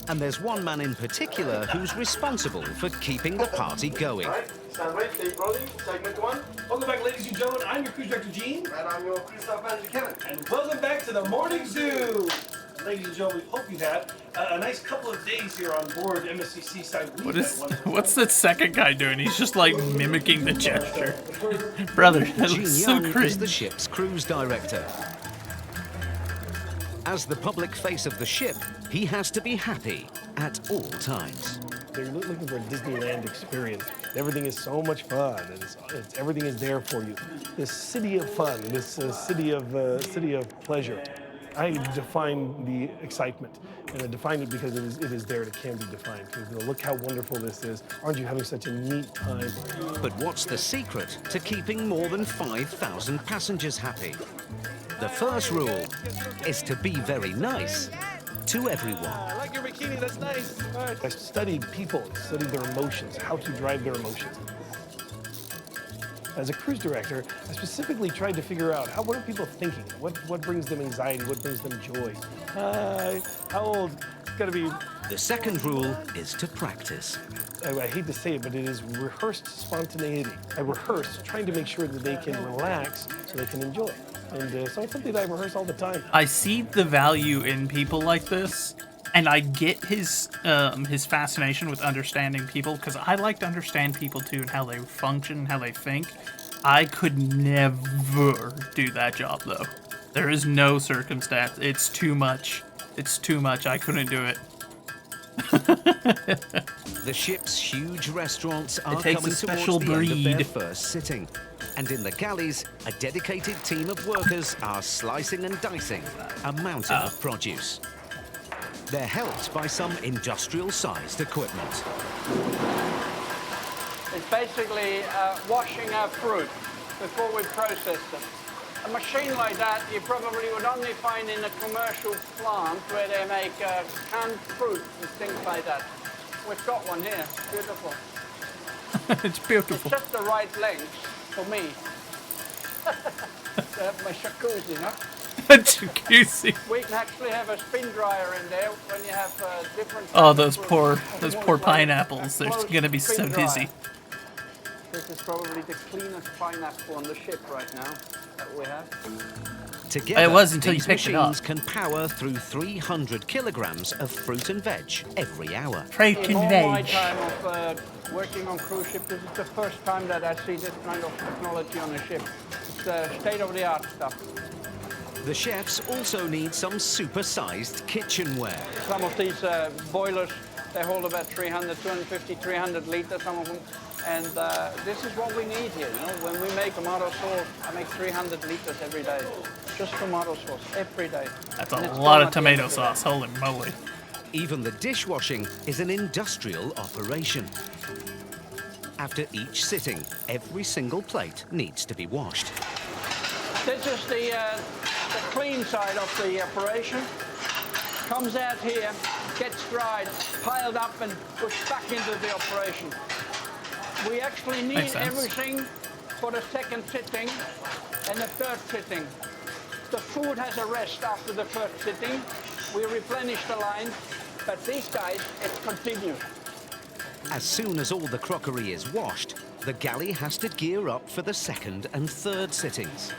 And there's one man in particular who's responsible for keeping the party going. Stand right, stay rolling. Segment 1. Welcome back, ladies and gentlemen. I'm your cruise director, Gene. And I'm your cruise staff manager, Kevin. And welcome back to the Morning Zoo. Ladies and gentlemen, we hope you've had a nice couple of days here on board MSC Seaside. What's that second guy doing? He's just like mimicking the gesture. Brother, that Gene looks so Young is cringe. the ship's cruise director. As the public face of the ship, he has to be happy at all times. They're looking for a Disneyland experience. Everything is so much fun, and everything is there for you. This city of fun, this city of pleasure. I define the excitement, and I define it because it is there. It can be defined. Because, look how wonderful this is. Aren't you having such a neat time? But what's the secret to keeping more than 5,000 passengers happy? The first rule is to be very nice to everyone. I like your bikini, that's nice. All right. I studied people, studied their emotions, how to drive their emotions. As a cruise director, I specifically tried to figure out what are people thinking? What brings them anxiety? What brings them joy? Hi, how old? It's gotta be... The second rule is to practice. I hate to say it, but it is rehearsed spontaneity. I rehearse, trying to make sure that they can relax so they can enjoy. And so it's something that I rehearse all the time. I see the value in people like this, and I get his fascination with understanding people, because I like to understand people too, and how they function, how they think. I could never do that job though. There is no circumstance. It's too much. It's too much. I couldn't do it. The ship's huge restaurants are takes a coming special towards the end of their breed. first sitting. And in the galleys, a dedicated team of workers are slicing and dicing a mountain of produce. They're helped by some industrial-sized equipment. It's basically washing our fruit before we process them. A machine like that you probably would only find in a commercial plant where they make canned fruit and things like that. We've got one here. Beautiful. It's beautiful. It's just the right length for me. To have my jacuzzi, no? Jacuzzi. We can actually have a spin dryer in there when you have different. Oh, those poor pineapples. They're gonna be so dizzy. This is probably the cleanest pineapple on the ship right now that we have. Together, It was until you these picked it up. machines can power through 300 kilograms of fruit and veg every hour. In all my time of working on cruise ship, this is the first time that I see this kind of technology on a ship. It's state-of-the-art stuff. The chefs also need some super-sized kitchenware. Some of these boilers, they hold about 250, 300 liters, some of them. And this is what we need here, you know. When we make tomato sauce, I make 300 liters every day. Just tomato sauce, every day. That's And a it's lot gone of at the end tomato of the sauce. day. Holy moly. Even the dishwashing is an industrial operation. After each sitting, every single plate needs to be washed. This is the clean side of the operation. Comes out here, gets dried, piled up and pushed back into the operation. We actually need Makes sense. everything for the second sitting and the third sitting. The food has a rest after the first sitting. We replenish the line, but these guys, it's continuous. As soon as all the crockery is washed, the galley has to gear up for the second and third sittings.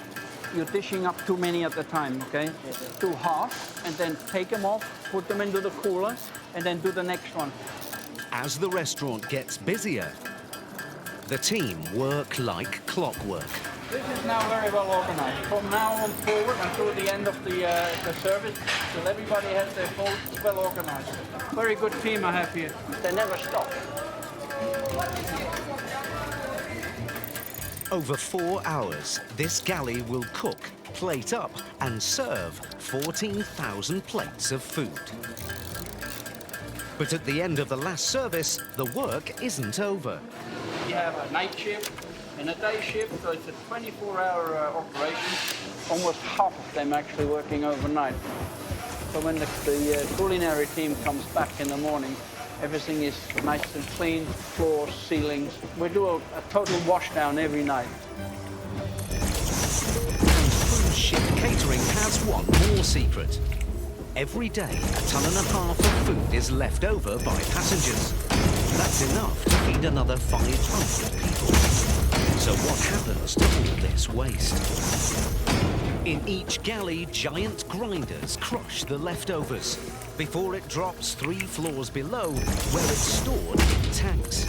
You're dishing up too many at a time, okay? Do half, and then take them off, put them into the cooler, and then do the next one. As the restaurant gets busier, the team work like clockwork. This is now very well organized. From now on forward until the end of the service, till everybody has their posts well organized. Very good team I have here. They never stop. Over 4 hours, this galley will cook, plate up, and serve 14,000 plates of food. But at the end of the last service, the work isn't over. You have a night shift and a day shift, so it's a 24-hour operation. Almost half of them actually working overnight. So when the culinary team comes back in the morning, everything is nice and clean, floors, ceilings. We do a total washdown every night. And cruise ship catering has one more secret. Every day, 1.5 tons of food is left over by passengers. That's enough to feed another 500 people. So what happens to all this waste? In each galley, giant grinders crush the leftovers before it drops 3 floors below, where it's stored in tanks.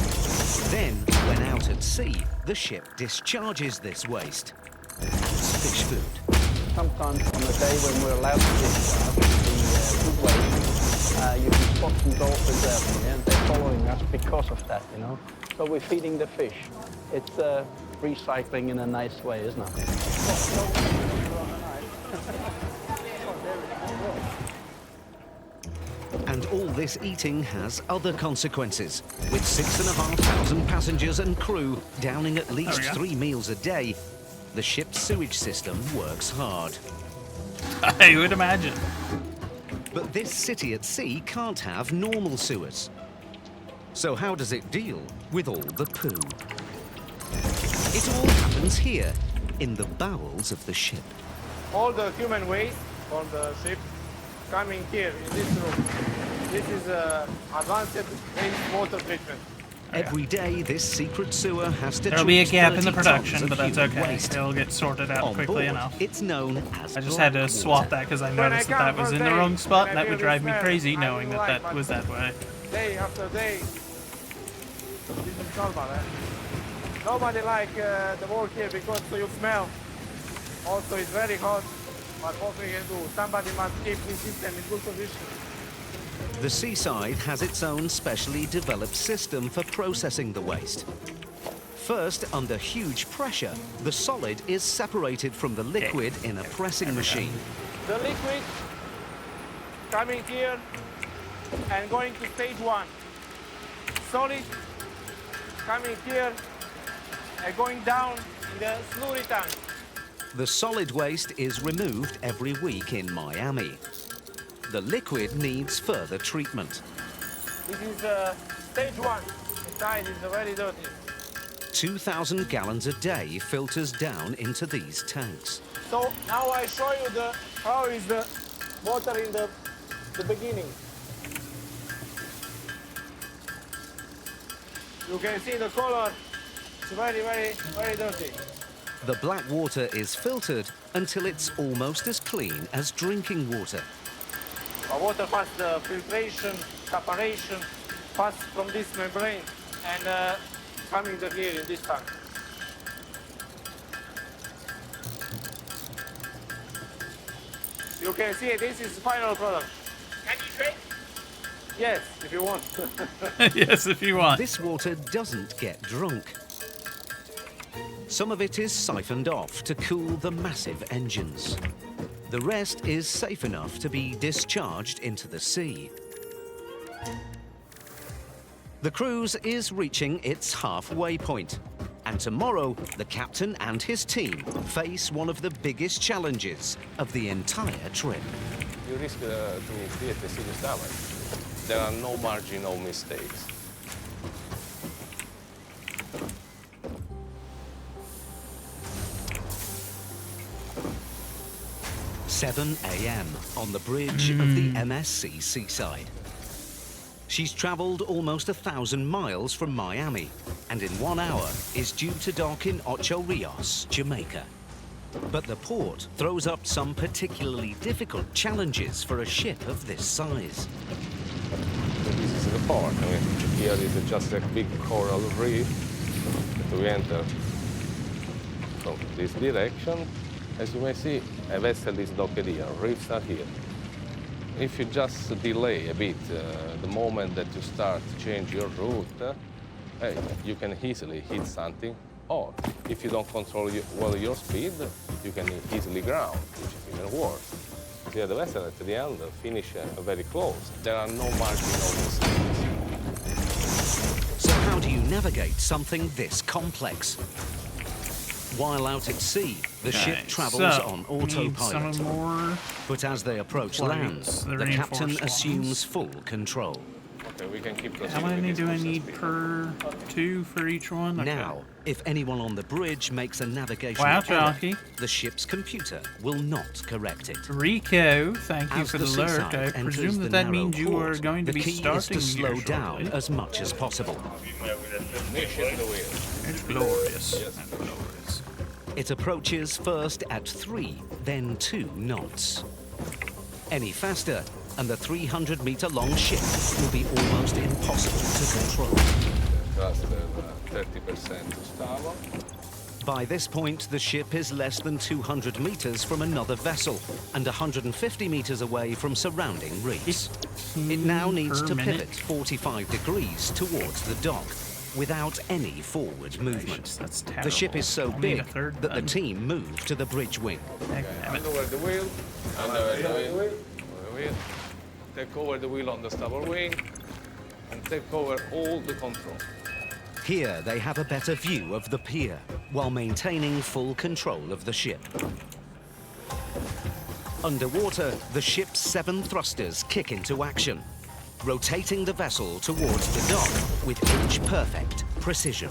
Then, when out at sea, the ship discharges this waste as fish food. Sometimes on a day when we're allowed to discharge the food waste, you can spot some dolphins out there, and they're following us because of that, you know. So we're feeding the fish. It's recycling in a nice way, isn't it? And all this eating has other consequences. With 6,500 passengers and crew downing at least There we go. 3 meals a day, the ship's sewage system works hard. I would imagine. But this city at sea can't have normal sewers. So how does it deal with all the poo? It all happens here, in the bowels of the ship. All the human waste on the ship coming here in this room. This is advanced wastewater treatment. Every day, this secret sewer has to There'll be a treat gap in the 30 tons production, of but that's human okay. waste. It'll get sorted out On quickly board, enough. It's known as I just had to black swap water. that because I When I noticed that come that was first in the day, wrong spot, when and I that would feel drive the me smell, crazy I knowing don't that like, that but was that way. Day after day, this is normal. Nobody like the work here because you smell. Also, it's very hot. But what we can do, somebody must keep this system in good position. The Seaside has its own specially developed system for processing the waste. First, under huge pressure, the solid is separated from the liquid in a pressing machine. The liquid coming here and going to stage 1. Solid coming here and going down in the slurry tank. The solid waste is removed every week in Miami. The liquid needs further treatment. This is stage 1. Inside is very dirty. 2,000 gallons a day filters down into these tanks. So now I show you how is the water in the beginning. You can see the color. It's very, very, very dirty. The black water is filtered until it's almost as clean as drinking water. The water past the filtration, separation, pass from this membrane and coming to here in this tank. You can see this is final product. Can you drink? Yes, if you want. Yes, if you want. This water doesn't get drunk. Some of it is siphoned off to cool the massive engines. The rest is safe enough to be discharged into the sea. The cruise is reaching its halfway point, and tomorrow the captain and his team face one of the biggest challenges of the entire trip. You risk to create a serious damage. There are no margin of mistakes. "7 a.m. on the bridge of the MSC Seaside. She's traveled almost 1,000 miles from Miami and in 1 hour is due to dock in Ocho Rios, Jamaica. But the port throws up some particularly difficult challenges for a ship of this size. This is the port. I mean, here is just a big coral reef that we enter from this direction. As you may see, a vessel is docked here, reefs are here. If you just delay a bit, the moment that you start to change your route, hey, you can easily hit something. Or if you don't control well your speed, you can easily ground, which is even worse. Here the vessel at the end finish very close. There are no margin of mistakes. So how do you navigate something this complex? While out at sea, the ship travels on autopilot. But as they approach land, the captain assumes full control. Okay, we can keep How many do I need per 2 for each one? Okay. Now, if anyone on the bridge makes a navigation Wow, error, Jockey. the ship's computer will not correct it. Rico, thank you As for the the alert. Seaside I enters presume the that narrow means you are port, going to the be key is starting to slow here down shortly. as much as possible. It's glorious. That's glorious. It approaches first at 3, then 2 knots. Any faster, and the 300-meter-long ship will be almost impossible to control. Just 30% to starboard. By this point, the ship is less than 200 meters from another vessel and 150 meters away from surrounding reefs. It now needs to pivot 45 degrees towards the dock without any forward movement. The ship is so big that the team move to the bridge wing. Hand over the wheel. Hand over the wheel. Take over the wheel on the starboard wing and take over all the control. Here they have a better view of the pier while maintaining full control of the ship. Underwater, the ship's 7 thrusters kick into action, rotating the vessel towards the dock with inch-perfect precision.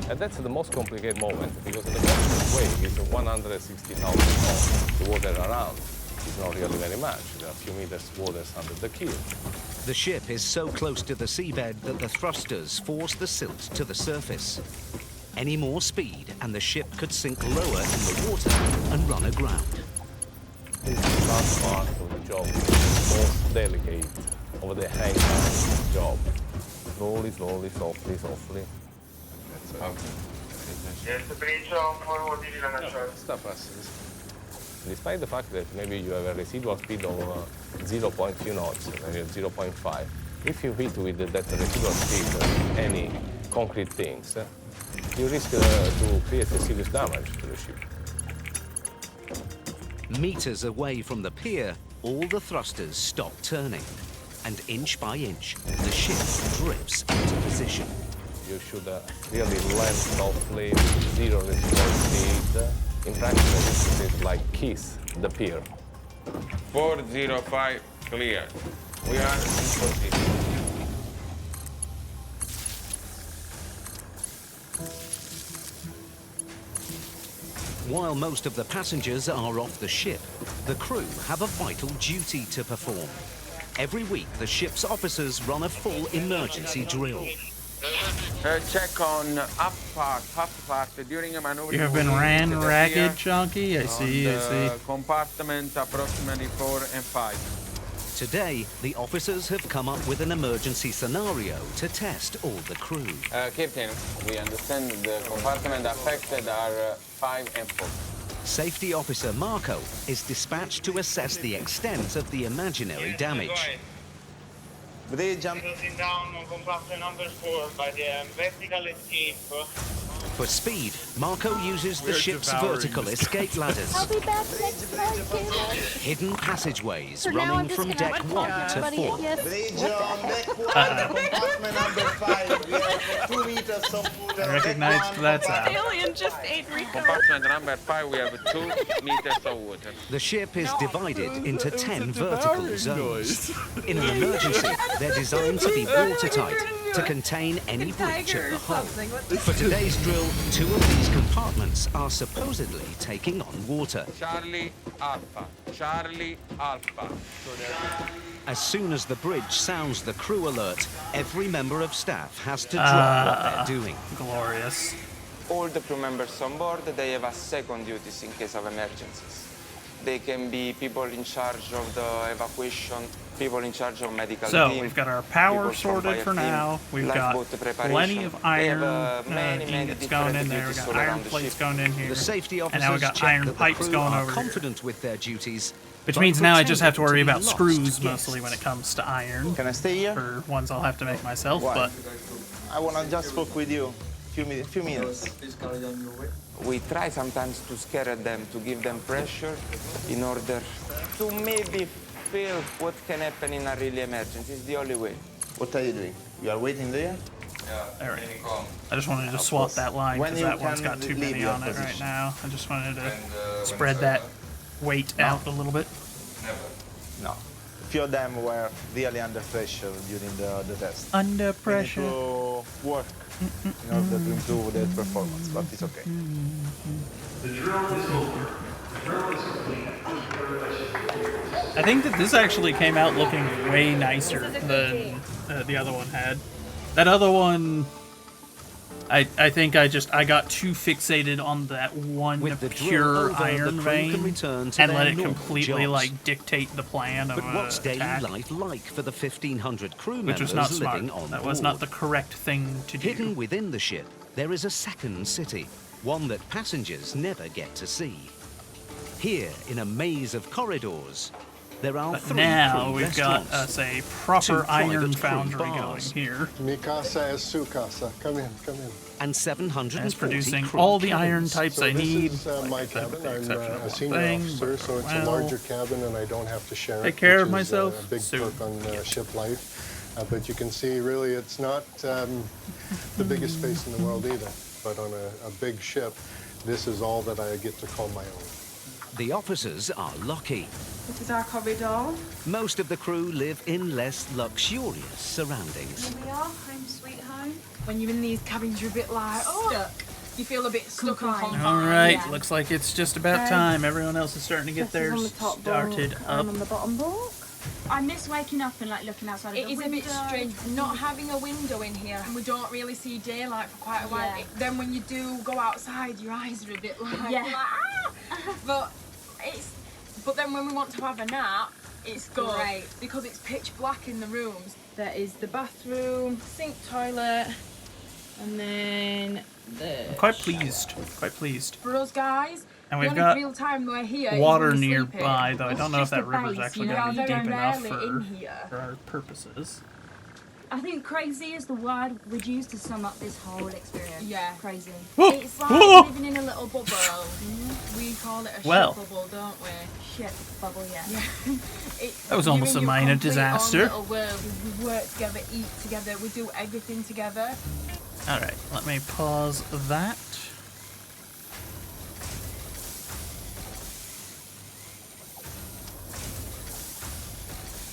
And that's the most complicated moment because the vessel's weight is 160,000 tons. The water around is not really very much. There are a few meters water under the keel. The ship is so close to the seabed that the thrusters force the silt to the surface. Any more speed and the ship could sink lower in the water and run aground. This is the last part of the job, which is the most delicate of the hangman job. Slowly, slowly, softly, softly. That's Yes, the bridge of forward Stop us. despite the fact that maybe you have a residual speed of 0. few knots, maybe 0.5, if you hit with that residual speed any concrete things, you risk to create a serious damage to the ship. Meters away from the pier, all the thrusters stop turning. And inch by inch, the ship drifts into position. You should really land softly with 0 residual speed. In practice, it is like kiss the pier. 405 clear. We are in position. While most of the passengers are off the ship, the crew have a vital duty to perform. Every week, the ship's officers run a full emergency drill. Check on up part, during a maneuver. You have been ran ragged, Chunky? I see, I see. Compartment approximately 4 and 5. Today, the officers have come up with an emergency scenario to test all the crew. Captain, we understand the compartment affected are 5 and 4. Safety officer Marco is dispatched to assess the extent of the imaginary damage. They jump closing down on compartment number 4 by the vertical escape. For speed, Marco uses the ship's vertical escape ladders. I'll be back next time, Hidden passageways So now I'm running just from gonna deck have 1 to to talk 4. Yes. Bridge on deck 1, compartment number 5. We have 2 meters of food. I recognized that sound. Alien just ate Rico. Compartment number 5, we have 2 meters of water. The ship is divided into 10 vertical zones. In an emergency, they're designed to be watertight to contain any breach of the hull. For today's drill, 2 of these compartments are supposedly taking on water. Charlie Alpha. Charlie Alpha. As soon as the bridge sounds the crew alert, every member of staff has to drop what they're doing. Glorious. All the crew members on board, they have a second duties in case of emergencies. They can be people in charge of the evacuation, people in charge of medical So team, we've got our power people from sorted fire for team, now. We've got lifeboat preparation. plenty of They have, iron many ingots going in different there. We've duties got all iron around the plates ship. going in here. The safety And officers now we've got check iron that the pipes crew going are over here. confident with their duties, Which but means now I just pretending have to worry be about lost screws to mostly when it comes to iron. Can I stay here? For ones I'll have to make myself, Why? but I want to just talk with you. Few minutes. We try sometimes to scare them, to give them pressure in order to maybe feel what can happen in a really emergency. It's the only way. What are you doing? You are waiting there? all right. I just wanted to swap that line When because you that one's can got too leave many your on it right position. now. I just wanted to spread that weight out a little bit. No. Few of them were really under pressure during the test. Under We pressure. need to work in order to improve their performance, but it's okay. I think that this actually came out looking way nicer than the other one had. That other one, I think I got too fixated on that one With the drill pure over, the iron crew vein can return to and their let it normal completely jobs. like dictate the plan of But what's daily attack, life like for the 1,500 crew which members was not smart. living on That board? was not the correct thing to do. Hidden within the ship, there is a second city, one that passengers never get to see. Here, in a maze of corridors, there are But 3 now crew we've got restaurants, us a 2 proper iron private crew foundry going bars, here. Mi casa es su casa. Come in, come in. and 740 That's producing crew all the iron cabins. types So I this need. is my cabin. I'm exception a of senior thing, officer, but so it's a well, larger cabin and I don't have to share take it. care of which is, myself a big soon. perk on ship life. But you can see, really, it's not the biggest space in the world either. But on a big ship, this is all that I get to call my own. The officers are lucky. This is our corridor. Most of the crew live in less luxurious surroundings. Here we are, home sweet home. When you're in these cabins, you're a bit like, stuck. You feel a bit stuck and confined. All right, Yeah. looks like it's just about Okay. time. Everyone else is starting to get This is theirs on the top started bunk, up. and on the bottom bunk. I miss waking up and like looking outside It of the is a bit window. strange not having a window in here, and we don't really see daylight for quite a while. Yeah. Then when you do go outside, your eyes are a bit like, Yeah. like, ah! But then when we want to have a nap, it's good Great. because it's pitch black in the rooms. There is the bathroom, sink, toilet, and then the I'm quite pleased. Quite pleased. for us guys, And The we've only got real time we're here is water when we're sleeping. nearby, though I It's don't know if just that a river's base, actually you know, going to be very deep enough rarely for in here. our purposes. I think crazy is the word we'd use to sum up this whole experience. Yeah. Crazy. Whoa! It's like Whoa! living in a little bubble. We call it a Well. shit bubble, don't we? Shit bubble, yeah. That was almost a minor disaster. Little world. We work together, eat together, we do everything together. Alright, let me pause that.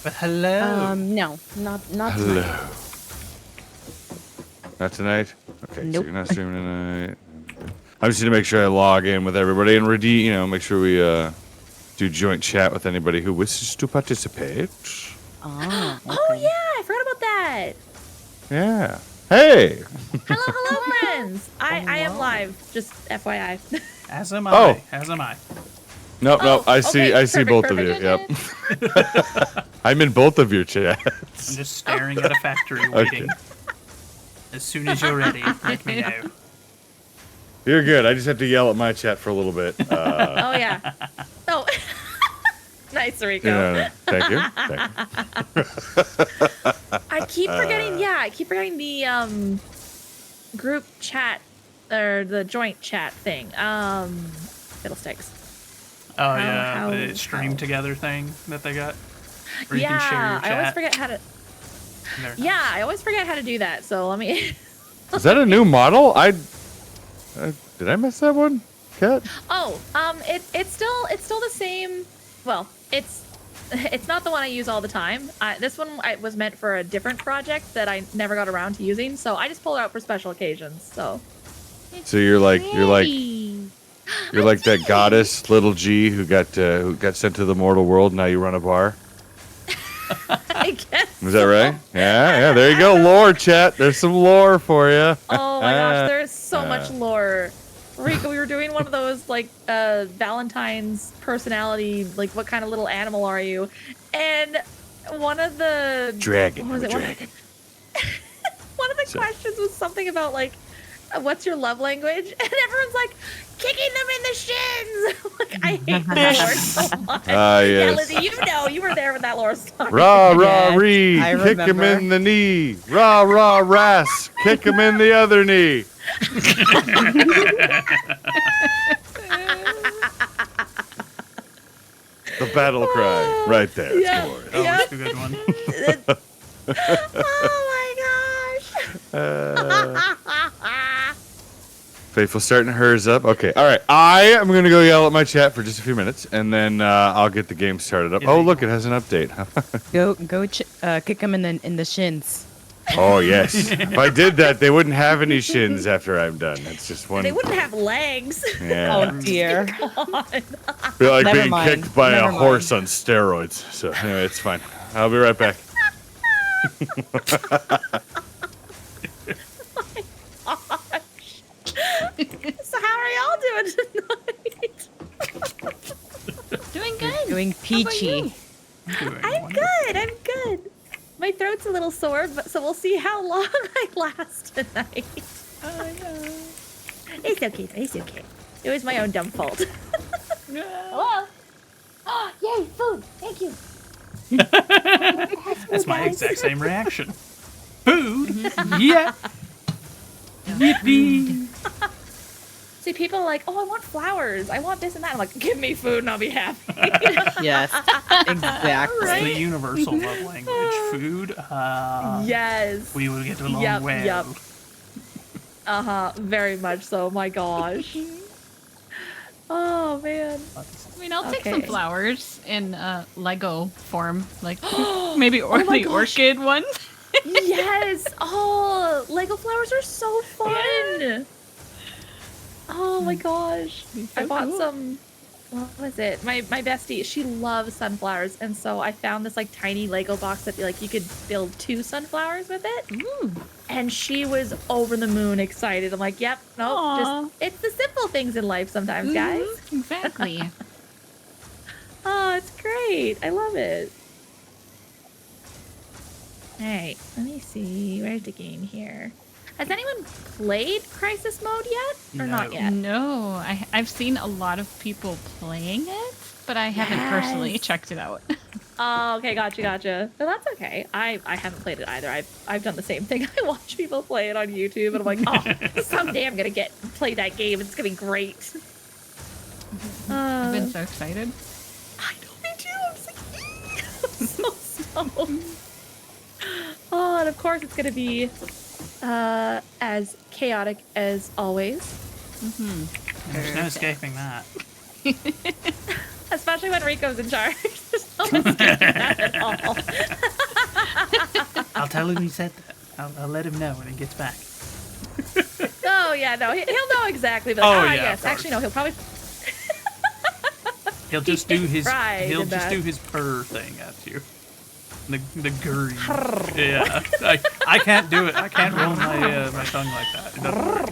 But hello. No, not Hello. tonight. Not tonight? Okay, so Nope. you're not streaming tonight. I'm just gonna make sure I log in with everybody and redeem, make sure we do joint chat with anybody who wishes to participate. Oh, oh yeah, I forgot about that. Yeah. Hey. Hello, friends. I am live. Just FYI. As am Oh. I. As am I. Nope, Oh, nope. I see. okay, I see perfect, both of you. perfect. Yep. I'm in both of your chats. I'm just staring at a factory waiting. As soon as you're ready, let me know. You're good. I just have to yell at my chat for a little bit. Oh yeah. Oh. Nice, Rico. Thank you. I keep forgetting. Yeah, I keep forgetting the group chat or the joint chat thing. Fiddlesticks. Oh yeah, how- the stream together thing that they got. Where you Yeah, can share your chat. I always forget how to. There. Yeah, I always forget how to do that. So let me. Is that a new model? Did I miss that one, Kat? Oh, it's still the same. Well, it's not the one I use all the time. This one was meant for a different project that I never got around to using, so I just pull it out for special occasions. So. So you're like that goddess, little G, who got sent to the mortal world. Now you run a bar. I guess. Is that right? Yeah. There you go, lore, chat. There's some lore for you. Oh my gosh, there is so much lore. Rico, we were doing one of those like Valentine's personality, like what kind of little animal are you? And one of the Dragon. what was it? Dragon. One of the questions was something about like, what's your love language? And everyone's like, kicking them in the shins. Like I hate that lore so much. Ah, yes. Yeah, Lizzie, you were there when that lore started. Rah, rah, ree. Kick him in the knee. Rah, rah, ras. Kick him in the other knee. The battle cry. Right there. Yeah. Glorious. That was a good one. Oh my gosh. Faithful starting hers up. Okay. All right. I am going to go yell at my chat for just a few minutes, and then I'll get the game started up. Oh, look, it has an update. Go kick him in the shins. Oh, yes. If I did that, they wouldn't have any shins after I'm done. That's just one. They wouldn't have legs. Yeah. Oh dear. Feel like Never being mind. kicked by Never a horse on steroids. So anyway, it's fine. I'll be right back. So how are y'all doing tonight? Doing good. Doing peachy. I'm good. I'm good. My throat's a little sore, but so we'll see how long I last tonight. Oh no. It's okay. It's okay. It was my own dumb fault. Hello. Oh, yay, food. Thank you. That's my exact same reaction. Food? Yeah. Yippee. See, people are like, oh, I want flowers. I want this and that. I'm like, give me food and I'll be happy. Yes, exactly. It's the universal love language. Food. Yes. We will get along well. Yep. Uh-huh. Very much so. My gosh. Oh, man. I mean, I'll take some Okay. flowers in Lego form, like maybe Oh my the gosh. orchid one. Yes. Oh, Lego flowers are so fun. Oh my gosh. I bought some, what was it? My bestie, she loves sunflowers. And so I found this like tiny Lego box that like you could build 2 sunflowers with it. Ooh. And she was over the moon excited. I'm like, yep, nope, Aw. just, it's the simple things in life sometimes, guys. Exactly. Oh, it's great. I love it. All right, let me see. Where's the game here? Has anyone played Crisis Mode yet? Or not yet? No, I've seen a lot of people playing it, but I haven't personally Yes. checked it out. Oh, okay, gotcha. No, that's okay. I haven't played it either. I've done the same thing. I watch people play it on YouTube, and I'm like, oh, someday I'm gonna play that game. It's gonna be great. I've been so excited. I know, me too. I'm just like, I'm so stoked. Oh, and of course it's gonna be as chaotic as always. There's no escaping that. Especially when Rico's in charge. There's no escaping that at all. I'll tell him he said that. I'll let him know when he gets back. Oh yeah, no, he'll know exactly. But Oh, like, yeah, yes. of Actually, no, he'll probably. He'll just do his Pride he'll in just that. do his purr thing at you. The gurry. Yeah. I can't do it. I can't roll my my tongue like that. It doesn't work.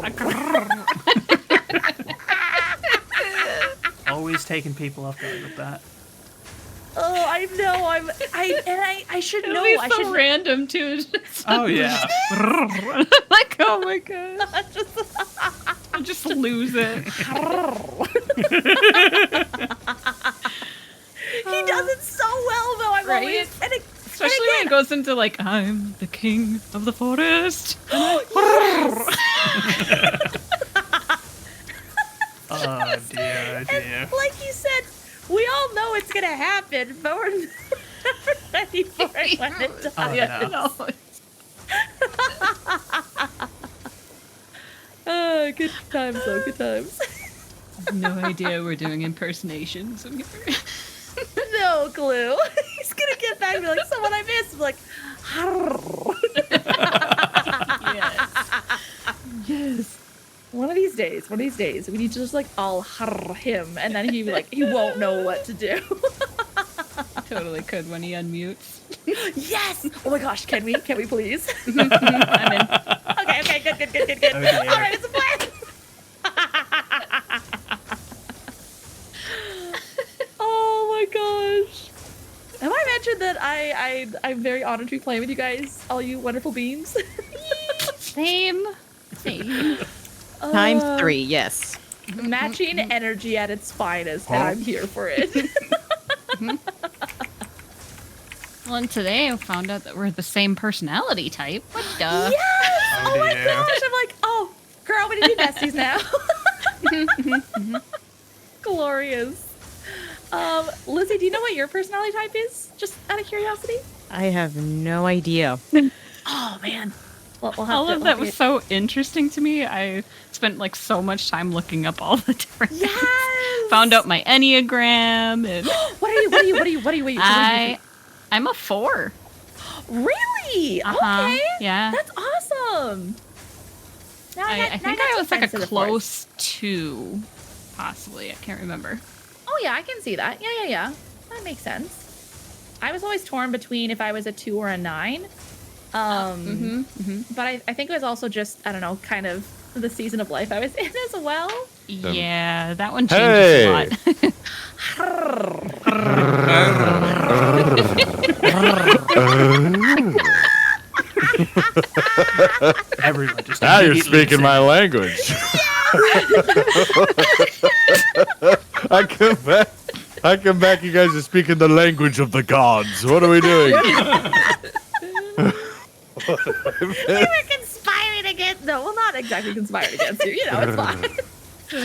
Always taking people off guard with that. Oh, I know. I should It'll know. be I so should random too. Just Oh yeah. like, oh my god. I just lose it. He does it so well, though. I'm Right? always Especially when it goes into like, I'm the king of the forest. Oh dear, dear. Like you said, we all know it's gonna happen, but we're never ready for it when it does. Oh, no. Oh, good times, though. Good times. No idea we're doing impersonations. I'm here. No clue. He's gonna get back and be like, someone I missed. I'm like, yes. One of these days, we need to just like all him, and then he won't know what to do. Totally could when he unmutes. Yes! Oh my gosh, can we please? I'm in. Okay, good. Oh, dear. All right, it's a plan. Oh my gosh. Have I mentioned that I'm very honored to be playing with you guys, all you wonderful beams? Same. Times 3, yes. Matching energy at its finest, and I'm here for it. Well, and today I found out that we're the same personality type. What the? Yes! Oh my gosh! I'm like, oh, girl, we need to be besties now. Glorious. Lizzie, do you know what your personality type is? Just out of curiosity. I have no idea. Oh man. Well, we'll have All to, of we'll that have to was so interesting to me. I spent like so much time looking up all the different things. Found out my Enneagram and What are you? I'm a 4. Really? Uh-huh, Okay. yeah. That's awesome. Now I think got I some was like friends a that are fours. close 2, possibly. I can't remember. Oh yeah, I can see that. Yeah. That makes sense. I was always torn between if I was a 2 or a 9. But I think it was also just, I don't know, kind of the season of life I was in as well. Yeah, that one changes a lot. Everyone just Now you're immediately speaking my language. I come back, you guys are speaking the language of the gods. What are we doing? We were conspiring against. No, well, not exactly conspiring against you. You know, it's fine.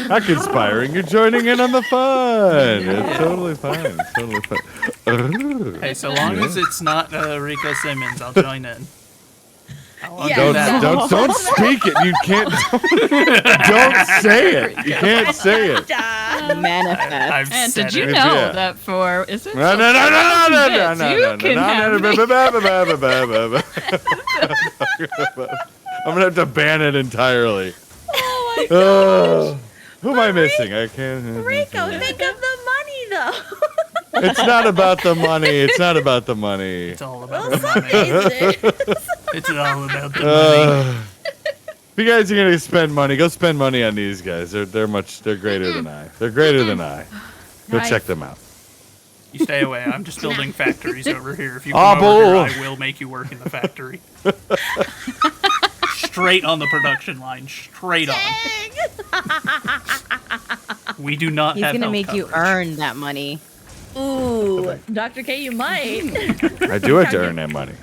Not conspiring, you're joining in on the fun. It's totally fine. It's totally fine. Hey, so long as it's not Rico Simmons, I'll join in. Don't speak it. You can't. Don't say it. You can't say it. Manifest. I've And said did you it. know Yeah. that for is it? No. I'm gonna have to ban it entirely. Oh my gosh. Who am I missing? I can't. Rico, think of the money though. It's not about the money. It's not about the money. It's all about the money. It's all about the money. If you guys are gonna spend money, go spend money on these guys. They're greater than I. They're greater than I. Go Nice. check them out. You stay away. I'm just building factories over here. If you come over here, I will make you work in the factory. straight on the production line. Straight on. We do not He's have gonna health make you coverage. earn that money. Ooh, Dr. K, you might. I do have to earn that money.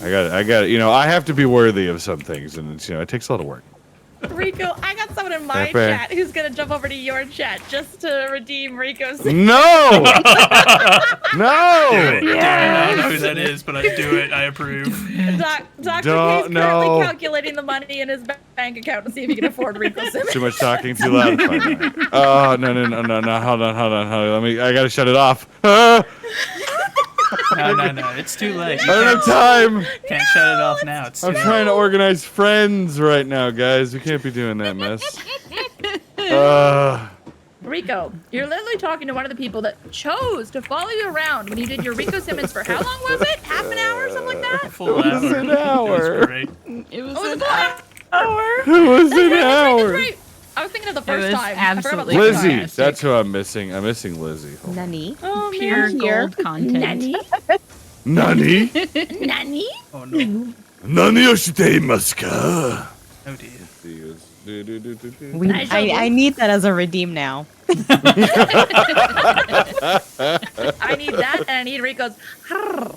I got. You know, I have to be worthy of some things, and it's, you know, it takes a lot of work. Rico, I got someone in my Pepe. chat who's gonna jump over to your chat just to redeem Rico's. No! Do it. No! Do it. I don't know who that is, but I do it. I approve. Dr. K's Don't- currently no. calculating the money in his bank account to see if he can afford Rico Simmons. Too much talking, too loud. Oh no! Hold on. I gotta shut it off. No. It's too late. I don't have time. Can't shut it off now. It's too I'm late. trying to organize friends right now, guys. We can't be doing that mess. Rico, you're literally talking to one of the people that chose to follow you around when you did your Rico Simmons for how long was it? Half an hour or something like that? Full hour. an hour. It was great. It was Oh, an hour. It was an That's hour. right. I was thinking of the first was time. I forgot about the absolutely second time. Lizzie, that's who I'm missing. I'm missing Lizzie. Nani? Oh, Pure man. gold content. Nanny? Nani? Nanny? Oh no. Nani oshiteimasu ka? Oh dear. I need that as a redeem now. I need that, and I need Rico's. Hello.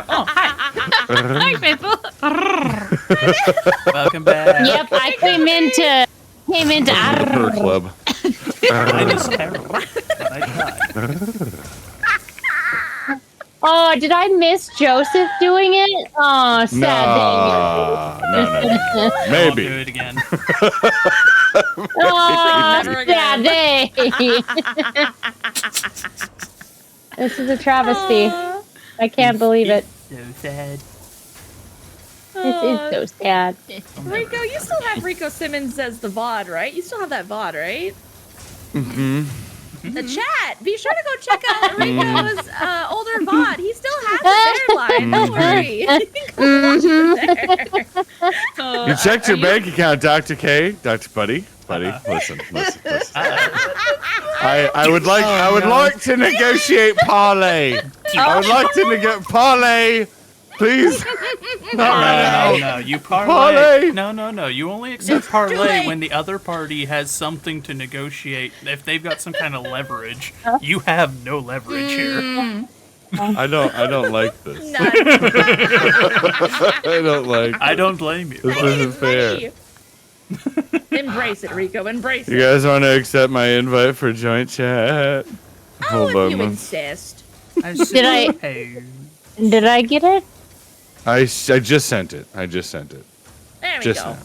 Oh, hi. Hi, people. Welcome back. Yep, I came into Her club. Mine is terrible, but I tried. Oh, did I miss Joseph doing it? Oh, sad No. Maybe. Maybe. Do it again. Oh, Never sad day. This is a travesty. I can't believe it. So sad. This is so sad. Rico, you still have Rico Simmons as the VOD, right? You still have that VOD, right? Mm-hmm. The chat. Be sure to go check out Rico's older VOD. He still has the bear line. Don't worry. You checked your bank account, Dr. K, Dr. Buddy. Listen. I would like to negotiate parlay. I would like to negotiate parlay. Please. No. You parlay. No. You only accept parlay when the other party has something to negotiate. If they've got some kind of leverage, you have no leverage here. I don't like this. I don't blame you. This isn't fair. Embrace it, Rico. Embrace You it. guys want to accept my invite for joint chat? Hold Oh, on if you one- insist. Did I get it? I just sent it. There we Just go. now.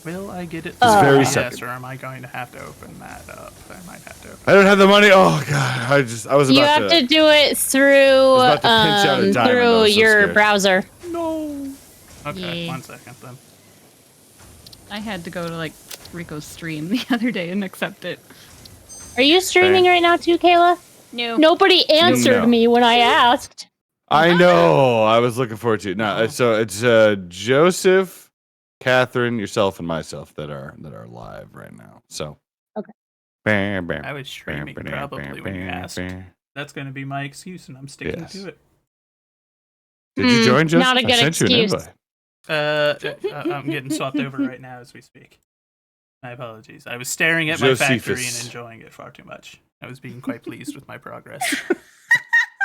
Will I get it? It's very yes, second. or am I going to have to open that up? I might have to. I don't have the money. Oh god, I was about You have to do it through about to pinch out a diamond. I through was so your scared. browser. No. Okay, Yeah. 1 second then. I had to go to like Rico's stream the other day and accept it. Are you streaming right now too, Kayla? No. Nobody answered No. me when I asked. I know. I was looking forward to it. No, so it's Joseph, Catherine, yourself, and myself that are live right now. So. Okay. I was streaming probably when you asked. That's going to be my excuse, and I'm sticking Yes. to it. Did you join, Joseph? Not a good I sent you an excuse. invite. I'm getting swapped over right now as we speak. My apologies. I was staring at my factory Josephus. and enjoying it far too much. I was being quite pleased with my progress.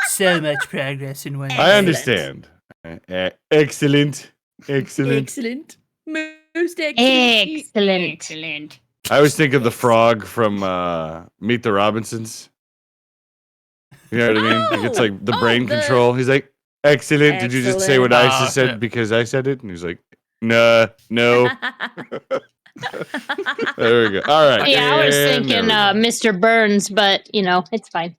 So much progress in one day. I understand. Excellent. Excellent. Most excellent. Excellent. I always think of the frog from Meet the Robinsons. You know what I mean? Like, it's like the brain control. He's like, excellent. Did you just say what I just said because I said it? And he's like, no. There we go. All right. Yeah, I was and thinking there we go. Mr. Burns, but it's fine.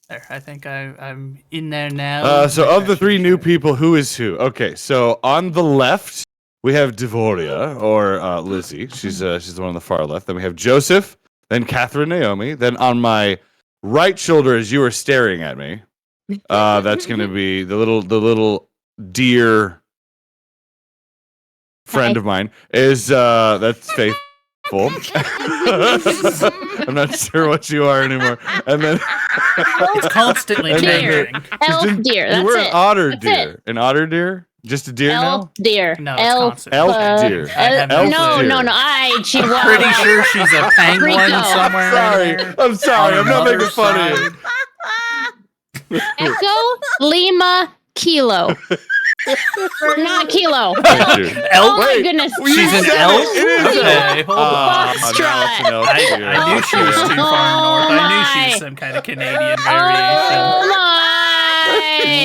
There, I think I'm in there now. So of the three new people, who is who? Okay, so on the left we have Devoria or Lizzie. She's the one on the far left. Then we have Joseph. Then Catherine Naomi. Then on my right shoulder, as you are staring at me, that's going to be the little dear friend of mine. Is that's Faithful. I'm not sure what you are anymore. And then It's constantly Deer. changing. Elf deer. you That's were it. an otter That's deer. it. An otter deer? Just a deer now? Elk deer. No, it's elk. constant. Elk deer. I have no no, clue. no, no. I Chihuahua. Pretty sure she's a penguin Rico. somewhere. Sorry. in there. I'm sorry. On I'm not another making fun of you. Echo Lima Kilo. Or not Kilo. Thank you. Oh my goodness. She's an elk? It is Okay, hold on. Foxtrot. I knew she was too far north. I knew she was some kind of Canadian variation. Oh my.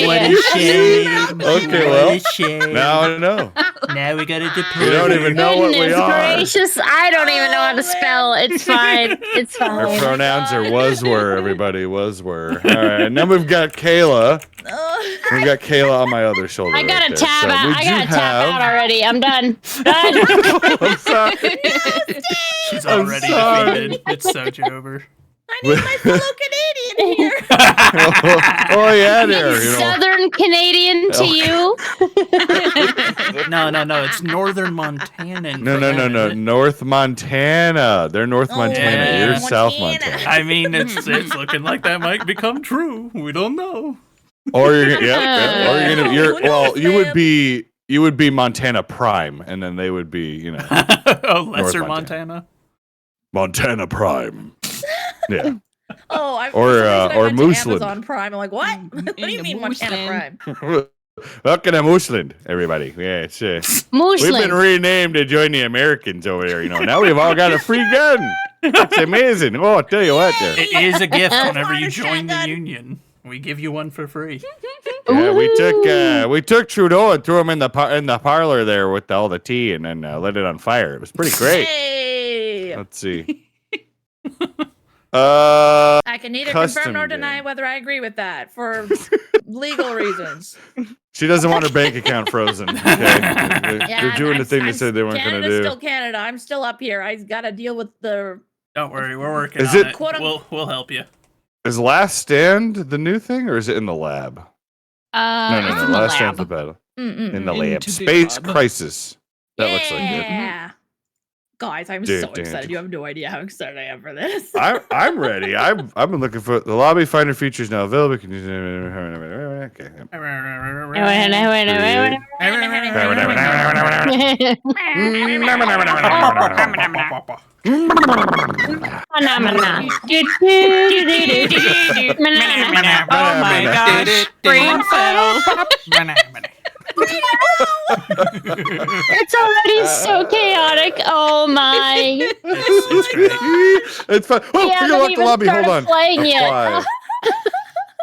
What a shame. Okay, What well, a shame. now I know. Now we gotta deport You don't her. even know what we Goodness are. gracious. I don't even know how to spell. It's fine. It's fine. Our pronouns are was-were, everybody. Was-were. All right, and then we've got Kayla. We've got Kayla on my other shoulder. I got right to there. tab So out. we I do got to tap out have- already. I'm done. Done. I'm sorry. She's I'm already sorry. defeated. It's Sojo over. Fellow Canadian here. Oh yeah, there. You know. Southern Canadian to you. No. It's Northern Montana. No. North Montana. They're North Montana. yeah. You're South Montana. I mean, it's looking like that might become true. We don't know. Or you're gonna, or you're gonna, you're well. You would be Montana Prime, and then they would be, you know, Oh, North Lesser Montana. Montana Prime. Yeah. Oh, I Or, for some reason I or went to Mooseland. Amazon Prime. I'm like, what? What do you mean Montana Prime? Welcome to Mooseland, everybody. Yeah, it's we've Mooseland. been renamed to join the Americans over there. You know, now we've all got a free gun. It's amazing. Oh, I'll tell you what, there. It is a gift whenever you join the union. We give you one for free. Yeah, we took Trudeau and threw him in the parlor there with all the tea, and then lit it on fire. It was pretty great. Hey. Let's see. I can neither custom confirm nor game. deny whether I agree with that for legal reasons. She doesn't want her bank account frozen. Okay, they're doing the thing they said they weren't going to Canada's do. still Canada. I'm still up here. I got to deal with the. Don't worry, we're working Is on it- it. We'll help you. Is Last Stand the new thing, or is it in the lab? No. It's in the Last lab. Stand's the battle. In the lab. Into the Space lab. Crisis. That looks like it. Yeah. Guys, I'm Dude, so dude. excited. You have no idea how excited I am for this. I'm ready. I've been looking for the lobby finder features now available. Can you? Okay. Oh my gosh. Brain cells. It's already so chaotic. Oh my. It's fun. Oh, We you haven't locked the even lobby. Hold started on. playing yet. Apply.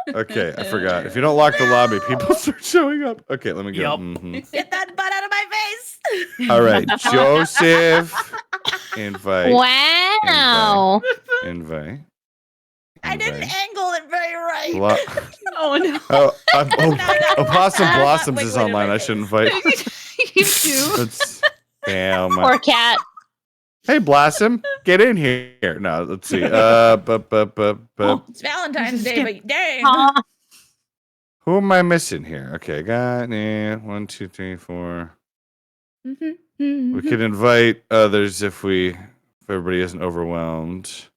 Okay, I forgot. If you don't lock the lobby, people start showing up. Okay, let me go. Mhm. Get that butt out of my face. All right, Joseph. Invite. Wow. Invite. I didn't angle it very right. Oh no. Oh, Opossum Blossoms Wait, is wait, online. wait, I should invite. You too. Let's, damn. Poor cat. Hey, Blossom, get in here. No, let's see. It's Valentine's Day, but dang. Who am I missing here? Okay, got 1, 2, 3, 4. We could invite others if everybody isn't overwhelmed.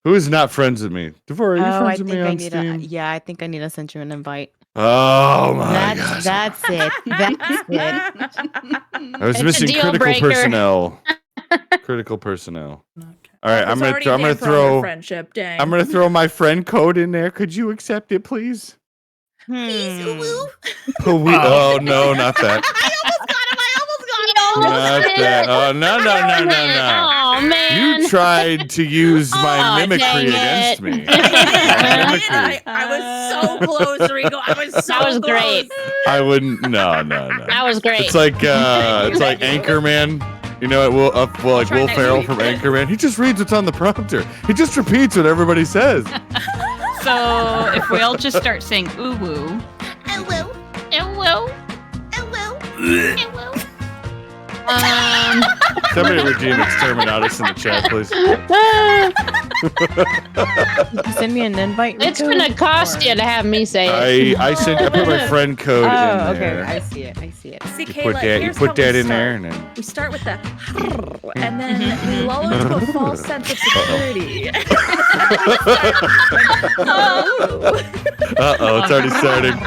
Who is not friends with me? Devora, are you I friends with think me I on need Steam? yeah, I think I need to send you an invite. Oh my gosh. That's it. That's it. I was It's a missing deal critical breaker. personnel. Critical personnel. All right, I'm already gonna dead for all your throw. friendship. Dang. I'm gonna throw my friend code in there. Could you accept it, please? Please, woo-woo. Oh no, not that. Not that. Oh no. Oh man. You tried to use my Oh, mimicry dang against it. me. I was so close, Rico. I was so That was great. I wouldn't. No. That was great. It's like Anchorman. You know, Will Ferrell from Anchorman. He just reads what's on the prompter. He just repeats what everybody says. So if we all just start saying ooh woo. Somebody redeem Exterminatus in the chat, please. Did you send me an invite? It's Rico? gonna cost you to have me say it. I put my friend code in okay. there. I see it. I see it. See, You Kayla, put that, here's how we in start. there, and then We start with the and then we lull into a false sense of security. it's already starting.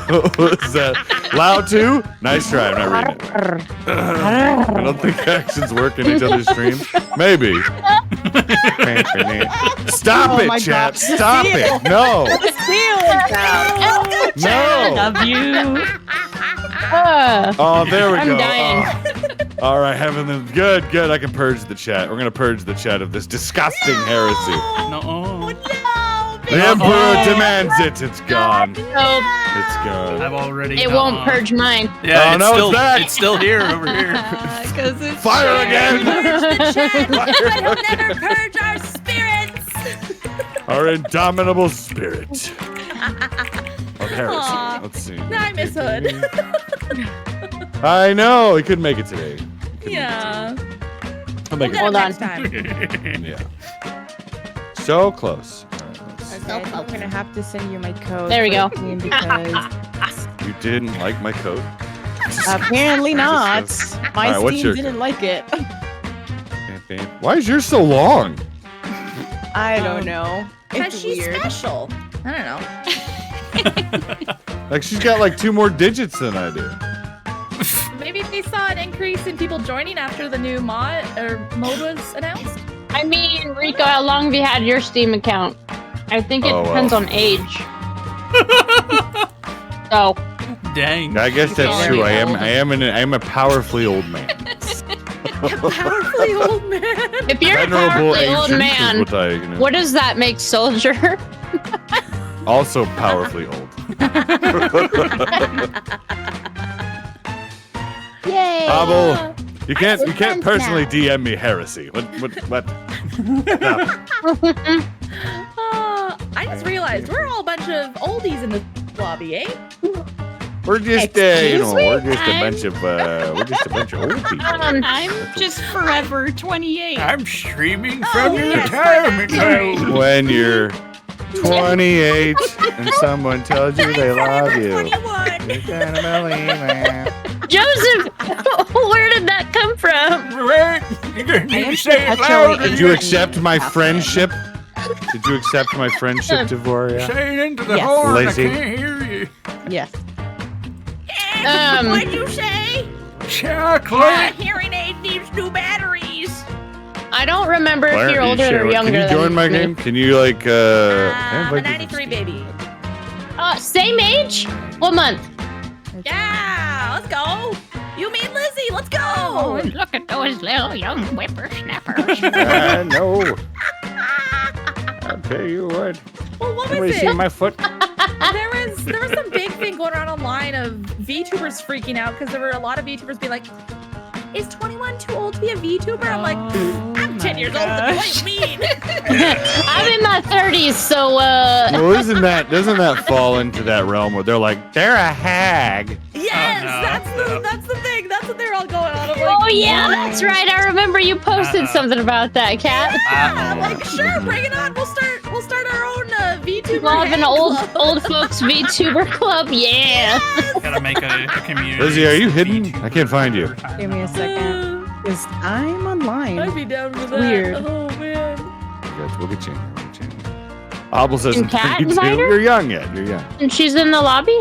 What was that? Loud too? Nice try. I'm not reading it. I don't think accents work in each other's streams. Maybe. Stop Oh my it, chat. God. Stop The seal. it. No. The seal is out. No. Love you. Oh, there we I'm go. dying. Oh. All right, having the good. I can purge the chat. We're gonna purge the chat of this disgusting heresy. No. The Emperor demands it. It's gone. Nope. It's gone. I've already. It won't purge mine. Yeah, Oh, it's no, it's still, back. It's still here over here. Because it's Fire again. It'll never purge our spirits. Our indomitable spirit of heresy. Aw. Let's see. I miss Hood. I know. He couldn't make it today. Yeah. I'll make it. Hold on. Next time. Yeah. So close. Okay, I'm gonna have to send you my code. There we for go. the team because You didn't like my code? apparently not. My Alright, what's Steam your didn't like it. Why is yours so long? I don't know. Because It's she's weird. special. I don't know. Like she's got like 2 more digits than I do. Maybe they saw an increase in people joining after the new mode was announced. I mean, Rico, how long have you had your Steam account? I think it Oh, depends well. on age. So. Dang. I guess that's Very true. I old. am a powerfully old man. Powerfully old man. If you're a Venerable powerfully old ancient man, is what I, you know, what does that make soldier? also powerfully old. Yay! Abel, you can't friends personally now. DM me heresy. What? I just realized we're all a bunch of oldies in the lobby, eh? We're just Excuse me? we're just a bunch of old people. I'm just forever 28. I'm streaming Oh, from your yes, retirement home. When you're 28 and someone tells you they love you. 21. You're gonna believe it. Joseph, where did that come from? You're gonna need to say it actually louder. Did you accept my friendship? Did you accept my friendship, Devoria? Say it into the Yes. horn. Lizzie. I can't hear you. Yes. What'd you say? Chocolate. Hearing aid needs new batteries. I don't remember Why if you're aren't you older or sharing? younger Can you join than my me. game? Can you like can I I'm a invite you? 93 baby. Same age? What month? Yeah, let's go. You mean Lizzie? Let's go. Oh, look at those little young whippersnappers. No. I'll tell you what. Well, what Anybody was see it? my foot? There was some big thing going around online of VTubers freaking out because there were a lot of VTubers being like, "Is 21 too old to be a VTuber?" I'm like, "I'm 10 years old. What do you mean?" I'm in my 30s, so Well, doesn't that fall into that realm where they're like, they're a hag? Yes, no. that's the thing. That's what they're all going on. I'm like, oh yeah, that's right. I remember you posted something about that, Kat. I'm like, sure, bring it on. We'll start our own VTuber. We'll have an hag old club. folks VTuber club. Yeah. Gotta make a community. Lizzie, are you hidden? I can't find you. Give me a second. Because I'm online. I'd be down with It's that. weird. Oh man. We'll get you in here. We'll get you in here. Abel says Can Kat you invite too. her? You're young yet. You're young. And she's in the lobby?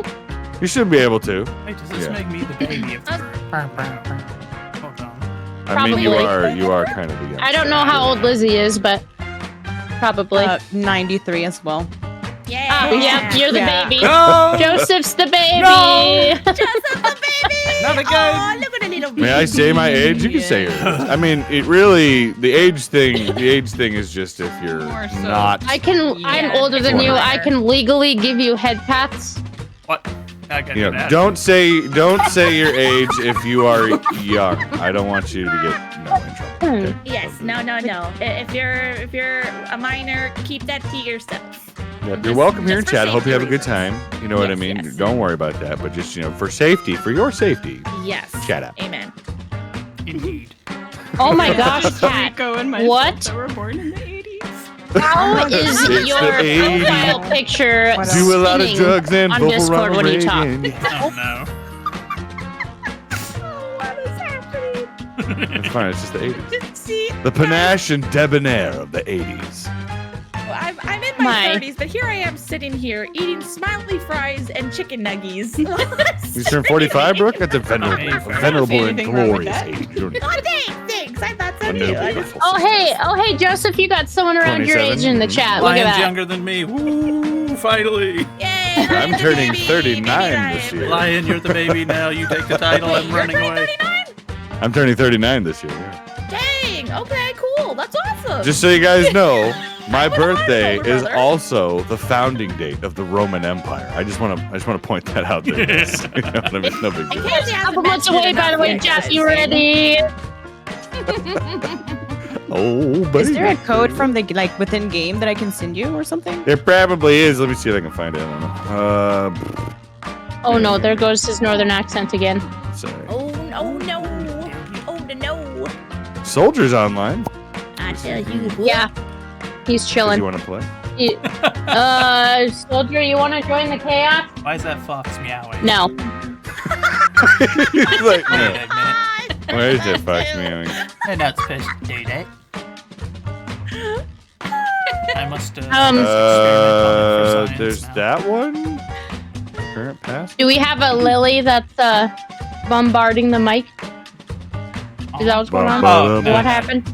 You should be able to. Wait, does this Yeah. make me the baby of the group? Hold on. I mean, Probably. you are kind of a young. I don't know how old Lizzie is, but probably. 93 as well. Yeah. Oh, yep, you're the Yeah. baby. No! Joseph's the baby. No! Joseph the baby. Not again. Oh, look at a little baby. May I say my age? You can say yours. I mean, it really the age thing is just if you're More so. not. I'm older than you. I can legally give you head pats. What? I gotta You do know, that. don't say your age if you are young. I don't want you to get in trouble. Okay? Yes. No. If you're a minor, keep that to yourself. Yep, you're welcome here in just for chat. Hope you have a safety good time. You know what I Yes, mean? yes. Don't worry about that. But just for safety, for your safety, Yes. chat out. Amen. Indeed. Oh my gosh, Kat. Rico and myself What? that were born in the 80s. How is It's the your 80s. profile picture Do a lot of spinning drugs and on vocal Discord when you talk? Reagan. Oh no. What is happening? It's fine. It's just the 80s. See, The panache and debonair of the 80s. I'm in my 30s, but here I am sitting here eating smiley fries and chicken nuggies. You turned 45, Brooke? That's a venerable and glorious age. You don't Oh, thanks. I thought so too. Venerable, I just, Oh hey, Joseph, you got someone around your 27? age in the chat. Look at Lion's that. younger than me. Woo! Finally. I'm turning 39 this year. Lion, you're the baby now. You take the title. I'm running away. I'm turning 39 this year. Yeah. dang. Okay, cool. That's awesome. Just so you guys know, my birthday is also the founding date of the Roman Empire. I just want to point that out there. You know what I mean? No big deal. Couple months away, by the way, Jeff. You ready? Oh, baby. Is there a code from the within game that I can send you or something? There probably is. Let me see if I can find it. I don't know. Oh no, there goes his northern accent again. Sorry. Oh no. Oh no. Soldiers online. I tell you what. Yeah, he's Do chilling. you want to play? Soldier, you want to join the chaos? Why is that fox meowing? No. He's like, no. Wait a minute. Where is that fox meowing? They're not supposed to do that. I must There's that one. Current pass. Do we have a Lily that's bombarding the mic? Is that what's going on? What happened?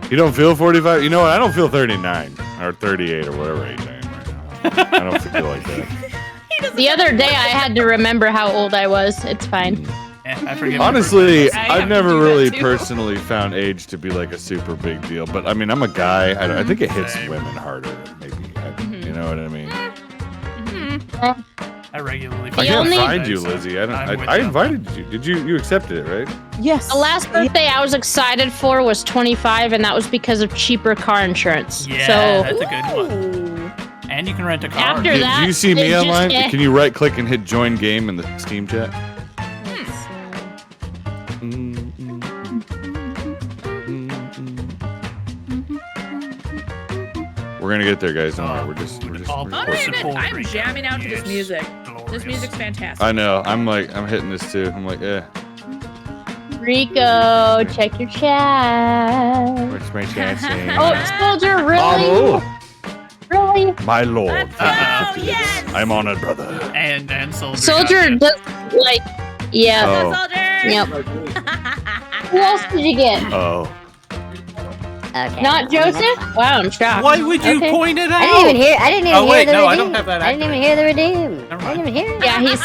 You don't feel 45? You know what? I don't feel 39 or 38 or whatever age I am right now. I don't feel like that. The other day I had to remember how old I was. It's fine. Yeah, I forget. Honestly, I have I've to never do that really too. personally found age to be like a super big deal. But I mean, I'm a guy. I think it hits women harder. Maybe. You know what I mean? I regularly. I can't find you, Lizzie. I invited you. Did you? You accepted it, right? Yes. The last birthday I was excited for was 25, and that was because of cheaper car insurance. Yeah, so that's a good one. And you can rent a car. After Do that, you see it me just- online? Can you right click and hit join game in the Steam chat? We're gonna get there, guys. Don't worry. We're just Oh, no, you're good. I'm jamming out to this music. This music's fantastic. I know. I'm hitting this too. I'm like, yeah. Rico, check your chat. What's my chat saying? Oh, Soldier, really? Oh, Really? my lord. I'm honored, brother. And Soldier. Soldier does like, yeah. Oh. Yep. Who else did you get? Oh. Okay. Not Joseph? Wow, I'm shocked. Why would you Okay. point it out? I didn't even hear. I didn't even Oh, hear wait, the no, redeem. I don't have that I didn't even hear the redeem. I didn't even hear it. Yeah, he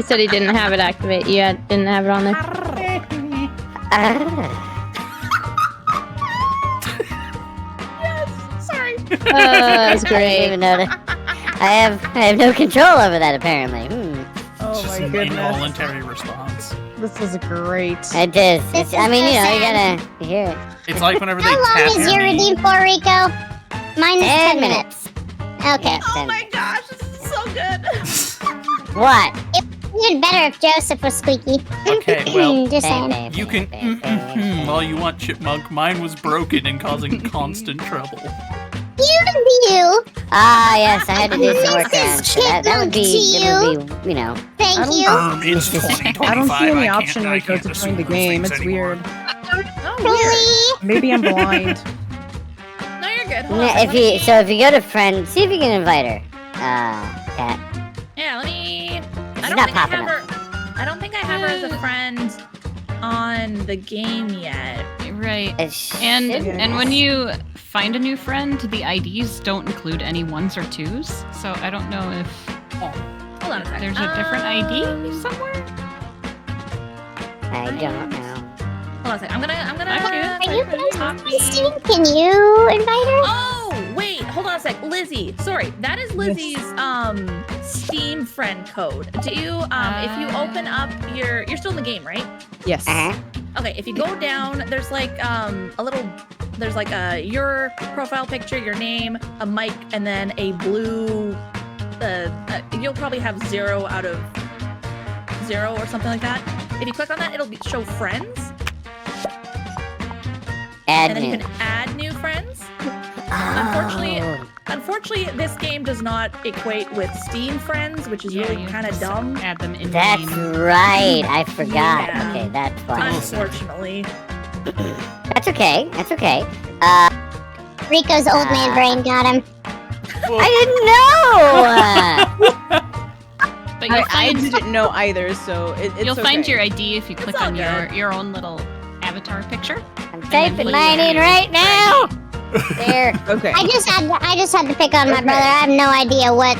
said he didn't have it activate. Yeah, didn't have it on there. Sorry. That's I great. didn't even know that. I have no control over that apparently. Oh Just my an goodness. involuntary response. This is great. It is. It's, I mean, you know, you gotta hear it. It's like whenever they How long tap is your your knee. redeem for, Rico? Mine is 10 minutes. Okay. Oh my gosh, this is so good. What? It would better if Joseph was squeaky. Okay, well, Just saying. you can all you want, Chipmunk. Mine was broken and causing constant trouble. You. Ah, yes, I had to do some work This around. is So that would be, you know. Thank you. It's 2025. I don't see any I option can't Rico to join the game. It's weird. Really? Maybe I'm blind. No, you're good. Hold Yeah, on. if you go to friend, see if you can invite her. Kat. Yeah, let me. She's not popping up. I don't think I have her as a friend on the game yet. Right. And And when you find a new friend, the IDs don't include any ones or twos. So I don't know if Hold on a second. there's a different ID somewhere. I don't know. Hold on a second. I'm gonna. Are you guys Can you invite her? Oh wait, hold on a sec, Lizzie. Sorry, that is Lizzie's Steam friend code. Do you if you open up you're still in the game, right? Yes. Okay, if you go down, there's like a little, there's like your profile picture, your name, a mic, and then a blue. You'll probably have 0 out of 0 or something like that. If you click on that, it'll show friends. Add and then new. you can add new friends. Oh. Unfortunately, this game does not equate with Steam friends, which is really kind of dumb. Add them in. That's right. I forgot. Yeah. Okay, that's fine. Unfortunately. That's okay. That's okay. Rico's old man brain got him. I didn't know. But you'll I find, didn't know either, so it's you'll find okay. your ID if you click all on good. your own little avatar picture. I'm typing mine in right now. There. Okay. I just had to pick on my brother. I have no idea what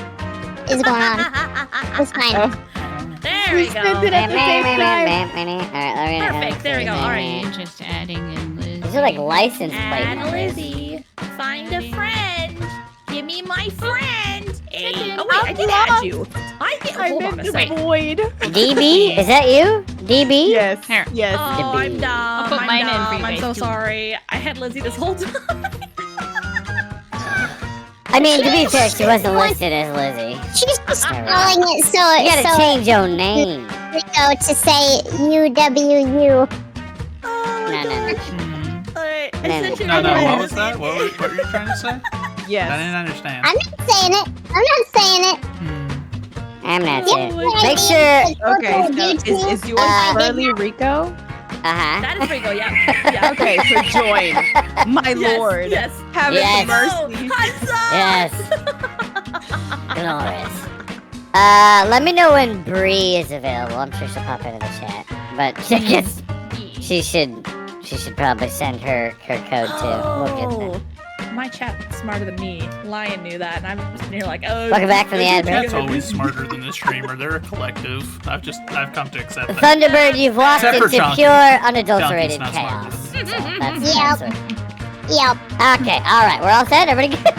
is going on. It's fine. There we go. Perfect. There we go. All right. Just adding in Liz. These are like license plate Add numbers. Lizzie. Find a friend. Give me my friend. Hey. Oh wait, I did add you. Hold on a second. Void. DB, is that you? DB? Yes. Here. Yes. Oh, I'm dumb. I'll put I'm mine in dumb. for you I'm guys, so too. sorry. I had Lizzie this whole time. I mean, to be fair, she wasn't listed as Lizzie. She's just There we go. calling it so. You gotta so change your name. Rico to say UWU. No, no, no. Alright, No, no. No, what was that? What were you trying to say? Yes. I didn't understand. I'm not saying it. I'm not saying it. I'm not Yeah, saying. yeah, Make yeah. sure. Okay, so is yours Burly Rico? Uh-huh. That is Rico, yeah. Okay, so join. My Yes, lord. yes. Have Yes. mercy. Yes. Glorious. Let me know when Bree is available. I'm sure she'll pop into the chat. But I guess she should probably send her code too. We'll get that. My chat's smarter than me. Lion knew that, and I'm just sitting here like, oh. Welcome back from the ad break. Chat's always smarter than the streamer. They're a collective. I've come to accept that. Thunderbird, you've walked Except for into Chunky. pure, Chunky's unadulterated not chaos. smarter So that's Yep. Yep. Okay, alright, we're all set? Everybody good?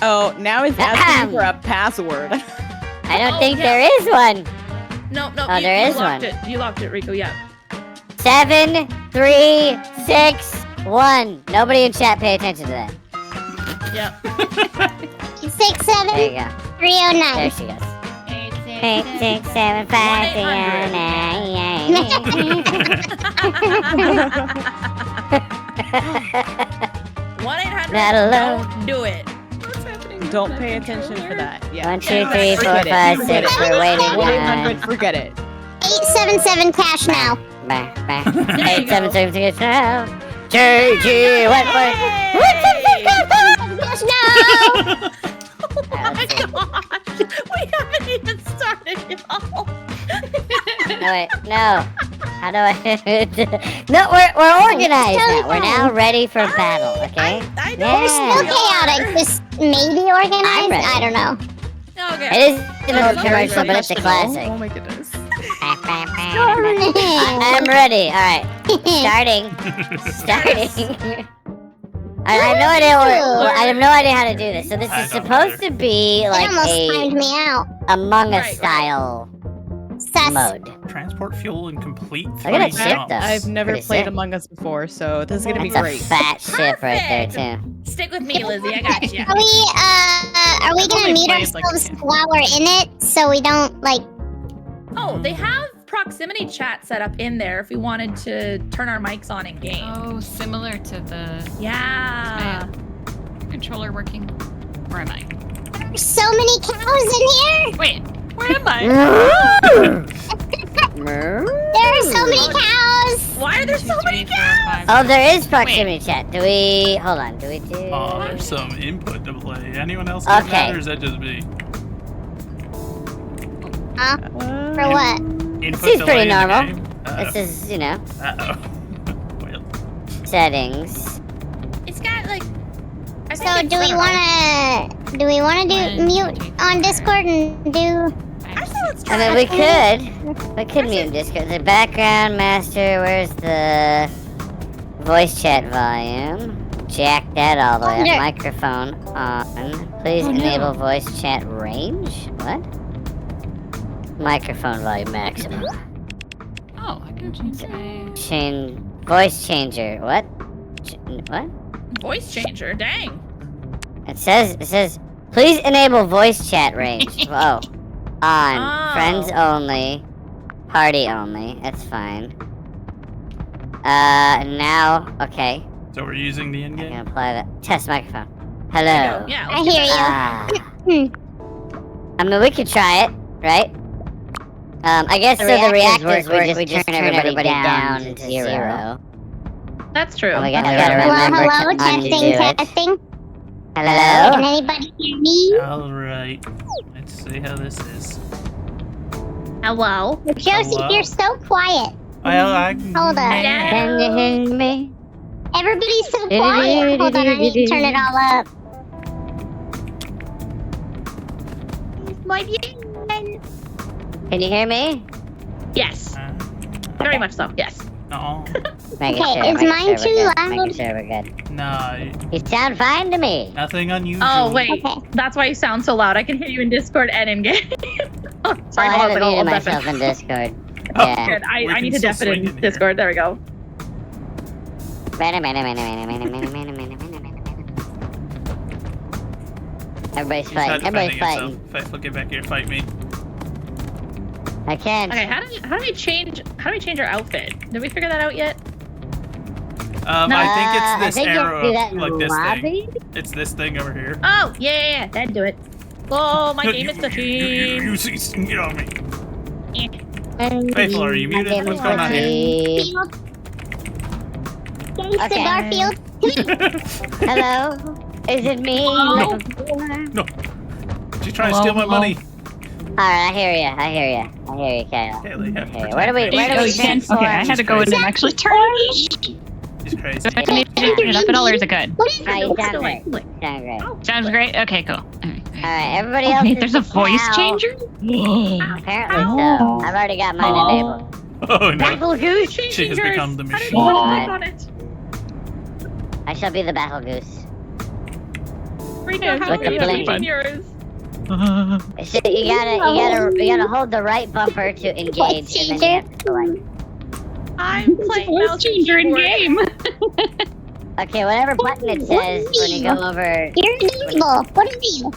Oh, now it's asking for a password. I don't think there is one. No, Oh, there is locked one. it. You locked it, Rico, yeah. 7, 3, 6, 1. Nobody in chat pay attention to that. Yep. 6, 7, There you go. 309. There she goes. 8, 6, 7, 5, 1-800. Not alone. Don't do it. Don't pay attention for that. Yeah. 1, 2, 3, 4, Forget it. 5, Forget 6. it. We're waiting. 1-800, forget it. 877 cash now. Bye, bye. 8, 7, 6, 6, now. JG, what? Cash now. Oh my gosh. We haven't even started, y'all. No, wait, no. How do I? No, we're organized now. We're now ready for battle. Okay. I know. We're still chaotic. Just maybe organized. ready. I don't know. Okay. It is an old commercial, but it's a classic. Oh my goodness. I'm ready. All right. Starting. I have no idea I have no idea how to do this. So this is supposed to be like It almost timed me out. Among Us style mode. Transport fuel and complete. Look at that ship, jumps. though. I've never Pretty played sick. Among Us before, so this is gonna be That's great. a fat ship right there too. Stick with me, Lizzie. I got you. Are we gonna only mute played, like, ourselves while we're in it so we don't like? Oh, they have proximity chat set up in there if we wanted to turn our mics on in game. Oh, similar to the Yeah. controller working. Where am I? There's so many cows in here. Wait, where am I? There are so many cows. Why are there so many cows? Oh, there is proximity chat. Do we? Hold on. Do we do? Oh, there's some input to play. Anyone else get Okay. that, or is that just me? For what? Input This is delay pretty in the normal. game? This is, you know, Uh-oh. settings. It's got like. I So think do we wanna do mute on Discord and do? Actually, let's I try. mean, we could mute Discord. The background master. Where's the voice chat volume? Jack that all the way up. Under- Microphone on. Please enable voice chat range. What? Microphone volume maximum. Oh, I can change my. Change voice changer. What? What? Voice changer. Dang. It says please enable voice chat range. Oh. On. Oh. Friends only. Party only. That's fine. Now, okay. So we're using the I'm in-game? gonna apply that. Test microphone. Hello. Yeah, I hear you. I mean, we could try it, right? I guess so the reactors work, we just turn everybody down to 0. That's true. Oh, we gotta Hello, remember hello, to undo testing, it. testing. Hello? Can anybody hear me? Alright. Let's see how this is. Hello. Josie, Hello? you're so quiet. Hold on. Can you hear me? Everybody's so quiet. Hold on, I need to turn it all up. Can you hear me? Yes. Very much so. Yes. No. Making Okay, sure, is making mine sure too we're good, loud? Making sure we're good. No. You sound fine to me. Nothing unusual. Oh wait, that's why you sound so loud. I can hear you in Discord and in game. Sorry, I hold on, haven't hold muted on, myself deafen. in Discord. Oh, Yeah. good. I need to deafen in Discord. There we go. Everybody's He's not fighting. Everybody's defending fighting. himself. Faithful, get back here, fight me. I can't. Okay, how do we change our outfit? Did we figure that out yet? I think it's this I think you have to arrow, do that in like the this lobby? thing. It's this thing over here. Oh yeah, that'd do it. Oh, my game is glitching. You see, get on me. Yeah. Faithful, are you muted? What's going on here? Gangsta Garfield. Hello? Is it me? No. No. She's trying to steal my money. Alright, I hear you. I hear you, Kayla. Kayla, you have to Okay, where do we Okay, transform? I had to go in and actually turn it. She's crazy. Do I need to turn it up at all, or is it good? What is Oh, you it? sound great. Sound great. Sounds great. Okay, cool. Alright, everybody else. Wait, there's a is voice now. changer? Apparently so. I've already got mine enabled. Oh no. Battle Goose! She has become the machine. I shall be the Battle Goose. Rita, how With are the you blink. changing yours? So you gotta hold the right bumper to engage, and then you have to select. I'm playing Voice mouse changer in keyboard. game. Okay, whatever button it says when you go over. You're invisible. What is you?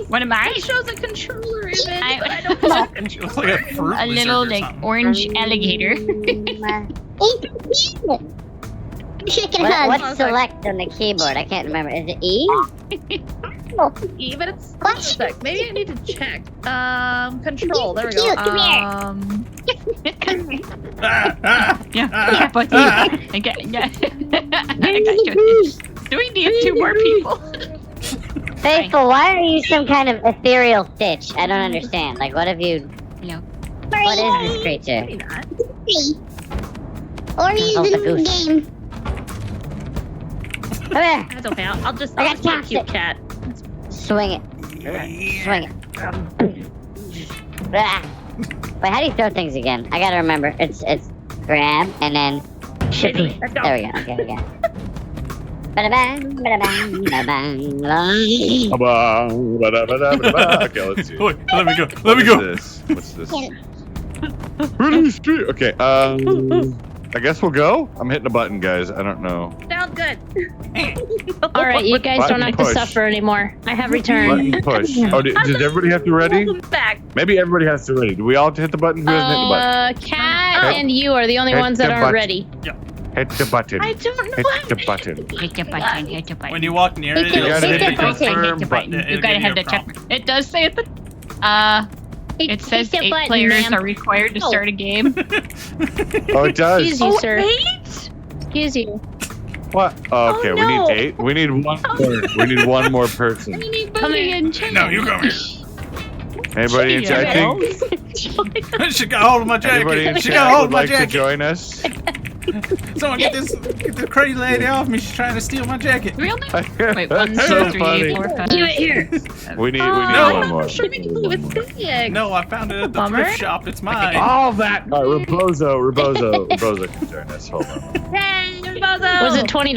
What am I? It shows a controller image, but I don't I'm know. It looks like a fruit a little lizard or like something. orange alligator. Chicken What's hug. select on the keyboard? I can't remember. Is it E? E, but it's perfect. Maybe I need to check. Control. There we go. Cute, come Yeah, but I got you. Do we need 2 more people? Faithful, why are you some kind of ethereal Stitch? I don't understand. Like, what have you? No. What is this creature? Maybe not. Or he's Hold the in the goose. game. Come here. That's okay. I'll just I I'll got be a plastic. cute cat. Swing it. Swing it. Ah. Wait, how do you throw things again? I gotta remember. It's grab and then shippy. Let's go. There we go. Okay, we go. Ba-da-bang, ba-da-bang, ba-bang, ba-bang. Okay, let's see. Wait, let me go. Let me go. What's this? Okay, I guess we'll go. I'm hitting a button, guys. I don't know. Sounds good. All right, you guys Button don't have push. to suffer anymore. I have returned. Button push. Oh, does everybody have to ready? Welcome back. Maybe everybody has to ready. Do we all have to hit the button? Who hasn't hit the button? Cat Okay. and you are the only Hit ones that the aren't button. ready. Hit the button. I don't know. Hit the button. Hit the button. Hit the button. When you walk near it, You it'll gotta say hit the Okay, confirm hit the button. button. You gotta have the check. It does say at the. It says hit the 8 button, players ma'am. are required to start a game. Oh, it does. Excuse you, sir. 8? Excuse you. What? Oh, okay, Oh, we no. need 8. We need one more. We need one more person. We need Buddy and Chad. No, you come here. Anybody? Gee, I think She got hold of my anybody in jacket. She chat got hold would of my like to jacket. join us. Someone get the crazy lady off me. She's trying to steal my jacket. Really? Wait, 1, 2, That's so 3, funny. 4, 5. Give it here. We need no. one more. Sure, we can play with Sig. No, I found it at the Bummer. thrift shop. It's mine. All that. Rebozo can join us. Hold on. Hey, Bozo. Was it $20?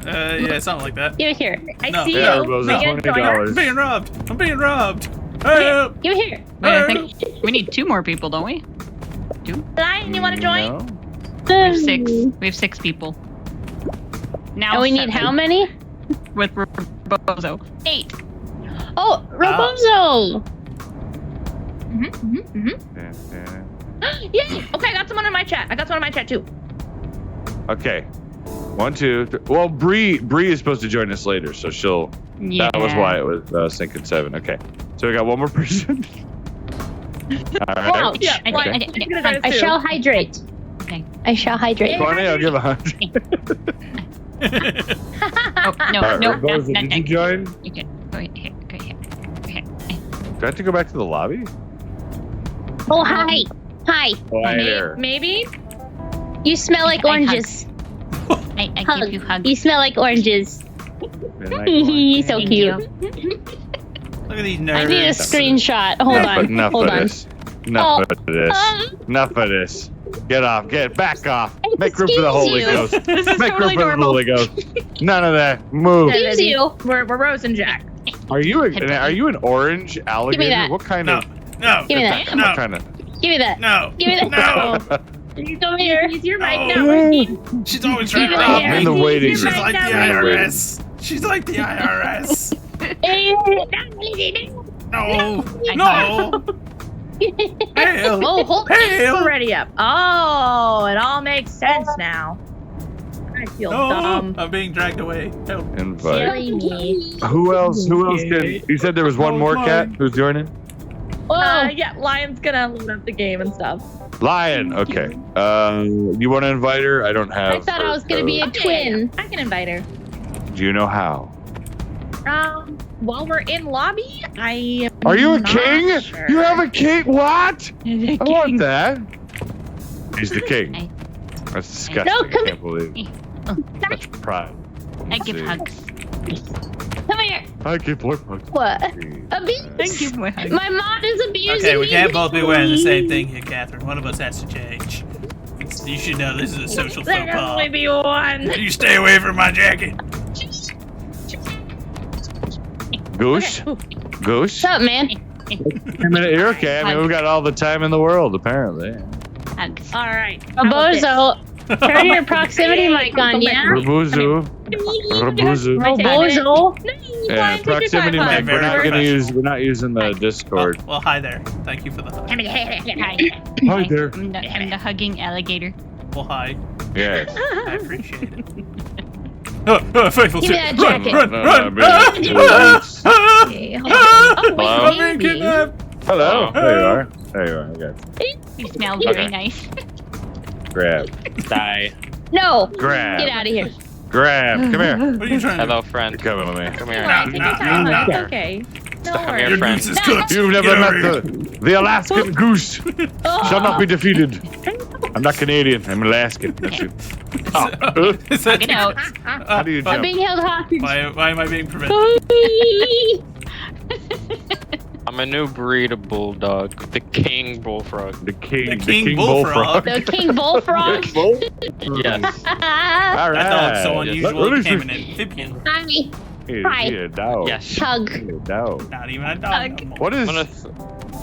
Yeah, something like that. Give it here. I No. see Yeah, you. Bozo, Megan, join her. I'm $20. being robbed. I'm being robbed. Help. Give it here. Wait, I think we need 2 more people, don't we? Lion, you want to join? No? We have 6. We have 6 people. Now And we need 7 how many? with Robozo. 8. Oh, Robozo! Yay! Okay, I got someone in my chat. I got someone in my chat too. Okay. 1, 2, 3. Well, Bree is supposed to join us later, so she'll. That was why it was sinking 7. Okay, so we got one more person. All right. Ouch. Yeah, I shall hydrate. Okay. I shall hydrate. Funny, I'll give 100. Oh, no, All right, no, Raposa, did you join? You can go ahead. Go ahead. Do I have to go back to the lobby? Oh, hi. Hi. Oh, hi there. Maybe? You smell like oranges. I give you hugs. You smell like oranges. He's so cute. Look at these I nerds. need a screenshot. Hold on. Enough Hold of on. this. Enough of this. Enough of this. Get off. Back off. Make room for the Holy Excuse Ghost. This is Make totally room for the normal. Holy Ghost. None of that. Move. Excuse you. We're Rose and Jack. Are you an orange alligator? that. What kind of? No. Give me that. What kind of? Give me that. No. Give me that. No. Come here. Use your mic Oh. now, Ricky. She's always trying to Give it rob here. I'm in the me. waiting She's room. like the IRS. She's like the IRS. No. No. Hail. Oh, hold Hail. already up. Oh, it all makes sense now. I feel dumb. I'm being dragged away. Help. Invite. Silly me. Who else? Who else can? You said there was one more cat who's joining. Yeah, Lion's gonna load up the game and stuff. Lion. Okay. You want to invite her? I don't have. I thought I her was gonna be a code. twin. I can invite her. Do you know how? While we're in lobby, I am Are you a not king? sure. You have a king? What? I want that. He's the king. That's disgusting. No, I come can't believe. That's pride. I give hugs. Come here. I give more hugs. What? I Abuse. give my hugs. My mod is abusing Okay, we me. can't both be wearing the same thing here, Catherine. One of us has to change. You should know this is a social There faux can only pas. be one. You stay away from my jacket. Goose? Goose? What's up, man? You're okay. I mean, we've got all the time in the world, apparently. Hugs. All right. A bozo. Turn your proximity mic on, yeah? Rabuzu. Rabuzu. Bozo. Yeah, proximity mic. We're not gonna use. We're not using the Discord. Well, hi there. Thank you for the hug. Hi. Hi there. I'm the hugging alligator. Well, hi. Yes. I appreciate it. Faithful Give me Sid, that run, jacket. run, No, run! no, Okay, hold on. Hello? I'm being kidnapped. Hello. There you are. There you are. I got you. You smell very nice. Grab. Die. No. Grab. Get out of here. Grab. Come here. What are you trying to Hello, You're friend. coming with me. Come here. Take your time, no, it's no. okay. No Come worries. here, friend. Goose is cooked. You've Get never over met here. the Alaskan goose. Shall not be defeated. I'm not Canadian. I'm Alaskan. That's it. Is that Get out. How do you I'm jump? being held hostage. Why am I being prevented? I'm a new breed of bulldog. The king bullfrog. The king. The king bullfrog. The king bullfrog. Yes. All That right. dog's so unusual it Let me became see. an amphibian. Hi. He's Hi. a dog. Yes. Hug. He's a dog. Not even a dog. Hug. no more. What is? I'm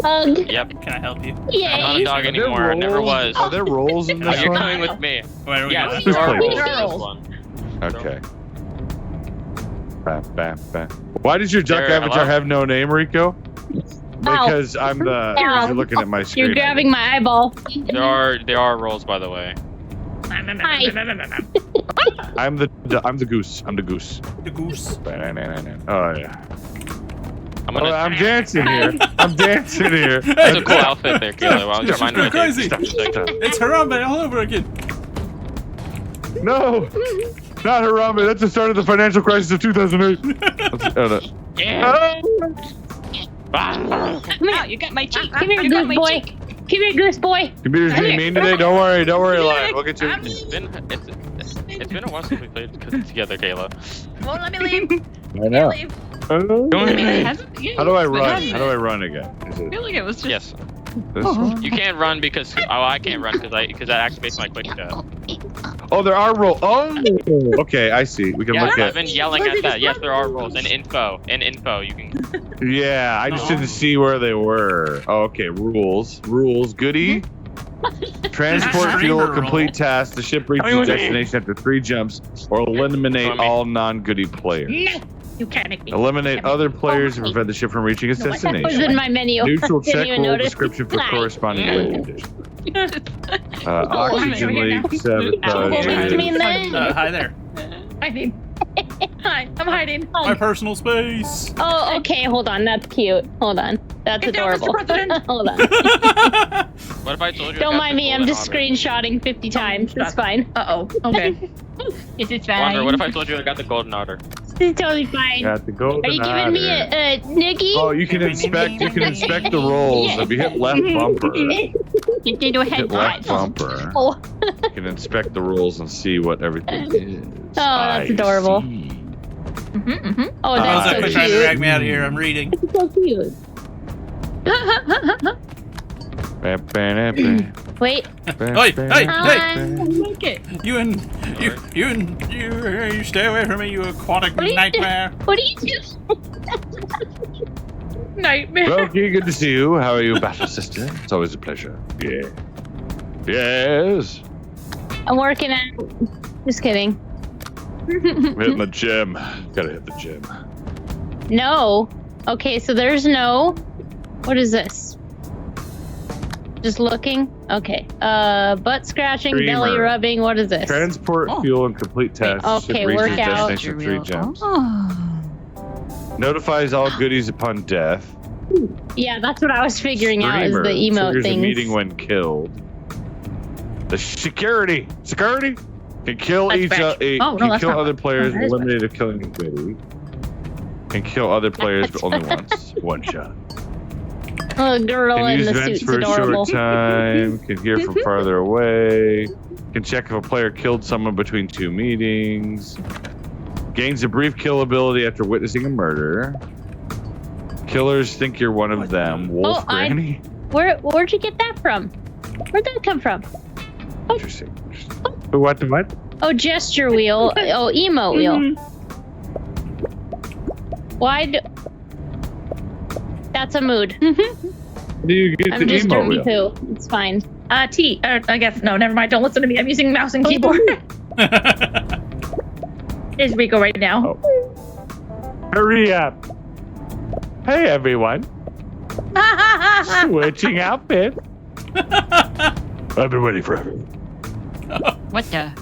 Hug. Yep. Can I help you? I'm not a Yay. dog Are there anymore. I never rolls? was. Are there rolls in Oh, this you're one? coming with me. Where are we Yes, going? there are Let's play. rolls in this Girls. one. Okay. Bam, bam, bam. Why does your duck There, avatar hello? have no name, Rico? Because I'm the. Ow. You're looking at my screen. You're grabbing my eyeball. There are rolls, by the way. Hi. I'm the goose. I'm the goose. The goose. Oh yeah. I'm Oh, gonna. I'm dancing here. I'm dancing here. That's a cool outfit there, Kayla. Why don't you mind my Crazy. Stop a second. It's Harambe all over again. No, not Harambe. That's the start of the financial crisis of 2008. No. Yeah. Come here. You got my cheek. Come here, You got goose my boy. cheek. Come here, goose boy. Computer's Come being here. mean today. Don't worry, Lion. We'll get you. It's been a while since we played together, Kayla. Won't let me leave. I know. Leave. How do I run? Yeah. How do I run again? Is I it feel like it was just. Yes. this one? You can't run because I can't run because that activates my quick chat. Oh, there are rolls. Oh, okay. I see. We can Yeah, look I've at. been yelling at that. Yes, there are rolls. In info, you can. Yeah, I just didn't see where they were. Oh, okay. Rules. Goodie. Transport fuel, Streamer complete roll. task. The ship reaches Coming with me. destination after 3 jumps, or eliminate Coming. all non-goodie players. No, you can't make me. Eliminate other players and prevent the ship from reaching its That was destination. in my menu. Neutral Didn't check even roll notice. description for Hi. corresponding land conditions. Oxygen here leak, now. sabotage. What does it mean then? Hi there. hiding. Hi, I'm hiding. My personal space. Oh, okay. Hold on. That's cute. Hold on. That's Get down, adorable. Mr. President. Hold on. What if I told you? Don't mind me. I'm just screenshotting 50 times. It's fine. Uh-oh. Okay. Is it Wander, fine? what if I told you I got the golden otter? It's totally fine. Got the golden Are you giving me a Nikki? Oh, you can inspect the rolls. If you hit left bumper, You did a hit head left nod. bumper, Oh. you can inspect the rolls and see what everything is. Oh, that's adorable. Oh, that's Rosa, so quit trying to cute. drag me out of here. I'm reading. It's so cute. Wait. Hey, hey, Hi. hey! Look it. You stay away from me, you aquatic What are you nightmare. What are you doing? Nightmare. Loki, good to see you. How are you, Battle Sister? It's always a pleasure. Yeah. Yes. I'm working at. Just kidding. Hitting the gym. Gotta hit the gym. No. Okay, so there's no. What is this? Just looking? Okay. Butt scratching, belly Streamer. rubbing. What is this? Transport fuel and complete tasks. Okay, should reach its workout. destination 3 gems. Oh. Notifies all goodies upon death. Yeah, that's what I was figuring out is the Streamer emote triggers a things. meeting when killed. The security can kill That's each bad. Oh, no, can that's kill not other bad. players That is eliminated of killing a goodie. Can kill other players but only once. One shot. Oh, girl Can in use the vents suit's for a adorable. short time. Can hear from farther away. Can check if a player killed someone between 2 meetings. Gains a brief kill ability after witnessing a murder. Killers think you're one of them. Wolf Granny. Where'd you get that from? Where'd that come from? Interesting. What? Oh, gesture wheel. Oh, emote wheel. Why do... That's a mood. Do you get I'm the just emote dirty wheel? poo. It's fine. T. I guess no. Never mind. Don't listen to me. I'm using mouse and keyboard. There's Rico right now. Hurry up. Hey, everyone. Switching outfit. I've been waiting forever. What the?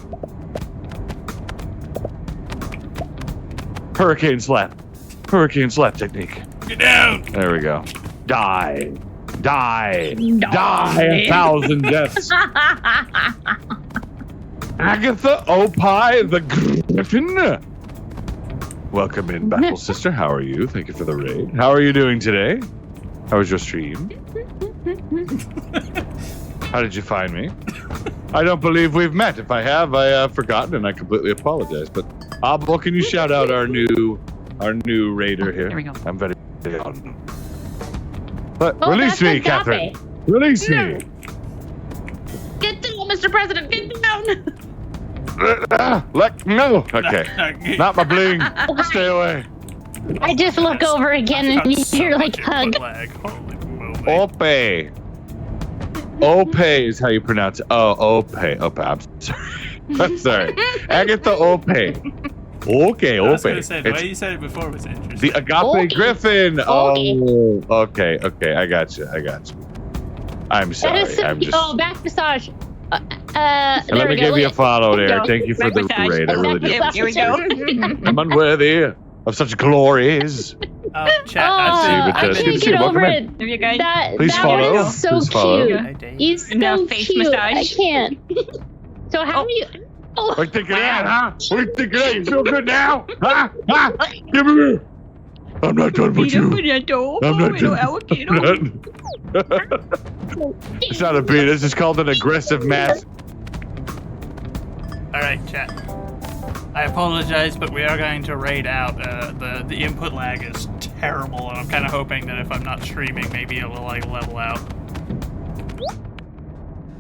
Hurricane slap. Hurricane slap technique. Get down. There we go. Die. Die. Die. 1,000 deaths. Agatha Opie the Griffin. Welcome in, Battle Sister. How are you? Thank you for the raid. How are you doing today? How was your stream? How did you find me? I don't believe we've met. If I have, I have forgotten, and I completely apologize. But Abel, can you shout out our new raider here? There we go. I'm very honored. But Oh, release that's me, Agape. Catherine. Release me. Get down, Mr. President. Get down. No. Okay. Not my bling. Stay away. I just look over again and you're like hug. Ope. Ope is how you pronounce it. Oh, Ope. Ope. I'm sorry. I'm sorry. Agatha Ope. Okay, I was Ope. gonna say, the It's way you said it before was interesting. the Agape Okay. Griffin. Okay. Oh, okay. I got you. I'm sorry. That is so I'm just. Oh, back massage. Let There me we go. give you a follow there. go. Thank you for Back the massage. raid. I really do. Back Here we go. I'm unworthy of such glories. Chat, Oh, I've but, I good to can't see you. get over Welcome it. in. Have you guys? That Please that follow. one is so Please follow. cute. He's so Enough face cute. I massage. can't. So how do you? Oh, What you think of that, huh? What you think of that? You feel good now? Huh? Huh? Give me here. I'm not done with you. I'm not done. It's not a beat. This is called an aggressive mass. All right, chat. I apologize, but we are going to raid out. The input lag is terrible, and I'm kind of hoping that if I'm not streaming, maybe it'll like level out.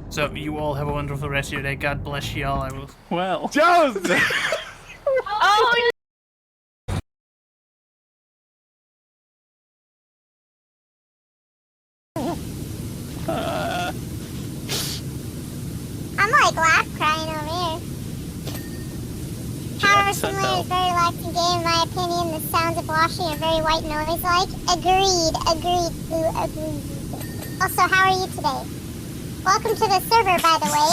So you all have a wonderful rest of your day. God bless you all. I will. Well. Joseph! oh, I'm like laugh crying over here. Power Simulator is a very relaxing game, in my opinion. The sounds of washing are very white noise-like. Agreed, boo, agreed. Also, how are you today? Welcome to the server, by the way.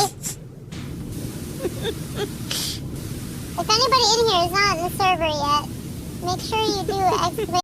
If anybody in here is not in the server yet, make sure you do exclamation